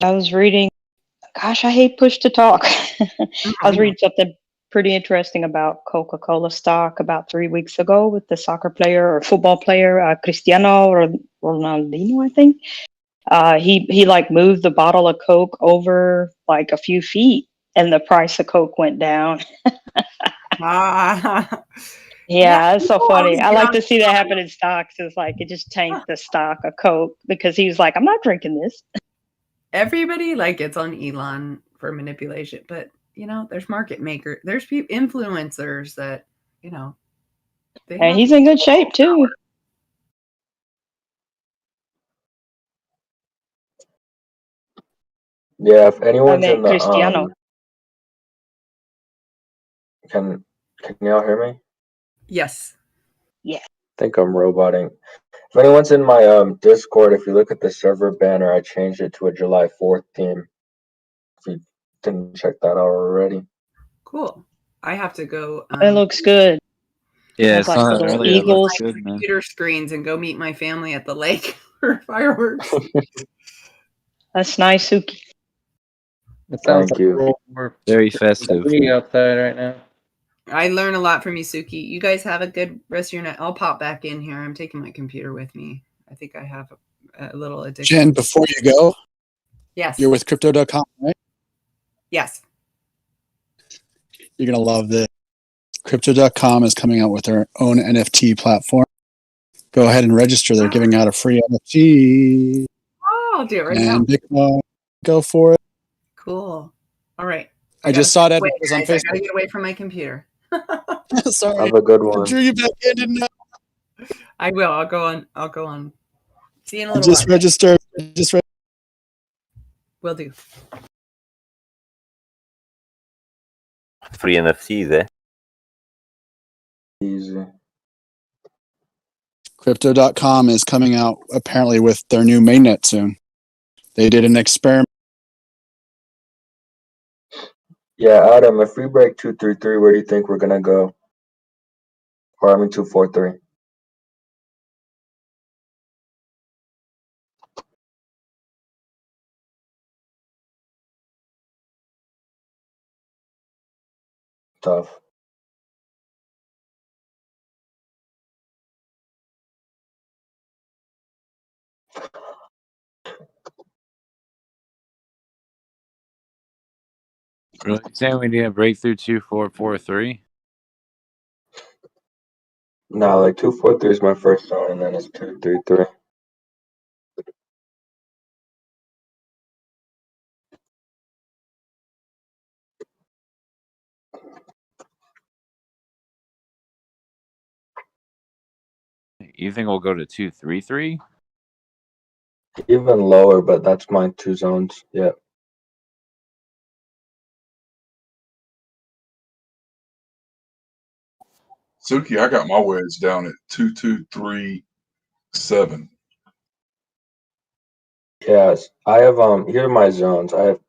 I was reading, gosh, I hate push to talk. I was reading something pretty interesting about Coca-Cola stock about 3 weeks ago with the soccer player or football player, Cristiano Ronaldinho, I think. He like moved the bottle of Coke over like a few feet and the price of Coke went down. Yeah, it's so people funny. always I get like on to see that happen in stocks. It's like it just tanked the stock of Coke because he was like, I'm not drinking this. everybody like gets on Elon for manipulation, but there's market maker, there's influencers that they And have he's in good shape too. Yeah, if I anyone's in meant the Cristiano. can y'all hear me? Yes. Yeah. I think I'm roboting. If anyone's in my Discord, if you look at the server banner, I changed it to a July 4th theme. If you didn't check that out already. Cool. I have to go. It looks good. Yeah, I Has like saw that little earlier. That looks eagles. good, man. Computer screens and go meet my family at the lake for fireworks. That's nice, Suki. It sounds Thank like you. we're Very festive. free outside right now. I learn a lot from you, Suki. You guys have a good rest of your night. I'll pop back in here. I'm taking my computer with me. I think I have a little addiction. Jen, before you go, Yes. you're with crypto.com, right? Yes. You're going to love this. Crypto.com is coming out with their own NFT platform. Go ahead and register. They're giving out a free NFT. Oh, I'll do it right now. And Bitcoin, go for it. Cool. All right. I just saw that Wait, it was on guys, I gotta Facebook. get away from my computer. Sorry. Have a good I one. drew you back in, didn't I? I will. I'll go on. See you in a little Just while. register. Will do. Free NFTs, eh? Easy. Crypto.com is coming out apparently with their new mainnet soon. They did an experiment. Yeah, Adam, if we break 233, where do you think we're gonna go? Or I mean 243. Tough. Really? You saying we need a breakthrough 2443? No, like 243 is my first zone, and then it's 233. You think we'll go to 233? Even lower, but that's my two zones. Yeah. Suki, I got my wedge down at 2237. Yes, I have here are my zones. I have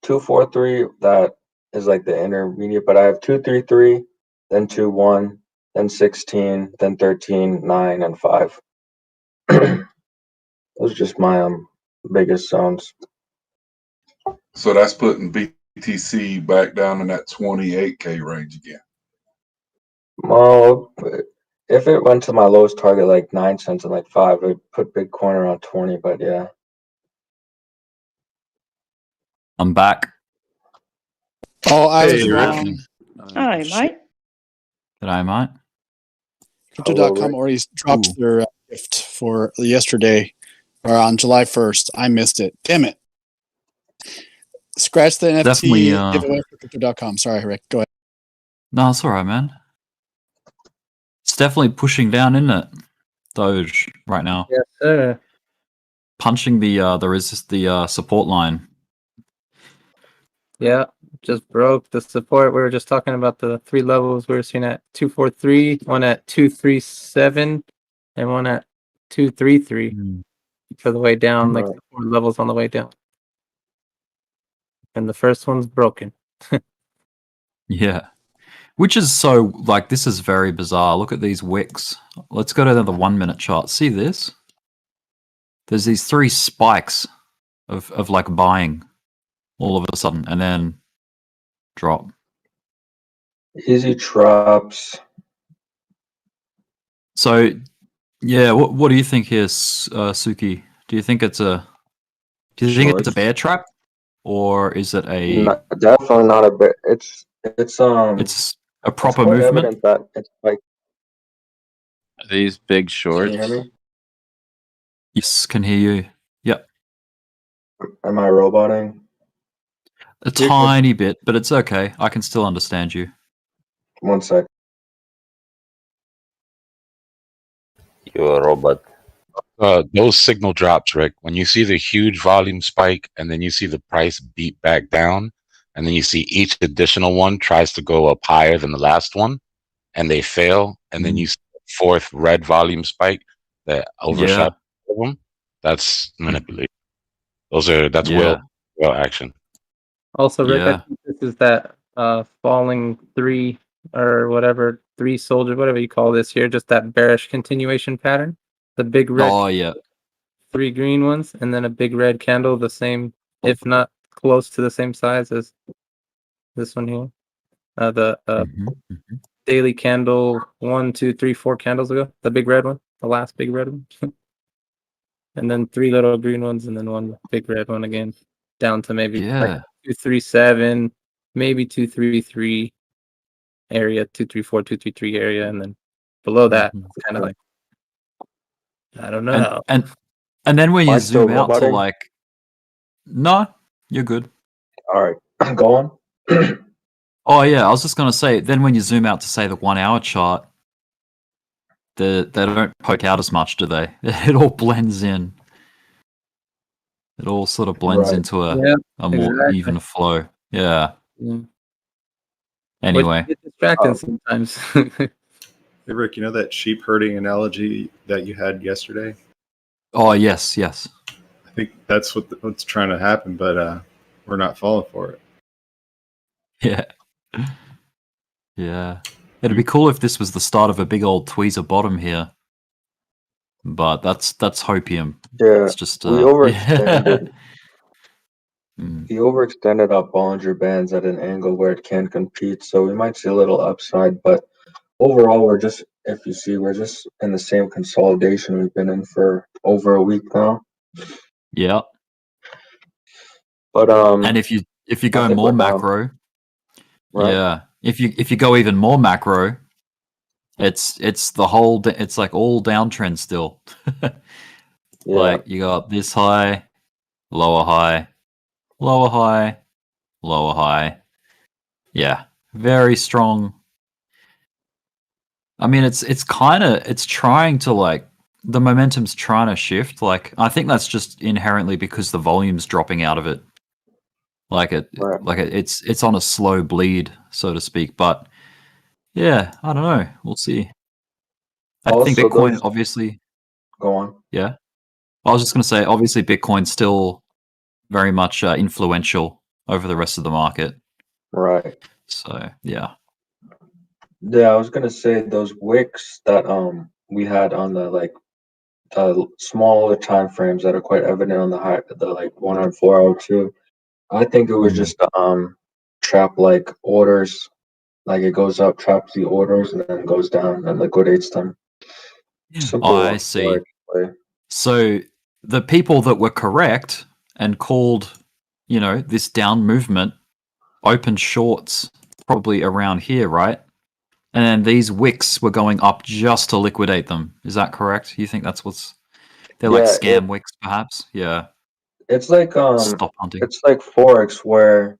243 that is like the intermediate, but I have 233, then 21, then 16, then 13, 9, and 5. Those are just my biggest zones. So that's putting BTC back down in that 28K range again. Well, if it went to my lowest target like 9 cents and like 5, it put Bitcoin around 20. But yeah, I'm back. Oh, I was Hey, Rick. wrong. Hi, Mike. G'day, mate. hello, Crypto.com Rick. already dropped Ooh. their gift for yesterday or on July 1st. I missed it. Damn it. Scratch the Definitely. NFT giveaway for Crypto.com. Sorry, Rick. Go ahead. No, it's all right, man. It's definitely pushing down, isn't it? Doge right now, Yes, sir. punching the support line. Yeah, just broke the support. We were just talking about the 3 levels we were seeing at 243, one at 237, and one at 233 for the way down, like Right. the 4 levels on the way down. And the first one's broken. Yeah. Which is so, like, this is very bizarre. Look at these wicks. Let's go to the 1 minute chart. See this? There's these 3 spikes of like buying all of a sudden and then drop. Easy traps. So, yeah, what do you think here, Suki? Do you think it's a Shorts. bear trap, or is it Definitely not a bit. It's it's a it's proper quite movement? evident that it's like. Are these big Can you hear shorts? me? Yes, can hear you. Yep, Am I roboting? a tiny bit, but it's okay. I can still understand you. 1 sec. You're a robot. Those signal drops, Rick, when you see the huge volume spike and then you see the price beat back down, and then you see each additional one tries to go up higher than the last one, and they fail, and then you see the 4th red volume spike that overshot them, that's manipulation. That's Yeah. will action. Also, Rick, I Yeah. think this is that falling 3 or whatever, 3 soldier, whatever you call this here, just that bearish continuation pattern. The big red, Oh, yeah. 3 green ones, and then a big red candle, the same, if not close to the same size as this one here. The daily candle 1, 2, 3, 4 candles ago, the big red one, the last big red one. And then 3 little green ones, and then 1 big red one again, down to maybe like Yeah. 237, maybe 233 area, 234, 233 area, and then below that, it's kind of like, I don't know. And then when you Am I still zoom out to roboting? like, no, you're good. All right, go on. Oh yeah, I was just gonna say. Then when you zoom out to say the 1 hour chart, they don't poke out as much, do they? It all blends in. It all sort of blends Right. into a more exactly. even flow. Yeah. Yeah. Anyway. Which is distracting sometimes. Hey, Rick, you know that sheep herding analogy that you had yesterday? Oh yes, yes. I think that's what's trying to happen, but we're not falling for it. Yeah. Yeah. It'd be cool if this was the start of a big old tweezer bottom here. But that's hopium. Yeah, It's just we overextended. We overextended our Bollinger Bands at an angle where it can compete, so we might see a little upside. But overall, we're just, if you see, we're just in the same consolidation we've been in for over a week now. Yeah. But and if you I go think more we're down. macro, Right. yeah. If you go even more macro, it's the whole it's like all downtrend still. Like you got this high, lower high, lower high, lower high. Yeah, very strong. I mean, it's kind of trying to like the momentum's trying to shift. Like I think that's just inherently because the volume's dropping out of it. Like it's on a slow bleed, so to speak. But yeah, I don't know. We'll see. I think Also, Bitcoin, those. obviously. Go on. Yeah, I was just going to say, obviously, Bitcoin's still very much influential over the rest of the market. Right. So yeah. Yeah, I was gonna say those wicks that we had on the smaller time frames that are quite evident on the like 1 and 4 hour too. I think it was just trap like orders Like it goes up, traps the orders, and then goes down and liquidates them. Simple I see. play. So the people that were correct and called, this down movement opened shorts probably around here, right? And then these wicks were going up just to liquidate them. Is that correct? You think that's they're like scam wicks, perhaps? Yeah. It's like Stop hunting. it's like Forex where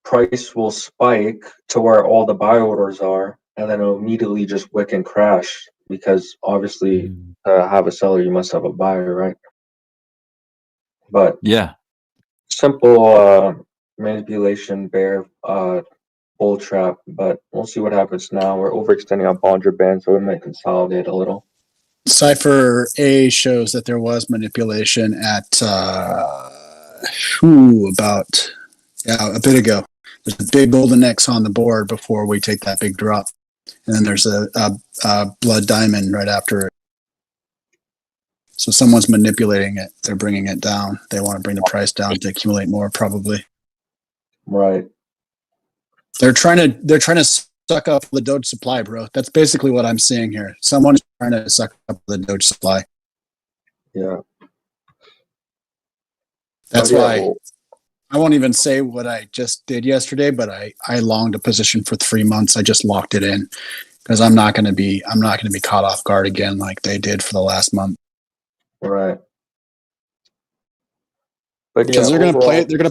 price will spike to where all the buy orders are, and then it'll immediately just wick and crash because obviously to have a seller you must have a buyer, right? But yeah, simple manipulation bear bull trap, but we'll see what happens now. We're overextending our Bollinger Band, so we might consolidate a little. Cipher A shows that there was manipulation at about a bit ago. There's a big golden X on the board before we take that big drop, and then there's a blood diamond right after it. So someone's manipulating it. They're bringing it down. They want to bring the price down to accumulate more, probably. Right. They're trying to suck up the Doge supply, bro. That's basically what I'm seeing here. Someone's trying to suck up the Doge supply. Yeah. That's why I won't even say what I just did yesterday, but I longed a position for 3 months. I just locked it in because I'm not going to be caught off guard again like they did for the last month. Right. But Because yeah, they're going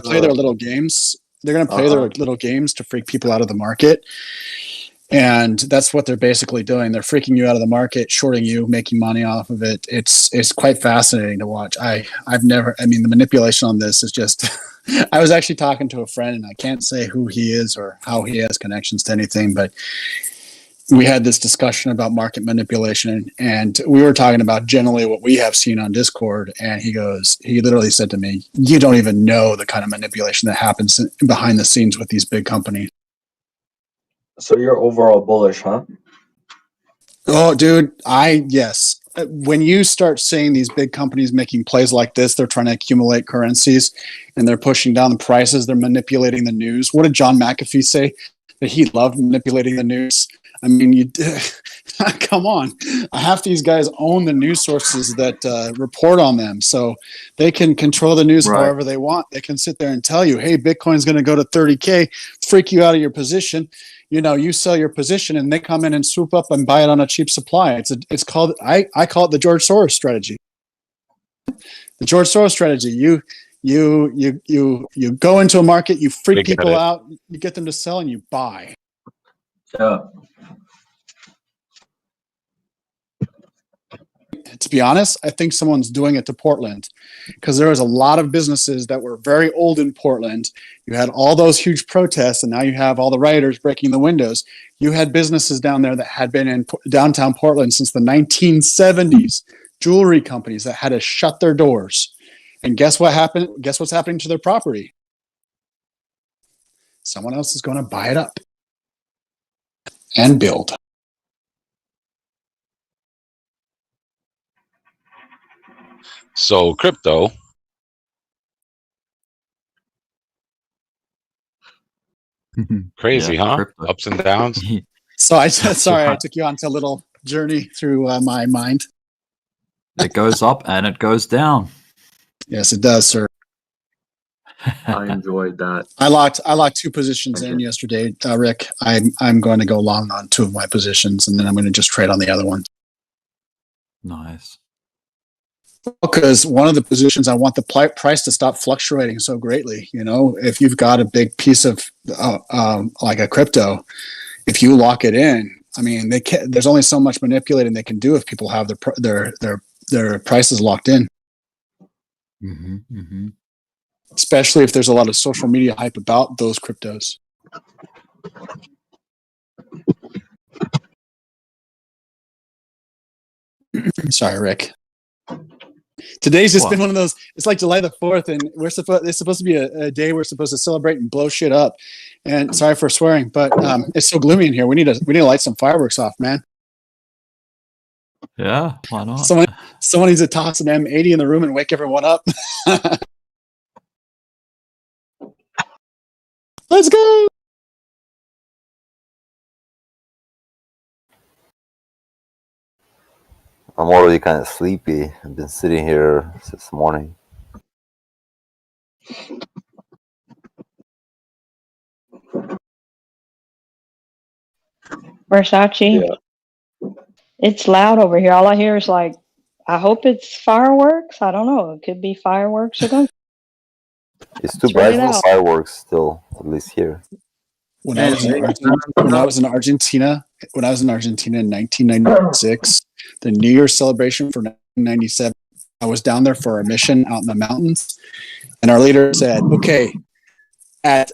to play their little games. They're going to play their little games to freak people out of the market. And that's what they're basically doing. They're freaking you out of the market, shorting you, making money off of it. It's quite fascinating to watch. The manipulation on this is just I was actually talking to a friend, and I can't say who he is or how he has connections to anything, but we had this discussion about market manipulation, and we were talking about generally what we have seen on Discord. And he literally said to me, "You don't even know the kind of manipulation that happens behind the scenes with these big companies." So you're overall bullish, huh? Oh, dude, yes. When you start seeing these big companies making plays like this, they're trying to accumulate currencies and they're pushing down the prices. They're manipulating the news. What did John McAfee say? That he loved manipulating the news. I mean, come on. Half these guys own the news sources that report on them. So they can control the news however they want. They can sit there and tell you, hey, Bitcoin's going to go to 30K, freak you out of your position. You sell your position and they come in and swoop up and buy it on a cheap supply. It's called, I call it the George Soros strategy. The George Soros strategy. You go into a market, you freak people out, you get them to sell, and you buy. Yeah. To be honest, I think someone's doing it to Portland because there was a lot of businesses that were very old in Portland. You had all those huge protests, and now you have all the rioters breaking the windows. You had businesses down there that had been in downtown Portland since the 1970s, jewelry companies that had to shut their doors. And guess what happened? Guess what's happening to their property? Someone else is going to buy it up and build. So crypto. Crazy, huh? Crypto. Ups and downs. So I took you on to a little journey through my mind. It goes up and it goes down. Yes, it does, sir. I enjoyed that. I locked 2 positions in yesterday, Rick. I'm going to go long on 2 of my positions, and then I'm going to just trade on the other one. Nice. Because one of the positions, I want the price to stop fluctuating so greatly. If you've got a big piece of like a crypto, if you lock it in, I mean, there's only so much manipulating they can do if people have their prices locked in. Mm-hmm, mm-hmm. Especially if there's a lot of social media hype about those cryptos. Sorry, Rick. Today's just been one of those. It's like July the 4th, and it's supposed to be a day we're supposed to celebrate and blow shit up. And sorry for swearing, but it's so gloomy in here. We need to light some fireworks off, man. Yeah, why not? Someone needs to toss an M80 in the room and wake everyone up. Let's go. I'm already kind of sleepy. I've been sitting here since morning. Versace. It's loud over here. All I hear is like, I hope it's fireworks. I don't know. It could be fireworks or something. It's too Let's read bright it for out. fireworks still, at least here. When I was in Argentina in 1996, the New Year's celebration for 1997, I was down there for a mission out in the mountains, and our leader said, "Okay, at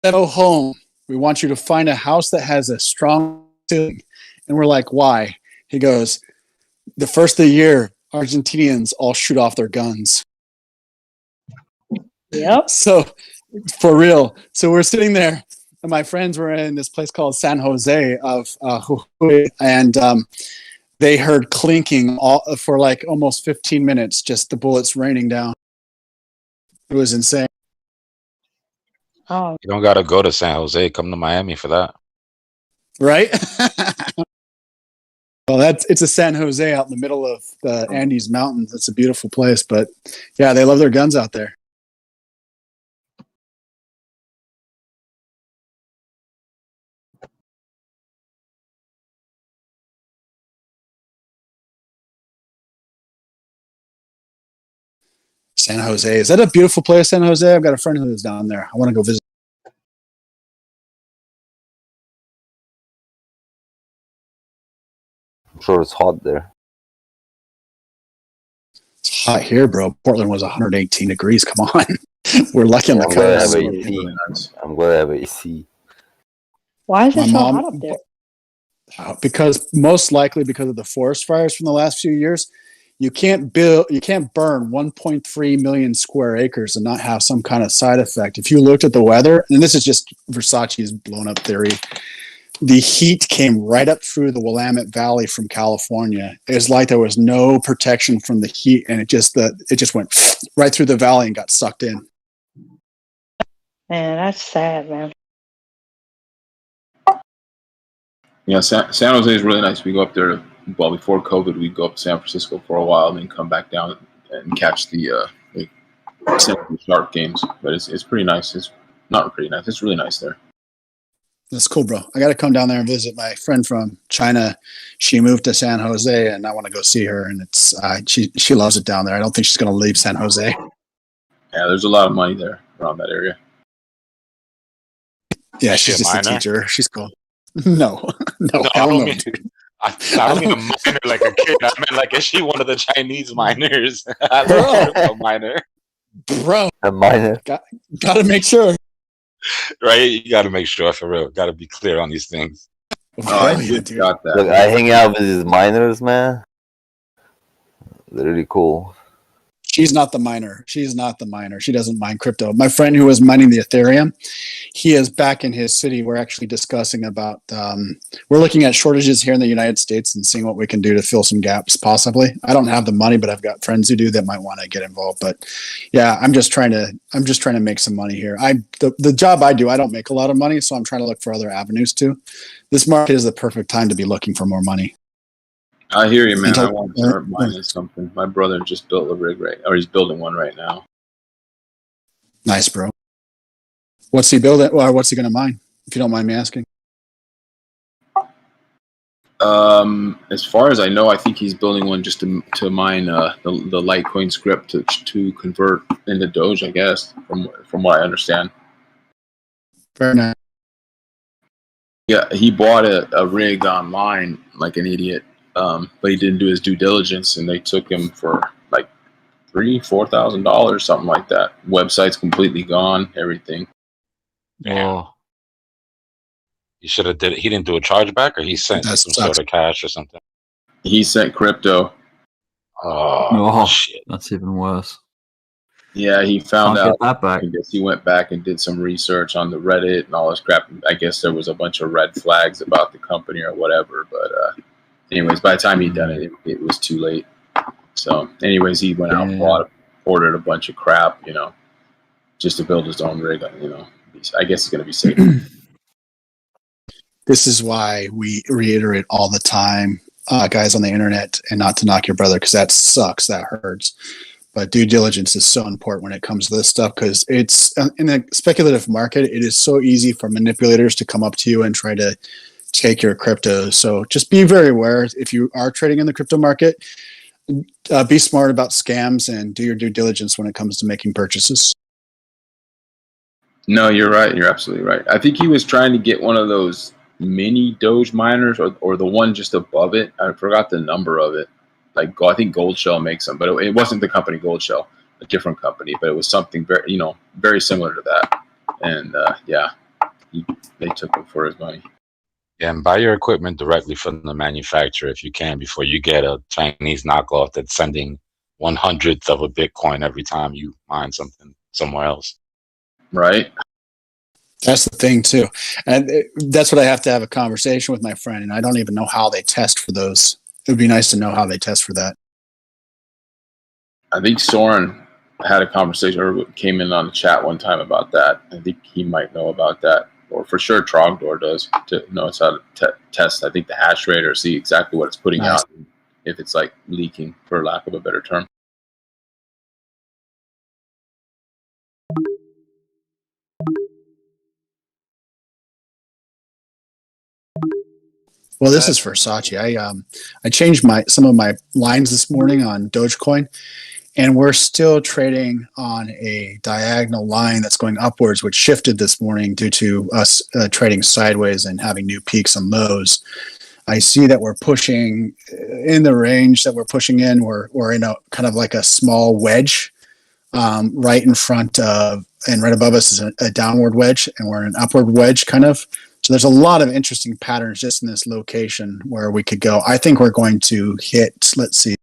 go home, we want you to find a house that has a strong ceiling." And we're like, "Why?" He goes, "The first of the year, Argentinians all shoot off their guns." Yep. So for real. So we're sitting there, and my friends were in this place called San Jose of Jujuy, and they heard clinking all for like almost 15 minutes, just the bullets raining down. It was insane. Oh, You don't gotta go to San Jose. Come to Miami for that. Right? Well, it's a San Jose out in the middle of the Andes Mountains. It's a beautiful place, but yeah, they love their guns out there. San Jose. Is that a beautiful place, San Jose? I've got a friend who lives down there. I want to go visit. I'm sure it's hot there. It's hot here, bro. Portland was 118 degrees. Come on. We're lucky on the I'm glad I have coast. AC. I'm glad I have AC. why is My it so mom- hot up there? Because most likely because of the forest fires from the last few years, you can't burn 1.3 million square acres and not have some kind of side effect. If you looked at the weather, and this is just Versace's blown up theory, the heat came right up through the Willamette Valley from California. It was like there was no protection from the heat, and it just went right through the valley and got sucked in. Man, that's sad, man. Yeah, San Jose is really nice. We go up there. Well, before COVID, we'd go up to San Francisco for a while and then come back down and catch the San Francisco Shark games. But it's pretty nice. It's not pretty nice. It's really nice there. That's cool, bro. I got to come down there and visit my friend from China. She moved to San Jose, and I want to go see her. And it's she loves it down there. I don't think she's going to leave San Jose. Yeah, there's a lot of money there around that area. Yeah, Is she she's a just a minor? teacher. She's cool. No, No, I hell don't no, mean. dude. I don't mean a minor like a kid. I meant like, is she one of the Chinese minors? I love a minor. Bro, A minor. got to make sure. Right? You got to make sure for real. Got to be clear on these things. I Hell yeah, just dude. got that. Look, I hang out with these miners, man. They're really cool. She's not the miner. She's not the miner. She doesn't mine crypto. My friend who was mining the Ethereum, he is back in his city. We're actually discussing about, we're looking at shortages here in the United States and seeing what we can do to fill some gaps possibly. I don't have the money, but I've got friends who do that might want to get involved. But yeah, I'm just trying to make some money here. The job I do, I don't make a lot of money, so I'm trying to look for other avenues too. This market is the perfect time to be looking for more money. I hear you, man. Until- I want to start mining something. My brother just built a rig he's building one right now. Nice, bro. What's he building? Or what's he going to mine? If you don't mind me asking. As far as I know, I think he's building one just to mine the Litecoin script to convert into Doge. I guess from what I understand. Very nice. Yeah, he bought a rig online like an idiot, but he didn't do his due diligence, and they took him for like $3,000-$4,000, something like that. Website's completely gone, everything. Yeah. You should have did it. He didn't do a chargeback, or he sent That some sucks. sort of cash or something. He sent crypto. Oh, shit. That's even worse. Yeah, he found Can't out. get that back. I guess he went back and did some research on the Reddit and all this crap. I guess there was a bunch of red flags about the company or whatever. But anyways, by the time he'd done it, it was too late. So anyways, he went out and ordered a bunch of crap, just to build his own rig. I guess it's going to be safe. This is why we reiterate all the time, guys on the internet, and not to knock your brother, because that sucks, that hurts. But due diligence is so important when it comes to this stuff, because it's in a speculative market. It is so easy for manipulators to come up to you and try to take your crypto. So just be very aware if you are trading in the crypto market. Be smart about scams and do your due diligence when it comes to making purchases. No, you're right. You're absolutely right. I think he was trying to get one of those mini Doge miners, or the one just above it. I forgot the number of it. Like, I think Gold Shell makes them, but it wasn't the company Gold Shell, a different company, but it was something very, very similar to that. And yeah, they took it for his money. Yeah, and buy your equipment directly from the manufacturer if you can before you get a Chinese knockoff that's sending 1/100th of a Bitcoin every time you mine something somewhere else. Right. That's the thing too, and that's what I have to have a conversation with my friend. And I don't even know how they test for those. It would be nice to know how they test for that. I think Soren had a conversation or came in on the chat one time about that. I think he might know about that, or for sure Trogdor does, to know how to test. I think the hash rate or see exactly what it's putting Nice. out, if it's like leaking, for lack of a better term. Well, this is for Sachi. I changed some of my lines this morning on Dogecoin, and we're still trading on a diagonal line that's going upwards, which shifted this morning due to us trading sideways and having new peaks and lows. I see that we're pushing in the range that we're pushing in. We're in a kind of like a small wedge right in front of, and right above us is a downward wedge, and we're in an upward wedge kind of. So there's a lot of interesting patterns just in this location where we could go. I think we're going to hit, let's see.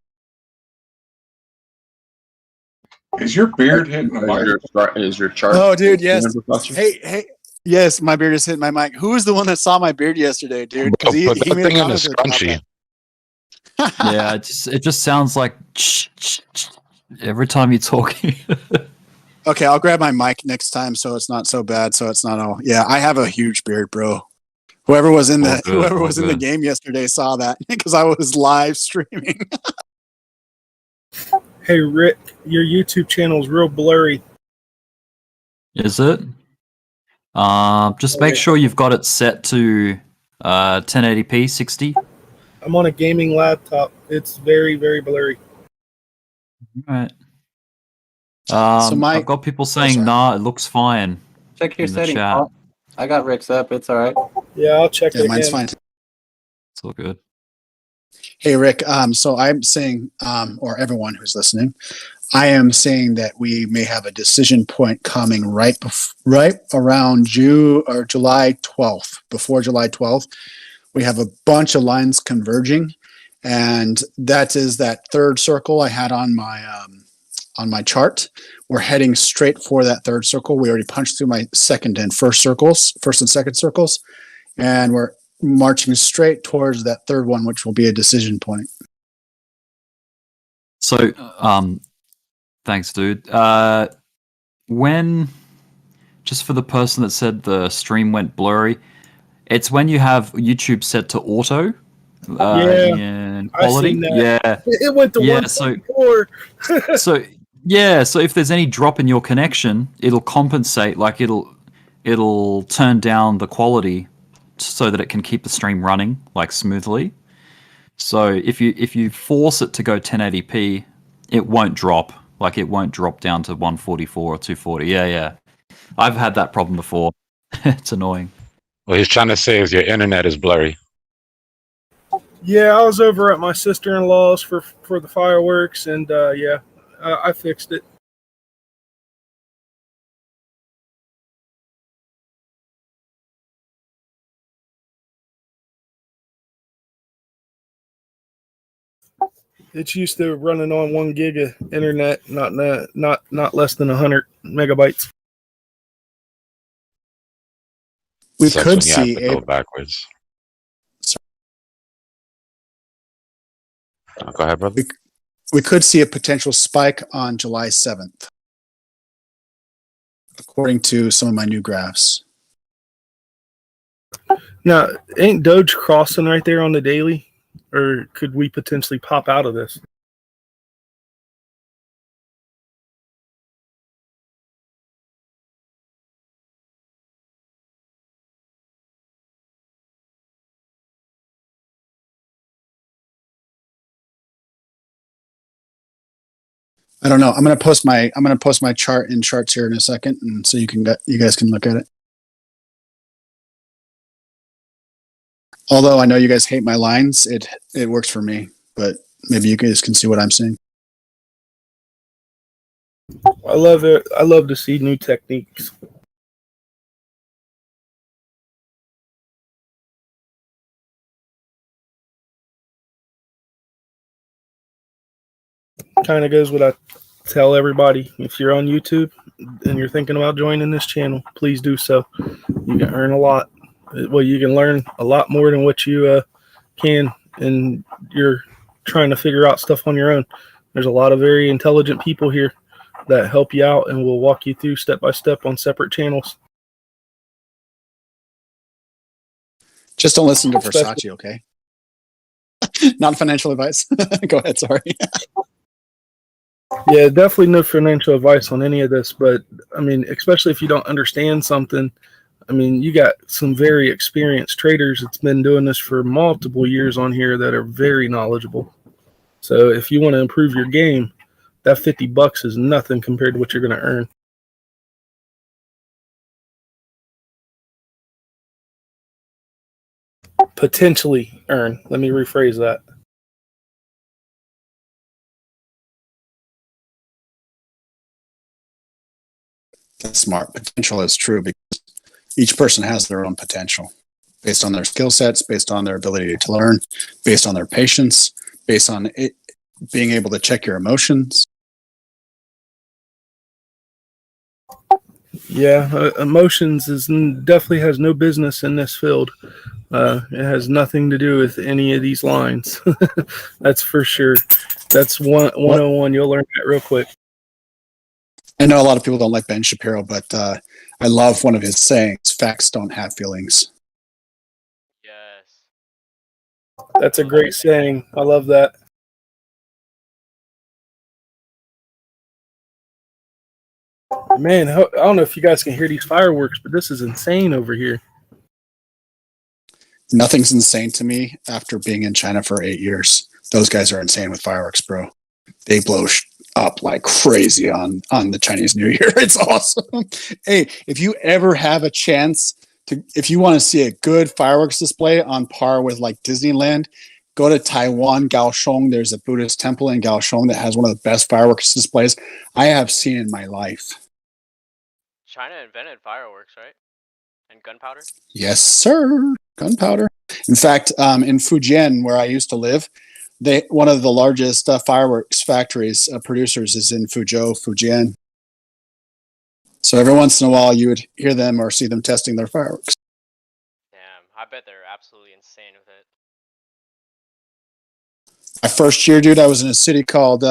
Is your beard hitting the mic? Is your chart? Oh, dude, yes. Hey, yes, my beard is hitting my mic. Who was the one that saw my beard yesterday, dude? Because he Put that made a thing in a comment about scrunchie. that. Yeah, it just sounds like every time you're talking. Okay, I'll grab my mic next time so it's not so bad. So it's not all. Yeah, I have a huge beard, bro. Whoever was in the game yesterday saw that because I was live streaming. Hey Rick, your YouTube channel is real blurry. Is it? Just make sure you've got it set to 1080p 60. I'm on a gaming laptop. It's very, very blurry. All right. So I've got people saying, nah, it looks fine. Check your in the settings, chat. Paul. I got Rick's up. It's all right. Yeah, I'll check it. Mine's again. fine. It's all good. Hey, Rick. So I'm saying, or everyone who's listening, I am saying that we may have a decision point coming right around June or July 12th. Before July 12th, we have a bunch of lines converging, and that is that third circle I had on my chart. We're heading straight for that third circle. We already punched through my first and second circles, and we're marching straight towards that third one, which will be a decision point. So, thanks, dude. When, just for the person that said the stream went blurry, it's when you have YouTube set to auto in quality. I've seen that. Yeah, It went to 1.4. So if there's any drop in your connection, it'll compensate. Like it'll turn down the quality so that it can keep the stream running like smoothly. So if you force it to go 1080p, it won't drop. Like it won't drop down to 144 or 240. Yeah. I've had that problem before. It's annoying. What he's trying to say is your internet is blurry. Yeah, I was over at my sister-in-law's for the fireworks, and yeah, I fixed it. It's used to running on 1 gig of internet, not less than 100 megabytes. We Sucks could when you have see to go backwards. Go ahead, brother. We could see a potential spike on July 7th, according to some of my new graphs. Now, ain't Doge crossing right there on the daily, or could we potentially pop out of this? I don't know. I'm gonna post my chart in charts here in a second, and so you guys can look at it. Although I know you guys hate my lines, it works for me. But maybe you guys can see what I'm seeing. I love it. I love to see new techniques. Kind of goes what I tell everybody. If you're on YouTube and you're thinking about joining this channel, please do so. You can earn a lot. Well, you can learn a lot more than what you can, and you're trying to figure out stuff on your own. There's a lot of very intelligent people here that help you out and will walk you through step by step on separate channels. Just don't listen to Especially- Versace, okay? Not financial advice. Go ahead. Sorry. Yeah, definitely no financial advice on any of this, but I mean, especially if you don't understand something, I mean, you got some very experienced traders that's been doing this for multiple years on here that are very knowledgeable. So if you want to improve your game, that $50 is nothing compared to what you're going to earn. Potentially earn. Let me rephrase that. That's smart. Potential is true because each person has their own potential based on their skill sets, based on their ability to learn, based on their patience, based on it, being able to check your emotions. Yeah, emotions definitely has no business in this field. It has nothing to do with any of these lines. That's for sure. That's 101. You'll learn that real quick. I know a lot of people don't like Ben Shapiro, but I love one of his sayings: "Facts don't have feelings." That's a great saying. I love that. Man, I don't know if you guys can hear these fireworks, but this is insane over here. Nothing's insane to me after being in China for 8 years. Those guys are insane with fireworks, bro. They blow up like crazy on the Chinese New Year. It's awesome. Hey, if you ever have a chance if you want to see a good fireworks display on par with like Disneyland, go to Taiwan, Kaohsiung. There's a Buddhist temple in Kaohsiung that has one of the best fireworks displays I have seen in my life. China invented fireworks, right? And gunpowder? Yes, sir. Gunpowder. In fact, in Fujian, where I used to live, one of the largest fireworks factories producers is in Fuzhou, Fujian. So every once in a while, you would hear them or see them testing their fireworks. Damn, I bet they're absolutely insane with it. My first year, dude, I was in a city called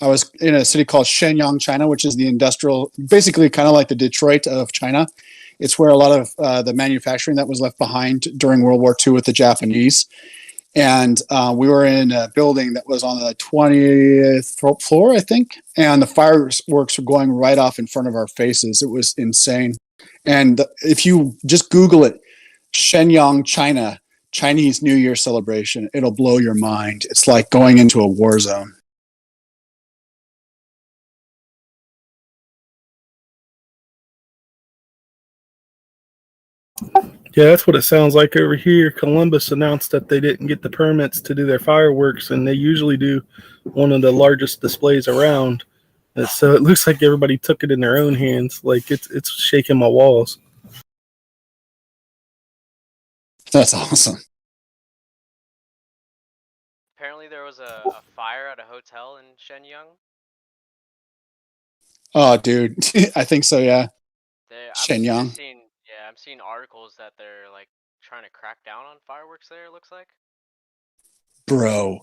Shenyang, China, which is the industrial, basically kind of like the Detroit of China. It's where a lot of the manufacturing that was left behind during World War II with the Japanese. And we were in a building that was on the 20th floor, I think. And the fireworks were going right off in front of our faces. It was insane. And if you just Google it, Shenyang, China, Chinese New Year celebration, it'll blow your mind. It's like going into a war zone. Yeah, that's what it sounds like over here. Columbus announced that they didn't get the permits to do their fireworks, and they usually do one of the largest displays around. So it looks like everybody took it in their own hands. Like it's shaking my walls. That's awesome. Apparently there was a fire at a hotel in Shenyang. Oh, dude. I think so, yeah. Shenyang. I'm seeing articles that they're like trying to crack down on fireworks there, it looks like. bro,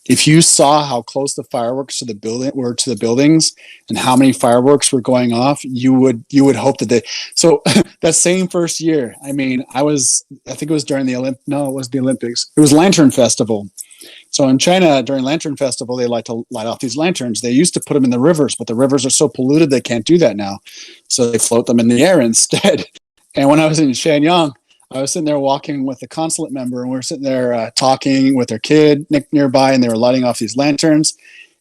if you saw how close the fireworks to the building were to the buildings and how many fireworks were going off, you would hope that they. So that same first year, I mean, I think it was during the no, it was the Olympics. It was Lantern Festival. So in China, during Lantern Festival, they like to light off these lanterns. They used to put them in the rivers, but the rivers are so polluted they can't do that now. So they float them in the air instead. And when I was in Shenyang, I was sitting there walking with a consulate member, and we were sitting there talking with their kid nearby, and they were lighting off these lanterns.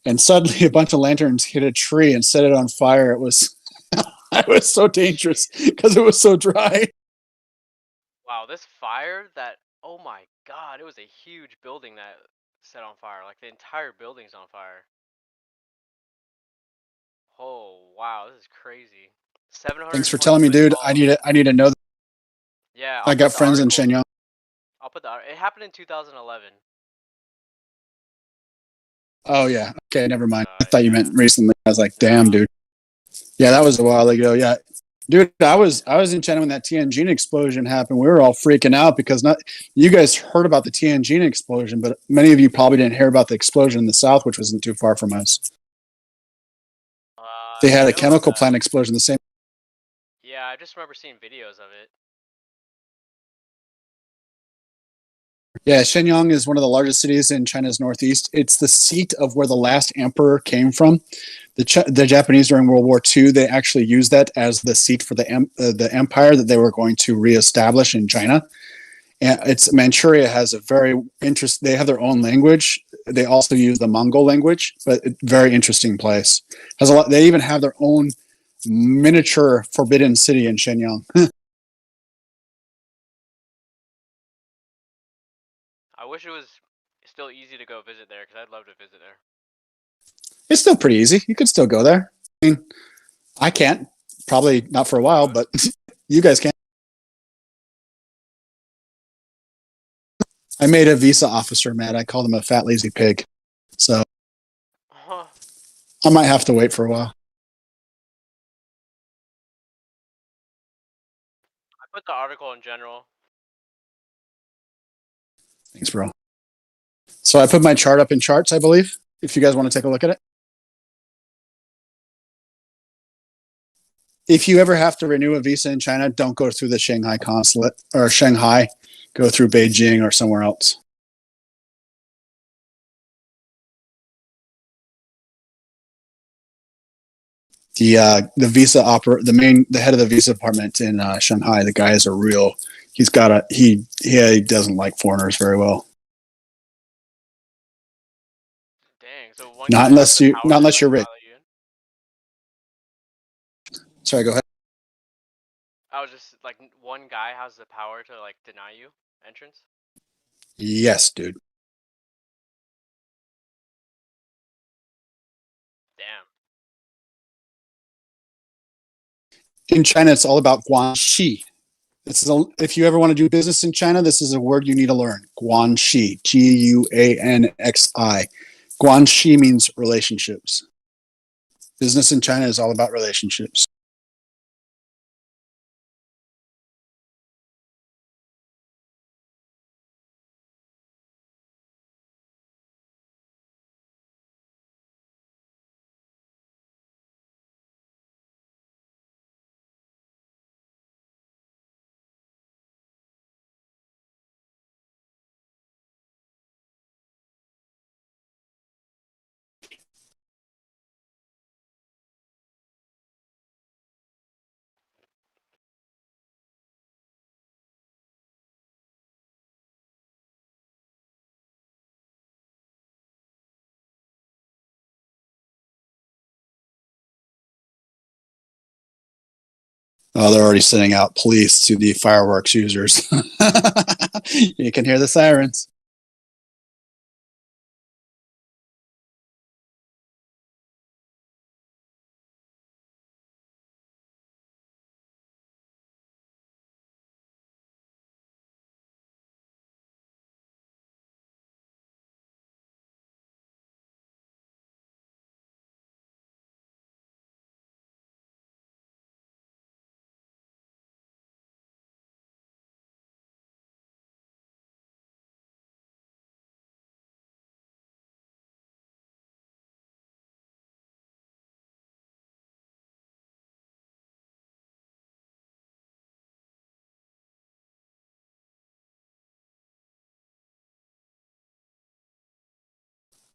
And suddenly, a bunch of lanterns hit a tree and set it on fire. It was, it was so dangerous because it was so dry. Wow, this fire that, oh my god, it was a huge building that set on fire. Like the entire building's on fire. Oh wow, this is crazy. Thanks for telling me, 720 dude. tall. I need to know. Yeah, I I'll got put the friends in article. Shenyang. I'll put the. It happened in 2011. Oh yeah. Okay, never mind. I thought you meant recently. I was like, damn, dude. Yeah, that was a while ago. Yeah. Dude, I was in China when that Tianjin explosion happened. We were all freaking out because not you guys heard about the Tianjin explosion, but many of you probably didn't hear about the explosion in the south, which wasn't too far from us. They had a chemical plant explosion the same. Yeah, I just remember seeing videos of it. Yeah, Shenyang is one of the largest cities in China's northeast. It's the seat of where the last emperor came from. The Japanese during World War II, they actually used that as the seat for the empire that they were going to reestablish in China. And it's Manchuria has a very interest. They have their own language. They also use the Mongol language, but very interesting place. Has a lot. They even have their own miniature forbidden city in Shenyang. I wish it was still easy to go visit there because I'd love to visit there. It's still pretty easy. You could still go there. I mean, I can't. Probably not for a while, but you guys can. I made a visa officer mad. I called him a fat lazy pig. So I might have to wait for a while. I put the article in general. Thanks, bro. So I put my chart up in charts, I believe, if you guys want to take a look at it. If you ever have to renew a visa in China, don't go through the Shanghai consulate or Shanghai. Go through Beijing or somewhere else. The the head of the visa department in Shanghai, the guy is a real. He's got a he doesn't like foreigners very well. Dang, so one Not guy unless has the power to you're like rich. file you in? Sorry, go ahead. I was just like, one guy has the power to like deny you entrance? Yes, dude. Damn. In China, it's all about guanxi. If you ever want to do business in China, this is a word you need to learn. Guanxi, Guanxi. Guanxi means relationships. Business in China is all about relationships. Oh, they're already sending out police to the fireworks users. You can hear the sirens.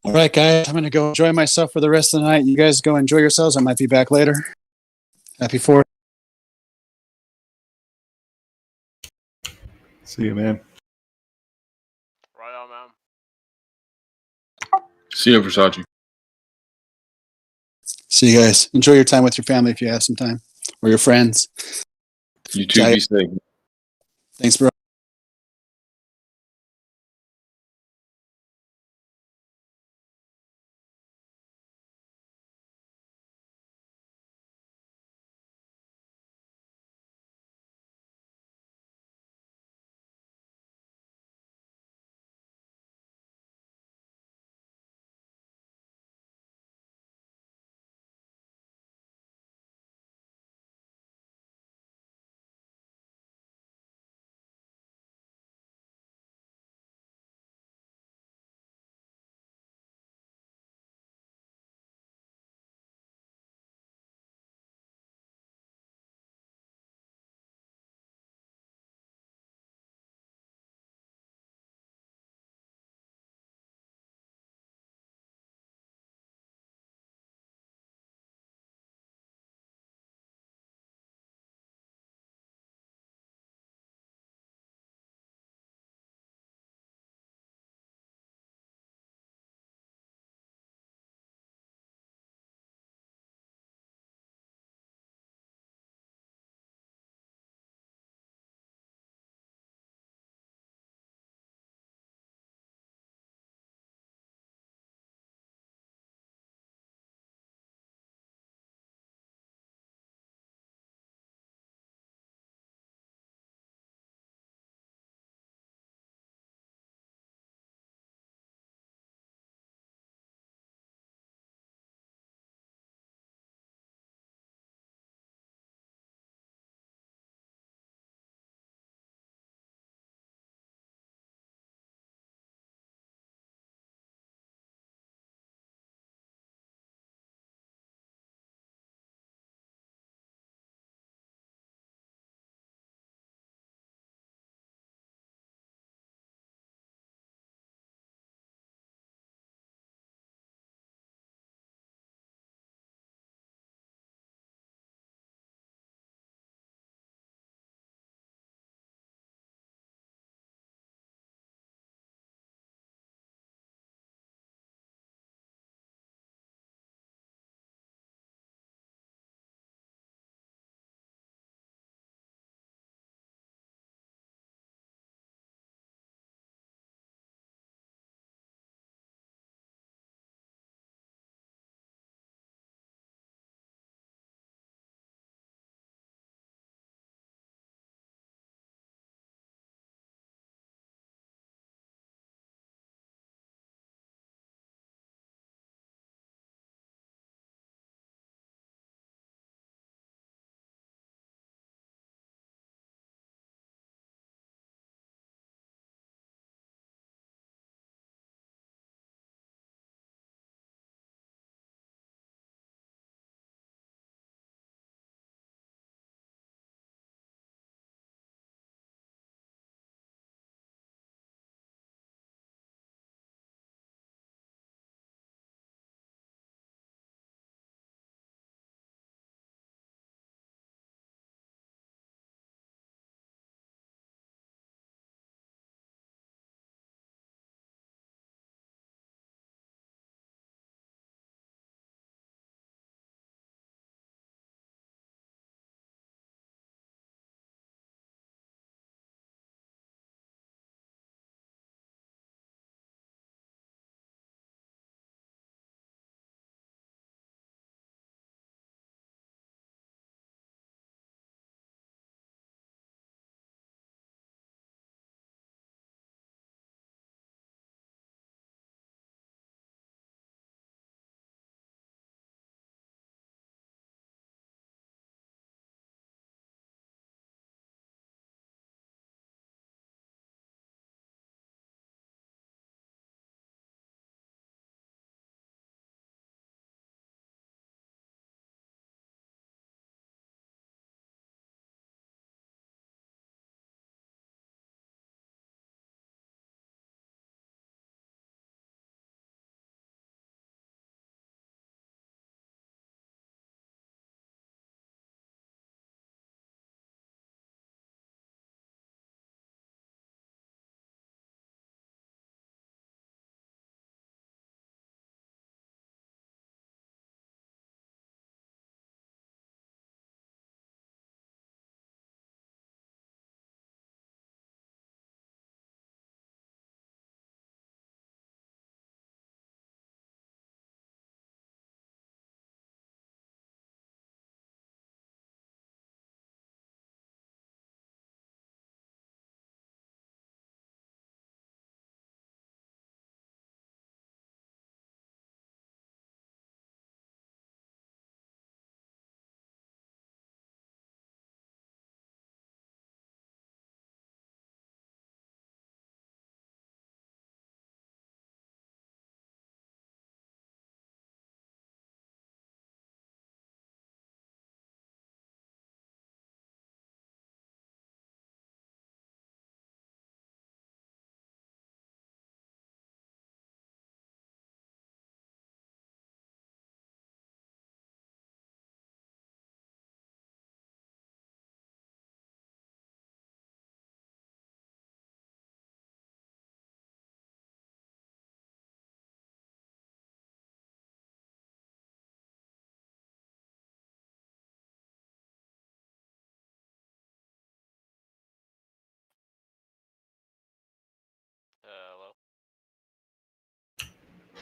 All right, guys, I'm going to go enjoy myself for the rest of the night. You guys go enjoy yourselves. I might be back later. Happy 4th. See you, man. Right on, man. See you, Versace. See you guys. Enjoy your time with your family if you have some time, or your friends. You too. Be safe. Thanks, bro.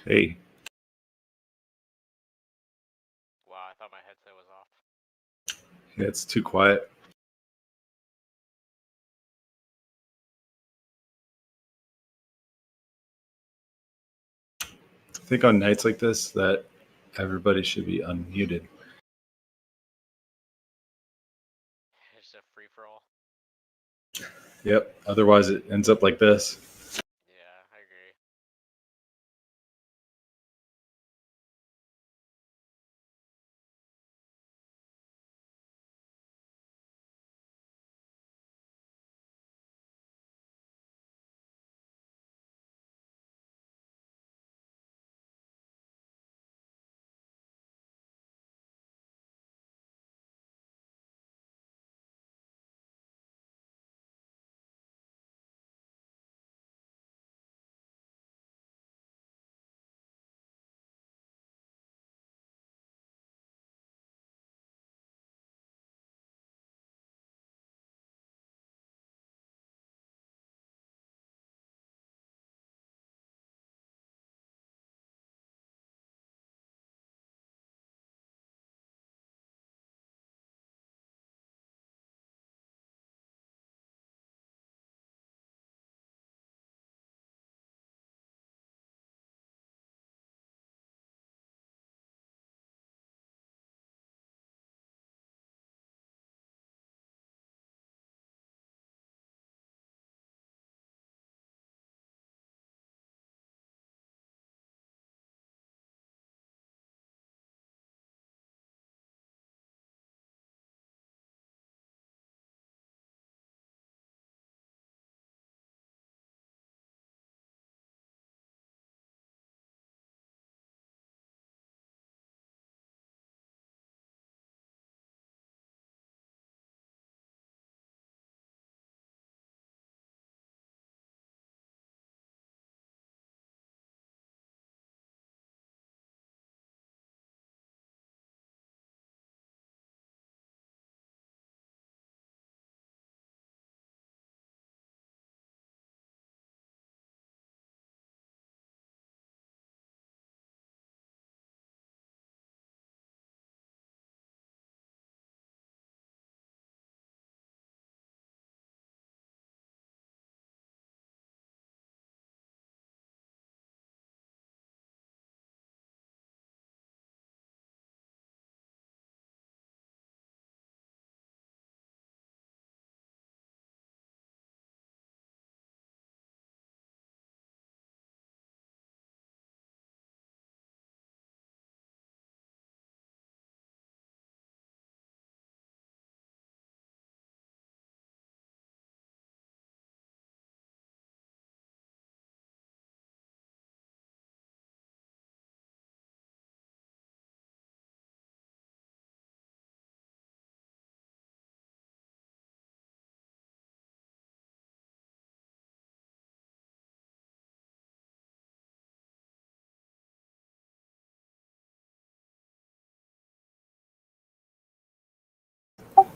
Hey, Wow, I thought my headset was off. yeah, it's too quiet. I think on nights like this that everybody should be unmuted. It's just a free for all. Yep. Otherwise, it ends up like this. Yeah, I agree.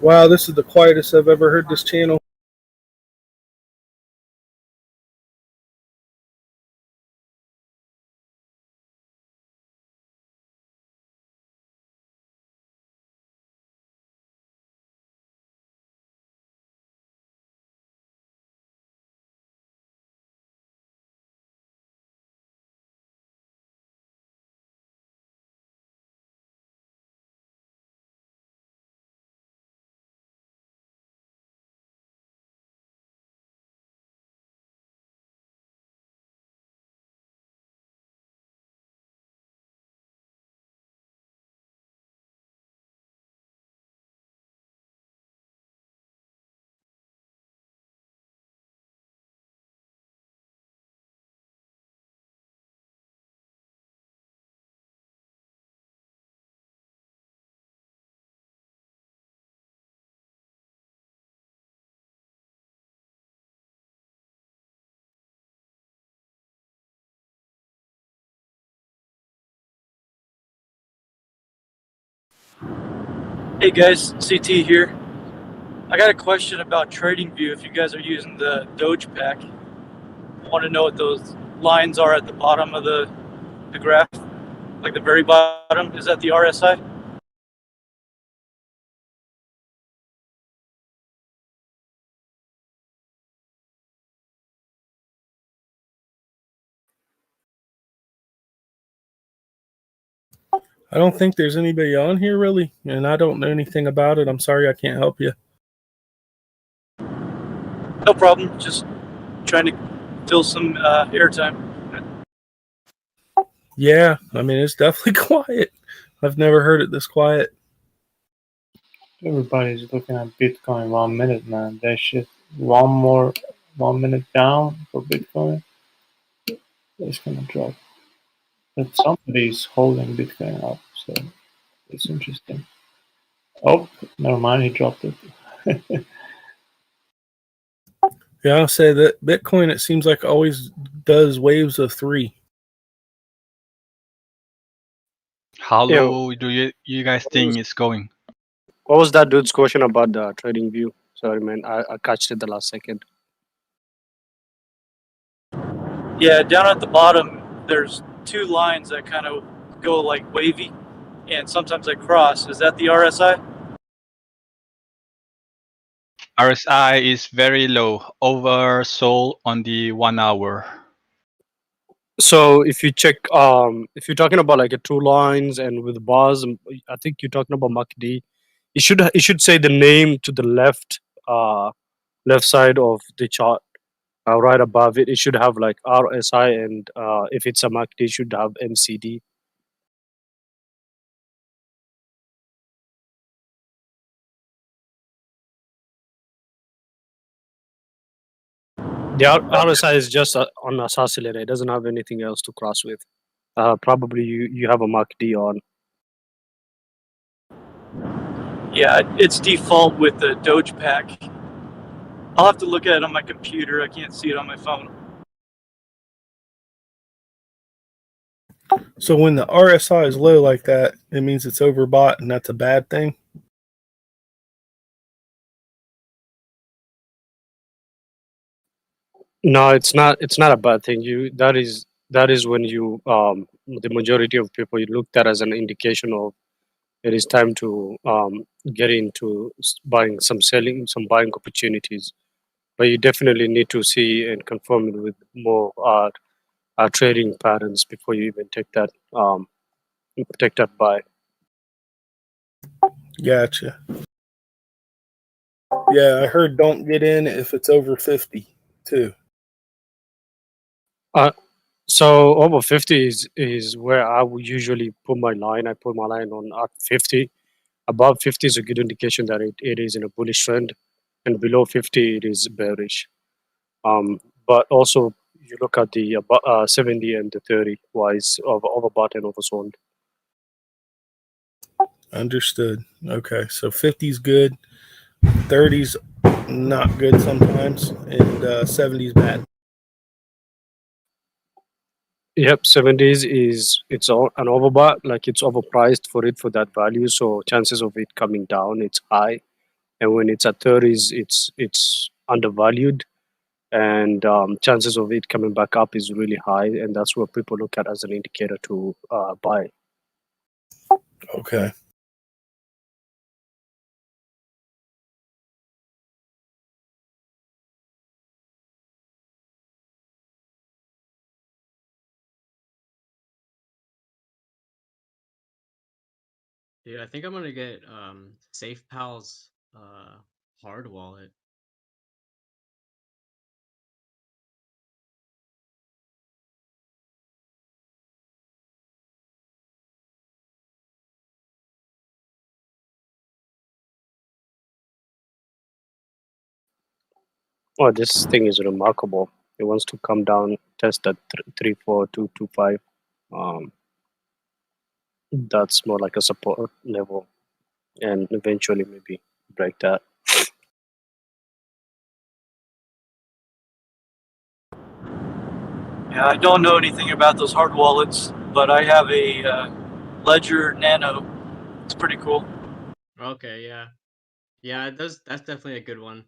Wow, this is the quietest I've ever heard this channel. Hey guys, CT here. I got a question about TradingView. If you guys are using the Doge pack, I want to know what those lines are at the bottom of the the graph, like the very bottom? Is that the RSI? I don't think there's anybody on here really, and I don't know anything about it. I'm sorry I can't help you. No problem. Just trying to fill some airtime. Yeah, I mean it's definitely quiet. I've never heard it this quiet. Everybody's looking at Bitcoin 1 minute, man. That shit, 1 minute down for Bitcoin, it's gonna drop. But somebody's holding Bitcoin up, so it's interesting. Oh, never mind, he dropped it. Yeah, I'll say that Bitcoin, it seems like always does waves of 3. How low do you guys think it's going? What was that dude's question about the trading view? Sorry, man, I catched it the last second. Yeah, down at the bottom, there's two lines that kind of go like wavy, and sometimes they cross. Is that the RSI? RSI is very low, oversold on the 1 hour. So if you check, if you're talking about like a two lines and with bars, I think you're talking about MACD. It should say the name to the left side of the chart, right above it. It should have like RSI, and if it's a MACD, it should have MCD. The RSI is just on oscillator. It doesn't have anything else to cross with. Probably you have a MACD on. Yeah, it's default with the Doge pack. I'll have to look at it on my computer. I can't see it on my phone. So when the RSI is low like that, it means it's overbought, and that's a bad thing. No, it's not. It's not a bad thing. That is when you the majority of people you look at as an indication of it is time to get into buying some buying opportunities. But you definitely need to see and confirm it with more trading patterns before you even take that buy. Gotcha. Yeah, I heard don't get in if it's over 50 too. So over 50 is where I would usually put my line. I put my line on at 50. Above 50 is a good indication that it is in a bullish trend, and below 50 it is bearish. But also you look at the 70 and the 30 wise of overbought and oversold. Understood. Okay, so 50's good, 30's not good sometimes, and 70's bad. Yep, 70s is an overbought, like it's overpriced for that value. So chances of it coming down, it's high, and when it's at 30s, it's undervalued, and chances of it coming back up is really high, and that's what people look at as an indicator to buy. Okay. Dude, I think I'm gonna get SafePal's hard wallet. Oh, this thing is remarkable. It wants to come down, test at 34225. That's more like a support level, and eventually maybe break that. Yeah, I don't know anything about those hard wallets, but I have a Ledger Nano. It's pretty cool. Okay, yeah. Yeah, that's definitely a good one.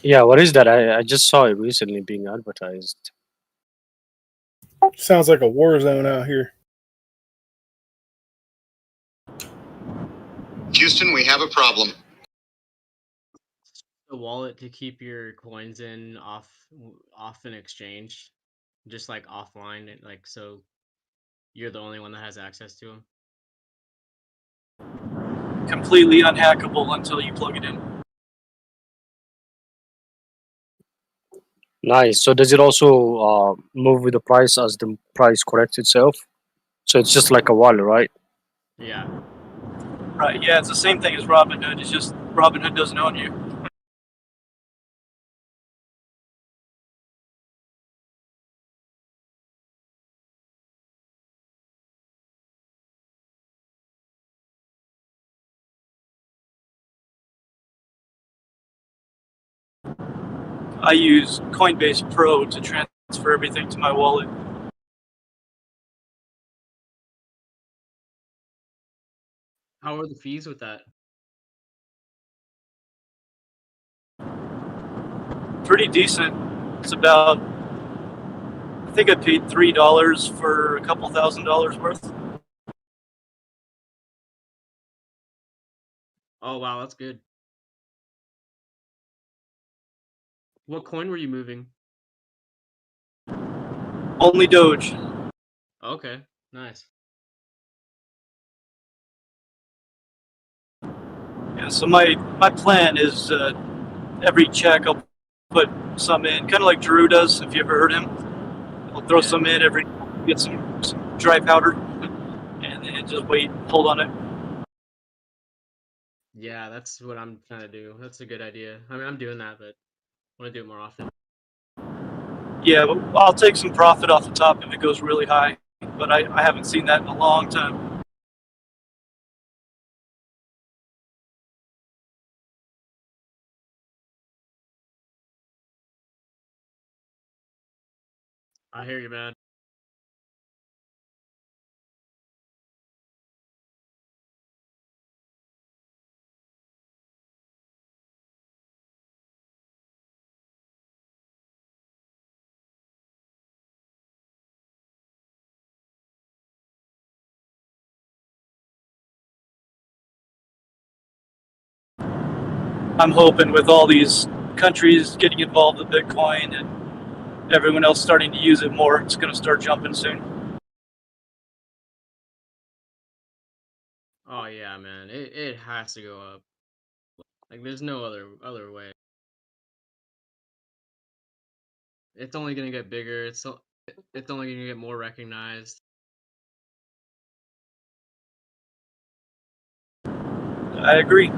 Yeah, what is that? I just saw it recently being advertised. Sounds like a war zone out here. Houston, we have a problem. A wallet to keep your coins in off an exchange, just like offline, like so you're the only one that has access to them. Completely unhackable until you plug it in. Nice. So does it also move with the price as the price corrects itself? So it's just like a wallet, right? Yeah. Right. Yeah, it's the same thing as Robinhood. It's just Robinhood doesn't own you. I use Coinbase Pro to transfer everything to my wallet. How are the fees with that? Pretty decent. It's about, I think I paid $3 for a couple $1,000 worth. Oh wow, that's good. What coin were you moving? Only Doge. Okay, nice. Yeah, so my plan is every check I'll put some in, kind of like Drew does, if you ever heard him. I'll throw some in every, get some dry powder, and then just wait, hold on it. Yeah, that's what I'm trying to do. That's a good idea. I mean, I'm doing that, but I want to do it more often. Yeah, but I'll take some profit off the top if it goes really high, but I haven't seen that in a long time. I hear you, man. I'm hoping with all these countries getting involved with Bitcoin and everyone else starting to use it more, it's going to start jumping soon. Oh yeah, man. It has to go up. Like there's no other way. It's only gonna get bigger. It's only gonna get more recognized. I agree.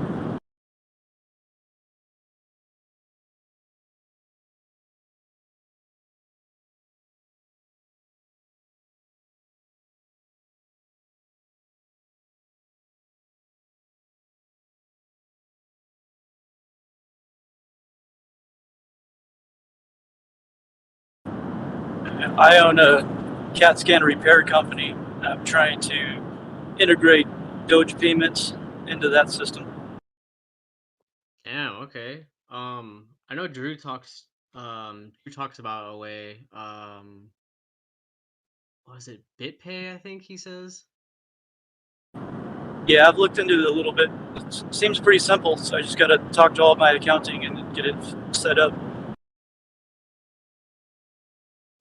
I own a CAT scan repair company. I'm trying to integrate Doge payments into that system. Damn. Okay. I know Drew talks. Drew talks about a way. Was it BitPay? I think he says. Yeah, I've looked into it a little bit. It seems pretty simple, so I just got to talk to all of my accounting and get it set up.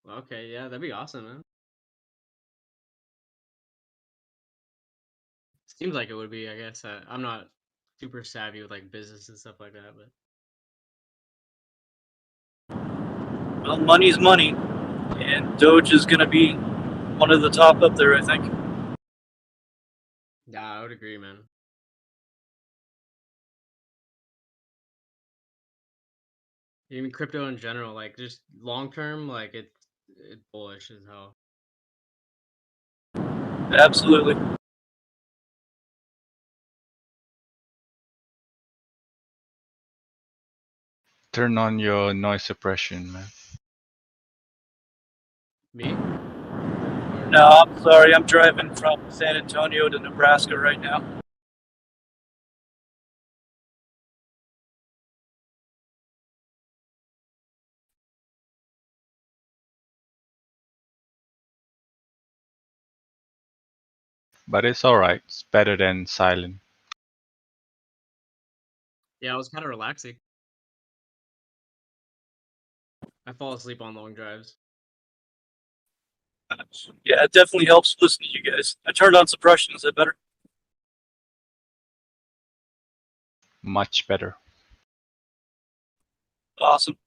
Okay. Yeah, that'd be awesome, man. Seems like it would be. I guess I'm not super savvy with like business and stuff like that, but. Well, money's money, and Doge is going to be one of the top up there, I think. Yeah, I would agree, man. Even crypto in general, like just long term, like it's bullish as hell. Absolutely. Turn on your noise suppression, man. Me? No, I'm sorry. I'm driving from San Antonio to Nebraska right now. but it's all right. It's better than silent. Yeah, it was kind of relaxing. I fall asleep on long drives. Yeah, it definitely helps listening to you guys. I turned on suppression. Is that better? Much better. Awesome.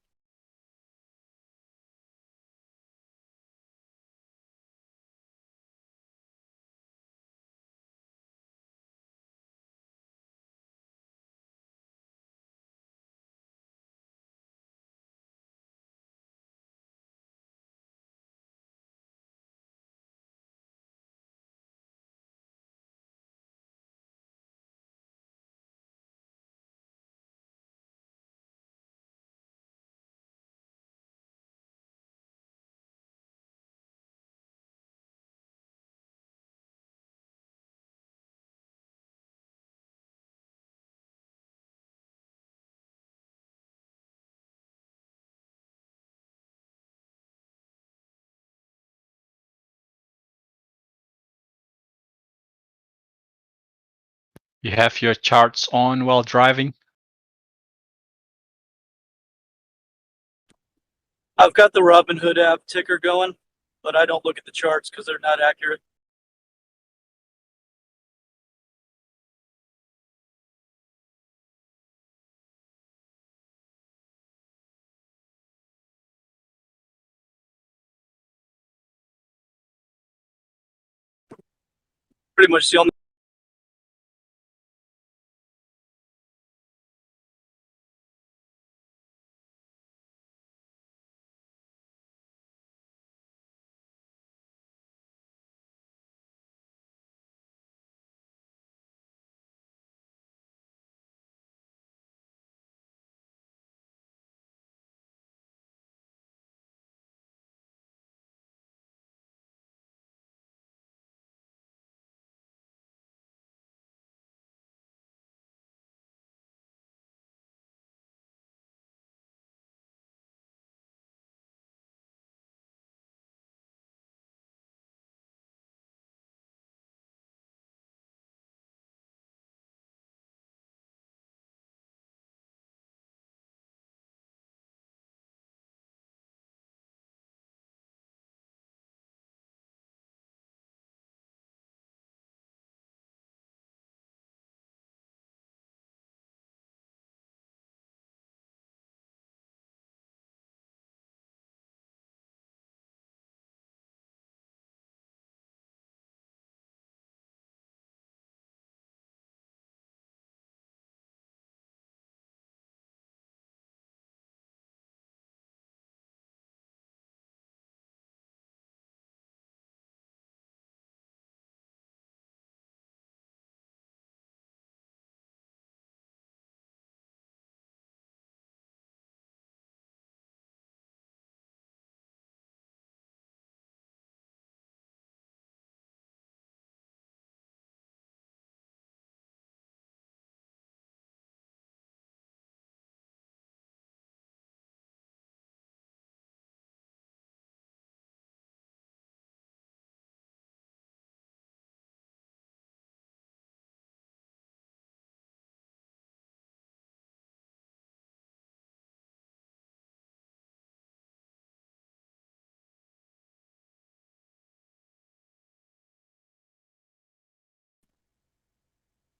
You have your charts on while driving? I've got the Robinhood app ticker going, but I don't look at the charts because they're not accurate. Pretty much the only.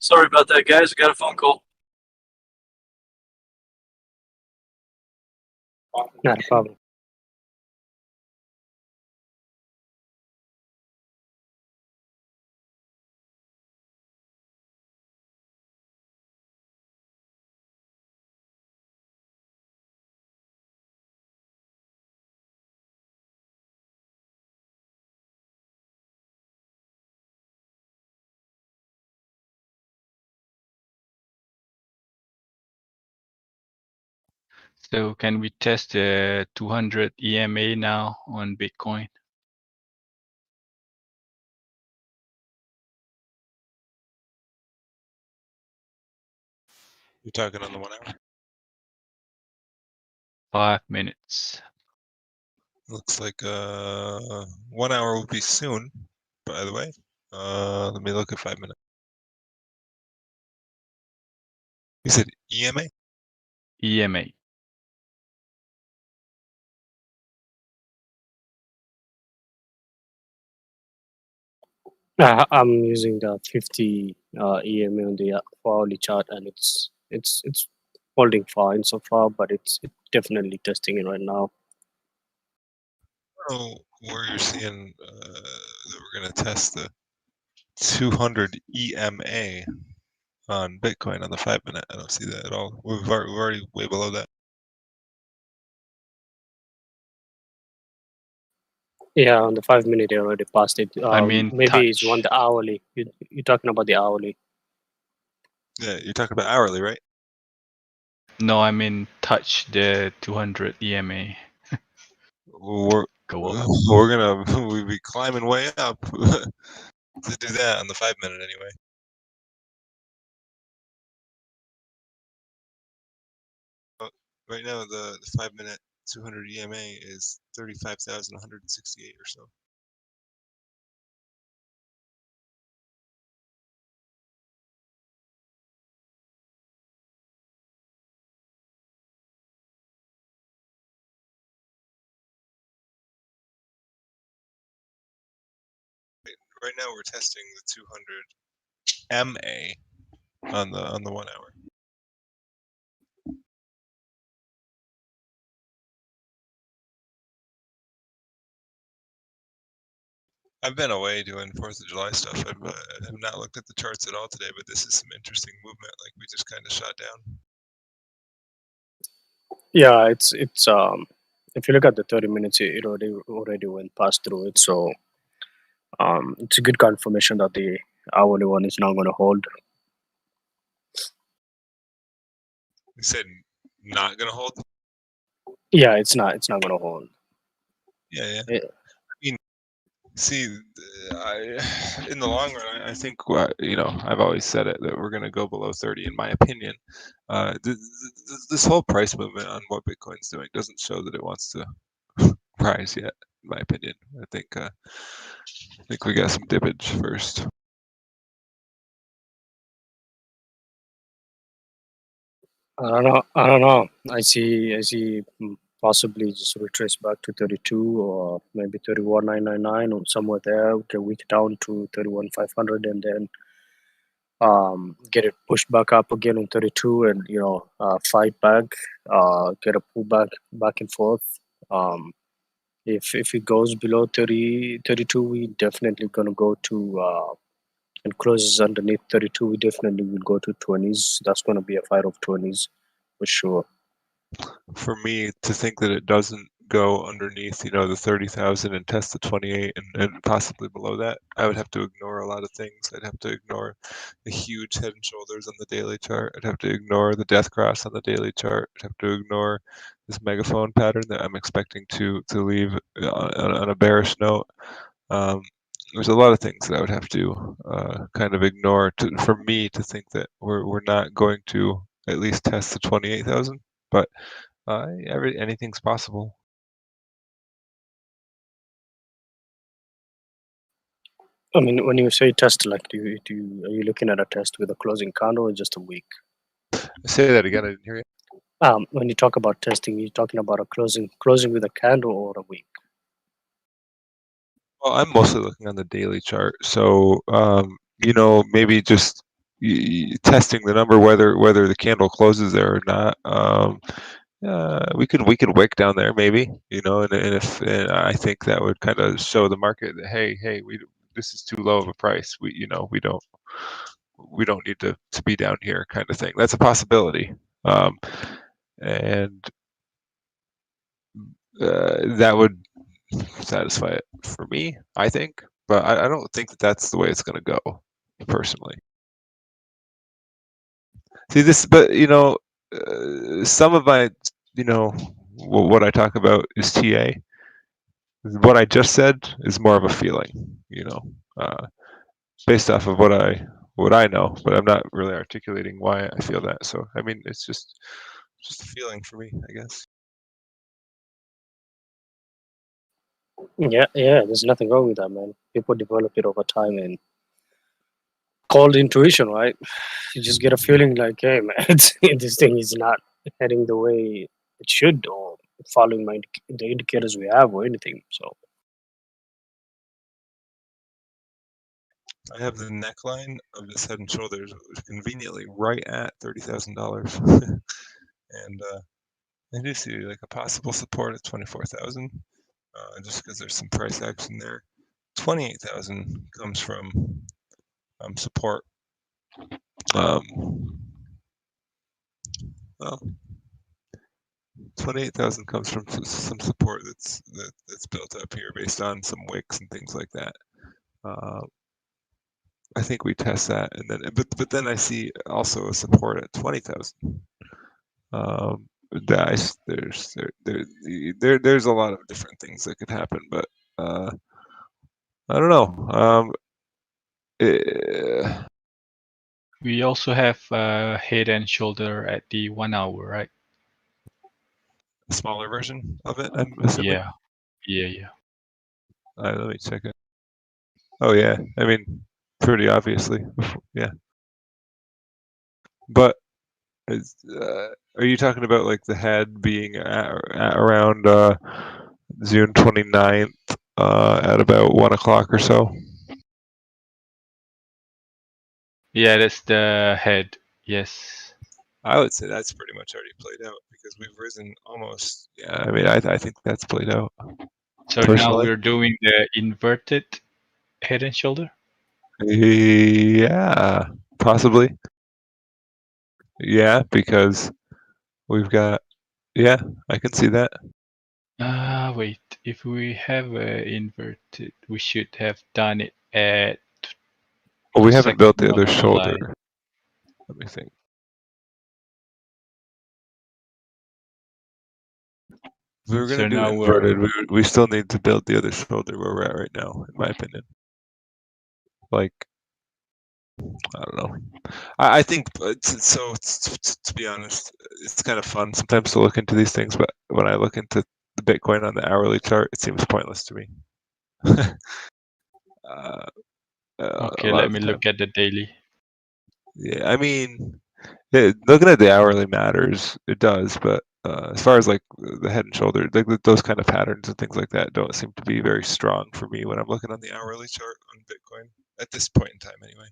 Sorry about that, guys. I got a phone call. Not a problem. So can we test the 200 EMA now on Bitcoin? You're talking on the 1 hour? 5 minutes. Looks like 1 hour will be soon, by the way. Let me look at 5 minutes. You said EMA? EMA. I'm using the 50 EMA on the hourly chart, and it's holding fine so far, but it's definitely testing it right now. I don't know where you're seeing that we're going to test the 200 EMA on Bitcoin on the 5 minute. I don't see that at all. We're already way below that. Yeah, on the 5 minute, they already passed it. I mean, Maybe it's on touch. the hourly. You're talking about the hourly. Yeah, you're talking about hourly, right? No, I mean touch the 200 EMA. We're Go up. we're gonna we be climbing way up to do that on the 5 minute anyway. Right now, the 5 minute 200 EMA is 35,168 or so. Right now, we're testing the 200 MA on the 1 hour. I've been away doing 4th of July stuff. I have not looked at the charts at all today, but this is some interesting movement. Like we just kind of shot down. Yeah, it's if you look at the 30 minutes, it already went past through it. So it's a good confirmation that the hourly one is not going to hold. You said not gonna hold. Yeah, it's not going to hold. Yeah. Yeah. I mean, see, in the long run, I think you know, I've always said it that we're going to go below 30. In my opinion, this whole price movement on what Bitcoin's doing doesn't show that it wants to rise yet. In my opinion, I think we got some dippage first. I don't know. I see possibly just retrace back to 32 or maybe 31,999 or somewhere there. Get weak down to 31,500 and then get it pushed back up again on 32 and fight back, get a pullback back and forth. If it goes below 32, we definitely gonna go to and closes underneath 32. We definitely will go to 20s. That's gonna be a fight of 20s for sure. For me to think that it doesn't go underneath, you know, the 30,000 and test the 28 and possibly below that, I would have to ignore a lot of things. I'd have to ignore the huge head and shoulders on the daily chart. I'd have to ignore the death cross on the daily chart. I'd have to ignore this megaphone pattern that I'm expecting to leave on a bearish note. There's a lot of things that I would have to kind of ignore for me to think that we're not going to at least test the 28,000. But anything's possible. I mean, when you say test, like, are you looking at a test with a closing candle or just a week? Say that again. I didn't hear you. When you talk about testing, you're talking about a closing with a candle or a week. Well, I'm mostly looking on the daily chart, so you know, maybe just testing the number whether the candle closes there or not. We could wick down there maybe, you know, and if I think that would kind of show the market that hey, this is too low of a price. We don't need to be down here, kind of thing. That's a possibility, and that would satisfy it for me, I think. But I don't think that that's the way it's going to go, personally. See this, but you know, some of my, you know, what I talk about is TA. What I just said is more of a feeling, you know, based off of what I know, but I'm not really articulating why I feel that. So I mean, it's just a feeling for me, I guess. Yeah, there's nothing wrong with that, man. People develop it over time, and called intuition, right? You just get a feeling like, hey, man, this thing is not heading the way it should, or following the indicators we have, or anything. So I have the neckline of this Head and Shoulders conveniently right at $30,000, and I do see like a possible support at 24,000, just because there's some price action there. 28,000 comes from support. Well, 28,000 comes from some support that's built up here based on some wicks and things like that. I think we test that, and then but then I see also a support at 20,000. There's a lot of different things that could happen, but I don't know. We also have Head and Shoulder at the 1 hour, right? A smaller version of it, I'm assuming. Yeah. Let me check it. Oh yeah, I mean, pretty obviously, yeah. But are you talking about like the head being at around June 29th at about 1 o'clock or so? Yeah, that's the head. Yes. I would say that's pretty much already played out because we've risen almost. Yeah, I mean, I think that's played out. So now Personally, we're doing the inverted Head and Shoulder. yeah, possibly. Yeah, because we've got. Yeah, I can see that. Wait. If we have inverted, we should have done it at. Well, we haven't built the section other of the shoulder. line. Let me think. If we were So gonna do now inverted, we still need to build the other shoulder where we're at right now, in my opinion. Like, I don't know. I think to be honest, it's kind of fun sometimes to look into these things, but when I look into the Bitcoin on the hourly chart, it seems pointless to me. Okay, A lot let of me the time. look at the daily. Yeah, I mean, looking at the hourly matters. It does, but as far as like the head and shoulder, like those kind of patterns and things like that don't seem to be very strong for me when I'm looking on the hourly chart on Bitcoin at this point in time, anyway.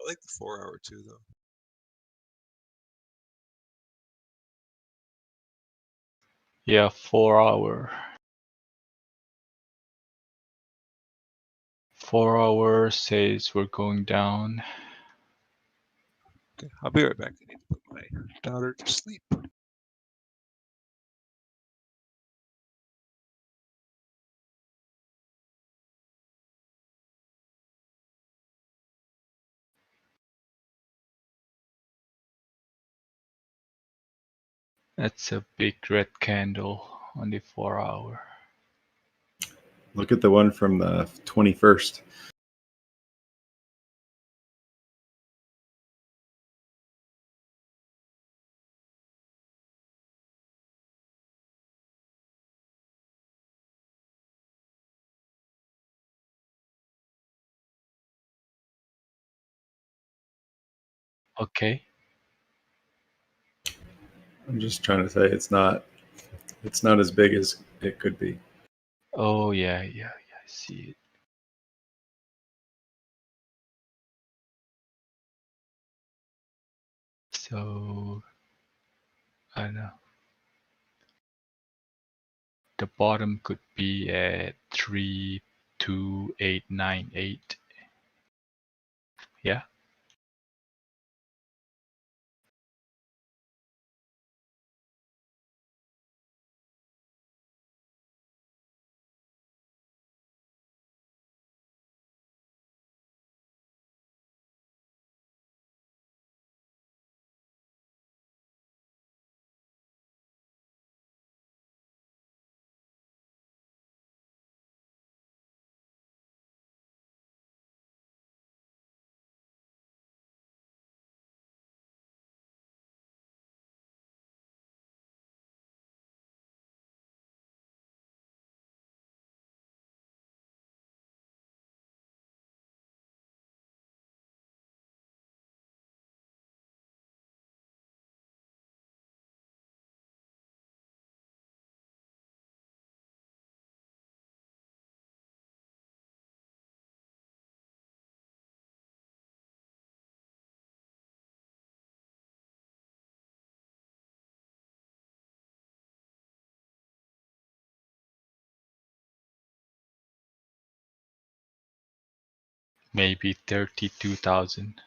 I like the 4 hour too, though. Yeah, 4 hour. 4 hours says we're going down. Okay, I'll be right back. I need to put my daughter to sleep. That's a big red candle on the 4 hour. Look at the one from the 21st. Okay. I'm just trying to say it's not as big as it could be. Oh yeah, I see it. So I don't know. The bottom could be at 32898. Yeah. maybe 32,000.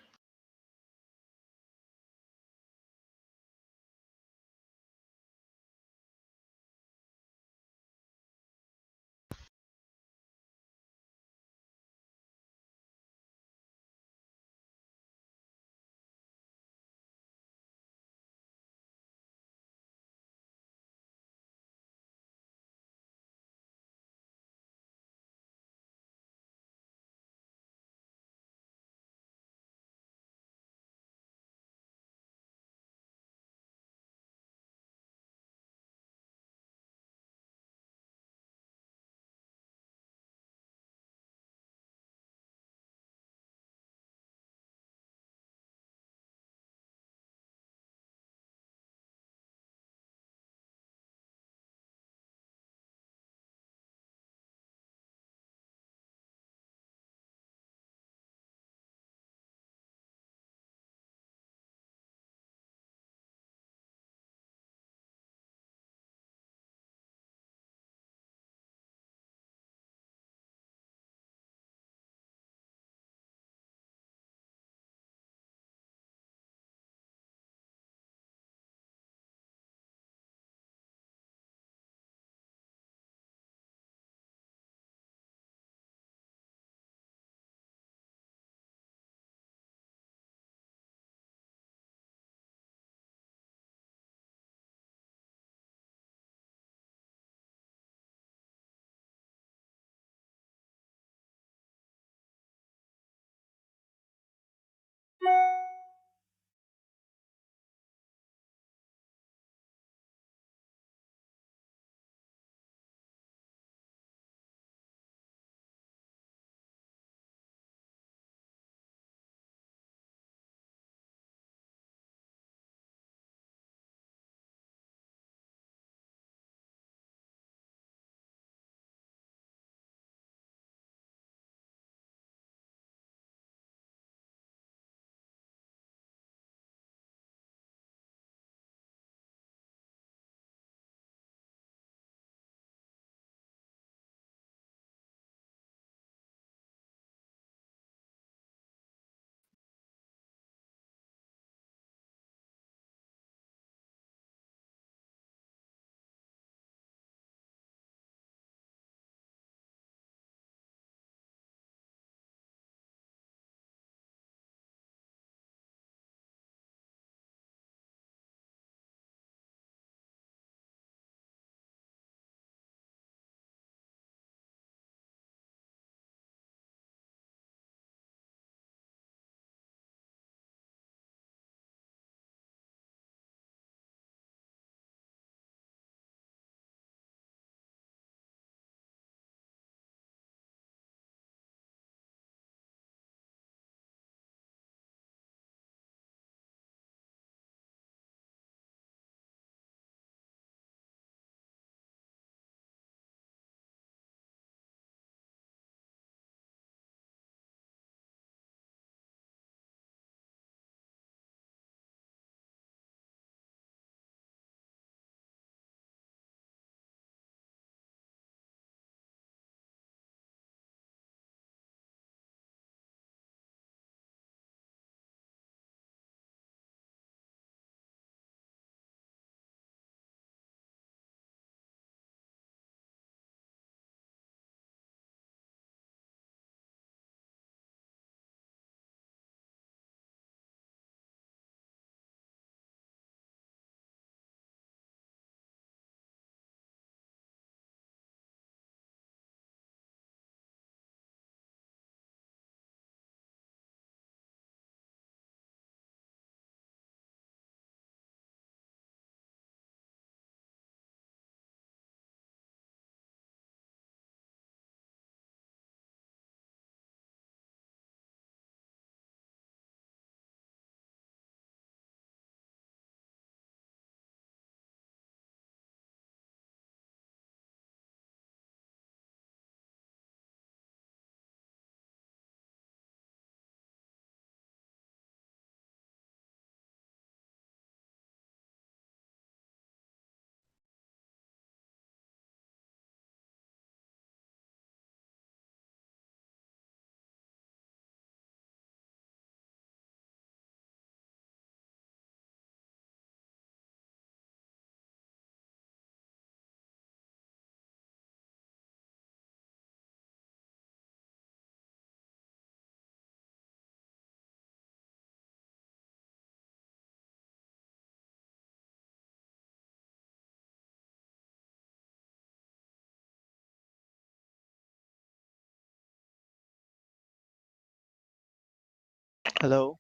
Hello.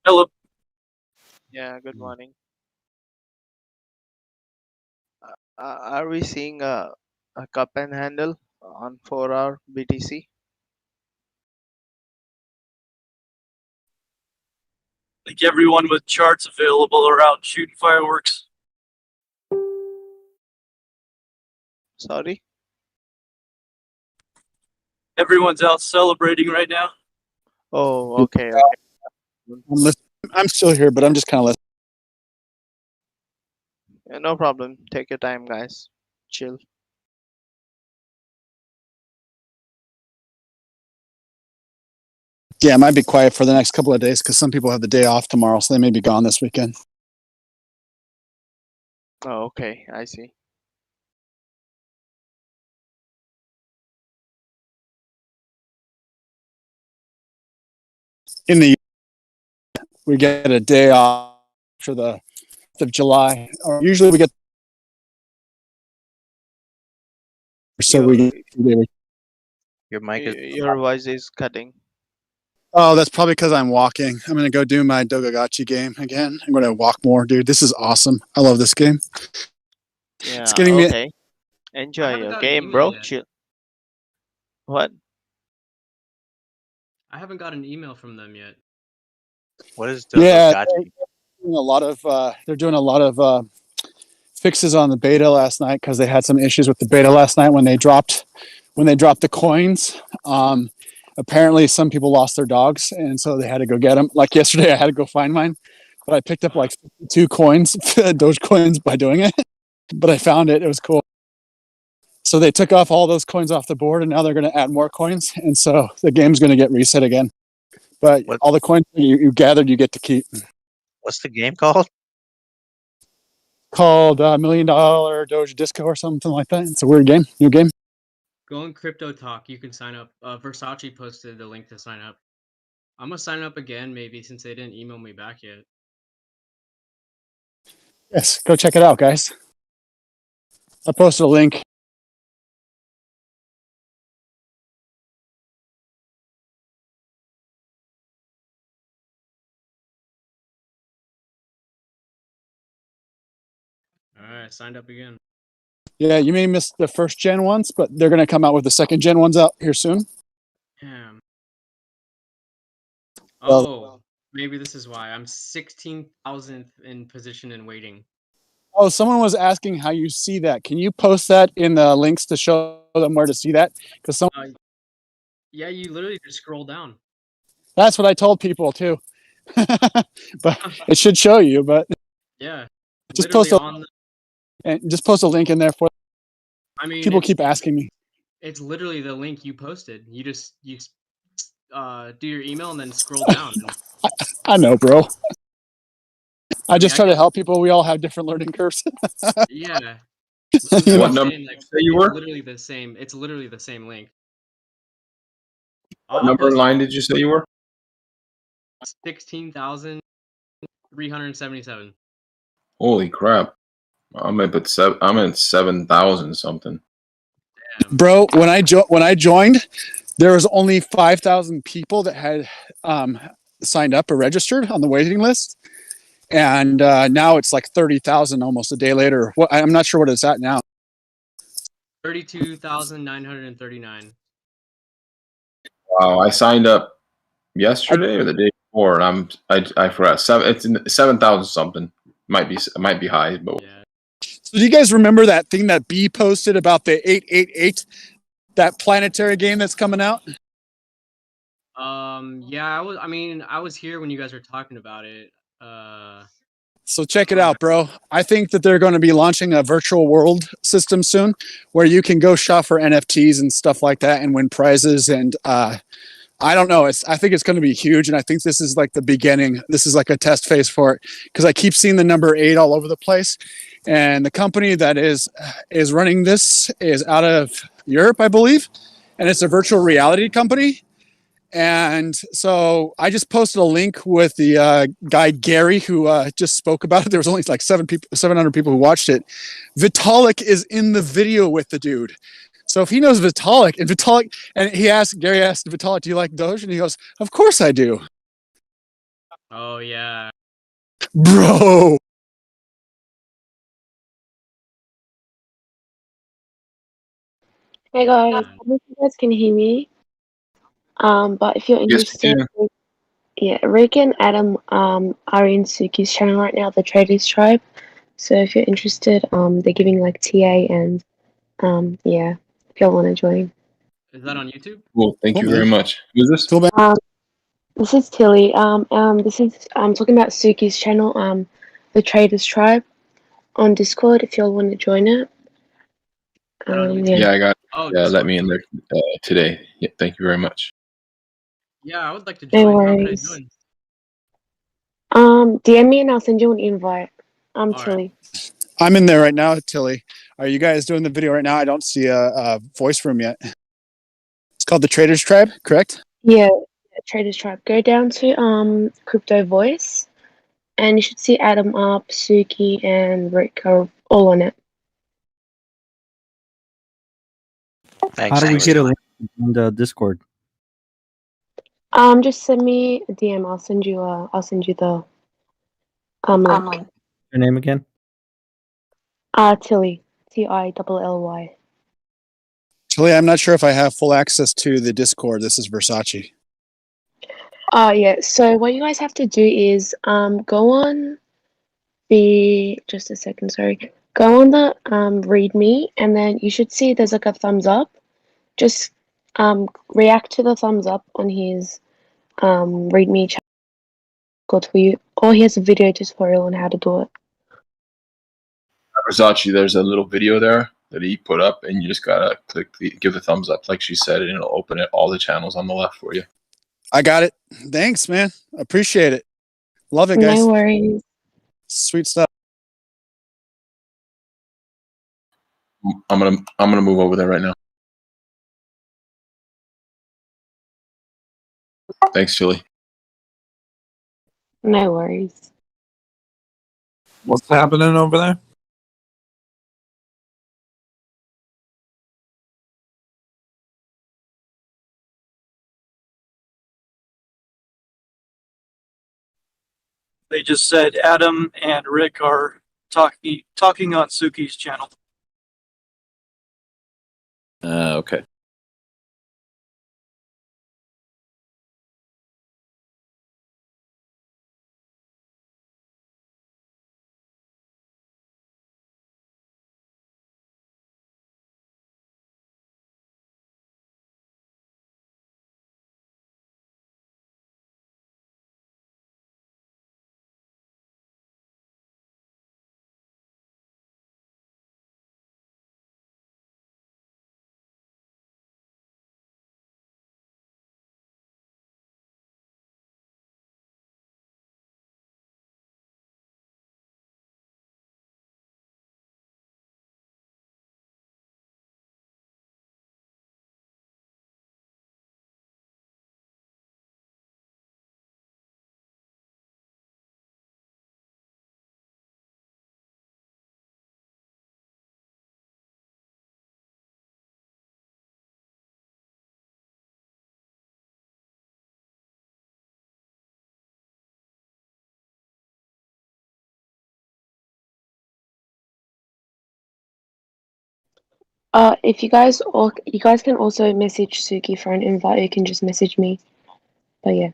Hello. Yeah, good morning. Are we seeing a cup and handle on 4-hour BTC? Like everyone with charts available are out shooting fireworks. Sorry? Everyone's out celebrating right now. Oh, okay, okay. I'm still here, but I'm just kind of listening. Yeah, no problem. Take your time, guys. Chill. Yeah, I might be quiet for the next couple of days because some people have the day off tomorrow, so they may be gone this weekend. Oh, okay. I see. In the we get a day off for the 4th of July, or usually we get so Your, we get. your mic is. Your voice is cutting. Oh, that's probably because I'm walking. I'm gonna go do my Dogagachi game again. I'm gonna walk more, dude. This is awesome. I love this game. Yeah, It's getting me. okay. Enjoy your game, bro. Chill. What? I haven't got an email from them yet. What is Yeah, Dogagachi? they're doing a lot of fixes on the beta last night because they had some issues with the beta last night when they dropped the coins. Apparently, some people lost their dogs, and so they had to go get them. Like yesterday, I had to go find mine, but I picked up like 2 coins, Doge coins, by doing it. But I found it. It was cool. So they took off all those coins off the board, and now they're going to add more coins, and so the game's going to get reset again. But all the coins you gathered, you get to keep. What's the game called? Called $1 Million Doge Disco or something like that. It's a weird game, new game. Go in Crypto Talk. You can sign up. Versace posted the link to sign up. I'm gonna sign up again, maybe, since they didn't email me back yet. Yes, go check it out, guys. I posted a link. All right, signed up again. Yeah, you may miss the first gen ones, but they're going to come out with the second gen ones out here soon. Damn. Well- Oh, maybe this is why I'm 16,000th in position and waiting. Oh, someone was asking how you see that. Can you post that in the links to show them where to see that? Because Yeah, you literally just scroll down. that's what I told people too. But it should show you. But Yeah, just literally post on the. and just post a link in there for. I mean, People keep asking me. It's literally the link you posted. You do your email and then scroll down. I know, bro. I just I try to can- help people. We all have different learning curves. Yeah. What I'm number saying, like, did you say you were? It's literally the same. It's literally the same link. What number in line did you say you were? 16,377. Holy crap! I'm at I'm at 7,000 something. Bro, when I joined, there was only 5,000 people that had signed up or registered on the waiting list, and now it's like 30,000 almost a day later. I'm not sure what it's at now. 32,939. Wow, I signed up yesterday or the day before, and I forgot it's 7,000 something. Might be high, but So do you guys remember that thing that B posted about the 888, that planetary game that's coming out? Yeah, I was here when you guys were talking about it. So check it out, bro. I think that they're going to be launching a virtual world system soon where you can go shop for NFTs and stuff like that and win prizes. And I don't know. I think it's going to be huge. And I think this is like the beginning. This is like a test phase for it because I keep seeing the number 8 all over the place. And the company that is running this is out of Europe, I believe. And it's a virtual reality company. And so I just posted a link with the guy Gary who just spoke about it. There was only like 700 people who watched it. Vitalik is in the video with the dude. So if he knows Vitalik, and Gary asked Vitalik, "Do you like Doge?" And he goes, "Of course I do, Oh yeah. bro." Hey guys, I don't know if you guys can hear me. But if you're Yes, we interested, can. yeah, Rick and Adam are in Suki's channel right now, the Traders Tribe. So if you're interested, they're giving like TA and yeah, if y'all want to join. Is that on YouTube? Cool. Thank Cool, you man. very much. Who's this? Cool, man. This is Tilly. This is talking about Suki's channel, the Traders Tribe on Discord. If y'all want to join it, yeah. Yeah, I got. Oh, Yeah, let Discord. me in there today. Yeah, thank you very much. Yeah, I would like to No join. How can I worries. join? DM me and I'll send you an invite. I'm All right. Tilly. I'm in there right now, Tilly. Are you guys doing the video right now? I don't see a voice room yet. It's called the Traders Tribe, correct? Yeah, Traders Tribe. Go down to Crypto Voice, and you should see Adam up, Suki, and Rick are all on it. How do we get a link in the Discord? Just send me a DM. I'll send you the link. Your name again? Tilly, Tilly. Tilly, I'm not sure if I have full access to the Discord. This is Versace. Yeah. So what you guys have to do is go on the just a second. Sorry. Go on the README, and then you should see there's like a thumbs up. Just react to the thumbs up on his README channel. Good for you. Or he has a video tutorial on how to do it. Versace, there's a little video there that he put up, and you just gotta give the thumbs up, like she said, and it'll open it all the channels on the left for you. I got it. Thanks, man. Appreciate it. Love it, guys. No worries. Sweet stuff. I'm gonna move over there right now. Thanks, Chili. No worries. What's happening over there? They just said Adam and Rick are talking on Suki's channel. Okay. If you guys can also message Suki for an invite. You can just message me. But yeah.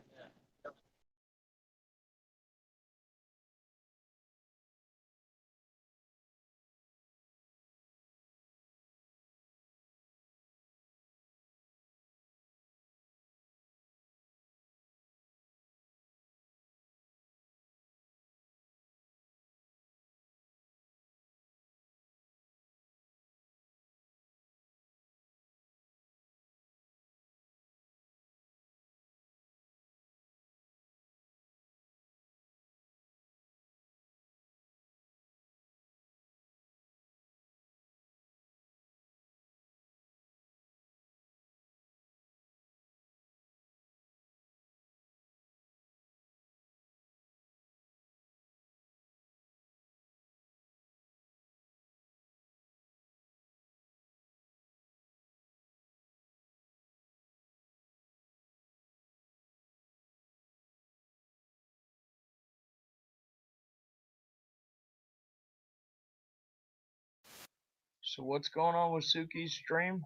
So what's going on with Suki's stream?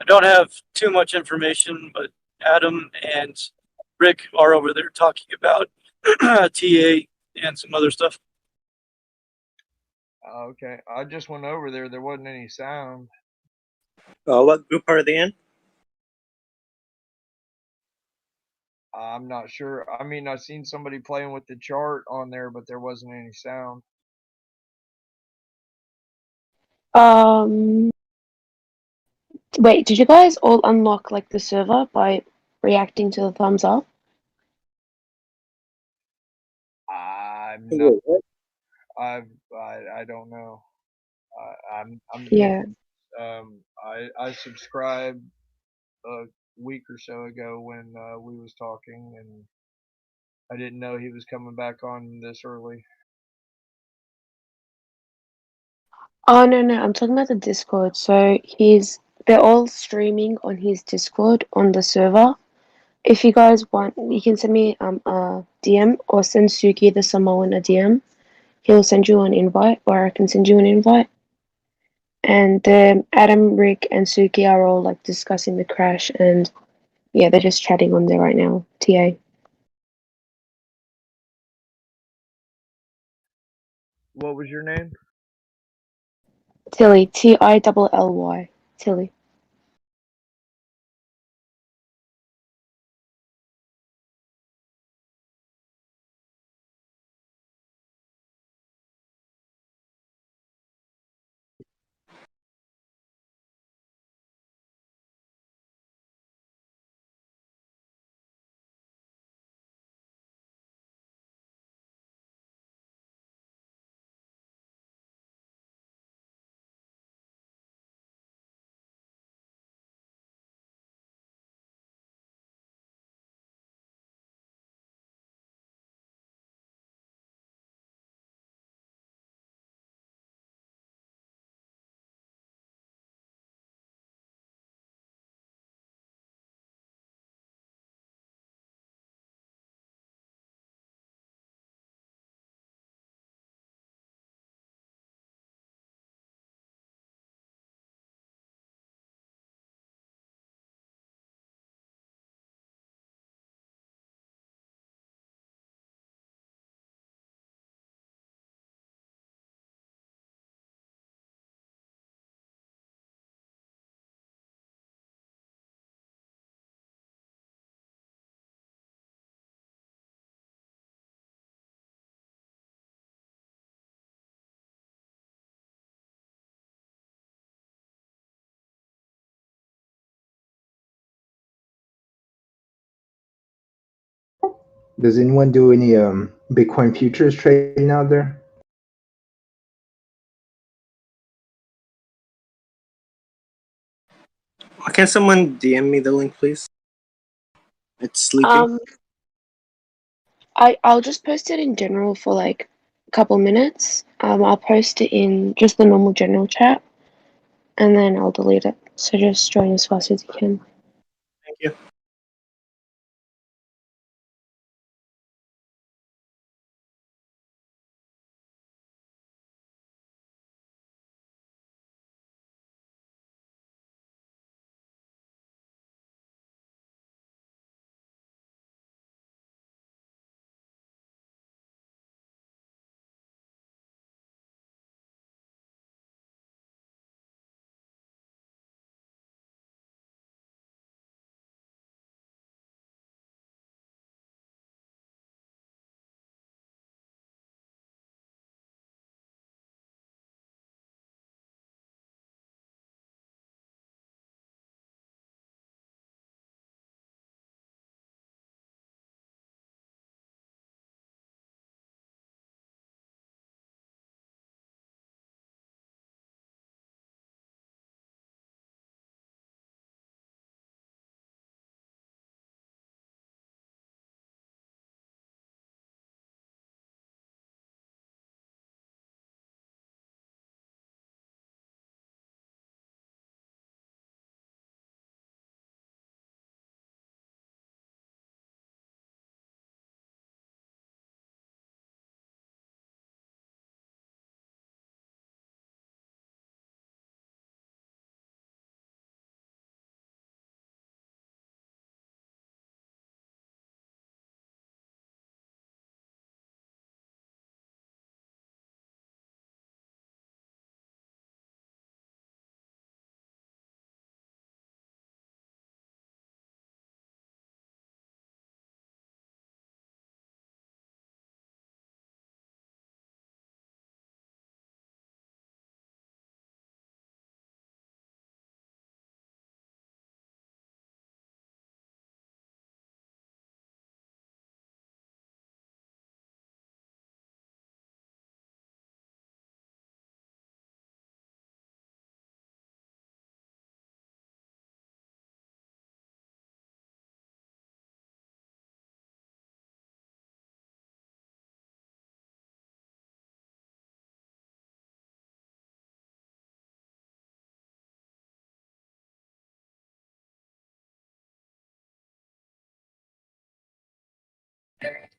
I don't have too much information, but Adam and Rick are over there talking about TA and some other stuff. Okay, I just went over there. There wasn't any sound. What group are they in? I'm not sure. I mean, I seen somebody playing with the chart on there, but there wasn't any sound. Wait, did you guys all unlock like the server by reacting to the thumbs up? I'm not. I don't know. I'm Yeah. I subscribed a week or so ago when we was talking, and I didn't know he was coming back on this early. Oh no, I'm talking about the Discord. So they're all streaming on his Discord on the server. If you guys want, you can send me a DM or send Suki the Samoan a DM. He'll send you an invite, or I can send you an invite. And Adam, Rick, and Suki are all like discussing the crash, and yeah, they're just chatting on there right now. TA. What was your name? Tilly. Tilly. Tilly. Does anyone do any Bitcoin futures trading out there? Can someone DM me the link, please? It's sleeping. I'll just post it in general for like a couple minutes. I'll post it in just the normal general chat, and then I'll delete it. So just join as fast as you can. Thank you.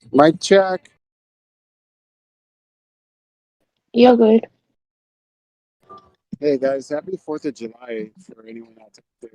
Mic check. You're good. Hey guys, happy 4th of July for anyone out there.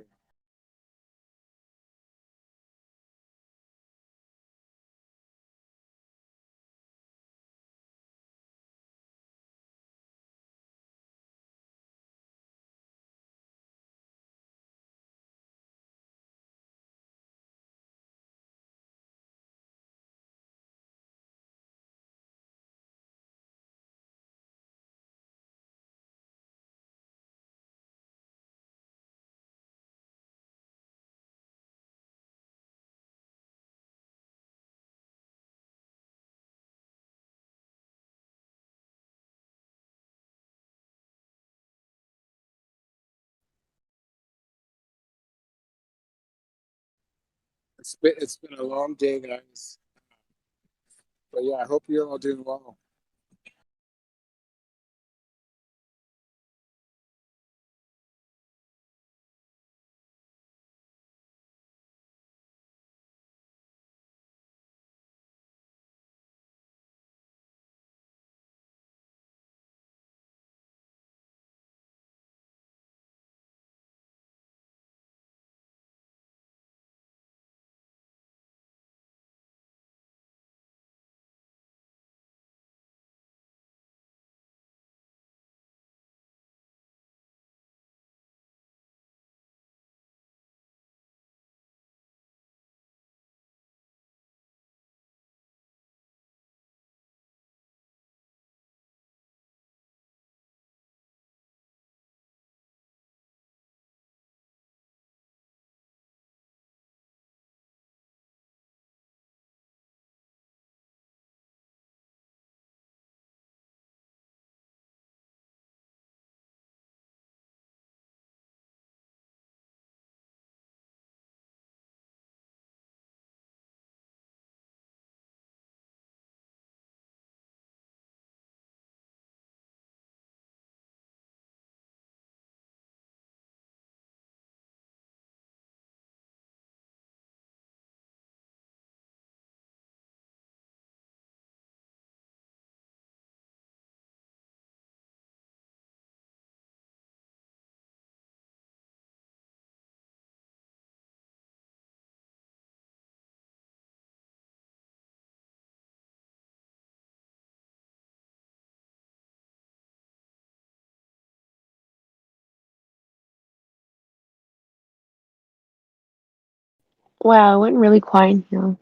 It's been a long day, guys. But yeah, I hope you're all doing well. Wow, it went really quiet here.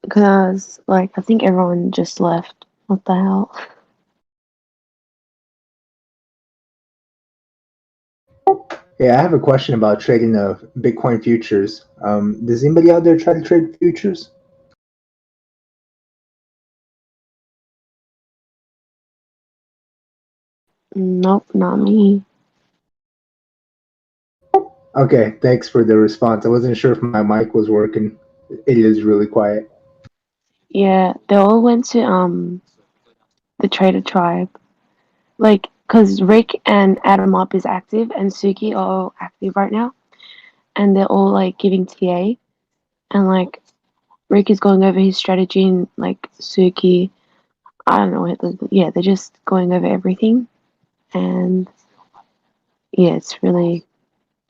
Because, like, I think everyone just left. What the hell? Yeah, I have a question about trading of Bitcoin futures. Does anybody out there try to trade futures? Nope, not me. Okay, thanks for the response. I wasn't sure if my mic was working. It is really quiet. Yeah, they all went to the Trader Tribe. Like, cause Rick and Adam Up is active and Suki are all active right now, and they're all like giving TA, and like Rick is going over his strategy, and like Suki, I don't know what. Yeah, they're just going over everything, and yeah, it's really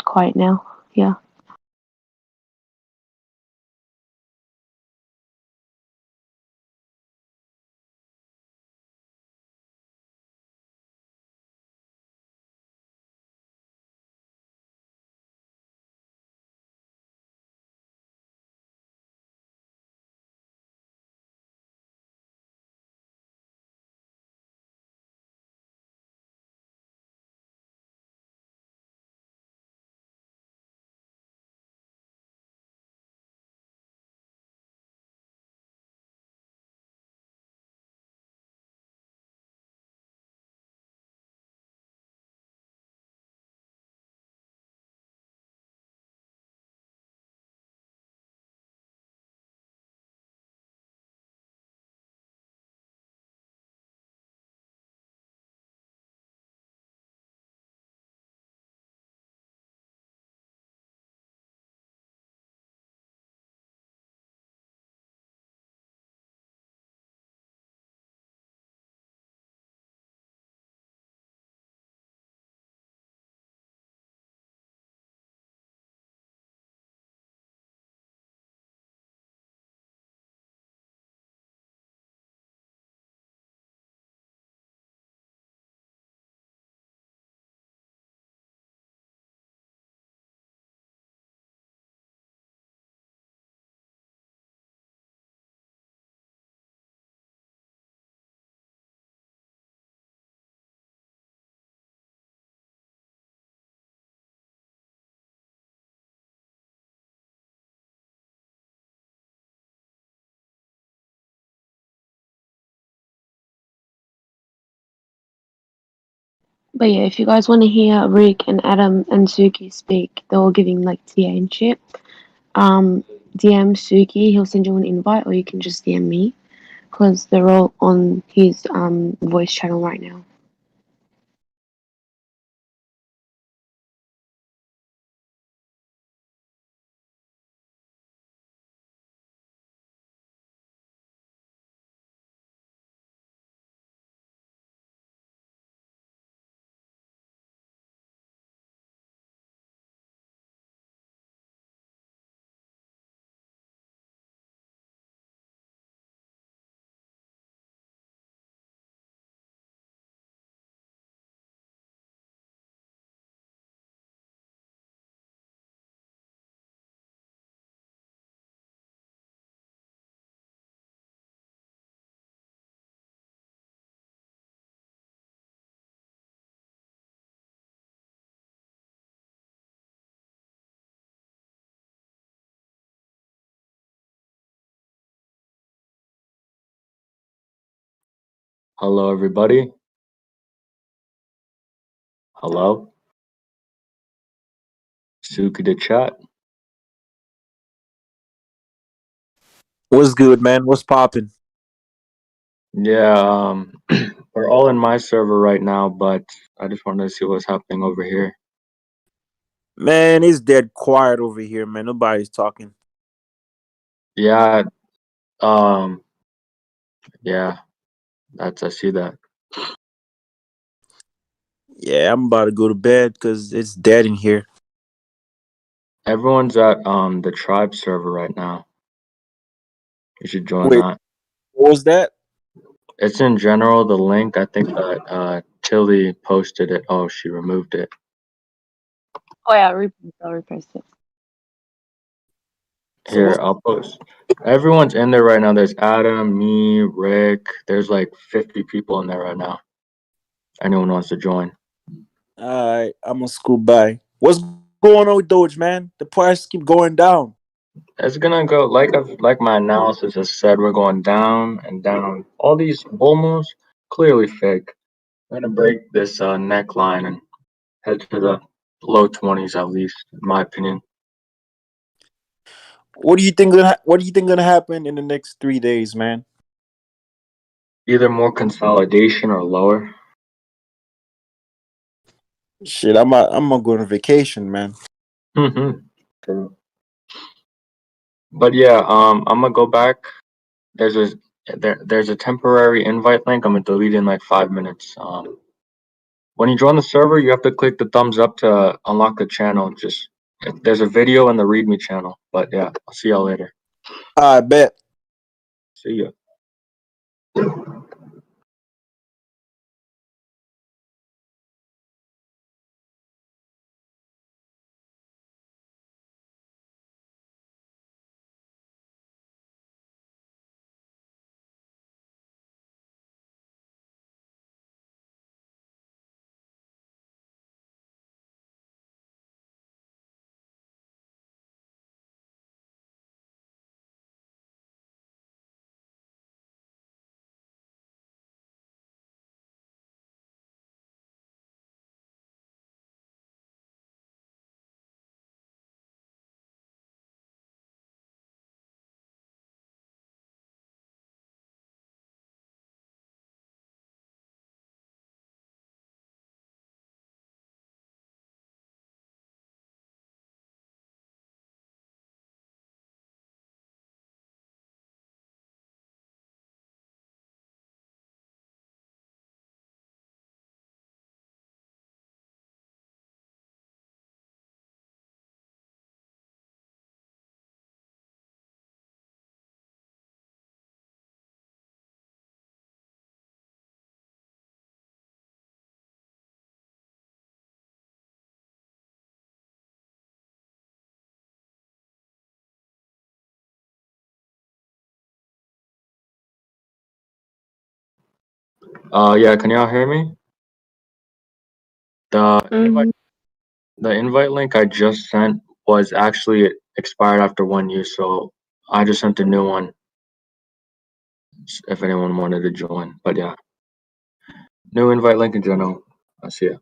quiet now. Yeah. But yeah, if you guys want to hear Rick and Adam and Suki speak, they're all giving like TA and shit. DM Suki, he'll send you an invite, or you can just DM me, because they're all on his voice channel right now. Hello, everybody. Hello. Suki the chat. What's good, man? What's poppin'? Yeah, we're all in my server right now, but I just wanted to see what's happening over here. Man, it's dead quiet over here, man. Nobody's talking. Yeah, yeah, I see that. Yeah, I'm about to go to bed because it's dead in here. Everyone's at the tribe server right now. You should join Wait, that. what was that? It's in general, the link. I think that Tilly posted it. Oh, she removed it. Oh yeah, I'll repost it. Here, I'll post. Everyone's in there right now. There's Adam, me, Rick. There's like 50 people in there right now. Anyone wants to join? Alright, I'm gonna scoot by. What's going on with Doge, man? The price keep going down. It's gonna go like my analysis has said. We're going down and down. All these bull moves clearly fake. We're gonna break this neckline and head to the low 20s at least, in my opinion. What do you think gonna happen in the next 3 days, man? Either more consolidation or lower. Shit, I'm gonna go on vacation, man. True. But yeah, I'm gonna go back. There's a there's a temporary invite link. I'm gonna delete it in like 5 minutes. When you join the server, you have to click the thumbs up to unlock the channel. Just there's a video in the README channel. But yeah, I'll see y'all later. I bet. See ya. Yeah, can y'all hear me? The invite link I just sent was actually expired after 1 use, so I just sent a new one. If anyone wanted to join, but yeah, new invite link in general. I see ya.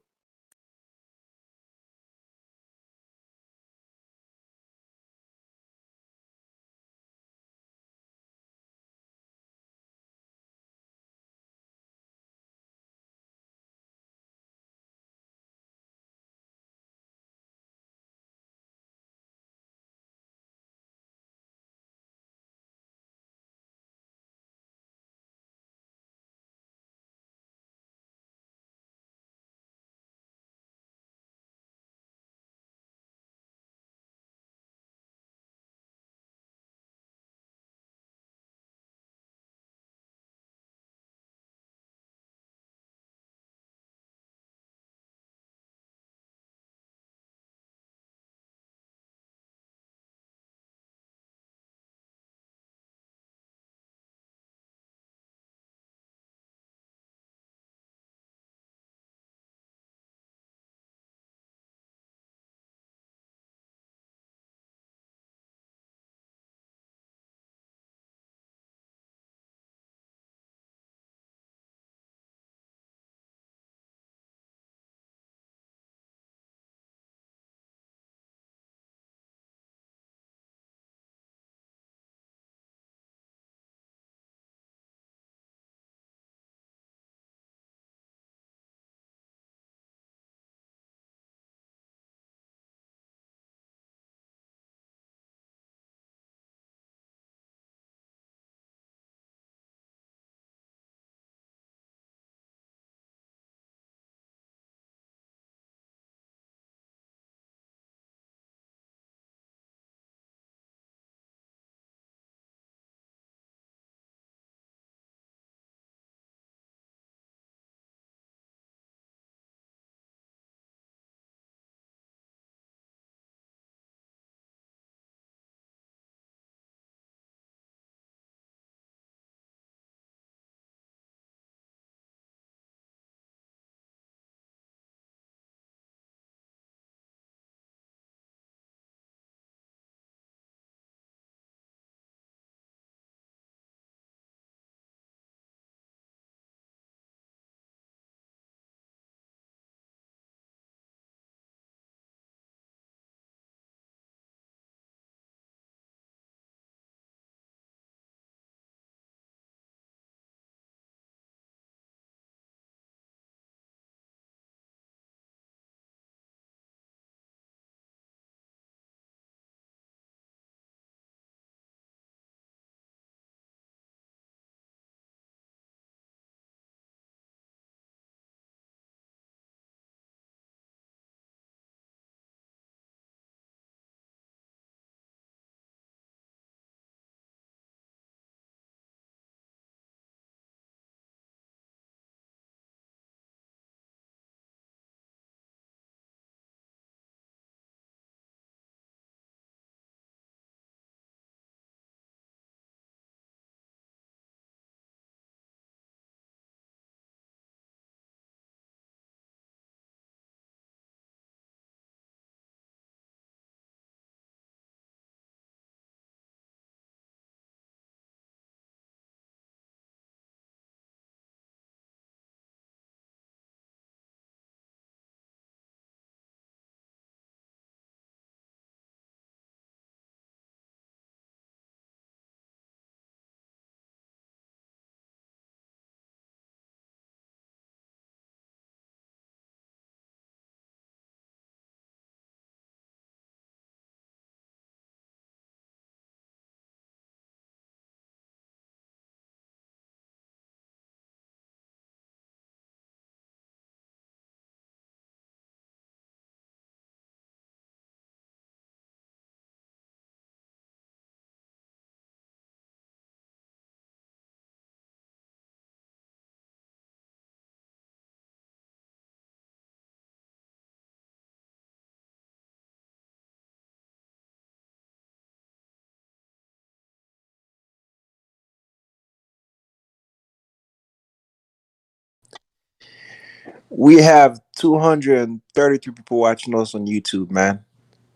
We have 233 people watching us on YouTube, man.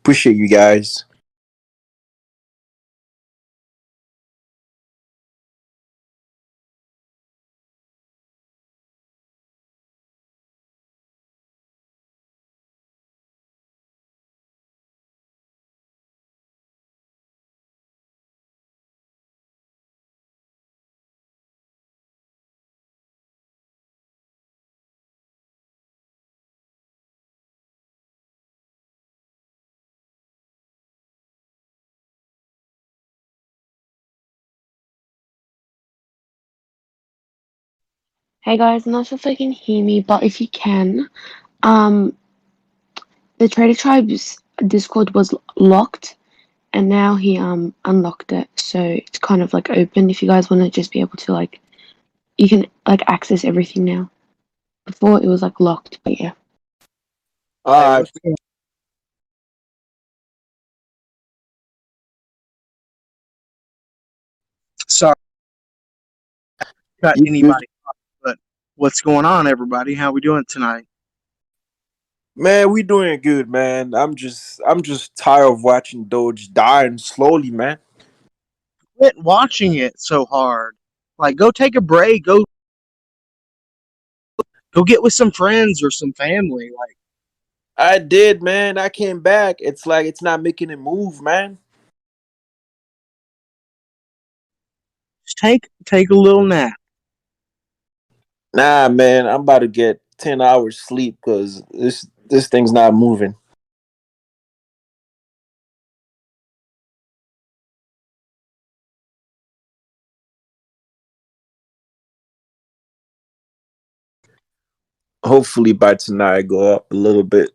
Appreciate you guys. Hey guys, I'm not sure if you can hear me, but if you can, um, the Trader Tribe's Discord was locked, and now he unlocked it, so it's kind of like open. If you guys want to just be able to like, you can like access everything now. Before it was like locked, but yeah. Uh, Sorry, cut you good? anybody off, but what's going on, everybody? How we doing tonight? Man, we doing good, man. I'm just tired of watching Doge dying slowly, man. Quit watching it so hard. Like, go take a break. Go get with some friends or some family. Like, I did, man. I came back. It's like it's not making a move, man. just take a little nap. Nah, man. I'm about to get 10 hours sleep because this thing's not moving. Hopefully by tonight I go up a little bit.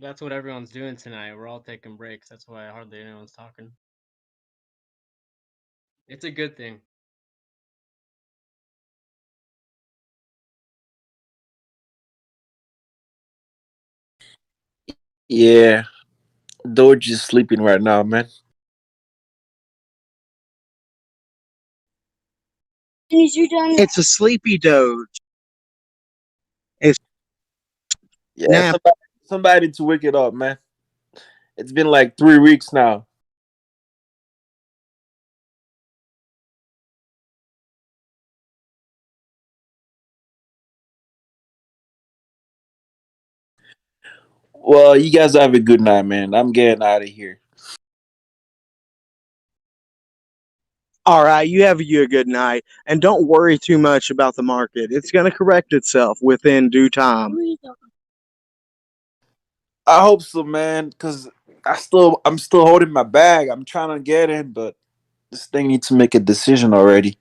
That's what everyone's doing tonight. We're all taking breaks. That's why hardly anyone's talking. It's a good thing. Yeah, Doge is sleeping right now, man. It's a sleepy Doge. It's Yeah, nap. somebody to wake it up, man. It's been like 3 weeks now. Well, you guys have a good night, man. I'm getting out of here. All right, you have you a good night, and don't worry too much about the market. It's going to correct itself within due time. I hope so, man, because I'm still holding my bag. I'm trying to get in, but this thing needs to make a decision already.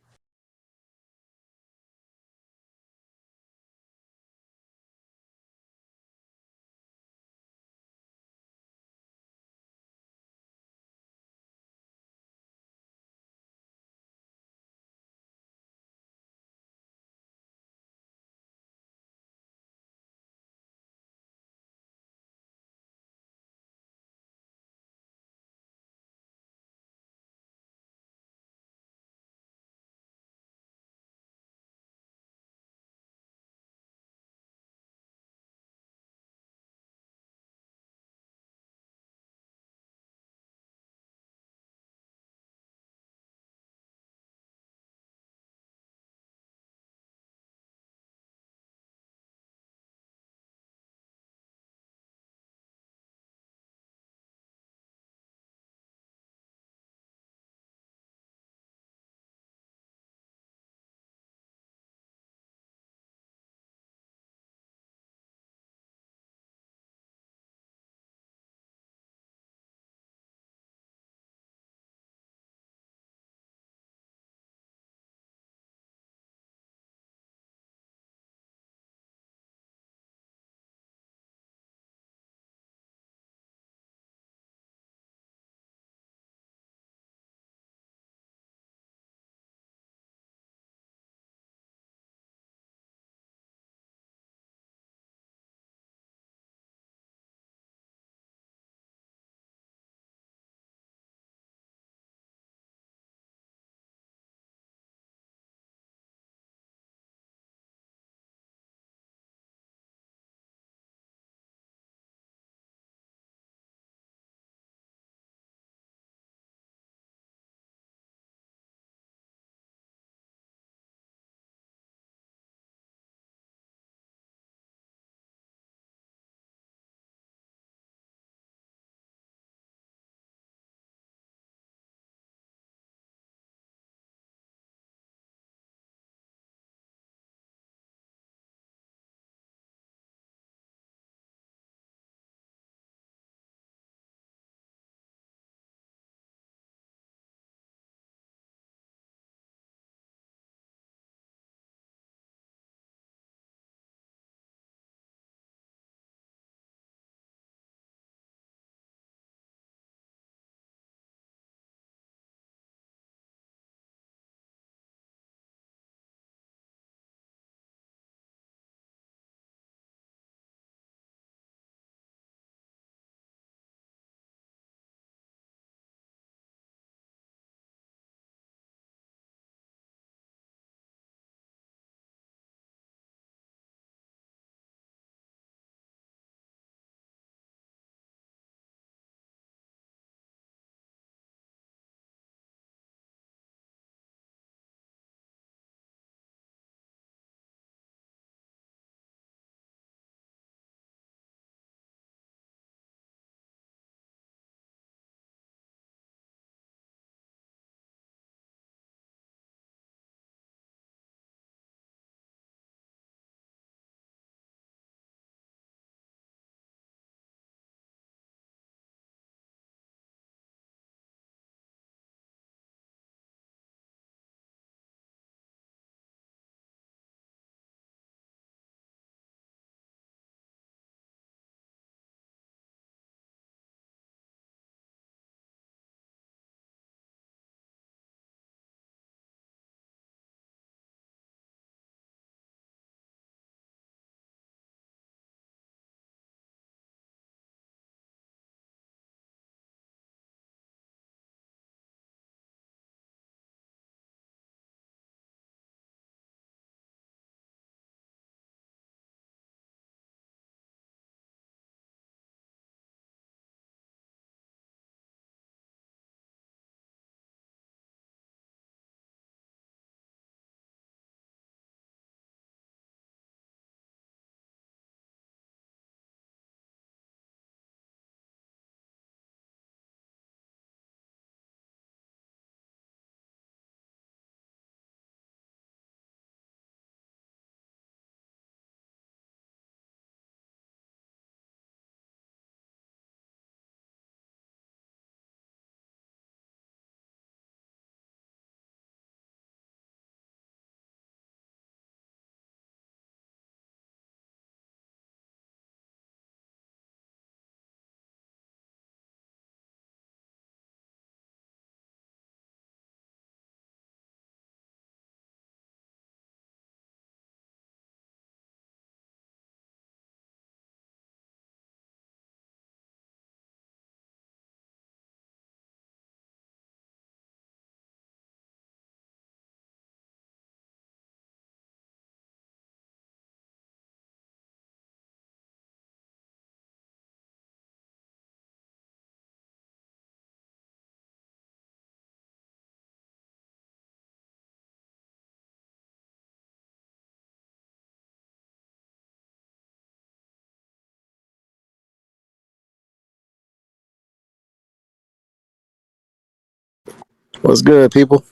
What's good, people?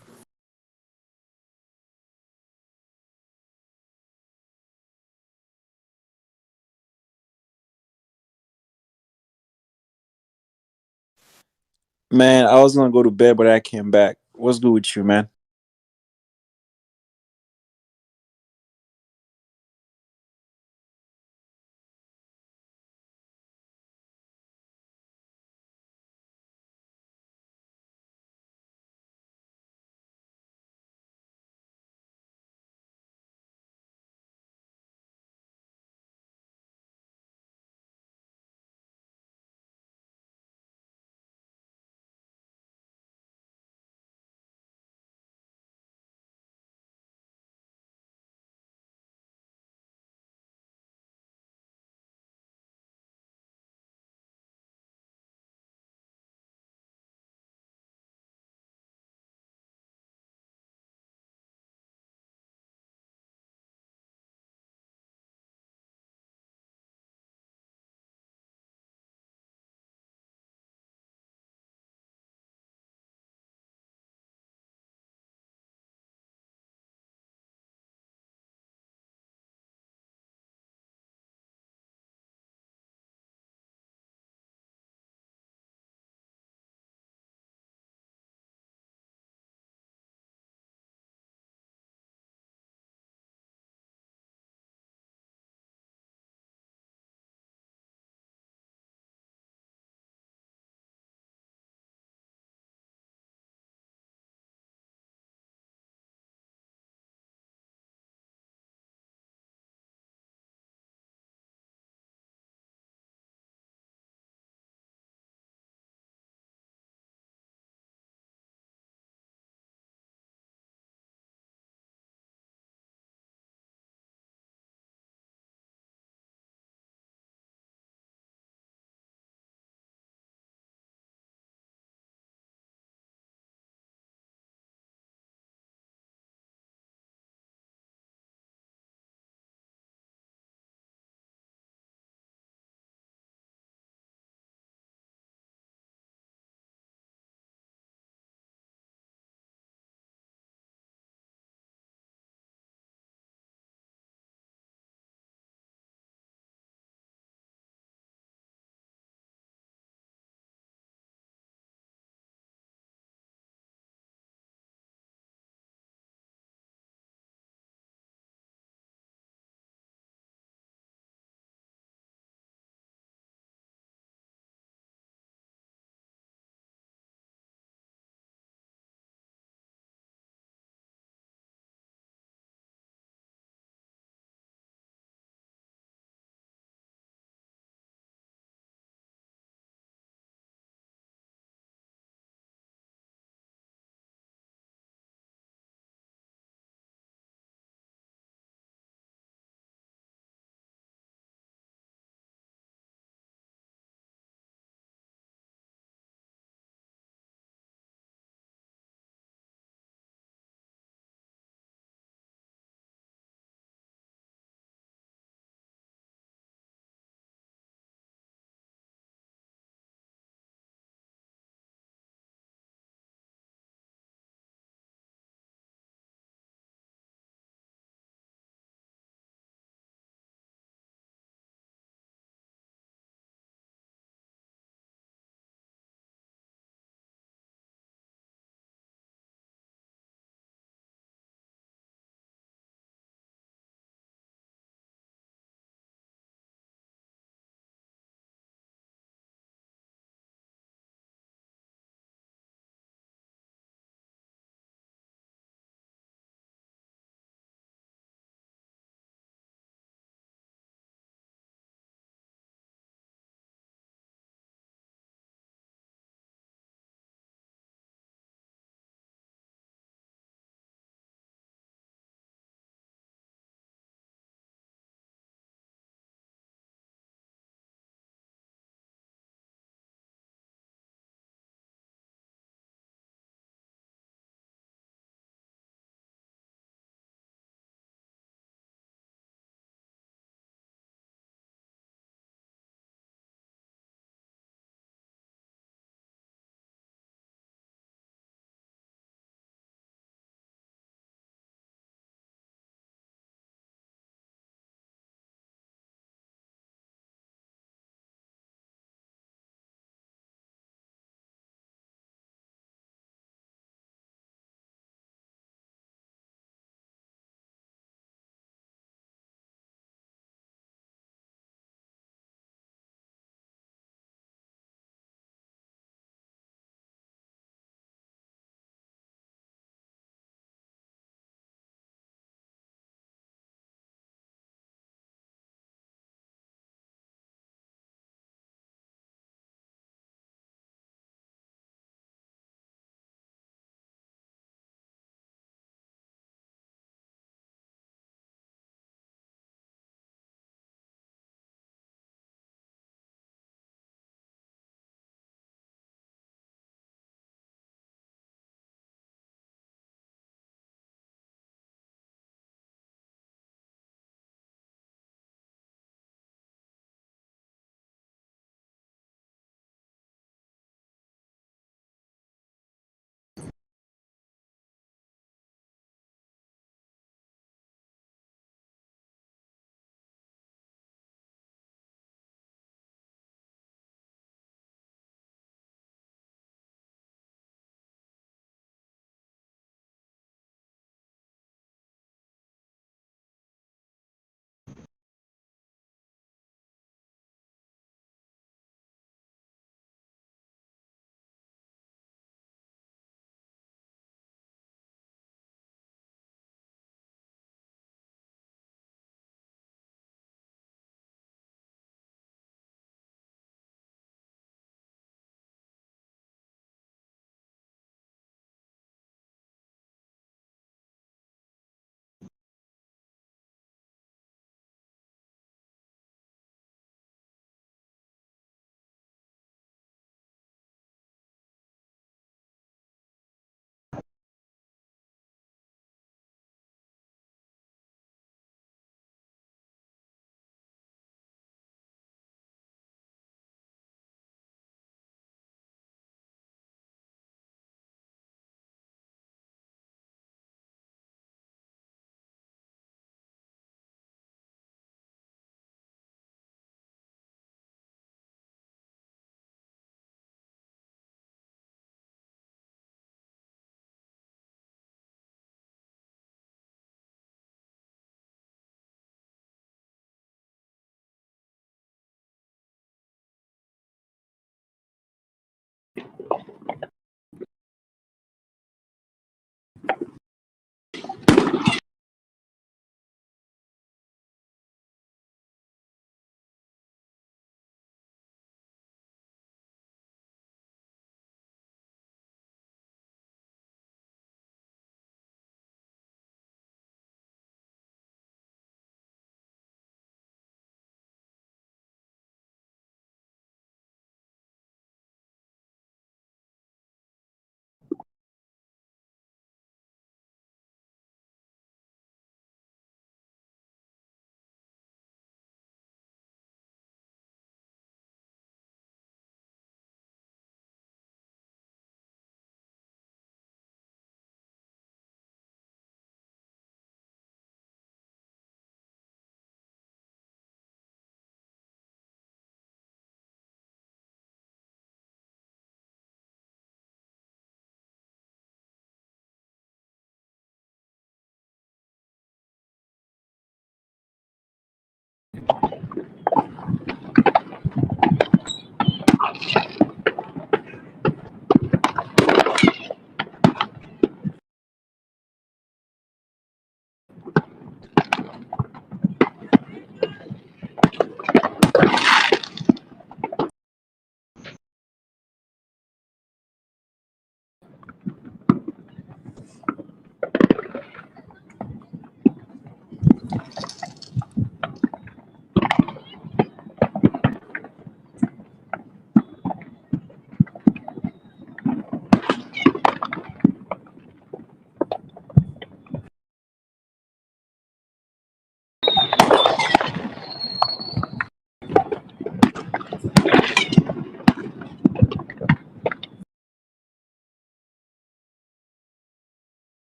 Man, I was gonna go to bed, but I came back. What's good with you, man?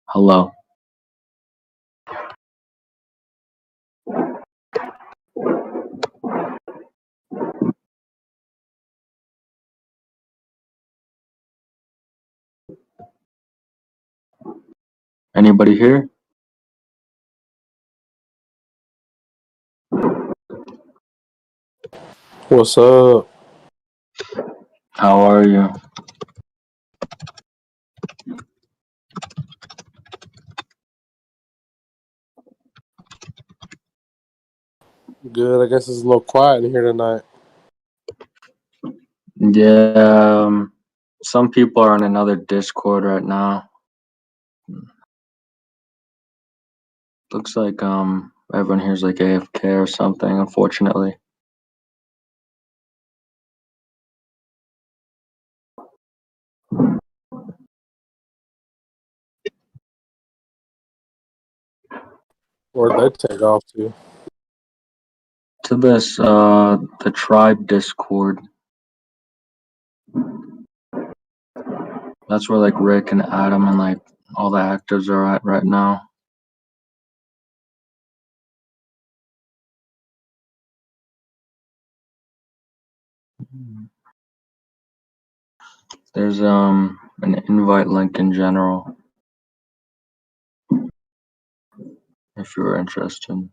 Hello. Anybody here? What's up? How are you? Good. I guess it's a little quiet in here tonight. Yeah, some people are on another Discord right now. Looks like everyone here's like AFK or something, unfortunately. Where'd they take off to? To this the tribe Discord. That's where like Rick and Adam and like all the actors are at right now. There's an invite link in general if you're interested.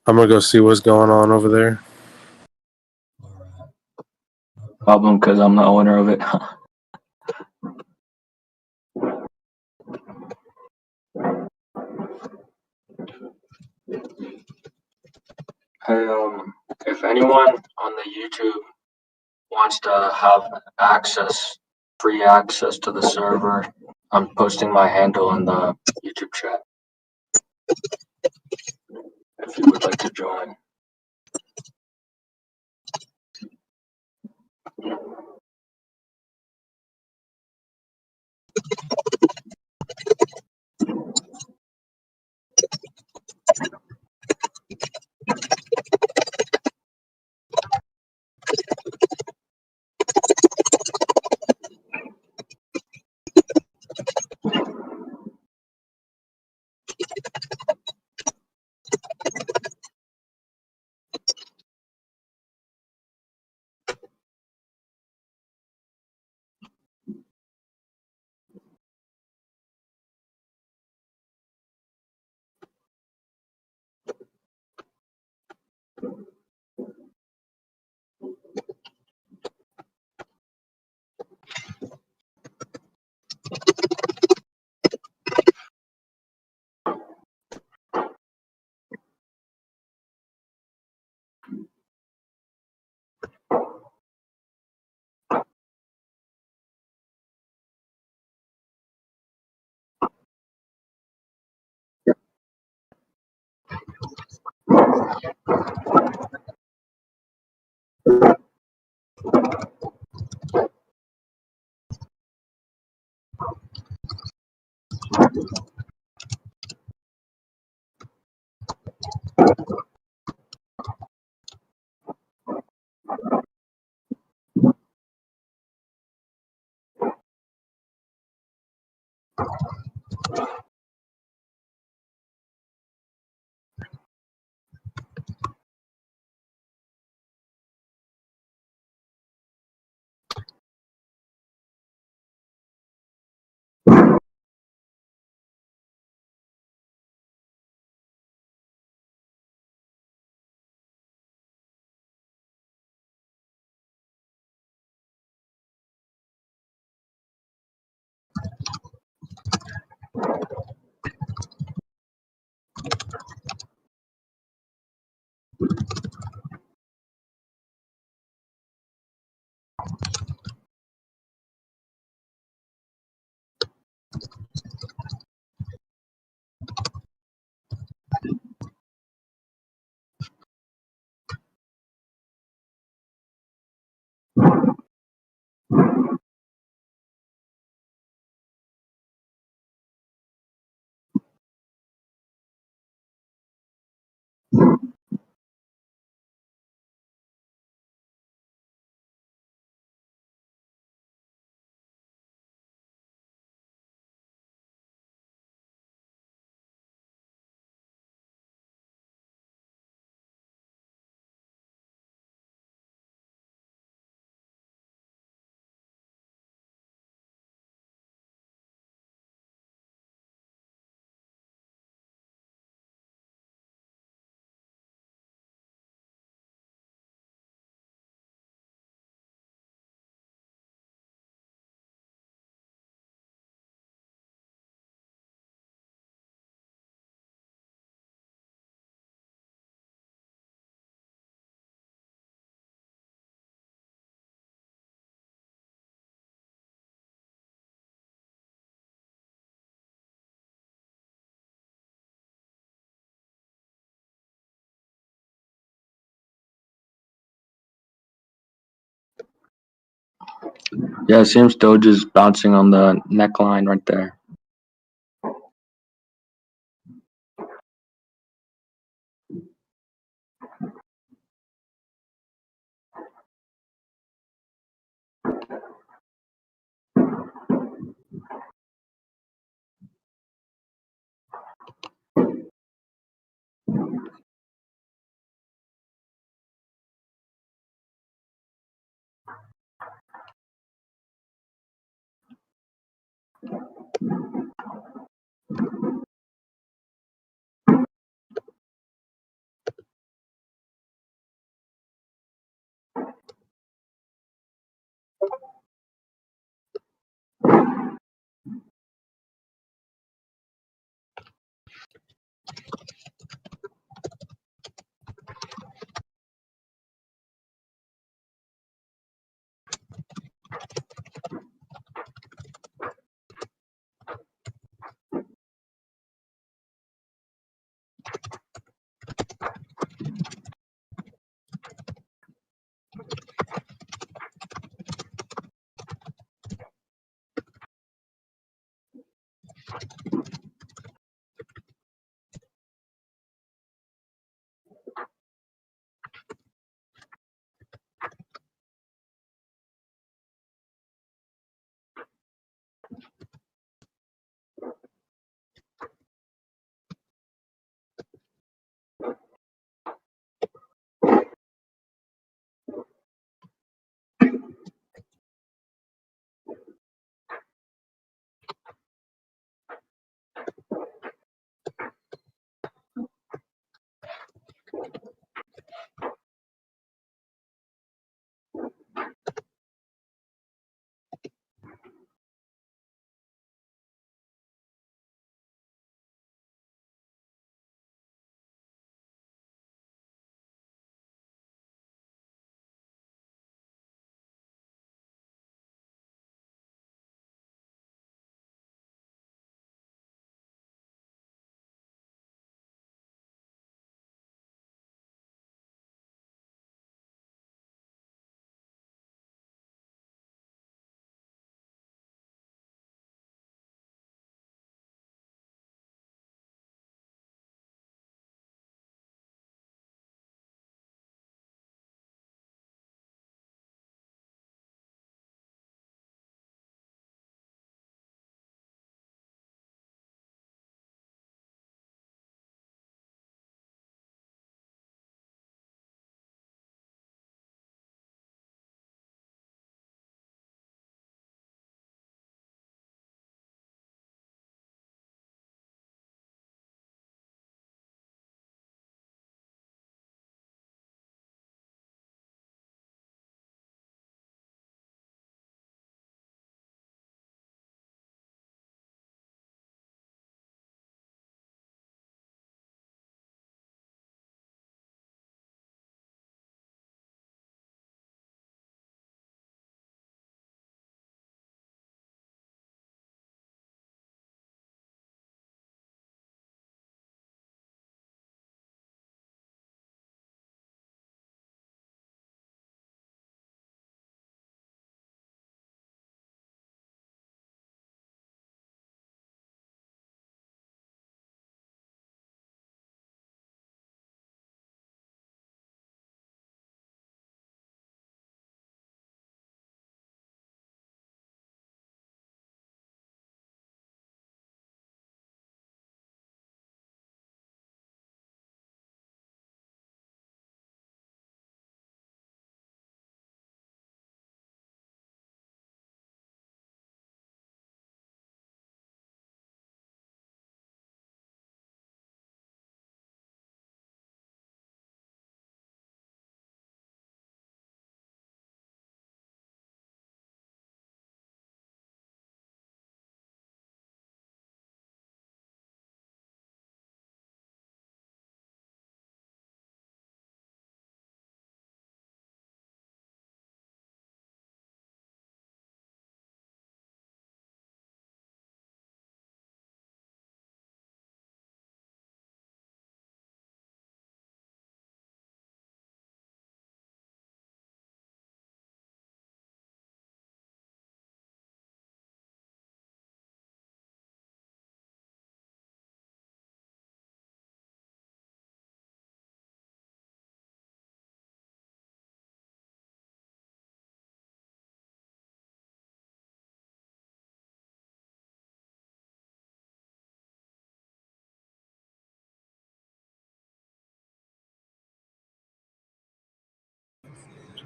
I'm gonna go see what's going on over there. Problem because I'm the owner of it. Hey, if anyone on the YouTube wants to have free access to the server, I'm posting my handle in the YouTube chat if you would like to join. Yeah, it seems Doge is bouncing on the neckline right there.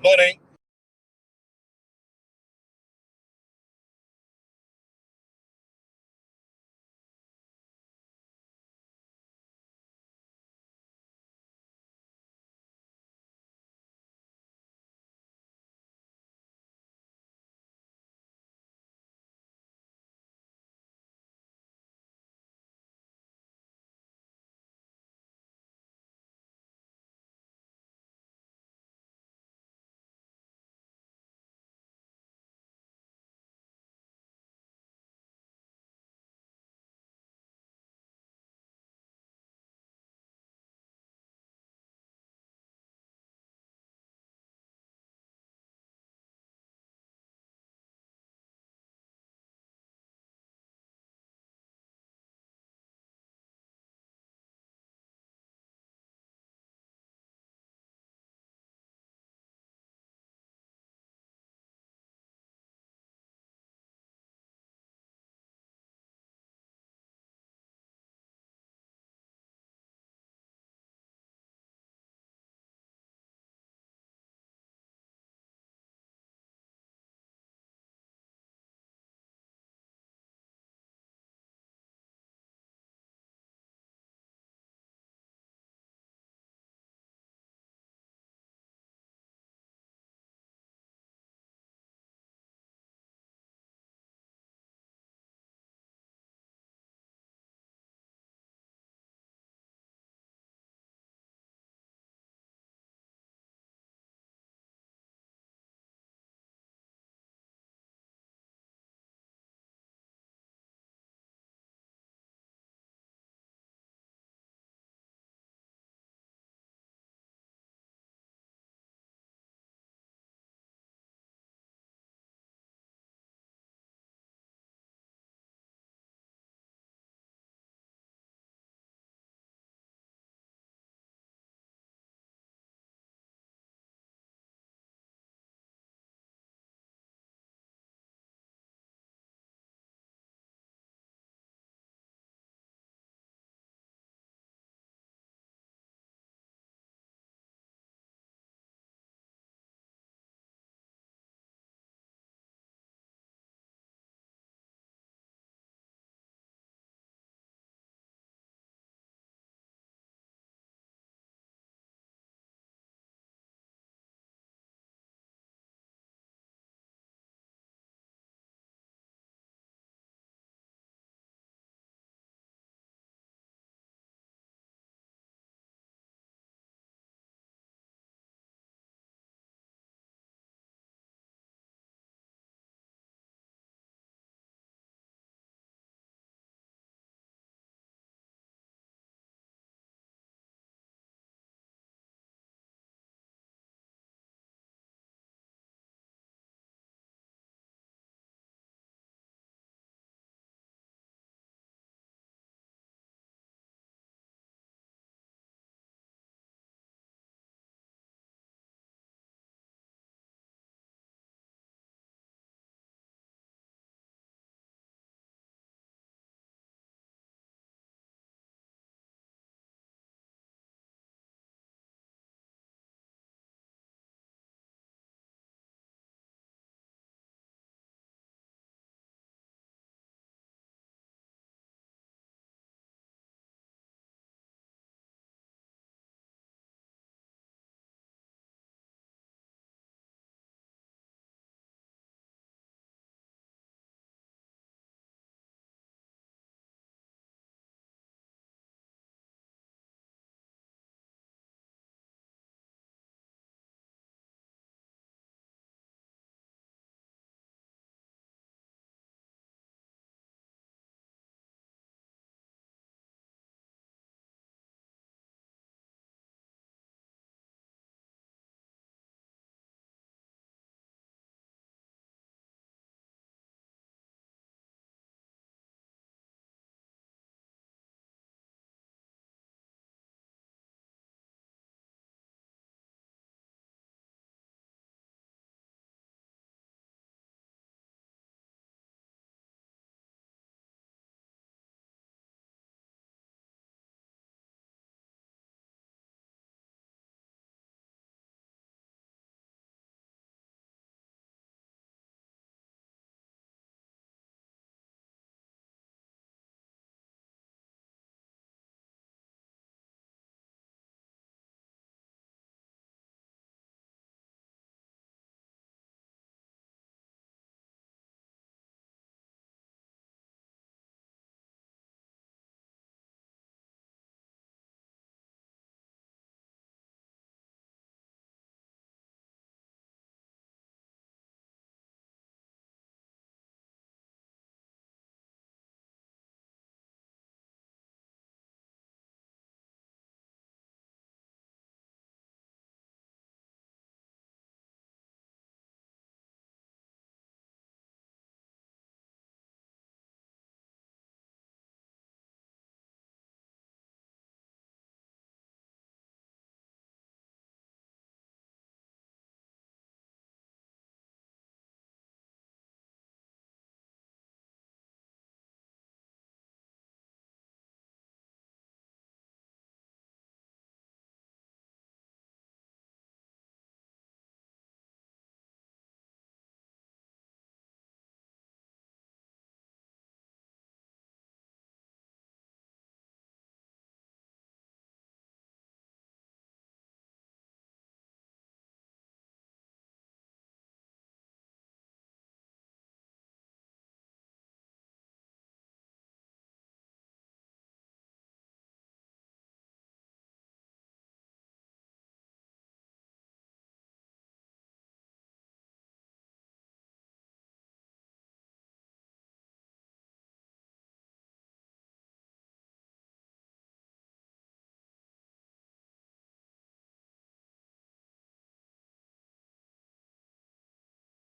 Morning.